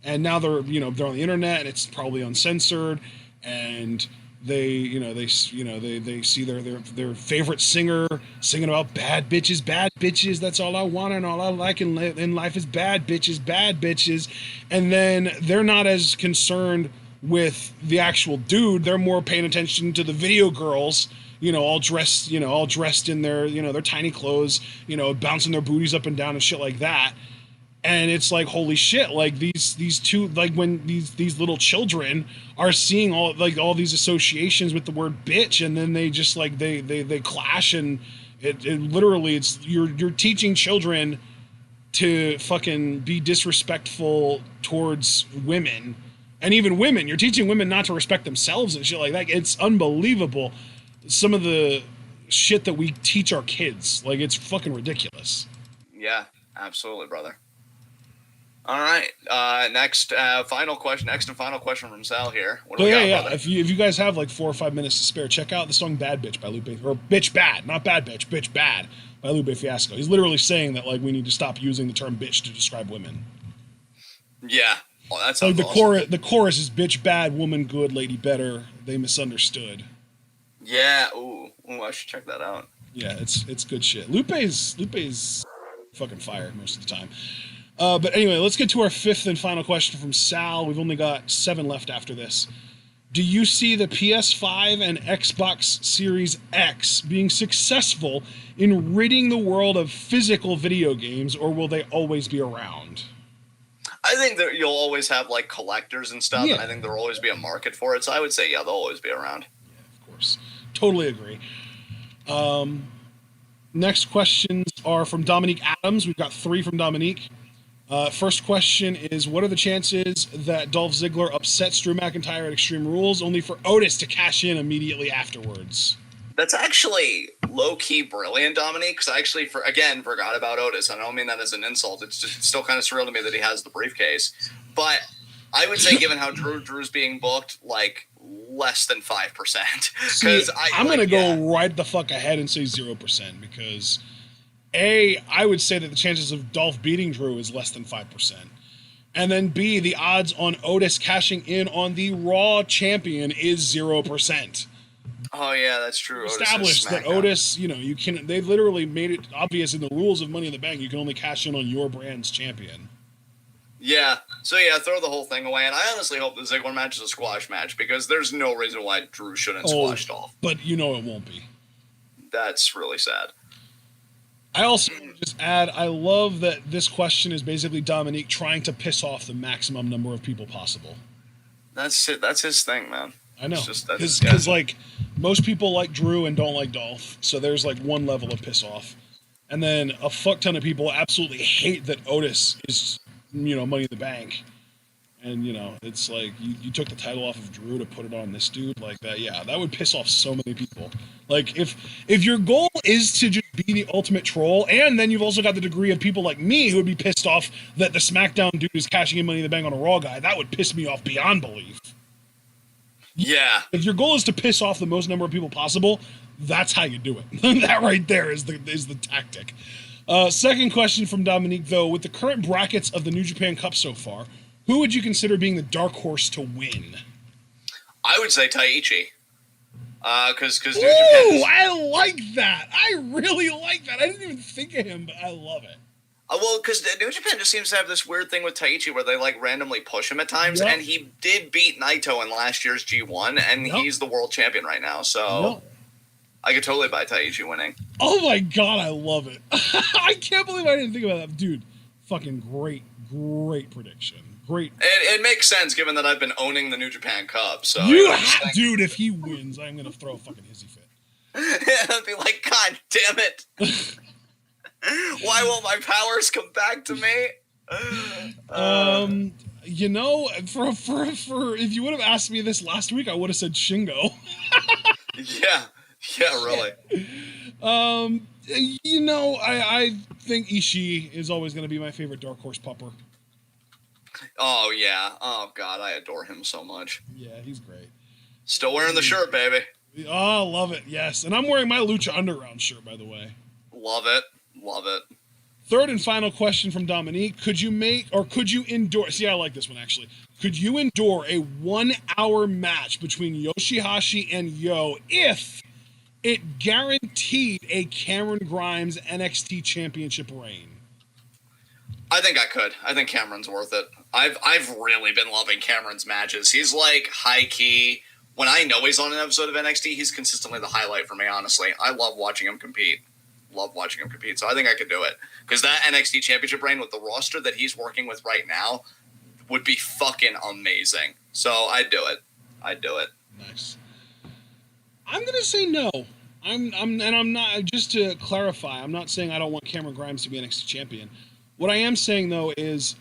and now they're, you know, they're on the internet, and it's probably uncensored, and they, you know, they see their favorite singer singing about bad bitches, that's all I want and all I like in life is bad bitches, and then they're not as concerned with the actual dude, they're more paying attention to the video girls, you know, all dressed in their, you know, their tiny clothes, you know, bouncing their booties up and down and shit like that. And it's like, holy shit, like these two, like when these little children are seeing all these associations with the word bitch, and then they just, like, they clash, and it literally, it's you're teaching children to fucking be disrespectful towards women, and even women, you're teaching women not to respect themselves and shit like that. It's unbelievable, some of the shit that we teach our kids. Like, it's fucking ridiculous. Yeah, absolutely, brother. All right. Next and final question from Sal here. What do we got, brother? If you guys have like 4 or 5 minutes to spare, check out the song "Bad Bitch" by Lupe, or "Bitch Bad," not "Bad Bitch," "Bitch Bad" by Lupe Fiasco. He's literally saying that, like, we need to stop using the term "bitch" to describe women. Yeah. Oh, that's like awesome. The chorus is "Bitch Bad, woman good, lady better. They misunderstood." Yeah. Ooh, I should check that out. Yeah, it's good shit. Lupe's fucking fire most of the time. But anyway, let's get to our fifth and final question from Sal. We've only got 7 left after this. Do you see the PS5 and Xbox Series X being successful in ridding the world of physical video games, or will they always be around? I think that you'll always have like collectors and stuff, Yeah. and I think there'll always be a market for it. So I would say, yeah, they'll always be around. Yeah, of course. Totally agree. Next questions are from Dominique Adams. We've got 3 from Dominique. First question is, what are the chances that Dolph Ziggler upsets Drew McIntyre at Extreme Rules, only for Otis to cash in immediately afterwards? That's actually low-key brilliant, Dominique, because I actually, forgot about Otis. I don't mean that as an insult. It's just still kind of surreal to me that he has the briefcase. But I would say, given how Drew's being booked, like, less than 5%. Because I'm going to go right the fuck ahead and say 0%, because A, I would say that the chances of Dolph beating Drew is less than 5%. And then B, the odds on Otis cashing in on the Raw champion is 0%. Oh yeah, that's true. Established that Otis, they've literally made it obvious in the rules of Money in the Bank, you can only cash in on your brand's champion. Yeah, so yeah, throw the whole thing away. And I honestly hope the Ziggler match is a squash match, because there's no reason why Drew shouldn't squash Dolph. But it won't be. That's really sad. I also want to just add, I love that this question is basically Dominique trying to piss off the maximum number of people possible. That's it. That's his thing, man. I know. Because most people like Drew and don't like Dolph, so there's like one level of piss off. And then a fuck ton of people absolutely hate that Otis is, Money in the Bank. And, it's like, you took the title off of Drew to put it on this dude like that. Yeah, that would piss off so many people. Like, if your goal is to just be the ultimate troll, and then you've also got the degree of people like me who would be pissed off that the SmackDown dude is cashing in Money in the Bank on a Raw guy, that would piss me off beyond belief. Yeah. If your goal is to piss off the most number of people possible, that's how you do it. That right there is the tactic. Second question from Dominique, though. With the current brackets of the New Japan Cup so far, who would you consider being the dark horse to win? I would say Taichi. Because New Japan... Ooh, I like that. I really like that. I didn't even think of him, but I love it. Well, because New Japan just seems to have this weird thing with Taichi where they like randomly push him at times, and he did beat Naito in last year's G1, and he's the world champion right now, so I could totally buy Taichi winning. Oh my god, I love it. I can't believe I didn't think about that. Dude, fucking great prediction. Great. It makes sense given that I've been owning the New Japan Cup, so... Dude, if he wins, I'm going to throw a fucking hissy fit. I'd be like, God damn it. Why won't my powers come back to me? For if you would have asked me this last week, I would have said Shingo. Yeah, really. I think Ishii is always going to be my favorite dark horse pupper. Oh yeah. Oh God, I adore him so much. Yeah, he's great. Still wearing the shirt, baby. Oh, love it. Yes, and I'm wearing my Lucha Underground shirt, by the way. Love it. Third and final question from Dominique. Could you endure... See, I like this one, actually. Could you endure a 1-hour match between Yoshihashi and Yo if it guaranteed a Cameron Grimes NXT Championship reign? I think I could. I think Cameron's worth it. I've really been loving Cameron's matches. He's like high-key. When I know he's on an episode of NXT, he's consistently the highlight for me, honestly. I love watching him compete. So I think I could do it. Because that NXT Championship reign with the roster that he's working with right now would be fucking amazing. So I'd do it. Nice. I'm gonna say no. I'm not, just to clarify, I'm not saying I don't want Cameron Grimes to be NXT champion. What I am saying though is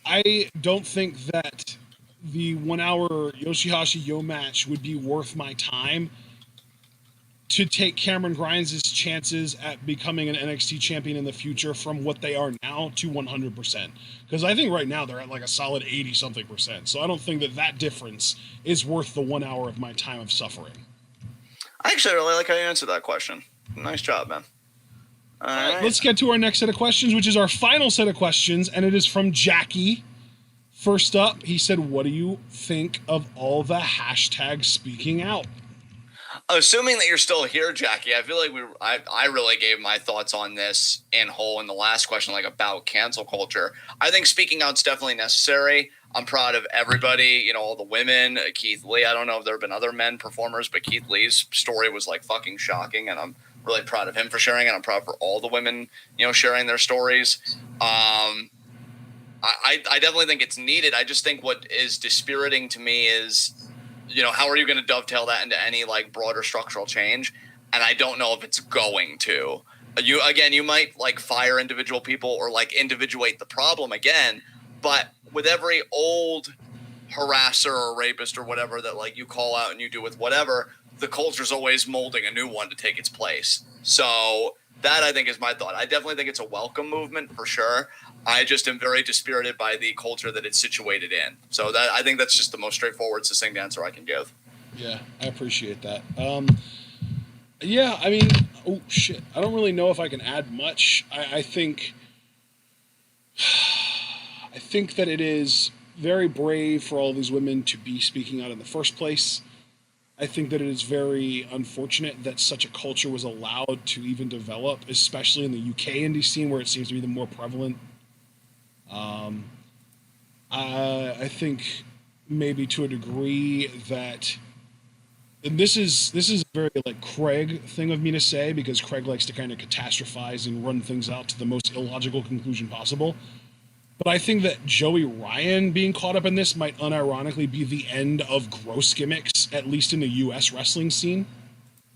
I don't think that the 1-hour Yoshihashi Yo match would be worth my time to take Cameron Grimes' chances at becoming an NXT champion in the future from what they are now to 100%. Because I think right now they're at like a solid 80-something%. So I don't think that difference is worth the 1 hour of my time of suffering. I actually really like how you answered that question. Nice job, man. All right. Let's get to our next set of questions, which is our final set of questions, and it is from Jackie. First up, he said, what do you think of all the hashtag speaking out? Assuming that you're still here, Jackie, I feel like I really gave my thoughts on this in whole in the last question, like about cancel culture. I think speaking out's definitely necessary. I'm proud of everybody, you know, all the women, Keith Lee. I don't know if there have been other men performers, but Keith Lee's story was like fucking shocking, and I'm really proud of him for sharing it. I'm proud for all the women, you know, sharing their stories. I definitely think it's needed. I just think what is dispiriting to me is, you know, how are you going to dovetail that into any like broader structural change? And I don't know if it's going to. You might like fire individual people or like individuate the problem again, but with every old harasser or rapist or whatever that like you call out and you do with whatever, the culture's always molding a new one to take its place. So that I think is my thought. I definitely think it's a welcome movement for sure. I just am very dispirited by the culture that it's situated in. So that I think that's just the most straightforward, succinct answer I can give. Yeah, I appreciate that. Yeah, I mean, oh shit, I don't really know if I can add much. I think that it is very brave for all these women to be speaking out in the first place. I think that it is very unfortunate that such a culture was allowed to even develop, especially in the UK indie scene where it seems to be the more prevalent. I think maybe to a degree that, and this is a very like Craig thing of me to say, because Craig likes to kind of catastrophize and run things out to the most illogical conclusion possible. But I think that Joey Ryan being caught up in this might unironically be the end of gross gimmicks, at least in the US wrestling scene.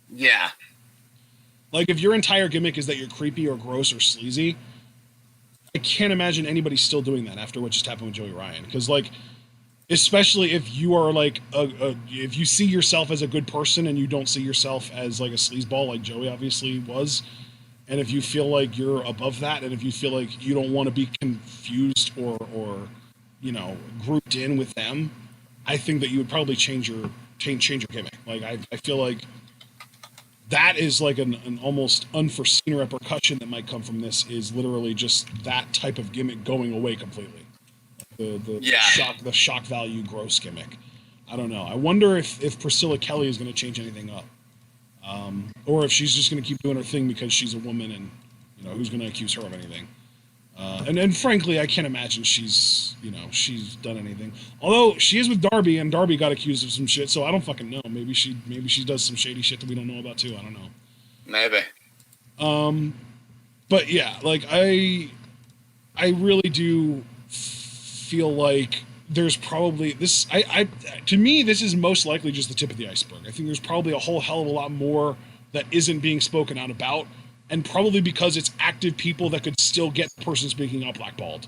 Yeah. Like, if your entire gimmick is that you're creepy or gross or sleazy, I can't imagine anybody still doing that after what just happened with Joey Ryan. Because, like, especially if you are, like, if you see yourself as a good person and you don't see yourself as, like, a sleazeball like Joey obviously was, and if you feel like you're above that, and if you feel like you don't want to be confused or you know, grouped in with them, I think that you would probably change your gimmick. Like, I feel like that is like an almost unforeseen repercussion that might come from this, is literally just that type of gimmick going away completely. The shock value gross gimmick. I don't know. I wonder if Priscilla Kelly is going to change anything up. Or if she's just going to keep doing her thing because she's a woman, and you know, who's going to accuse her of anything. And frankly, I can't imagine she's done anything. Although she is with Darby, and Darby got accused of some shit, so I don't fucking know. Maybe she does some shady shit that we don't know about too. I don't know. Maybe. But yeah, like I really do feel like there's probably this. To me, this is most likely just the tip of the iceberg. I think there's probably a whole hell of a lot more that isn't being spoken out about, and probably because it's active people that could still get the person speaking out blackballed.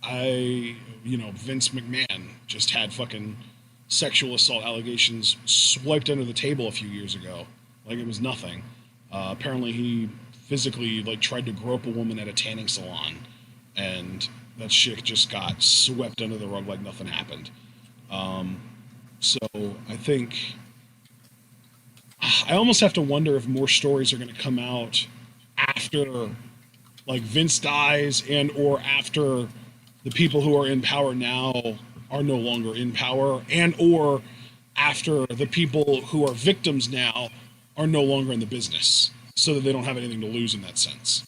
Vince McMahon just had fucking sexual assault allegations swiped under the table a few years ago, like it was nothing. Apparently, he physically like tried to grope a woman at a tanning salon, and that shit just got swept under the rug like nothing happened. So I think I almost have to wonder if more stories are going to come out after, like, Vince dies, and or after the people who are in power now are no longer in power, and or after the people who are victims now are no longer in the business, so that they don't have anything to lose in that sense.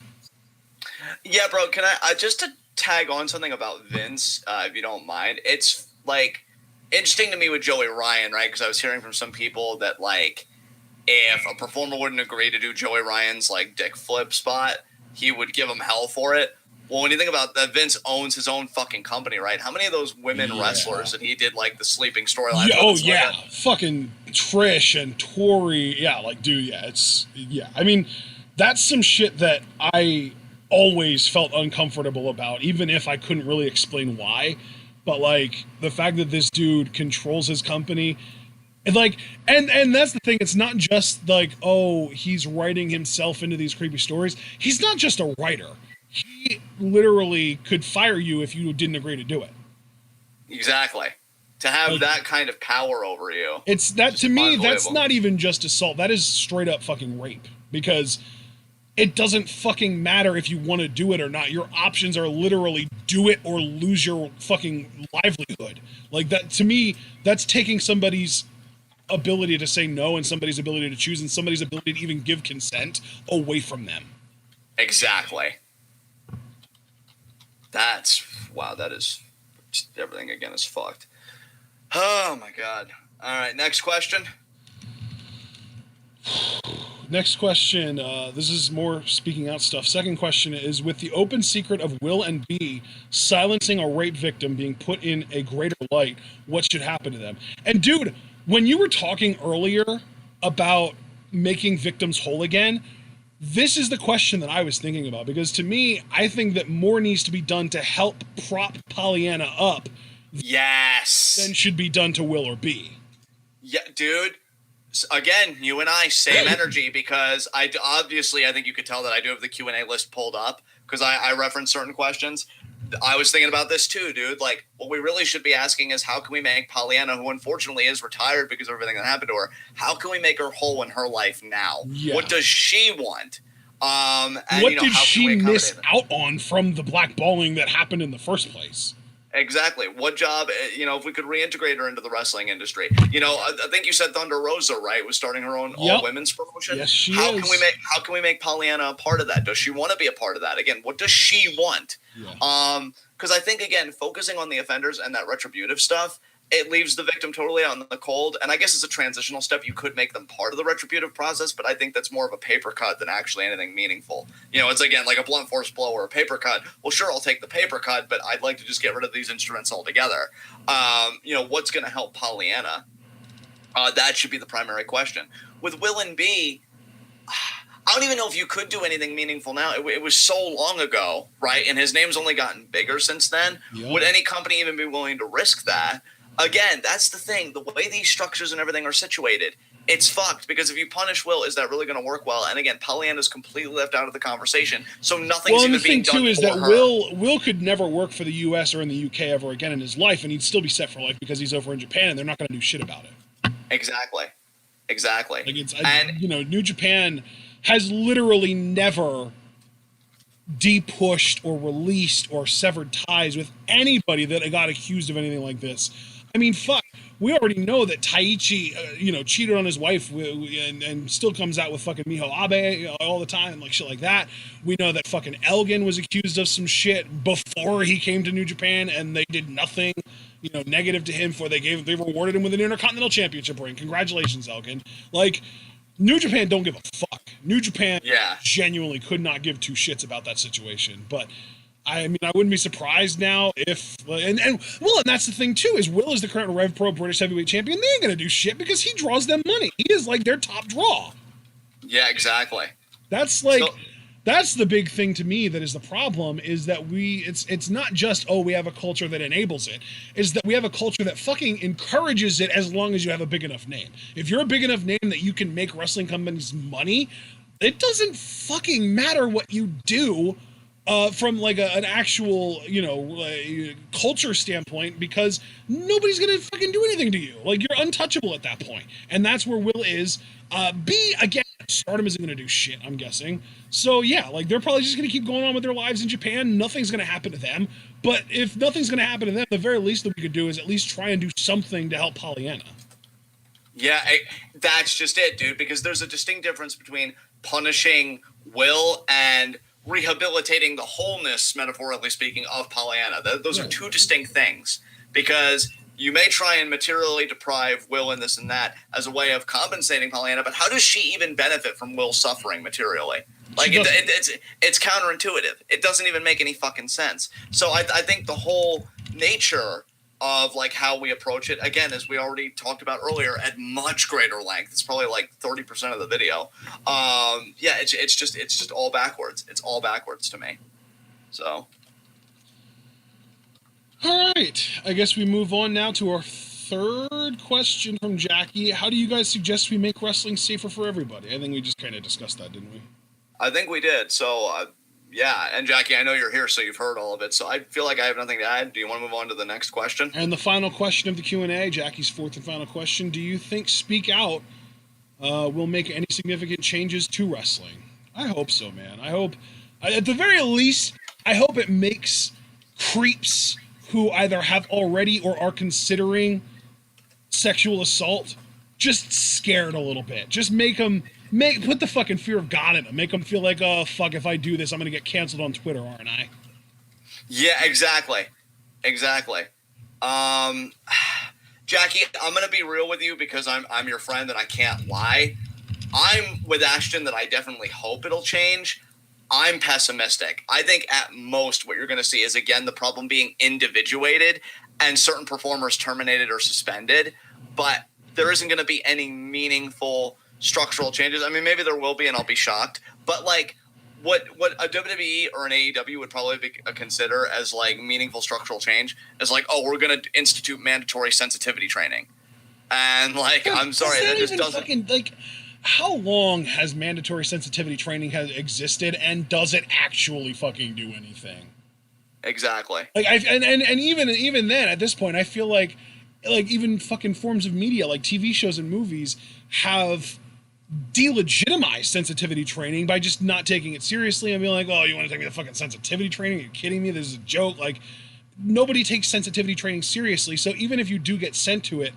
Yeah, bro, can I just to tag on something about Vince, if you don't mind? It's, like, interesting to me with Joey Ryan, right? Because I was hearing from some people that, like, if a performer wouldn't agree to do Joey Ryan's, like, dick flip spot, he would give him hell for it. Well, when you think about that, Vince owns his own fucking company, right? How many of those women wrestlers that he did, like, the sleeping storyline? Yeah, fucking Trish and Tori. Yeah, like, dude, yeah. I mean, that's some shit that I always felt uncomfortable about, even if I couldn't really explain why. But, like, the fact that this dude controls his company, and like, and that's the thing. It's not just like, oh, he's writing himself into these creepy stories. He's not just a writer. He literally could fire you if you didn't agree to do it. Exactly. To have like, that kind of power over you. It's that, to me, that's not even just assault. That is straight up fucking rape. Because it doesn't fucking matter if you want to do it or not. Your options are literally do it or lose your fucking livelihood. Like, that, to me, that's taking somebody's ability to say no and somebody's ability to choose and somebody's ability to even give consent away from them. Exactly. Wow, that is, everything again is fucked. Oh my God. All right, next question. Next question, this is more speaking out stuff. Second question is, with the open secret of Will and B silencing a rape victim being put in a greater light, what should happen to them? And dude, when you were talking earlier about making victims whole again, this is the question that I was thinking about, because to me, I think that more needs to be done to help prop Pollyanna up Yes. than should be done to Will or B. Yeah, dude. Again, you and I, same energy, because I think you could tell that I do have the Q&A list pulled up because I reference certain questions. I was thinking about this too, dude. Like, what we really should be asking is, how can we make Pollyanna, who unfortunately is retired because of everything that happened to her, how can we make her whole in her life now? Yeah. What does she want? And, what did she miss out on from the blackballing that happened in the first place? Exactly. What job, if we could reintegrate her into the wrestling industry. I think you said Thunder Rosa, right, was starting her own all-women's promotion. Yes, she is. How can we make Pollyanna a part of that? Does she want to be a part of that? Again, what does she want? Yeah. Because I think, again, focusing on the offenders and that retributive stuff, it leaves the victim totally out in the cold. And I guess it's a transitional step. You could make them part of the retributive process, but I think that's more of a paper cut than actually anything meaningful. It's, again, like a blunt force blow or a paper cut. Well, sure, I'll take the paper cut, but I'd like to just get rid of these instruments altogether. What's going to help Pollyanna? That should be the primary question. With Will and B, I don't even know if you could do anything meaningful now. It was so long ago, right? And his name's only gotten bigger since then. Yep. Would any company even be willing to risk that? Again, that's the thing. The way these structures and everything are situated, it's fucked. Because if you punish Will, is that really going to work well? And again, Pollyanna's completely left out of the conversation, so nothing's even being done for her. Well, the thing too is that Will could never work for the U.S. or in the U.K. ever again in his life, and he'd still be set for life because he's over in Japan, and they're not going to do shit about it. Exactly. Like New Japan has literally never depushed or released or severed ties with anybody that got accused of anything like this. I mean, fuck. We already know that Taichi, cheated on his wife and still comes out with fucking Miho Abe all the time, like shit like that. We know that fucking Elgin was accused of some shit before he came to New Japan, and they did nothing, negative to him. They rewarded him with an Intercontinental Championship ring. Congratulations, Elgin. Like, New Japan don't give a fuck. New Japan genuinely could not give two shits about that situation, but. I mean, I wouldn't be surprised now if, and that's the thing too, is Will is the current Rev Pro British Heavyweight Champion. They ain't gonna do shit because he draws them money. He is like their top draw. Yeah, exactly. That's that's the big thing to me that is the problem, is that it's not just, we have a culture that enables it, is that we have a culture that fucking encourages it as long as you have a big enough name. If you're a big enough name that you can make wrestling companies money, it doesn't fucking matter what you do. From like an actual, culture standpoint, because nobody's gonna fucking do anything to you. Like, you're untouchable at that point, and that's where Will is. B, again, Stardom isn't gonna do shit, I'm guessing. So yeah, like, they're probably just gonna keep going on with their lives in Japan. Nothing's gonna happen to them. But if nothing's gonna happen to them, the very least that we could do is at least try and do something to help Pollyanna. Yeah, that's just it, dude. Because there's a distinct difference between punishing Will and rehabilitating the wholeness, metaphorically speaking, of Pollyanna. Those are two distinct things, because you may try and materially deprive Will and this and that as a way of compensating Pollyanna, but how does she even benefit from Will suffering materially? Like, it's counterintuitive. It doesn't even make any fucking sense. So I think the whole nature of like how we approach it, again, as we already talked about earlier, at much greater length. It's probably like 30% of the video. It's just all backwards. It's all backwards to me. So. All right. I guess we move on now to our third question from Jackie. How do you guys suggest we make wrestling safer for everybody? I think we just kind of discussed that, didn't we? I think we did. So, and Jackie, I know you're here, so you've heard all of it. So I feel like I have nothing to add. Do you want to move on to the next question? And the final question of the Q&A, Jackie's fourth and final question. Do you think Speak Out will make any significant changes to wrestling? I hope so, man. I hope, at the very least, I hope it makes creeps who either have already or are considering sexual assault just scared a little bit. Just put the fucking fear of God in them. Make them feel like, oh fuck, if I do this, I'm gonna get canceled on Twitter, aren't I? Yeah, exactly. Jackie, I'm gonna be real with you because I'm your friend and I can't lie. I'm with Ashton that I definitely hope it'll change. I'm pessimistic. I think at most what you're going to see is, again, the problem being individuated and certain performers terminated or suspended, but there isn't going to be any meaningful structural changes. I mean, maybe there will be and I'll be shocked, but like what a WWE or an AEW would probably consider as like meaningful structural change is like, oh, we're going to institute mandatory sensitivity training. And like, I'm sorry, that just doesn't... fucking, like, how long has mandatory sensitivity training has existed, and does it actually fucking do anything? Exactly. Like, and even then, at this point, I feel like even fucking forms of media, like TV shows and movies, have delegitimized sensitivity training by just not taking it seriously and being like, oh, you want to take me to fucking sensitivity training? Are you kidding me? This is a joke. Like, nobody takes sensitivity training seriously. So even if you do get sent to it,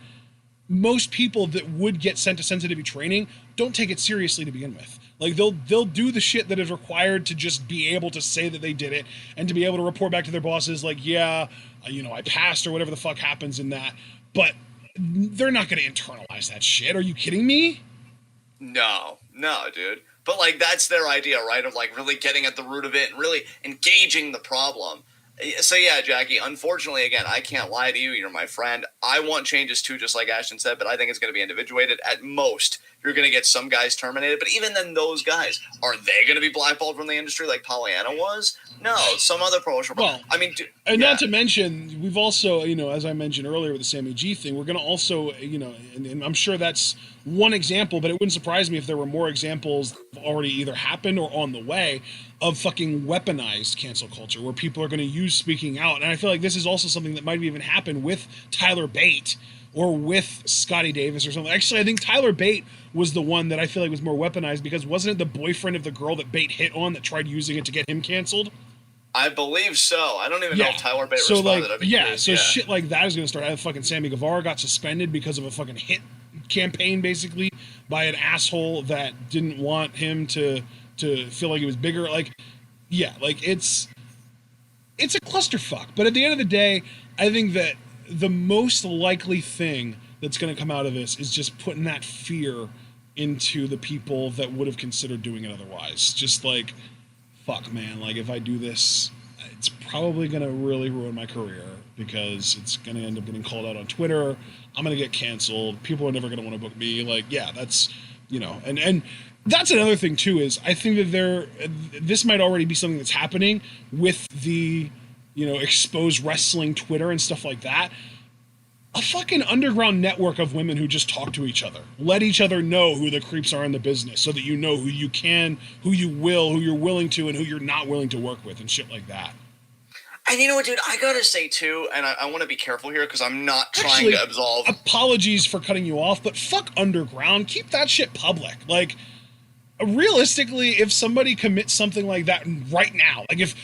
most people that would get sent to sensitivity training don't take it seriously to begin with. Like, they'll do the shit that is required to just be able to say that they did it and to be able to report back to their bosses like, yeah, I passed or whatever the fuck happens in that. But they're not going to internalize that shit. Are you kidding me? No, dude. But like, that's their idea, right? Of like really getting at the root of it and really engaging the problem. So yeah, Jackie, unfortunately, again, I can't lie to you. You're my friend. I want changes too, just like Ashton said, but I think it's going to be individuated. At most, you're going to get some guys terminated. But even then, those guys, are they going to be blackballed from the industry like Pollyanna was? No, some other promotional. Well, I mean, not to mention, we've also, as I mentioned earlier with the Sammy G thing, we're going to also, and I'm sure that's one example, but it wouldn't surprise me if there were more examples that have already either happened or on the way of fucking weaponized cancel culture where people are going to use speaking out. And I feel like this is also something that might even happen with Tyler Bate or with Scotty Davis or something. Actually, I think Tyler Bate was the one that I feel like was more weaponized because wasn't it the boyfriend of the girl that Bate hit on that tried using it to get him canceled? I believe so. I don't even know if Tyler Bate responded. Like, shit like that is going to start. Fucking Sammy Guevara got suspended because of a fucking hit campaign, basically, by an asshole that didn't want him to feel like he was bigger. Like, yeah, like it's a clusterfuck. But at the end of the day, I think that the most likely thing that's going to come out of this is just putting that fear into the people that would have considered doing it otherwise. Just like, fuck, man, like if I do this, it's probably going to really ruin my career because it's going to end up getting called out on Twitter. I'm going to get canceled. People are never going to want to book me. Like, yeah, that's, and that's another thing too, is I think that this might already be something that's happening with the, exposed wrestling Twitter and stuff like that. A fucking underground network of women who just talk to each other. Let each other know who the creeps are in the business so that you know who you can, who you will, who you're willing to, and who you're not willing to work with and shit like that. And you know what, dude? I gotta say, too, and I want to be careful here because I'm not trying to absolve... Apologies for cutting you off, but fuck underground. Keep that shit public. Like, realistically, if somebody commits something like that right now, like if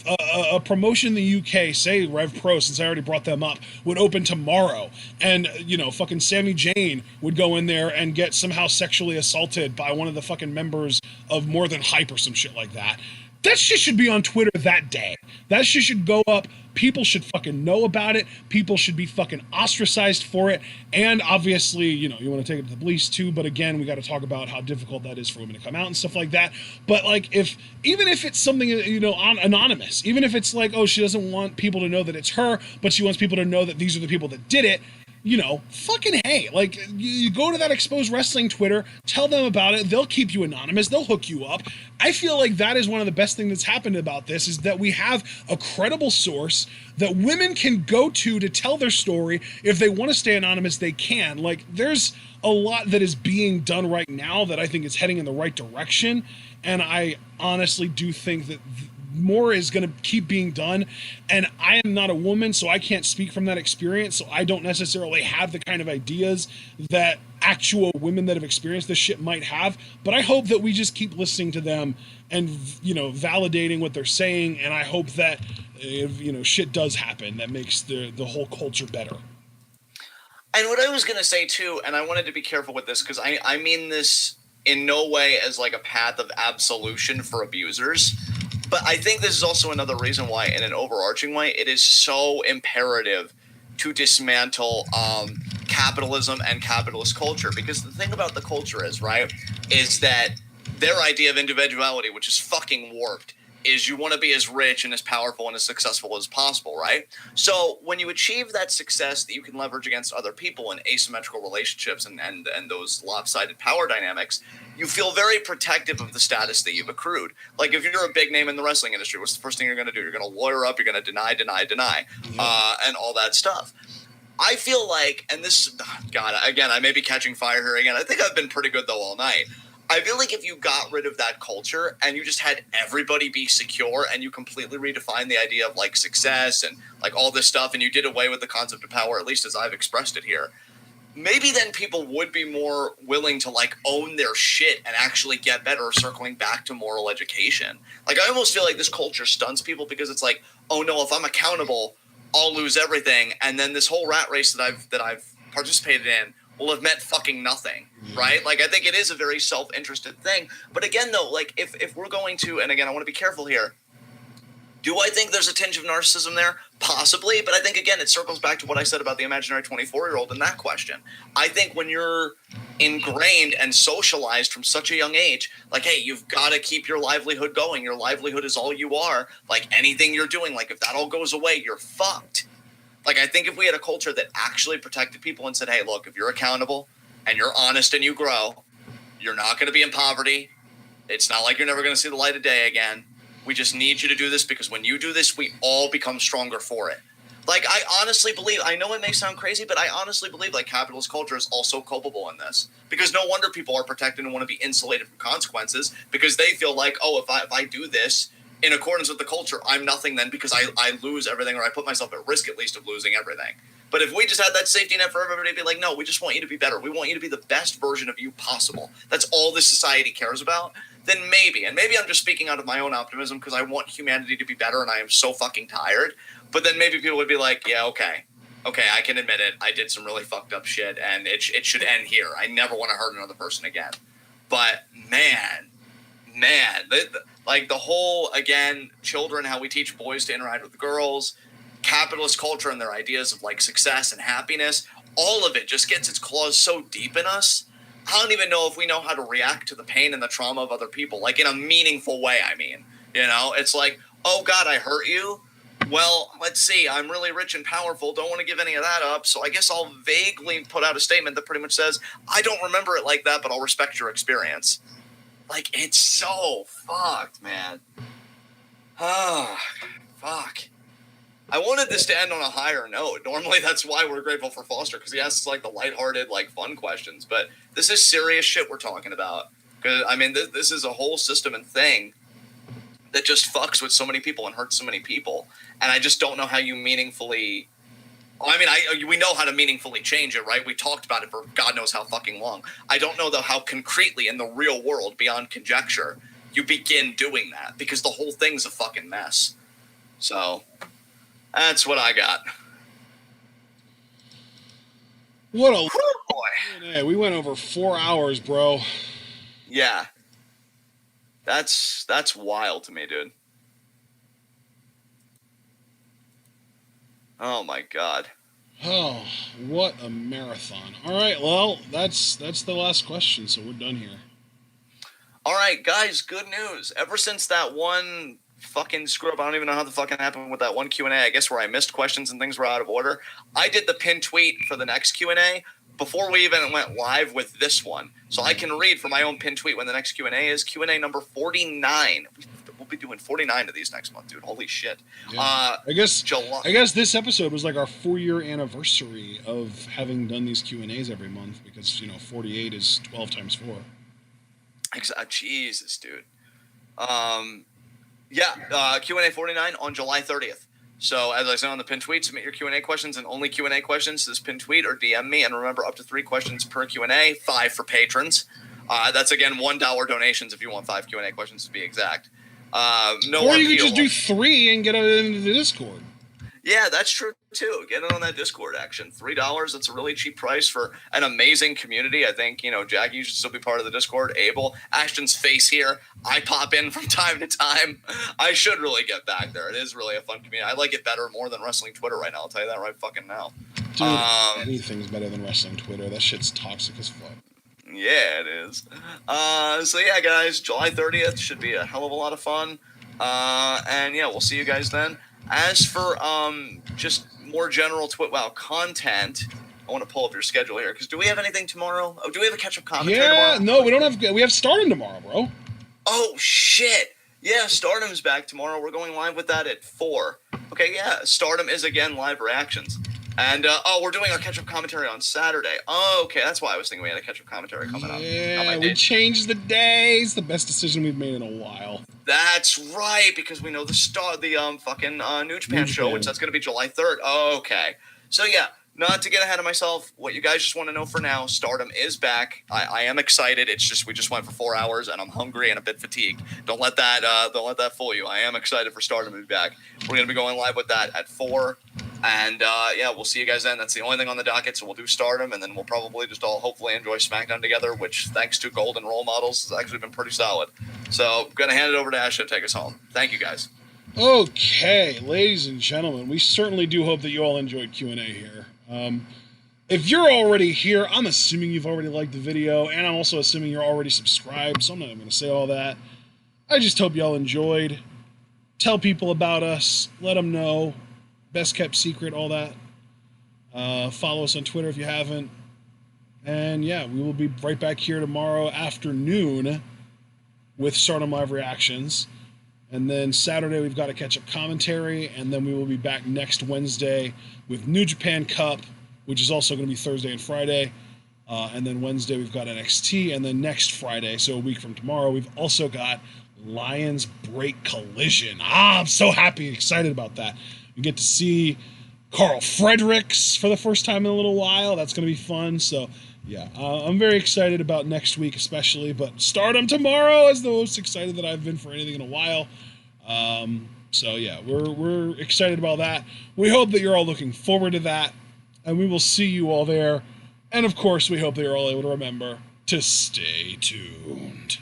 a promotion in the UK, say Rev Pro, since I already brought them up, would open tomorrow, and fucking Sami Zayn would go in there and get somehow sexually assaulted by one of the fucking members of More Than Hype or some shit like that, that shit should be on Twitter that day. That shit should go up. People should fucking know about it. People should be fucking ostracized for it. And obviously, you want to take it to the police too. But again, we got to talk about how difficult that is for women to come out and stuff like that. But like, even if it's something, anonymous, even if it's like, oh, she doesn't want people to know that it's her, but she wants people to know that these are the people that did it. Fucking hey, like, you go to that exposed wrestling Twitter, tell them about it, they'll keep you anonymous, they'll hook you up. I feel like that is one of the best things that's happened about this, is that we have a credible source that women can go to tell their story. If they want to stay anonymous, they can. Like, there's a lot that is being done right now that I think is heading in the right direction, and I honestly do think that more is going to keep being done. And I am not a woman, so I can't speak from that experience, so I don't necessarily have the kind of ideas that actual women that have experienced this shit might have. But I hope that we just keep listening to them and validating what they're saying, and I hope that if shit does happen that makes the whole culture better. And what I was going to say too, and I wanted to be careful with this because I mean this in no way as like a path of absolution for abusers, but I think this is also another reason why, in an overarching way, it is so imperative to dismantle capitalism and capitalist culture. Because the thing about the culture is that their idea of individuality, which is fucking warped, is you want to be as rich and as powerful and as successful as possible, right? So when you achieve that success that you can leverage against other people in asymmetrical relationships and those lopsided power dynamics, you feel very protective of the status that you've accrued. Like if you're a big name in the wrestling industry, what's the first thing you're going to do? You're going to lawyer up, you're going to deny, and all that stuff. I feel like, and this, God, again, I may be catching fire here again. I think I've been pretty good though all night. I feel like if you got rid of that culture and you just had everybody be secure and you completely redefined the idea of like success and like all this stuff and you did away with the concept of power, at least as I've expressed it here, maybe then people would be more willing to like own their shit and actually get better, circling back to moral education. Like I almost feel like this culture stunts people because it's like, oh no, if I'm accountable, I'll lose everything. And then this whole rat race that I've participated in will have meant fucking nothing, right? Like, I think it is a very self-interested thing. But again, though, like, if we're going to, and again, I want to be careful here, do I think there's a tinge of narcissism there? Possibly, but I think, again, it circles back to what I said about the imaginary 24-year-old in that question. I think when you're ingrained and socialized from such a young age, like, hey, you've got to keep your livelihood going. Your livelihood is all you are. Like, anything you're doing, like, if that all goes away, you're fucked. Like, I think if we had a culture that actually protected people and said, hey, look, if you're accountable and you're honest and you grow, you're not going to be in poverty. It's not like you're never going to see the light of day again. We just need you to do this because when you do this, we all become stronger for it. Like, I honestly believe, I know it may sound crazy, but I honestly believe like capitalist culture is also culpable in this because no wonder people are protected and want to be insulated from consequences because they feel like, oh, if I do this, in accordance with the culture, I'm nothing then because I lose everything or I put myself at risk at least of losing everything. But if we just had that safety net for everybody to be like, no, we just want you to be better. We want you to be the best version of you possible. That's all this society cares about. Then maybe, and maybe I'm just speaking out of my own optimism because I want humanity to be better and I am so fucking tired. But then maybe people would be like, yeah, okay, I can admit it. I did some really fucked up shit and it should end here. I never want to hurt another person again. But man, like the whole, again, children, how we teach boys to interact with girls, capitalist culture and their ideas of like success and happiness, all of it just gets its claws so deep in us. I don't even know if we know how to react to the pain and the trauma of other people, like in a meaningful way. I mean, you know, it's like, oh God, I hurt you. Well, let's see, I'm really rich and powerful. Don't want to give any of that up. So I guess I'll vaguely put out a statement that pretty much says, I don't remember it like that, but I'll respect your experience. Like, it's so fucked, man. Ah, fuck. I wanted this to end on a higher note. Normally, that's why we're grateful for Foster, because he asks, like, the lighthearted, like, fun questions. But this is serious shit we're talking about. Because, I mean, this is a whole system and thing that just fucks with so many people and hurts so many people. And I just don't know how you meaningfully... I mean, we know how to meaningfully change it, right? We talked about it for God knows how fucking long. I don't know, though, how concretely in the real world, beyond conjecture, you begin doing that, because the whole thing's a fucking mess. So, that's what I got. What a... boy. Hey, we went over 4 hours, bro. Yeah. That's wild to me, dude. Oh my God. Oh, what a marathon. All right, well, that's the last question, so we're done here. All right, guys, good news. Ever since that one fucking screw up, I don't even know how the fucking happened with that one Q&A, I guess, where I missed questions and things were out of order. I did the pinned tweet for the next Q&A before we even went live with this one. So I can read from my own pinned tweet when the next Q&A is. Q&A number 49. We'll be doing 49 of these next month, dude. Holy shit. Yeah. I guess July. This episode was like our 4-year anniversary of having done these Q&As every month because, 48 is 12 times 4. Exactly. Jesus, dude. Q&A 49 on July 30th. So, as I said on the pinned tweet, submit your Q&A questions and only Q&A questions to this pinned tweet or DM me. And remember, up to 3 questions per Q&A, 5 for patrons. That's, again, $1 donations if you want 5 Q&A questions to be exact. Or you could just do 3 and get it into the Discord. Yeah, that's true. too. Get in on that Discord action. $3. That's a really cheap price for an amazing community. I think, Jackie, you should still be part of the Discord. Abel, Ashton's face here. I pop in from time to time. I should really get back there. It is really a fun community. I like it better more than wrestling Twitter right now. I'll tell you that right fucking now. Dude, anything's better than wrestling Twitter. That shit's toxic as fuck. Yeah, it is. So yeah, guys, July 30th should be a hell of a lot of fun. And yeah, we'll see you guys then. As for just more general TWitWoW content, I want to pull up your schedule here, because do we have anything tomorrow? Oh, do we have a catch-up commentary tomorrow? No, we don't have. We have Stardom tomorrow, bro. Oh, shit. Yeah, Stardom's back tomorrow. We're going live with that at 4. Okay, yeah, Stardom is, again, live reactions. And, we're doing our catch-up commentary on Saturday. Oh, okay, that's why I was thinking we had a catch-up commentary coming up. Yeah, we changed the days. The best decision we've made in a while. That's right, because we know the fucking New Japan show, which that's going to be July 3rd. Okay. So, yeah, not to get ahead of myself, what you guys just want to know for now, Stardom is back. I am excited. It's just we just went for 4 hours, and I'm hungry and a bit fatigued. Don't let that fool you. I am excited for Stardom to be back. We're going to be going live with that at 4. And, yeah, we'll see you guys then. That's the only thing on the docket, so we'll do Stardom, and then we'll probably just all hopefully enjoy SmackDown together, which, thanks to Golden Role Models, has actually been pretty solid. So, I'm going to hand it over to Ash to take us home. Thank you, guys. Okay, ladies and gentlemen, we certainly do hope that you all enjoyed Q&A here. If you're already here, I'm assuming you've already liked the video, and I'm also assuming you're already subscribed, so I'm not even going to say all that. I just hope y'all enjoyed. Tell people about us. Let them know. Best kept secret, all that. Follow us on Twitter if you haven't. And yeah, we will be right back here tomorrow afternoon with Stardom Live reactions. And then Saturday we've got a catch-up commentary, and then we will be back next Wednesday with New Japan Cup, which is also going to be Thursday and Friday. And then Wednesday we've got NXT, and then next Friday, so a week from tomorrow, we've also got Lions Break Collision. I'm so happy and excited about that. We get to see Carl Fredericks for the first time in a little while. That's going to be fun. So, yeah, I'm very excited about next week especially. But Stardom tomorrow is the most excited that I've been for anything in a while. So, yeah, we're excited about that. We hope that you're all looking forward to that. And we will see you all there. And, of course, we hope that you're all able to remember to stay tuned.